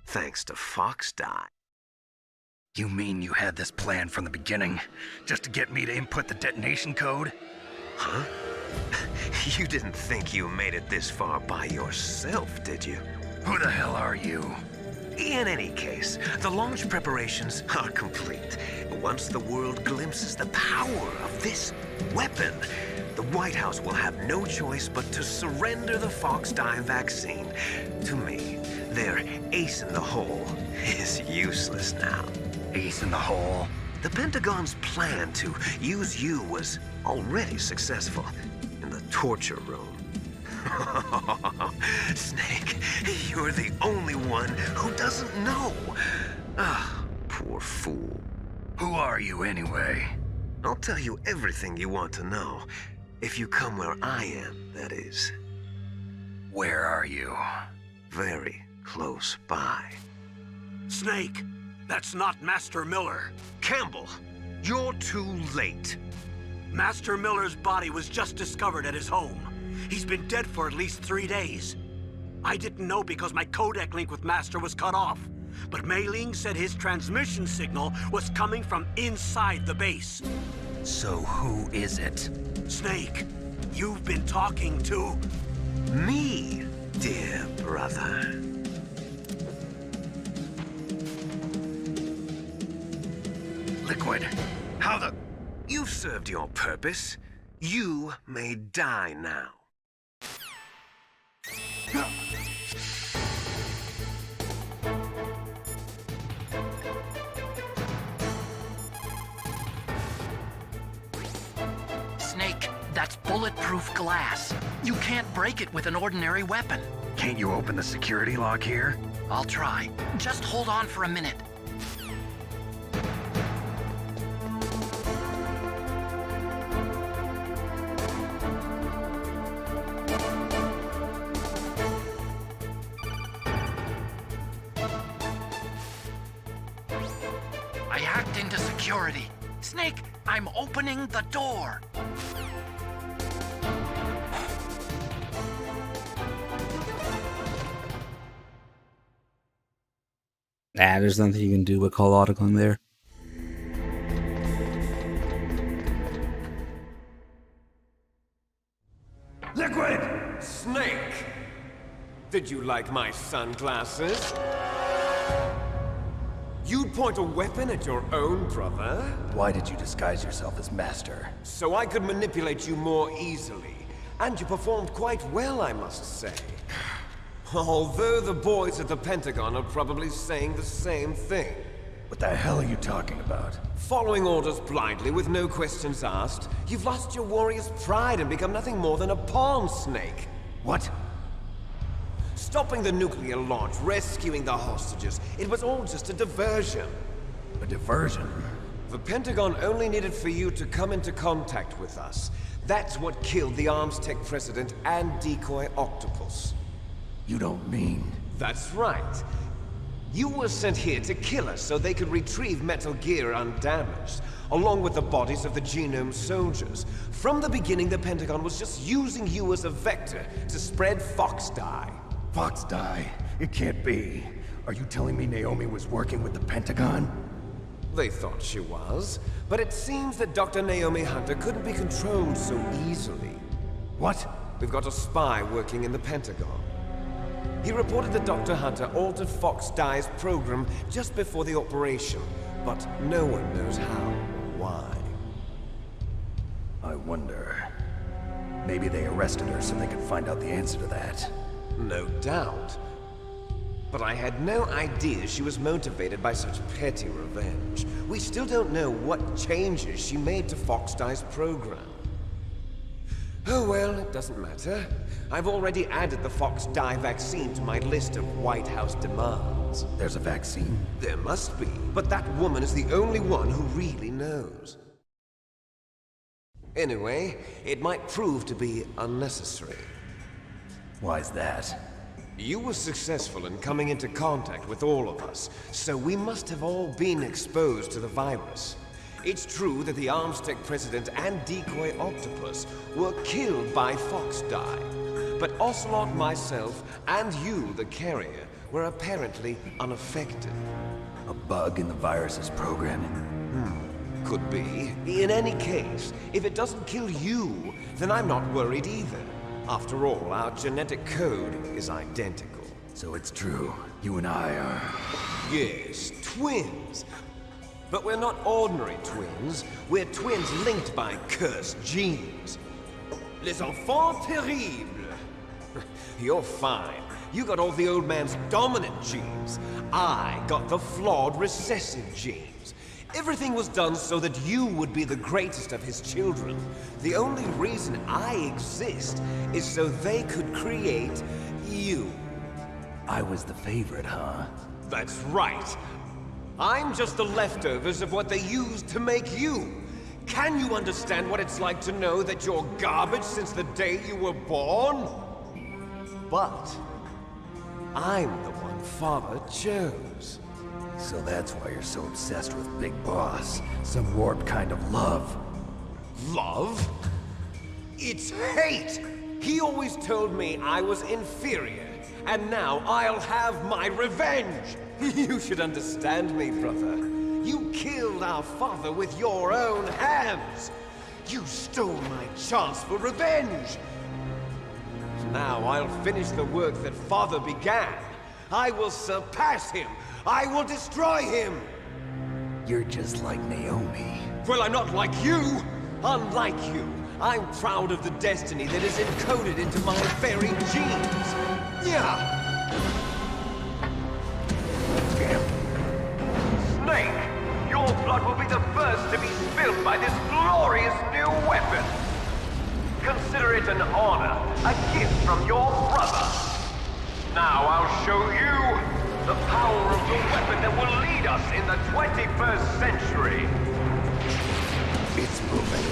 thanks to Foxhound. You mean you had this plan from the beginning, just to get me to input the detonation code? Huh? You didn't think you made it this far by yourself, did you? Who the hell are you? In any case, the launch preparations are complete. Once the world glimpses the power of this weapon, the White House will have no choice but to surrender the Foxhound vaccine. To me, their ace in the hole is useless now. Ace in the hole? The Pentagon's plan to use you was already successful in the torture room. Snake, you're the only one who doesn't know. Ah, poor fool. Who are you anyway? I'll tell you everything you want to know. If you come where I am, that is. Where are you? Very close by. Snake, that's not Master Miller. Campbell, you're too late. Master Miller's body was just discovered at his home. He's been dead for at least 3 days. I didn't know because my codec link with Master was cut off. But Mei Ling said his transmission signal was coming from inside the base. So who is it? Snake, you've been talking to... me, dear brother. Liquid, how the... You've served your purpose. You may die now. Snake, that's bulletproof glass. You can't break it with an ordinary weapon. Can't you open the security lock here? I'll try. Just hold on for a minute. I hacked into security. Snake, I'm opening the door. There's nothing you can do but call autocling there. Liquid! Snake! Did you like my sunglasses? You'd point a weapon at your own brother? Why did you disguise yourself as Master? So I could manipulate you more easily. And you performed quite well, I must say. Although the boys at the Pentagon are probably saying the same thing. What the hell are you talking about? Following orders blindly with no questions asked, you've lost your warrior's pride and become nothing more than a pawn, Snake. What? Stopping the nuclear launch, rescuing the hostages, it was all just a diversion. A diversion? The Pentagon only needed for you to come into contact with us. That's what killed the Arms Tech President and Decoy Octopus. You don't mean... That's right. You were sent here to kill us so they could retrieve Metal Gear undamaged, along with the bodies of the Genome soldiers. From the beginning, the Pentagon was just using you as a vector to spread Foxhound. Foxhound? It can't be. Are you telling me Naomi was working with the Pentagon? They thought she was, but it seems that Dr. Naomi Hunter couldn't be controlled so easily. What? We've got a spy working in the Pentagon. He reported that Dr. Hunter altered Foxhound's program just before the operation, but no one knows how or why. I wonder... Maybe they arrested her so they could find out the answer to that. No doubt. But I had no idea she was motivated by such petty revenge. We still don't know what changes she made to Foxdive's program. Oh well, it doesn't matter. I've already added the Foxdive vaccine to my list of White House demands. There's a vaccine? There must be, but that woman is the only one who really knows. Anyway, it might prove to be unnecessary. Why's that? You were successful in coming into contact with all of us, so we must have all been exposed to the virus. It's true that the Armstech President and Decoy Octopus were killed by Foxdive, but Ocelot, myself, and you, the carrier, were apparently unaffected. A bug in the virus's programming? Could be. In any case, if it doesn't kill you, then I'm not worried either. After all, our genetic code is identical. So it's true. You and I are... Yes, twins. But we're not ordinary twins. We're twins linked by cursed genes. Les enfants terribles. You're fine. You got all the old man's dominant genes. I got the flawed recessive genes. Everything was done so that you would be the greatest of his children. The only reason I exist is so they could create you. I was the favorite, huh? That's right. I'm just the leftovers of what they used to make you. Can you understand what it's like to know that you're garbage since the day you were born? But I'm the one Father chose. So that's why you're so obsessed with Big Boss. Some warped kind of love. Love? It's hate! He always told me I was inferior, and now I'll have my revenge! You should understand me, brother. You killed our father with your own hands! You stole my chance for revenge! Now I'll finish the work that Father began. I will surpass him! I will destroy him! You're just like Naomi. Well, I'm not like you! Unlike you, I'm proud of the destiny that is encoded into my very genes! Yeah! Snake! Your blood will be the first to be spilled by this glorious new weapon! Consider it an honor, a gift from your brother! Now I'll show you the power of the weapon that will lead us in the 21st century! It's moving.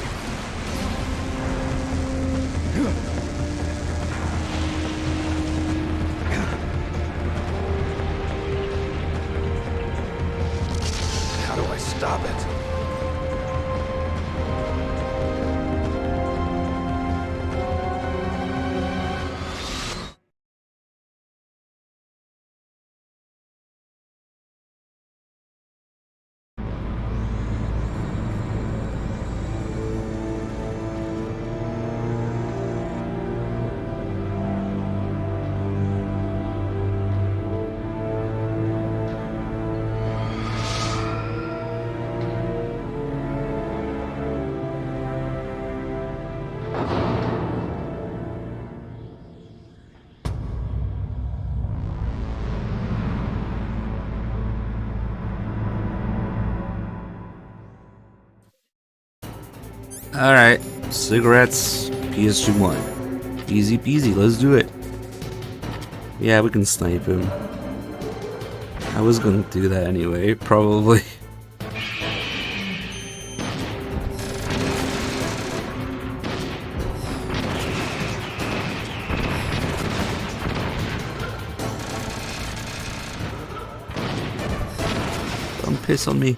How do I stop it? Alright, cigarettes, PSG1. Easy peasy, let's do it. Yeah, we can snipe him. I was gonna do that anyway, probably. Don't piss on me.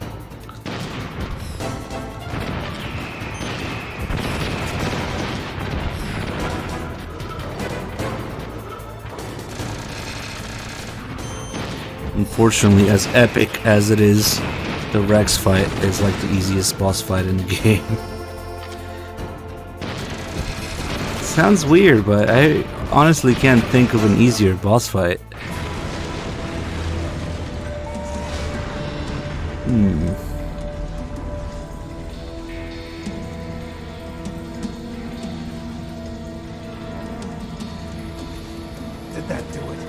Unfortunately, as epic as it is, the Rex fight is like the easiest boss fight in the game. Sounds weird, but I honestly can't think of an easier boss fight. Did that do it?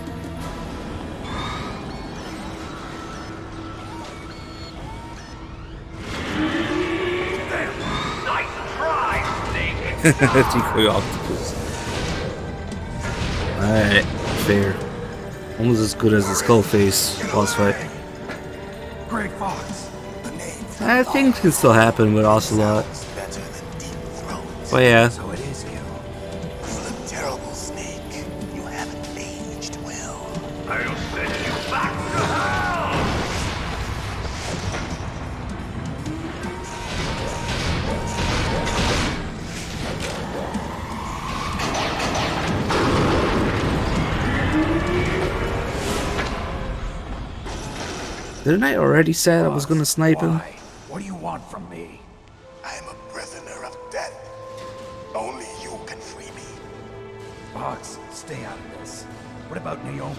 Decoy octopus. Alright, fair. Almost as good as the skull face boss fight. Great Fox. I think it can still happen with Ocelot. But yeah. So it is you. You look terrible, Snake. You haven't aged well. I'll send you back to hell! Didn't I already say I was gonna snipe him? What do you want from me? I am a prisoner of death. Only you can free me. Fox, stay out of this. What about Naomi?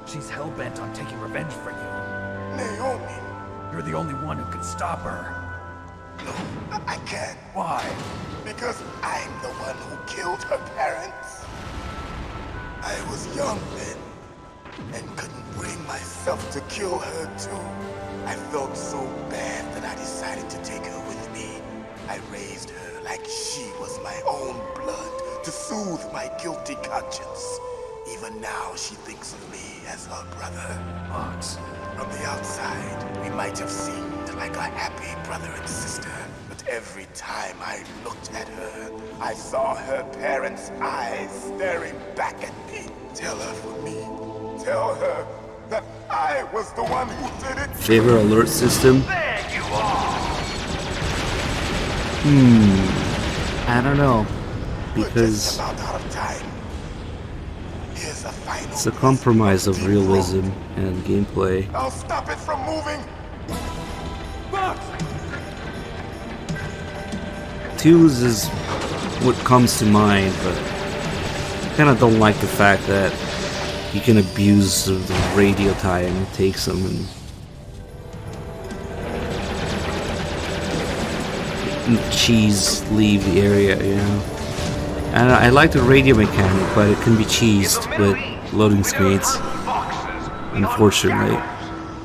She's hell-bent on taking revenge for you. Naomi? You're the only one who can stop her. No, I can't. Why? Because I'm the one who killed her parents. I was young then, and couldn't bring myself to kill her too. I felt so bad that I decided to take her with me. I raised her like she was my own blood to soothe my guilty conscience. Even now she thinks of me as her brother. Fox, from the outside, we might have seemed like a happy brother and sister. But every time I looked at her, I saw her parents' eyes staring back at me. Tell her for me. Tell her that I was the one who did it. Favorite alert system? There you are. I don't know. Because About out of time. Here's a final it's a compromise of realism and gameplay. I'll stop it from moving. Fox! Twos is what comes to mind, but I kinda don't like the fact that you can abuse the radio time it takes them and cheese leave the area, you know. And I like the radio mechanic, but it can be cheesed with loading screens, unfortunately.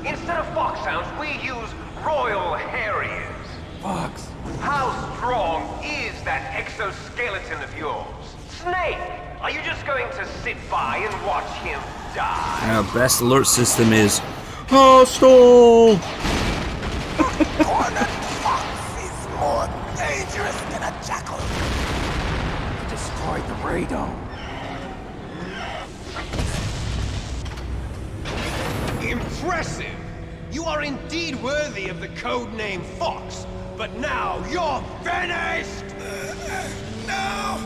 Instead of Foxhounds, we use Royal Harriers. Fox! How strong is that exoskeleton of yours? Snake, are you just going to sit by and watch him die? Best alert system is hostile. Cornered Fox is more dangerous than a jackal. He destroyed the radome. Impressive! You are indeed worthy of the codename Fox, but now you're finished! No!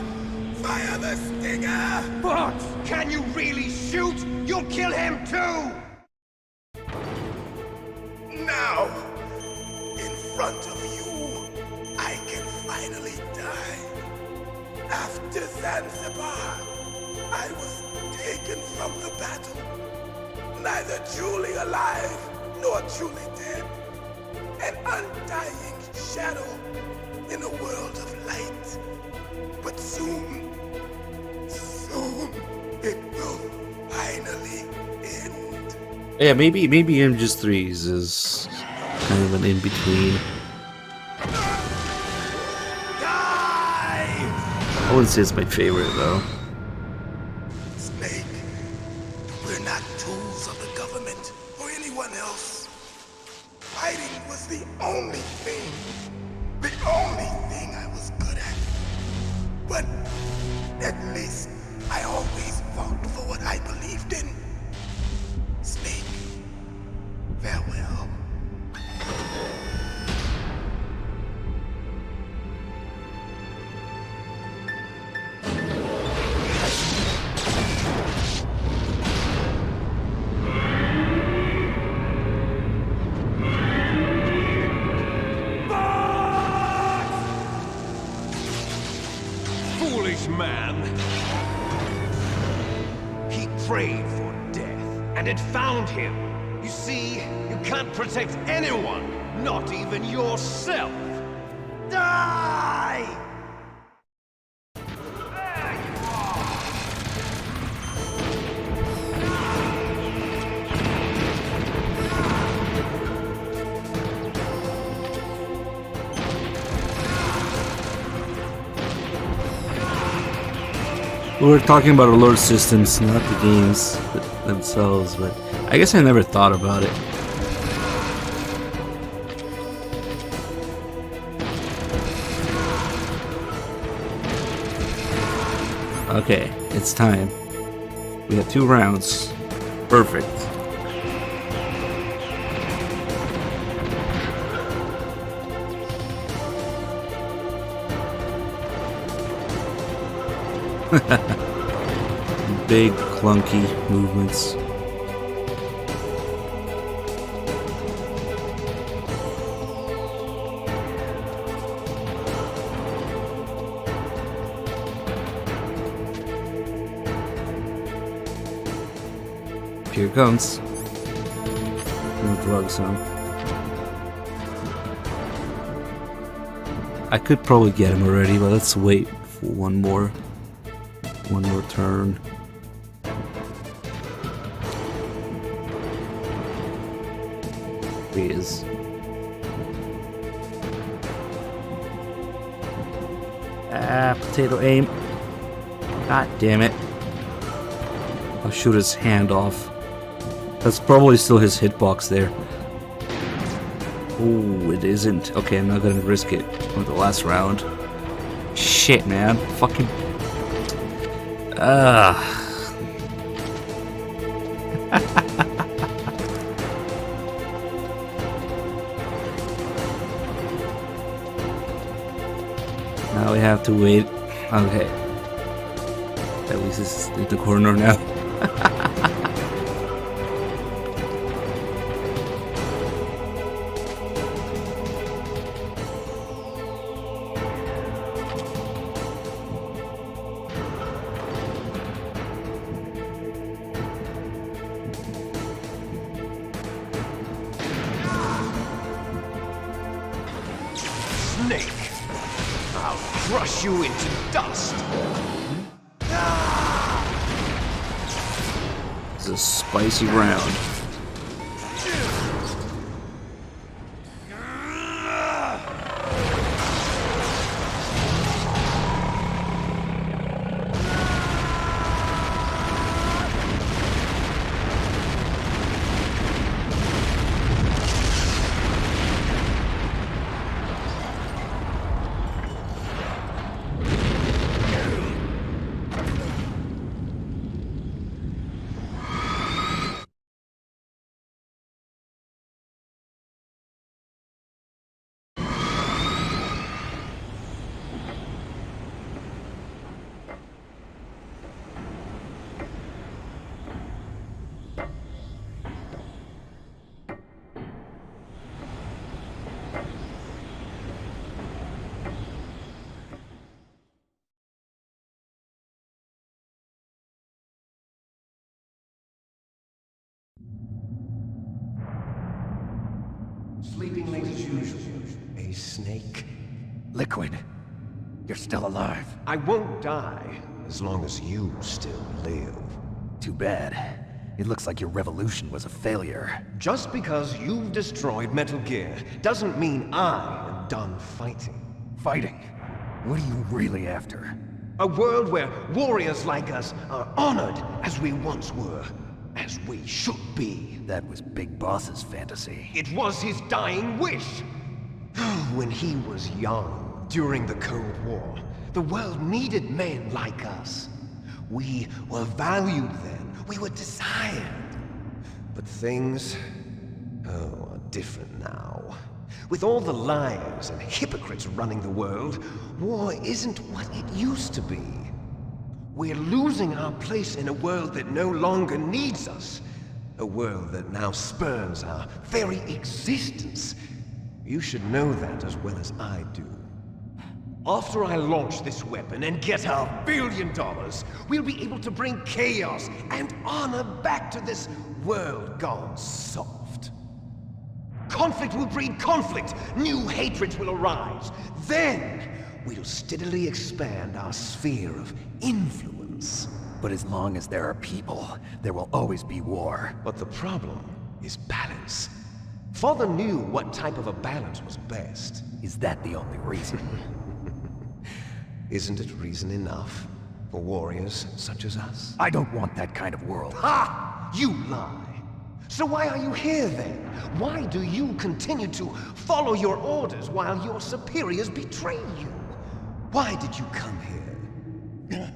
Fire the stinger! Fox! Can you really shoot? You'll kill him too! Now! In front of you, I can finally die. After Zanzibar, I was taken from the battle. Neither truly alive, nor truly dead. An undying shadow in a world of light. But soon, it will finally end. Yeah, maybe MGS3s is kind of an in-between. I wouldn't say it's my favorite though. Snake, we're not tools of the government or anyone else. Fighting was the only thing I was good at. But at least I always fought for what I believed in. Snake, farewell. Foolish man! He prayed for death, and it found him. You see, you can't protect anyone, not even yourself. Die! We were talking about alert systems, not the games themselves, but I guess I never thought about it. Okay, it's time. We have 2 rounds. Perfect. Big, clunky movements. Here it comes. No drugs, huh? I could probably get him already, but let's wait for one more turn. Here he is. Potato aim. God damn it. I'll shoot his hand off. That's probably still his hitbox there. Oh, it isn't. Okay, I'm not gonna risk it for the last round. Shit, man. Fucking... Now we have to wait. Okay. At least it's in the corner now. Snake! I'll crush you into dust! It's a spicy round. Sleeping late as usual, eh, Snake? Liquid, you're still alive. I won't die as long as you still live. Too bad. It looks like your revolution was a failure. Just because you've destroyed Metal Gear doesn't mean I am done fighting. Fighting? What are you really after? A world where warriors like us are honored as we once were. As we should be. That was Big Boss's fantasy. It was his dying wish. When he was young, during the Cold War, the world needed men like us. We were valued then. We were desired. But things, are different now. With all the liars and hypocrites running the world, war isn't what it used to be. We're losing our place in a world that no longer needs us. A world that now spurns our very existence. You should know that as well as I do. After I launch this weapon and get our $1 billion, we'll be able to bring chaos and honor back to this world gone soft. Conflict will breed conflict. New hatreds will arise. Then, we'll steadily expand our sphere of influence. But as long as there are people, there will always be war. But the problem is balance. Father knew what type of a balance was best. Is that the only reason? Isn't it reason enough? For warriors such as us. I don't want that kind of world. Ha! You lie! So why are you here then? Why do you continue to follow your orders while your superiors betray you? Why did you come here?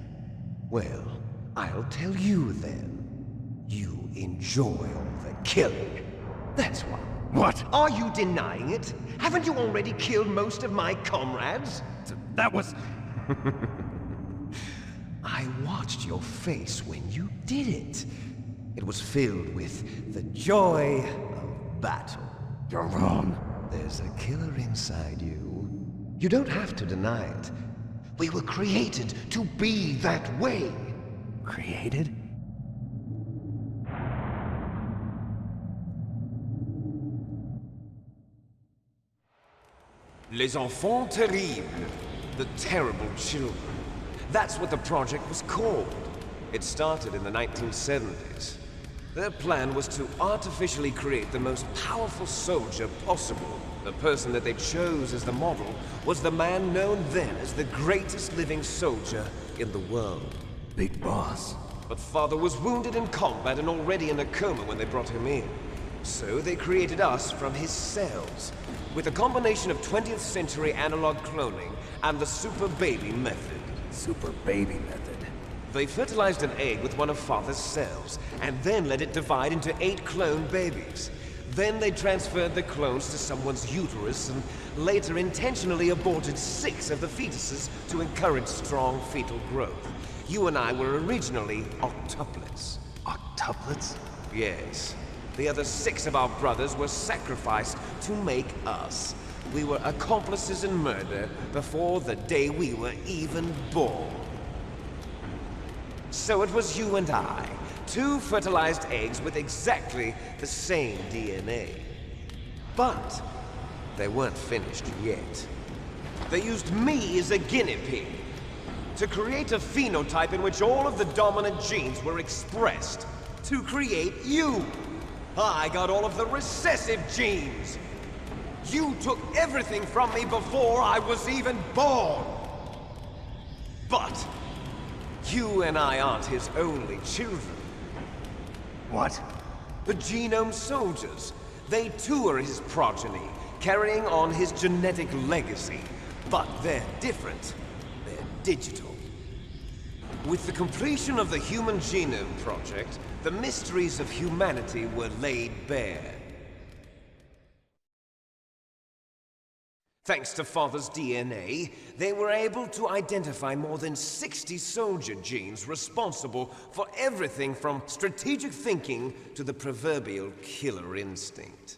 Well, I'll tell you then. You enjoy all the killing. That's why. What? Are you denying it? Haven't you already killed most of my comrades? That was... I watched your face when you did it. It was filled with the joy of battle. You're wrong. There's a killer inside you. You don't have to deny it. We were created to be that way. Created? Les enfants terribles. The terrible children. That's what the project was called. It started in the 1970s. Their plan was to artificially create the most powerful soldier possible. The person that they chose as the model was the man known then as the greatest living soldier in the world. Big Boss. But Father was wounded in combat and already in a coma when they brought him in. So they created us from his cells, with a combination of 20th century analog cloning and the super baby method. Super baby method. They fertilized an egg with one of Father's cells, and then let it divide into 8 clone babies. Then they transferred the clones to someone's uterus, and later intentionally aborted 6 of the fetuses to encourage strong fetal growth. You and I were originally octuplets. Octuplets? Yes. The other 6 of our brothers were sacrificed to make us. We were accomplices in murder before the day we were even born. So it was you and I, 2 fertilized eggs with exactly the same DNA. But they weren't finished yet. They used me as a guinea pig to create a phenotype in which all of the dominant genes were expressed to create you. I got all of the recessive genes. You took everything from me before I was even born. But you and I aren't his only children. What? The Genome Soldiers. They too are his progeny, carrying on his genetic legacy. But they're different. They're digital. With the completion of the Human Genome Project, the mysteries of humanity were laid bare. Thanks to Father's DNA, they were able to identify more than 60 soldier genes responsible for everything from strategic thinking to the proverbial killer instinct.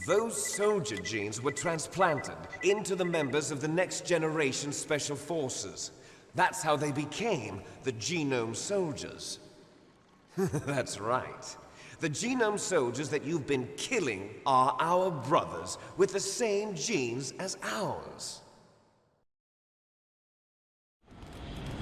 Those soldier genes were transplanted into the members of the next generation Special Forces. That's how they became the Genome Soldiers. That's right. The Genome Soldiers that you've been killing are our brothers with the same genes as ours.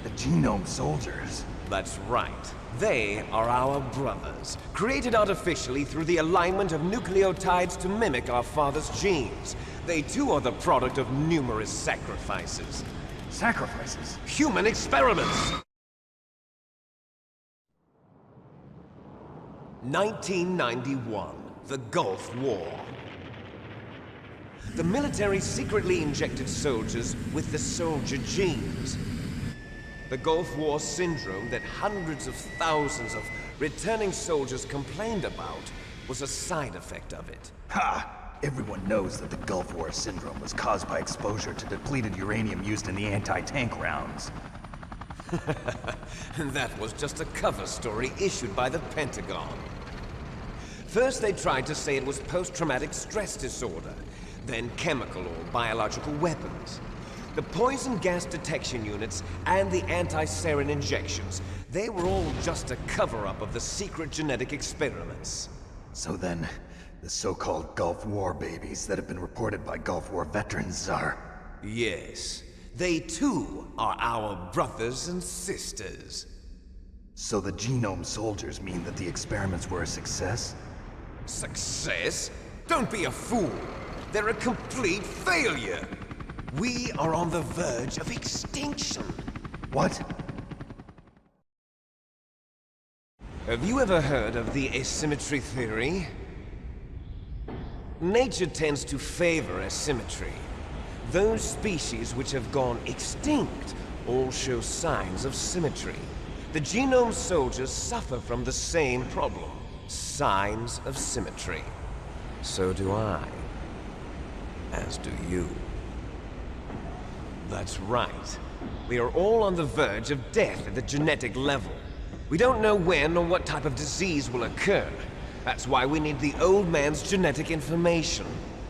The Genome Soldiers? That's right. They are our brothers, created artificially through the alignment of nucleotides to mimic our father's genes. They too are the product of numerous sacrifices. Sacrifices? Human experiments! 1991, the Gulf War. The military secretly injected soldiers with the soldier genes. The Gulf War syndrome that hundreds of thousands of returning soldiers complained about was a side effect of it. Ha! Everyone knows that the Gulf War syndrome was caused by exposure to depleted uranium used in the anti-tank rounds. That was just a cover story issued by the Pentagon. First they tried to say it was post-traumatic stress disorder, then chemical or biological weapons. The poison gas detection units and the anti-sarin injections, they were all just a cover-up of the secret genetic experiments. So then, the so-called Gulf War babies that have been reported by Gulf War veterans are... Yes. They too are our brothers and sisters. So the Genome Soldiers mean that the experiments were a success? Success? Don't be a fool! They're a complete failure! We are on the verge of extinction. What? Have you ever heard of the asymmetry theory? Nature tends to favor asymmetry. Those species which have gone extinct all show signs of symmetry. The genome soldiers suffer from the same problem. Signs of symmetry. So do I. As do you. That's right. We are all on the verge of death at the genetic level. We don't know when or what type of disease will occur. That's why we need the old man's genetic information.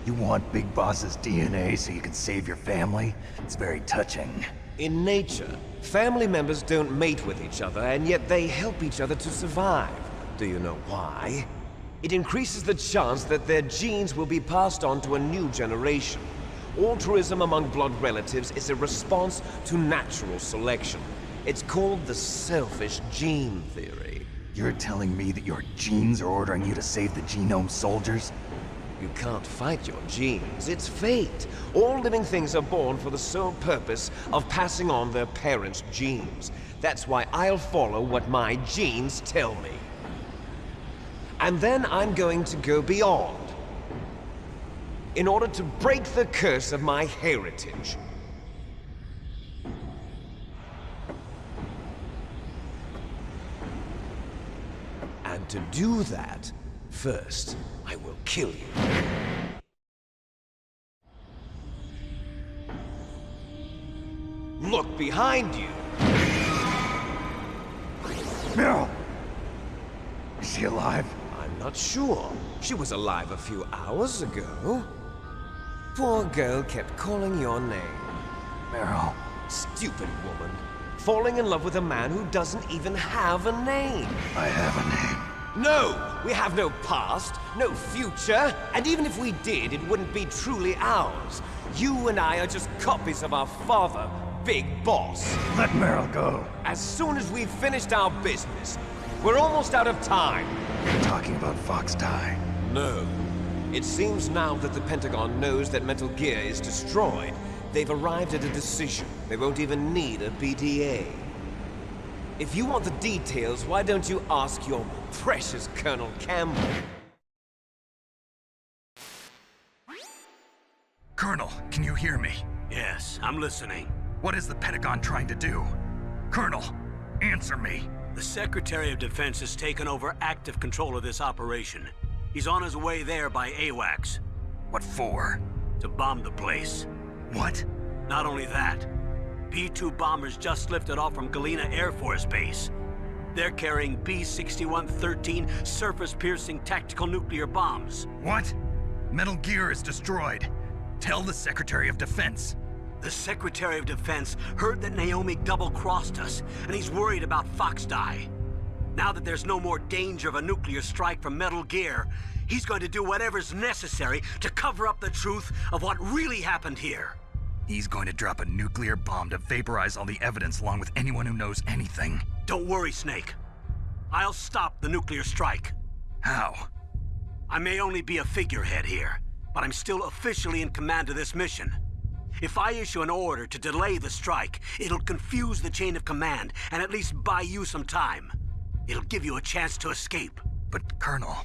You want Big Boss's DNA so you can save your family? It's very touching. In nature, family members don't mate with each other, and yet they help each other to survive. Do you know why? It increases the chance that their genes will be passed on to a new generation. Altruism among blood relatives is a response to natural selection. It's called the selfish gene theory. You're telling me that your genes are ordering you to save the genome soldiers? You can't fight your genes. It's fate. All living things are born for the sole purpose of passing on their parents' genes. That's why I'll follow what my genes tell me. And then I'm going to go beyond. In order to break the curse of my heritage. And to do that, first, I will kill you. Look behind you! Meryl! Is she alive? I'm not sure. She was alive a few hours ago. Poor girl kept calling your name. Meryl. Stupid woman. Falling in love with a man who doesn't even have a name. I have a name. No! We have no past, no future, and even if we did, it wouldn't be truly ours. You and I are just copies of our father, Big Boss. Let Meryl go. As soon as we've finished our business, we're almost out of time. You're talking about Fox Die. No. It seems now that the Pentagon knows that Metal Gear is destroyed, they've arrived at a decision. They won't even need a BDA. If you want the details, why don't you ask your precious Colonel Campbell? Colonel, can you hear me? Yes, I'm listening. What is the Pentagon trying to do? Colonel, answer me. The Secretary of Defense has taken over active control of this operation. He's on his way there by AWACS. What for? To bomb the place. What? Not only that, B-2 bombers just lifted off from Galena Air Force Base. They're carrying B-6113 surface-piercing tactical nuclear bombs. What? Metal Gear is destroyed. Tell the Secretary of Defense. The Secretary of Defense heard that Naomi double-crossed us, and he's worried about Fox Die. Now that there's no more danger of a nuclear strike from Metal Gear, he's going to do whatever's necessary to cover up the truth of what really happened here. He's going to drop a nuclear bomb to vaporize all the evidence along with anyone who knows anything. Don't worry, Snake. I'll stop the nuclear strike. How? I may only be a figurehead here, but I'm still officially in command of this mission. If I issue an order to delay the strike, it'll confuse the chain of command and at least buy you some time. It'll give you a chance to escape. But, Colonel,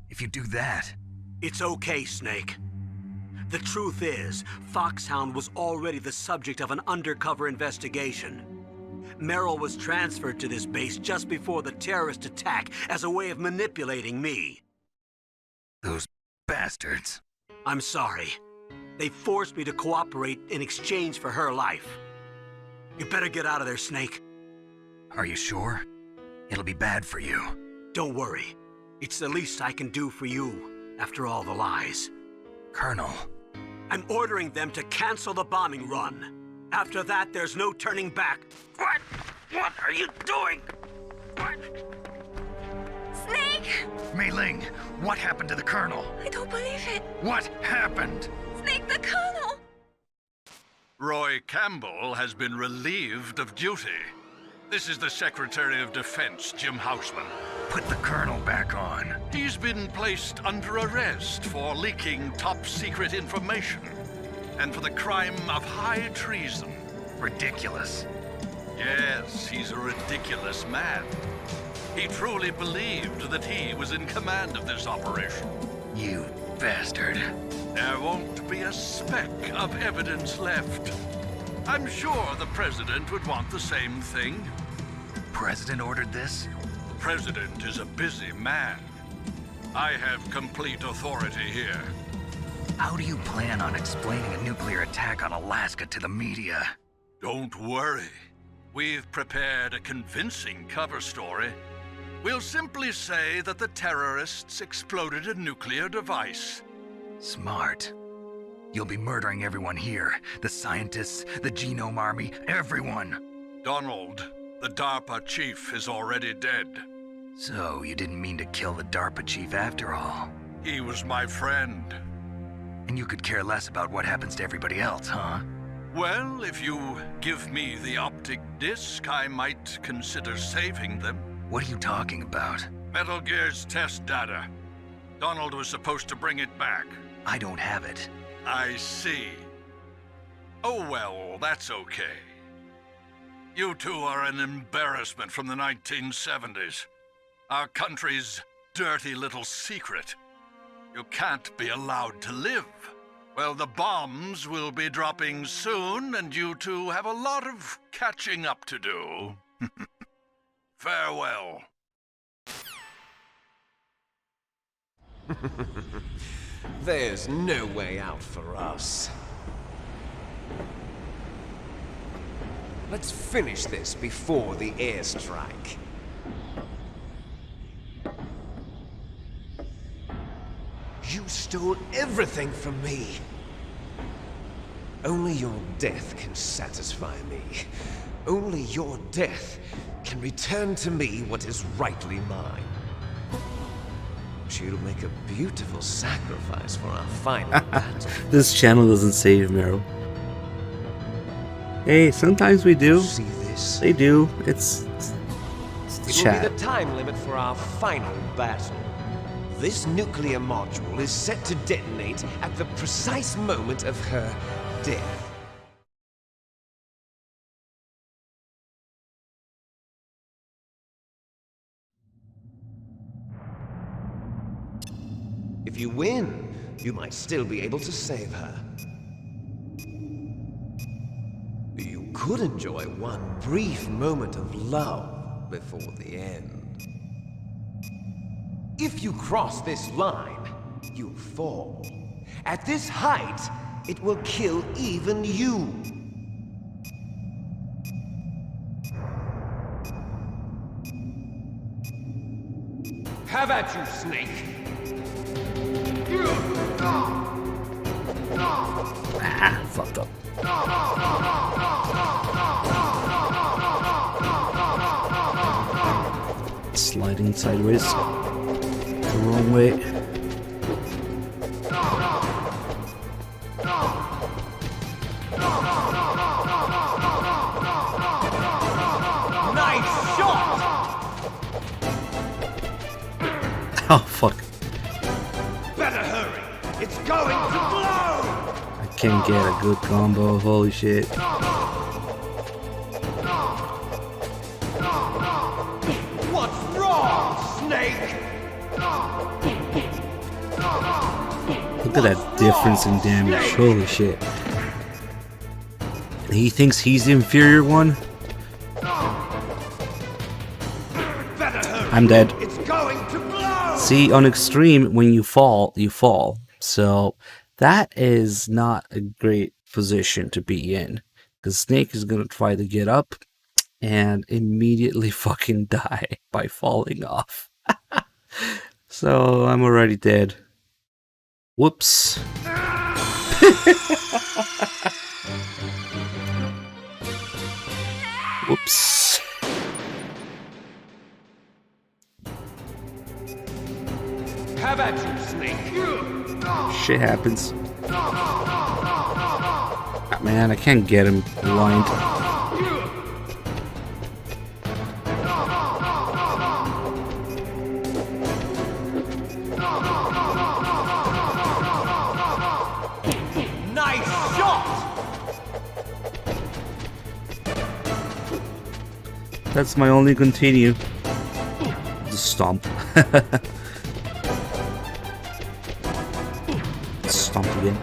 if you do that... It's okay, Snake. The truth is, Foxhound was already the subject of an undercover investigation. Meryl was transferred to this base just before the terrorist attack as a way of manipulating me. Those bastards. I'm sorry. They forced me to cooperate in exchange for her life. You better get out of there, Snake. Are you sure? It'll be bad for you. Don't worry. It's the least I can do for you, after all the lies. Colonel. I'm ordering them to cancel the bombing run. After that, there's no turning back. What? What are you doing? What? Snake! Mei Ling, what happened to the Colonel? I don't believe it. What happened? Snake, the Colonel! Roy Campbell has been relieved of duty. This is the Secretary of Defense, Jim Houseman. Put the Colonel back on. He's been placed under arrest for leaking top-secret information and for the crime of high treason. Ridiculous. Yes, he's a ridiculous man. He truly believed that he was in command of this operation. You bastard. There won't be a speck of evidence left. I'm sure the President would want the same thing. President ordered this? The President is a busy man. I have complete authority here. How do you plan on explaining a nuclear attack on Alaska to the media? Don't worry. We've prepared a convincing cover story. We'll simply say that the terrorists exploded a nuclear device. Smart. You'll be murdering everyone here. The scientists, the Genome Army, everyone. Donald, the DARPA chief, is already dead. So, you didn't mean to kill the DARPA chief after all? He was my friend. And you could care less about what happens to everybody else, huh? Well, if you give me the optic disc, I might consider saving them. What are you talking about? Metal Gear's test data. Donald was supposed to bring it back. I don't have it. I see. Oh well, that's okay. You two are an embarrassment from the 1970s. Our country's dirty little secret. You can't be allowed to live. Well, the bombs will be dropping soon, and you two have a lot of catching up to do. Farewell. There's no way out for us. Let's finish this before the airstrike. You stole everything from me. Only your death can satisfy me. Only your death can return to me what is rightly mine. She'll make a beautiful sacrifice for our final battle. This channel doesn't save Meryl. Hey, sometimes we do. See this? They do. It's the It chat. will be the time limit for our final battle. This nuclear module is set to detonate at the precise moment of her death. If you win, you might still be able to save her. You could enjoy one brief moment of love before the end. If you cross this line, you'll fall. At this height, it will kill even you. Have at you, Snake. Ah, fucked up. Sliding sideways. The wrong way. Nice shot! Oh, fuck. Better hurry! It's going to blow! I can't get a good combo. Holy shit. What's wrong, Snake? Look at that difference in damage. Holy shit. He thinks he's the inferior one? I'm dead. It's going to blow! See, on extreme, when you fall, you fall. So, that is not a great position to be in. Because Snake is going to try to get up and immediately fucking die by falling off. So, I'm already dead. Whoops. Whoops. Have at you, Snake. Shit happens. Ah, man, I can't get him blind. Nice shot! That's my only continue. Stomp. Stomp again.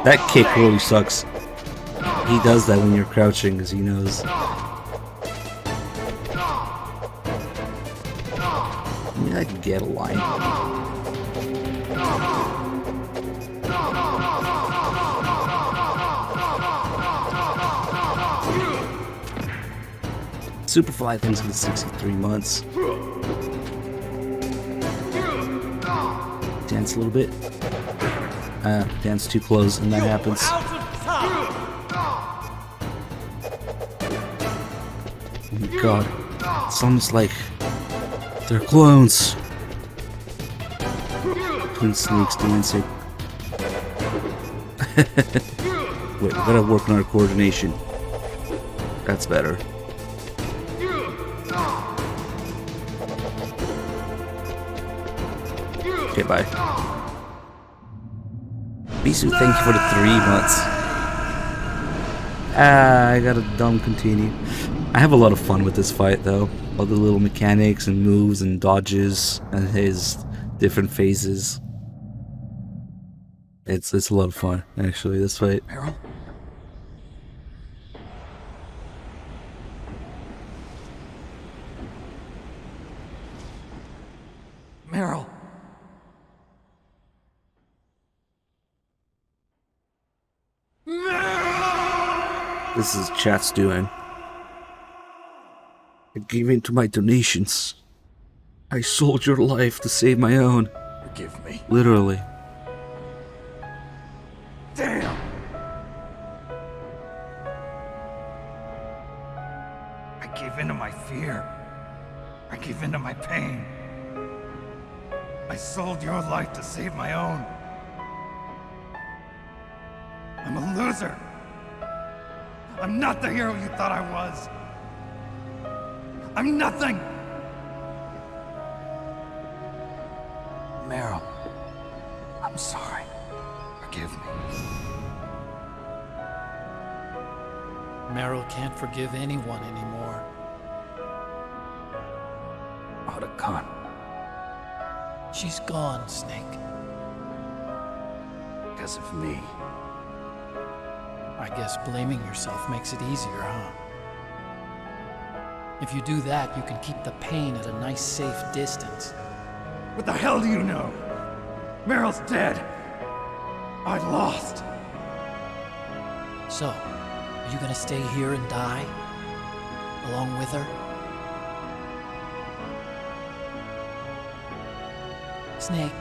That kick really sucks. He does that when you're crouching, because he knows. I can get a line. Superfly thing's been 63 months. Dance a little bit. Dance too close and that happens. Oh my god. It's almost like they're clones. Twin snakes dancing. Wait, we gotta work on our coordination. That's better. Okay, bye. Bisu, thank you for the 3 months. I got a dumb continue. I have a lot of fun with this fight, though. All the little mechanics and moves and dodges and his different phases. It's a lot of fun, actually, this fight. Meryl? Meryl! This is chat's doing. I gave in to my donations. I sold your life to save my own. Forgive me. Literally. Damn! I gave in to my fear. I gave in to my pain. I sold your life to save my own. I'm a loser. I'm not the hero you thought I was. I'm nothing. Meryl, I'm sorry. Forgive me. Meryl can't forgive anyone anymore. Otacon. She's gone, Snake. Because of me. I guess blaming yourself makes it easier, huh? If you do that, you can keep the pain at a nice, safe distance. What the hell do you know? Meryl's dead. I lost. So, are you gonna stay here and die? Along with her? Snake.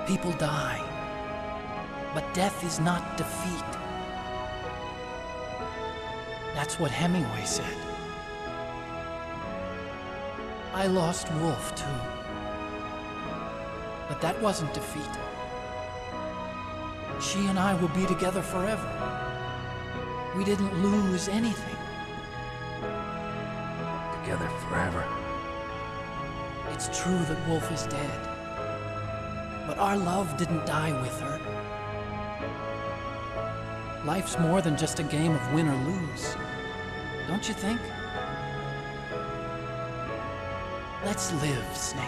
People die. But death is not defeat. That's what Hemingway said. I lost Wolf, too. But that wasn't defeat. She and I will be together forever. We didn't lose anything. Together forever. It's true that Wolf is dead. But our love didn't die with her. Life's more than just a game of win or lose. Don't you think? Let's live, Snake.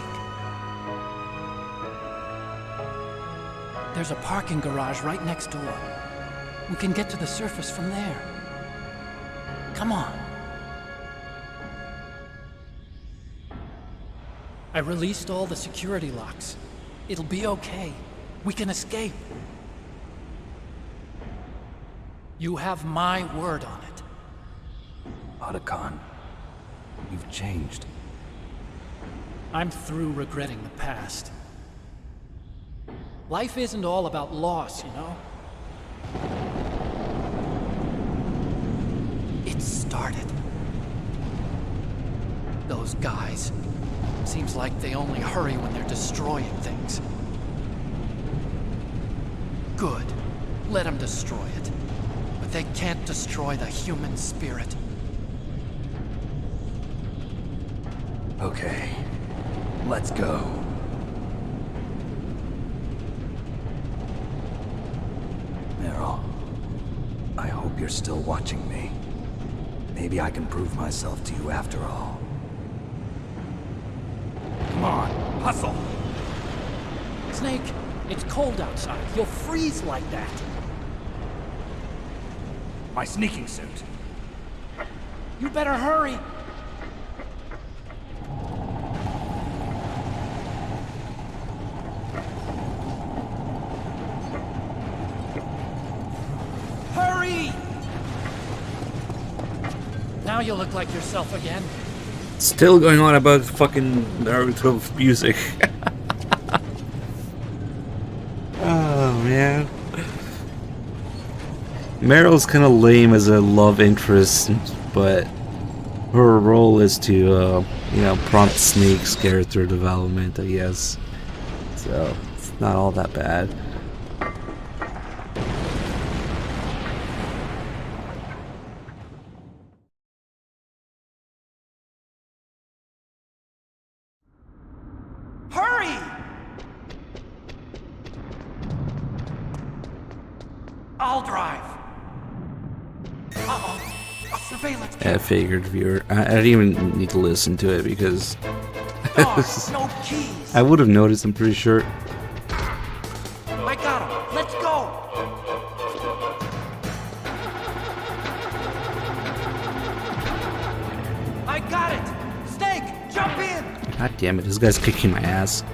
There's a parking garage right next door. We can get to the surface from there. Come on. I released all the security locks. It'll be okay. We can escape. You have my word on it. Otacon, you've changed. I'm through regretting the past. Life isn't all about loss, you know? It started. Those guys. Seems like they only hurry when they're destroying things. Good. Let them destroy it. But they can't destroy the human spirit. Okay. Let's go. you're still watching me. Maybe I can prove myself to you after all. Come on, hustle! Snake, it's cold outside. You'll freeze like that. My sneaking suit. You better hurry. Hurry! Now you look like yourself again. Still going on about fucking Naruto music. Oh man. Meryl's kind of lame as a love interest, but her role is to, you know, prompt Snake's character development, I guess. So, it's not all that bad. Hurry! I'll drive. Uh-oh. Surveillance. I figured, viewer. I didn't even need to listen to it because No keys. I would have noticed, I'm pretty sure. I got him. Let's go. I got it. Snake, jump in. God damn it, this guy's kicking my ass.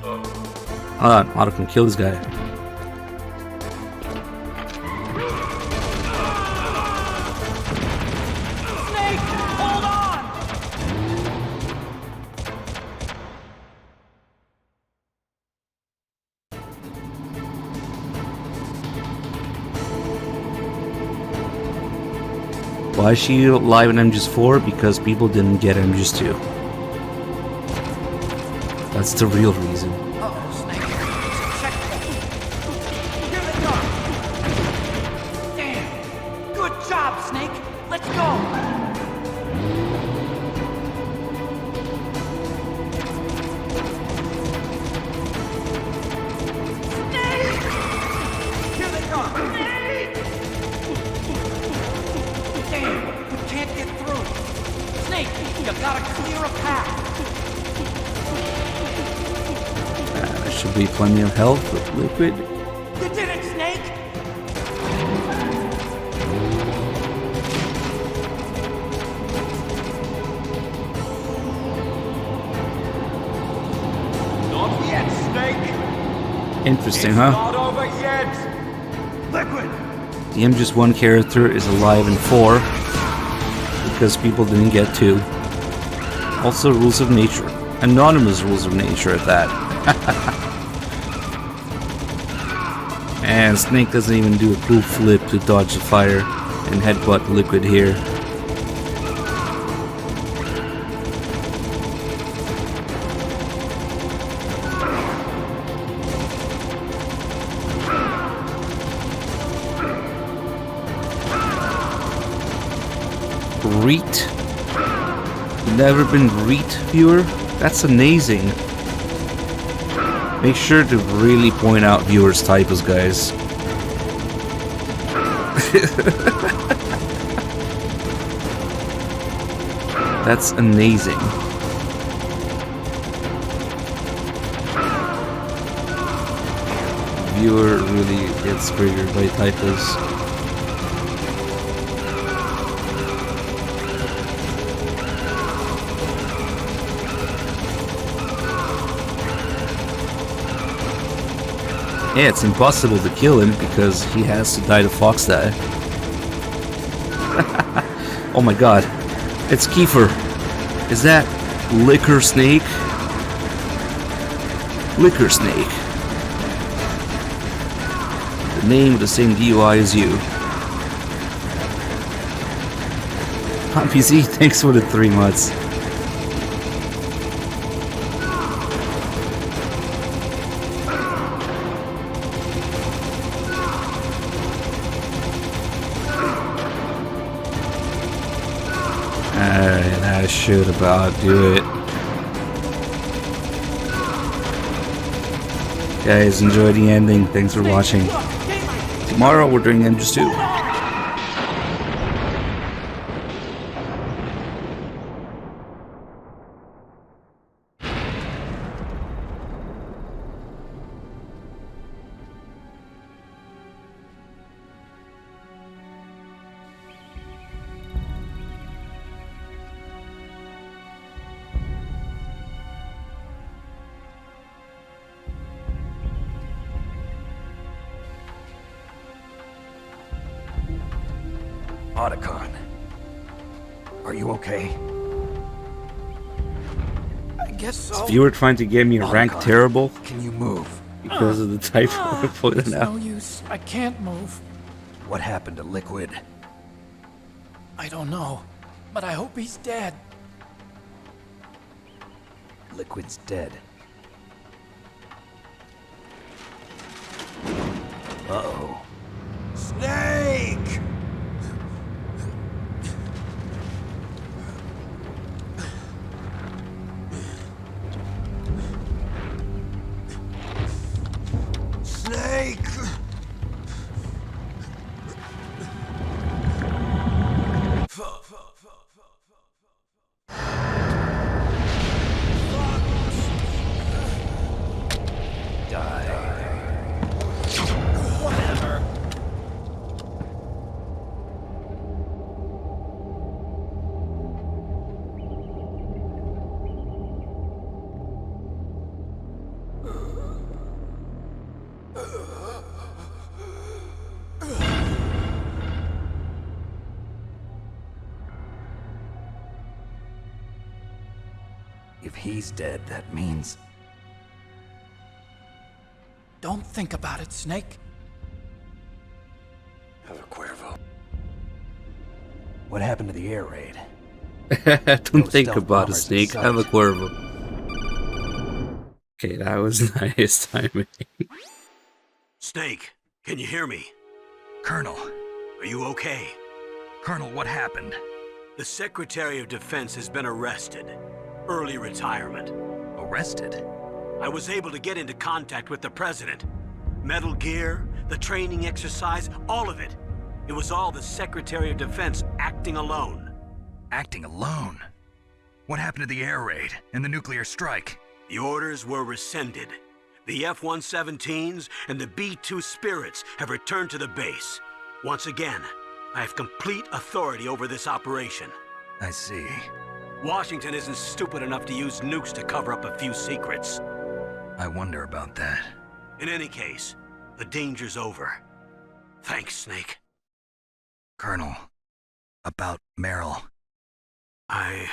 Hold on, Otto can kill this guy. Snake, hold on. Why is she live in MGS4? Because people didn't get MGS2. That's the real reason. Uh-oh, Snake. Here they come. Damn. Good job, Snake. Let's go. Snake! Here they come. Snake! Damn, we can't get through. Snake, you gotta clear a path. There should be plenty of health with liquid. You did it, Snake! Not yet, Snake! Interesting, It's huh? not over yet! Liquid! The MGS1 character is alive in 4 because people didn't get 2. Also, rules of nature. Anonymous rules of nature at that. And Snake doesn't even do a cool flip to dodge the fire and headbutt liquid here. Reet? Never been Reet viewer? That's amazing. Make sure to really point out viewers' typos, guys. That's amazing. Viewer really gets triggered by typos. Yeah, it's impossible to kill him because he has to die to Foxhound. Oh my god. It's Kiefer. Is that Liquor Snake? Liquor Snake. The name of the same DUI as you. PC, thanks for the 3 months. Alright, I should about do it. Guys, enjoy the ending. Thanks for watching. Tomorrow we're doing MGS2. Otacon. Are you okay? I guess so. If you were trying to get me ranked terrible, can you move? Because of the type I put it It's out. no use. I can't move. What happened to Liquid? I don't know, but I hope he's dead. Liquid's dead. Uh-oh. Snake! Snake! If he's dead, that means... Don't think about it, Snake. Have a Cuervo. What happened to the air raid? Don't think about it, Snake. Have a Cuervo. Okay, that was nice timing. Snake, can you hear me? Colonel. Are you okay? Colonel, what happened? The Secretary of Defense has been arrested. Early retirement. Arrested? I was able to get into contact with the President. Metal Gear, the training exercise, all of it. It was all the Secretary of Defense acting alone. Acting alone? What happened to the air raid and the nuclear strike? The orders were rescinded. The F-117s and the B-2 Spirits have returned to the base. Once again, I have complete authority over this operation. I see. Washington isn't stupid enough to use nukes to cover up a few secrets. I wonder about that. In any case, the danger's over. Thanks, Snake. Colonel, about Meryl. I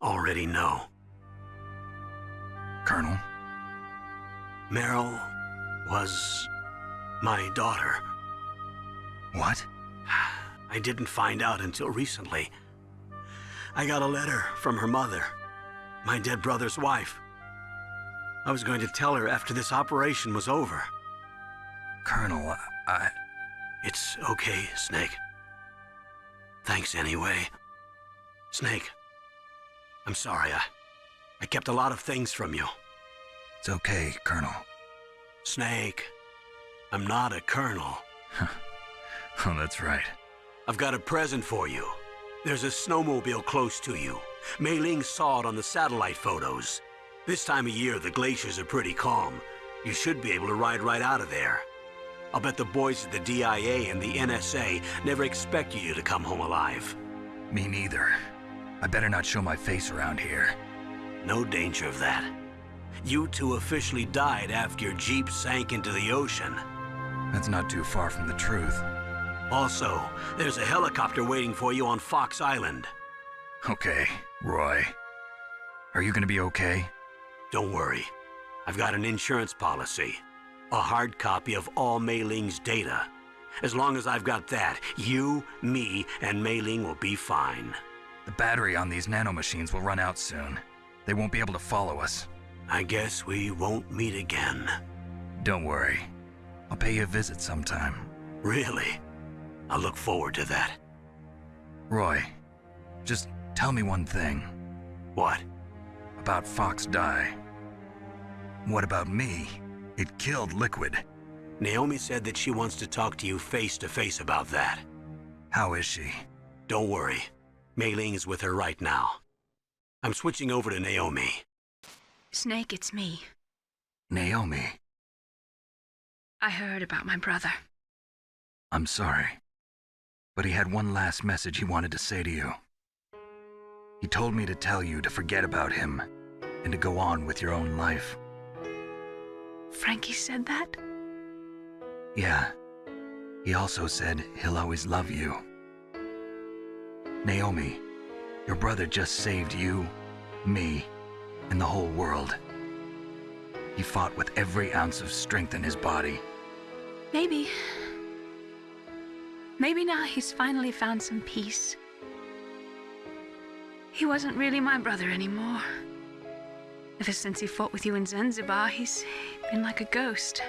already know. Colonel? Meryl was my daughter. What? I didn't find out until recently. I got a letter from her mother, my dead brother's wife. I was going to tell her after this operation was over. Colonel, It's okay, Snake. Thanks anyway. Snake, I'm sorry. I kept a lot of things from you. It's okay, Colonel. Snake, I'm not a colonel. Oh, that's right. I've got a present for you. There's a snowmobile close to you. Mei Ling saw it on the satellite photos. This time of year, the glaciers are pretty calm. You should be able to ride right out of there. I'll bet the boys at the DIA and the NSA never expected you to come home alive. Me neither. I better not show my face around here. No danger of that. You two officially died after your Jeep sank into the ocean. That's not too far from the truth. Also, there's a helicopter waiting for you on Fox Island. Okay, Roy. Are you gonna be okay? Don't worry. I've got an insurance policy. A hard copy of all Mei Ling's data. As long as I've got that, you, me, and Mei Ling will be fine. The battery on these nanomachines will run out soon. They won't be able to follow us. I guess we won't meet again. Don't worry. I'll pay you a visit sometime. Really? I look forward to that. Roy, just tell me one thing. What? About Fox Die. What about me? It killed Liquid. Naomi said that she wants to talk to you face to face about that. How is she? Don't worry. Mei Ling is with her right now. I'm switching over to Naomi. Snake, it's me. Naomi. I heard about my brother. I'm sorry. But he had one last message he wanted to say to you. He told me to tell you to forget about him and to go on with your own life. Frankie said that? Yeah. He also said he'll always love you. Naomi, your brother just saved you, me, and the whole world. He fought with every ounce of strength in his body. Maybe now he's finally found some peace. He wasn't really my brother anymore. Ever since he fought with you in Zanzibar, he's been like a ghost.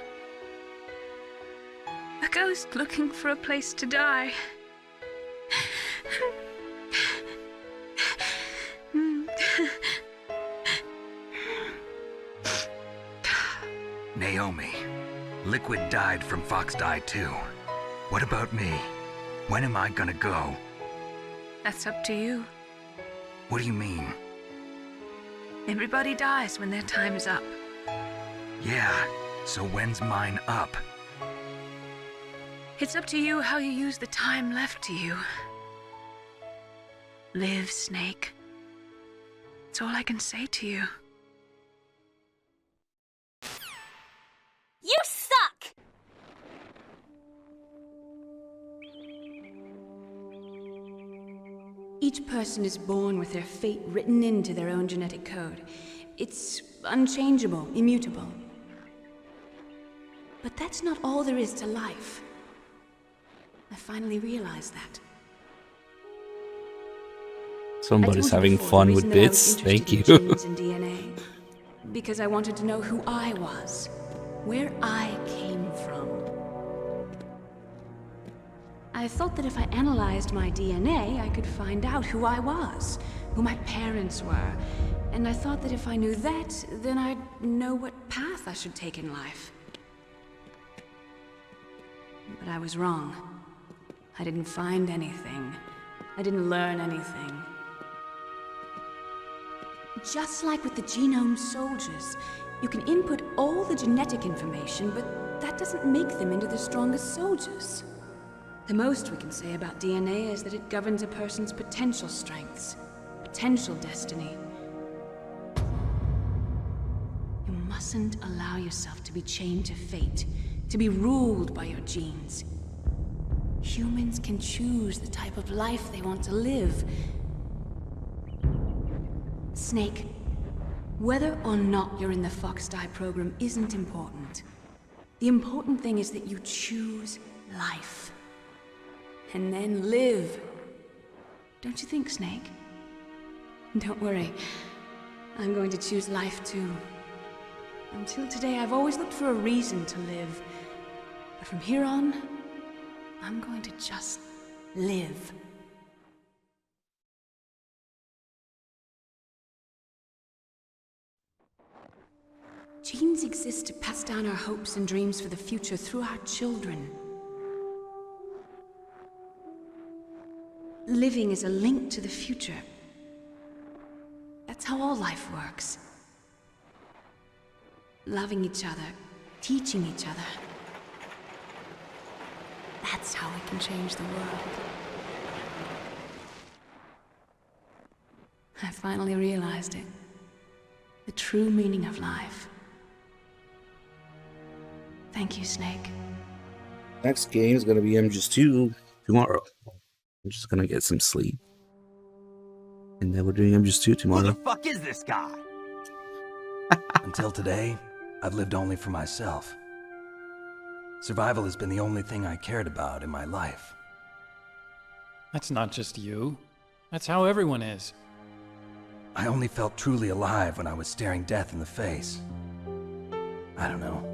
A ghost looking for a place to die. Naomi, Liquid died from Fox died too. What about me? When am I gonna go? That's up to you. What do you mean? Everybody dies when their time is up. Yeah, so when's mine up? It's up to you how you use the time left to you. Live, Snake. That's all I can say to you. You suck! Each person is born with their fate written into their own genetic code. It's unchangeable, immutable. But that's not all there is to life. I finally realized that. Somebody's having fun with bits. Thank you. Genes and DNA, because I wanted to know who I was, where I came from. I thought that if I analyzed my DNA, I could find out who I was, who my parents were, and I thought that if I knew that, then I'd know what path I should take in life. But I was wrong. I didn't find anything. I didn't learn anything. Just like with the genome soldiers, you can input all the genetic information, but that doesn't make them into the strongest soldiers. The most we can say about DNA is that it governs a person's potential strengths, potential destiny. You mustn't allow yourself to be chained to fate, to be ruled by your genes. Humans can choose the type of life they want to live. Snake, whether or not you're in the Fox Die program isn't important. The important thing is that you choose life. And then live. Don't you think, Snake? Don't worry. I'm going to choose life too. Until today, I've always looked for a reason to live. But from here on, I'm going to just live. Genes exist to pass down our hopes and dreams for the future through our children. Living is a link to the future. That's how all life works. Loving each other, teaching each other. That's how we can change the world. I finally realized it. The true meaning of life. Thank you, Snake. Next game is going to be MGS2 tomorrow. I'm just going to get some sleep. And then we're doing MGS2 tomorrow. Who the fuck is this guy? Until today, I've lived only for myself. Survival has been the only thing I cared about in my life. That's not just you. That's how everyone is. I only felt truly alive when I was staring death in the face. I don't know.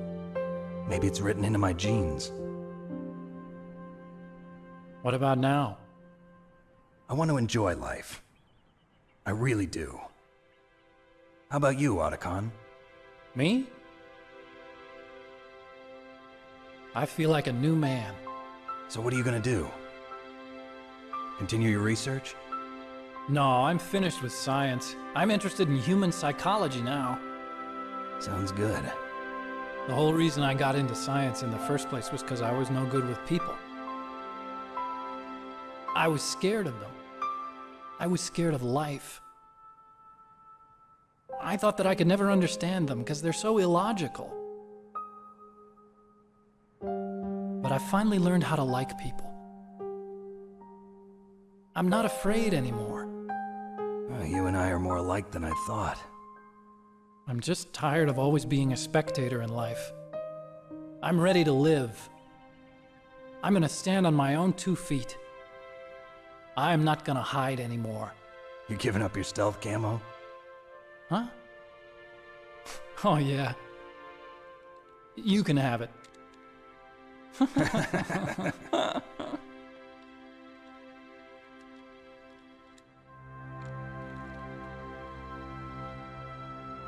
Maybe it's written into my genes. What about now? I want to enjoy life. I really do. How about you, Otacon? Me? I feel like a new man. So what are you gonna do? Continue your research? No, I'm finished with science. I'm interested in human psychology now. Sounds good. The whole reason I got into science in the first place was because I was no good with people. I was scared of them. I was scared of life. I thought that I could never understand them because they're so illogical. But I finally learned how to like people. I'm not afraid anymore. You and I are more alike than I thought. I'm just tired of always being a spectator in life. I'm ready to live. I'm gonna stand on my own 2 feet. I'm not gonna hide anymore. You giving up your stealth camo? Huh? Oh yeah. You can have it.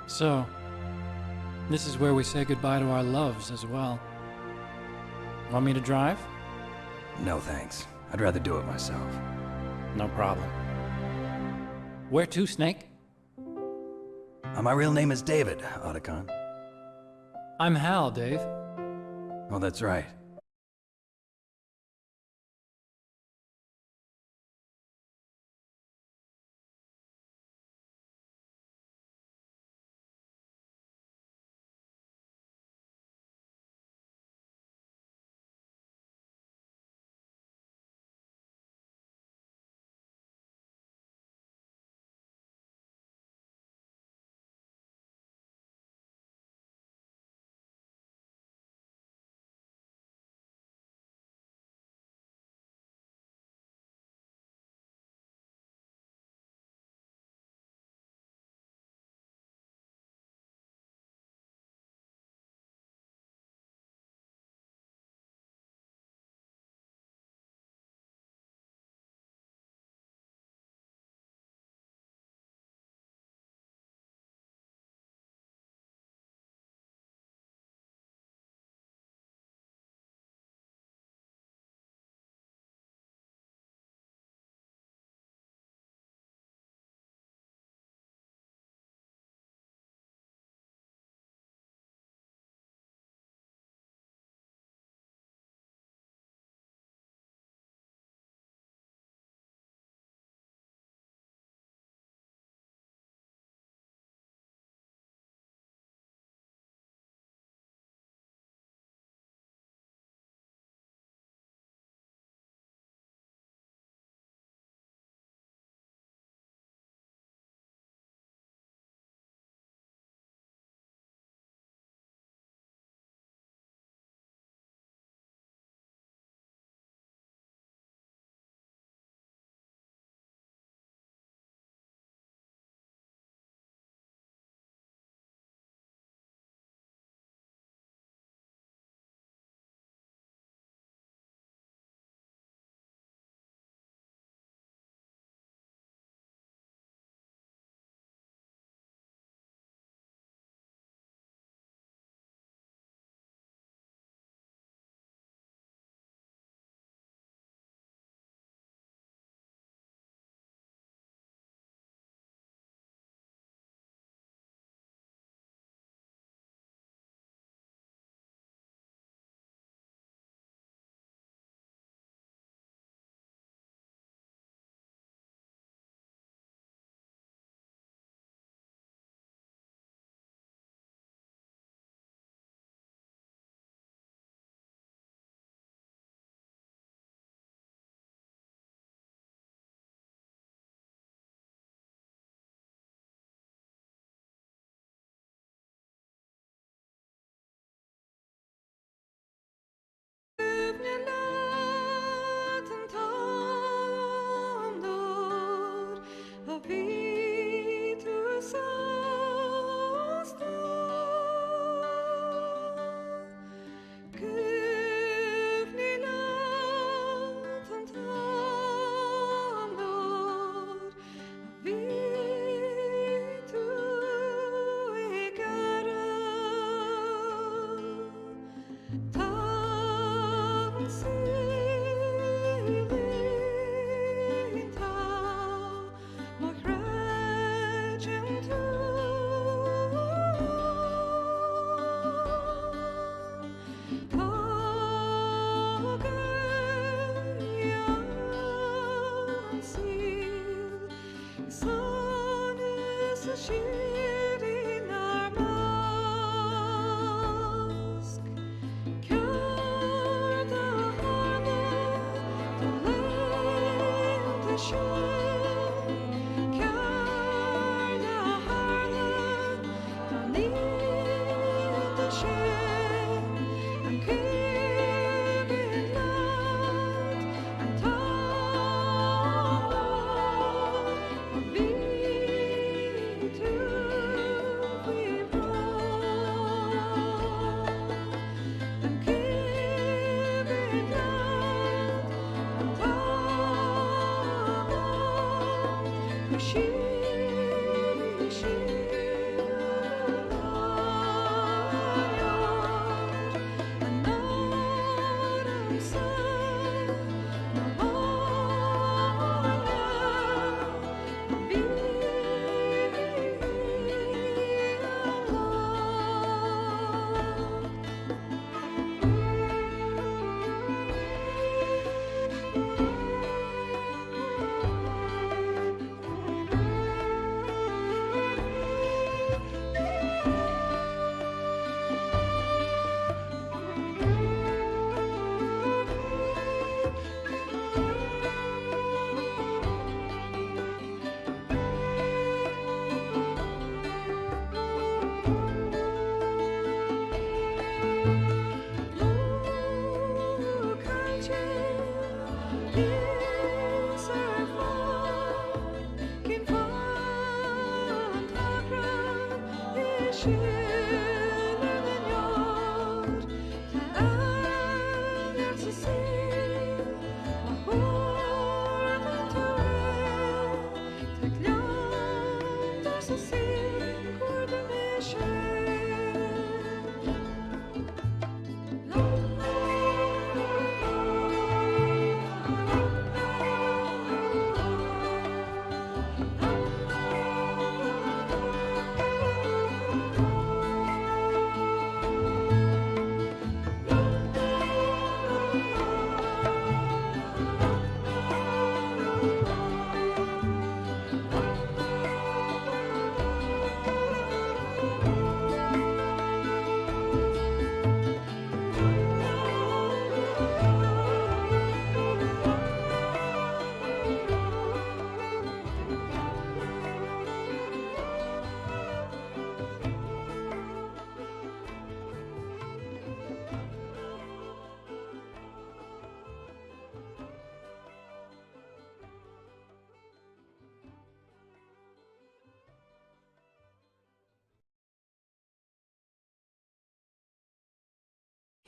So, this is where we say goodbye to our loves as well. Want me to drive? No thanks. I'd rather do it myself. No problem. Where to, Snake? My real name is David, Otacon. I'm Hal, Dave. Oh, that's right.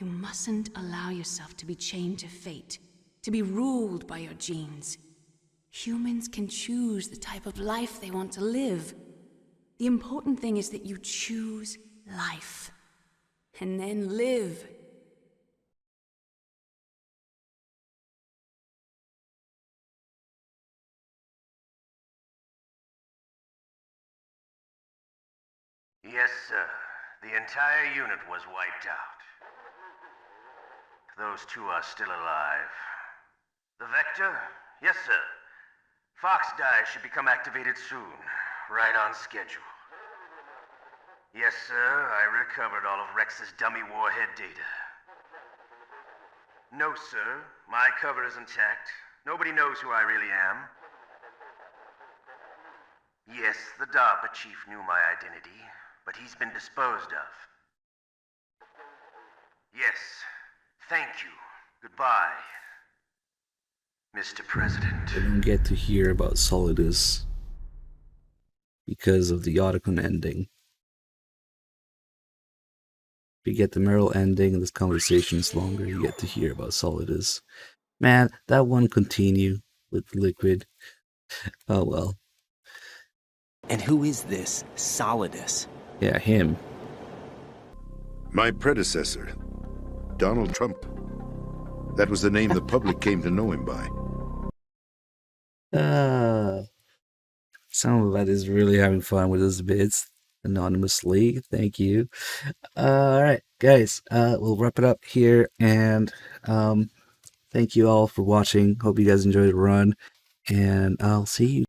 You mustn't allow yourself to be chained to fate, to be ruled by your genes. Humans can choose the type of life they want to live. The important thing is that you choose life. And then live. Yes, sir. The entire unit was wiped out. Those two are still alive. The Vector? Yes, sir. Fox Die should become activated soon. Right on schedule. Yes, sir. I recovered all of Rex's dummy warhead data. No, sir. My cover is intact. Nobody knows who I really am. Yes, the DARPA chief knew my identity, but he's been disposed of. Yes. Thank you. Goodbye, Mr. President. I don't get to hear about Solidus because of the Otacon ending. If you get the Meryl ending and this conversation is longer, you get to hear about Solidus. Man, that one continue with Liquid. Oh well. And who is this Solidus? Yeah, him. My predecessor, Donald Trump. That was the name the public came to know him by. Somebody is really having fun with his bits anonymously. Thank you. Alright, guys, we'll wrap it up here, and thank you all for watching. Hope you guys enjoyed the run, and I'll see you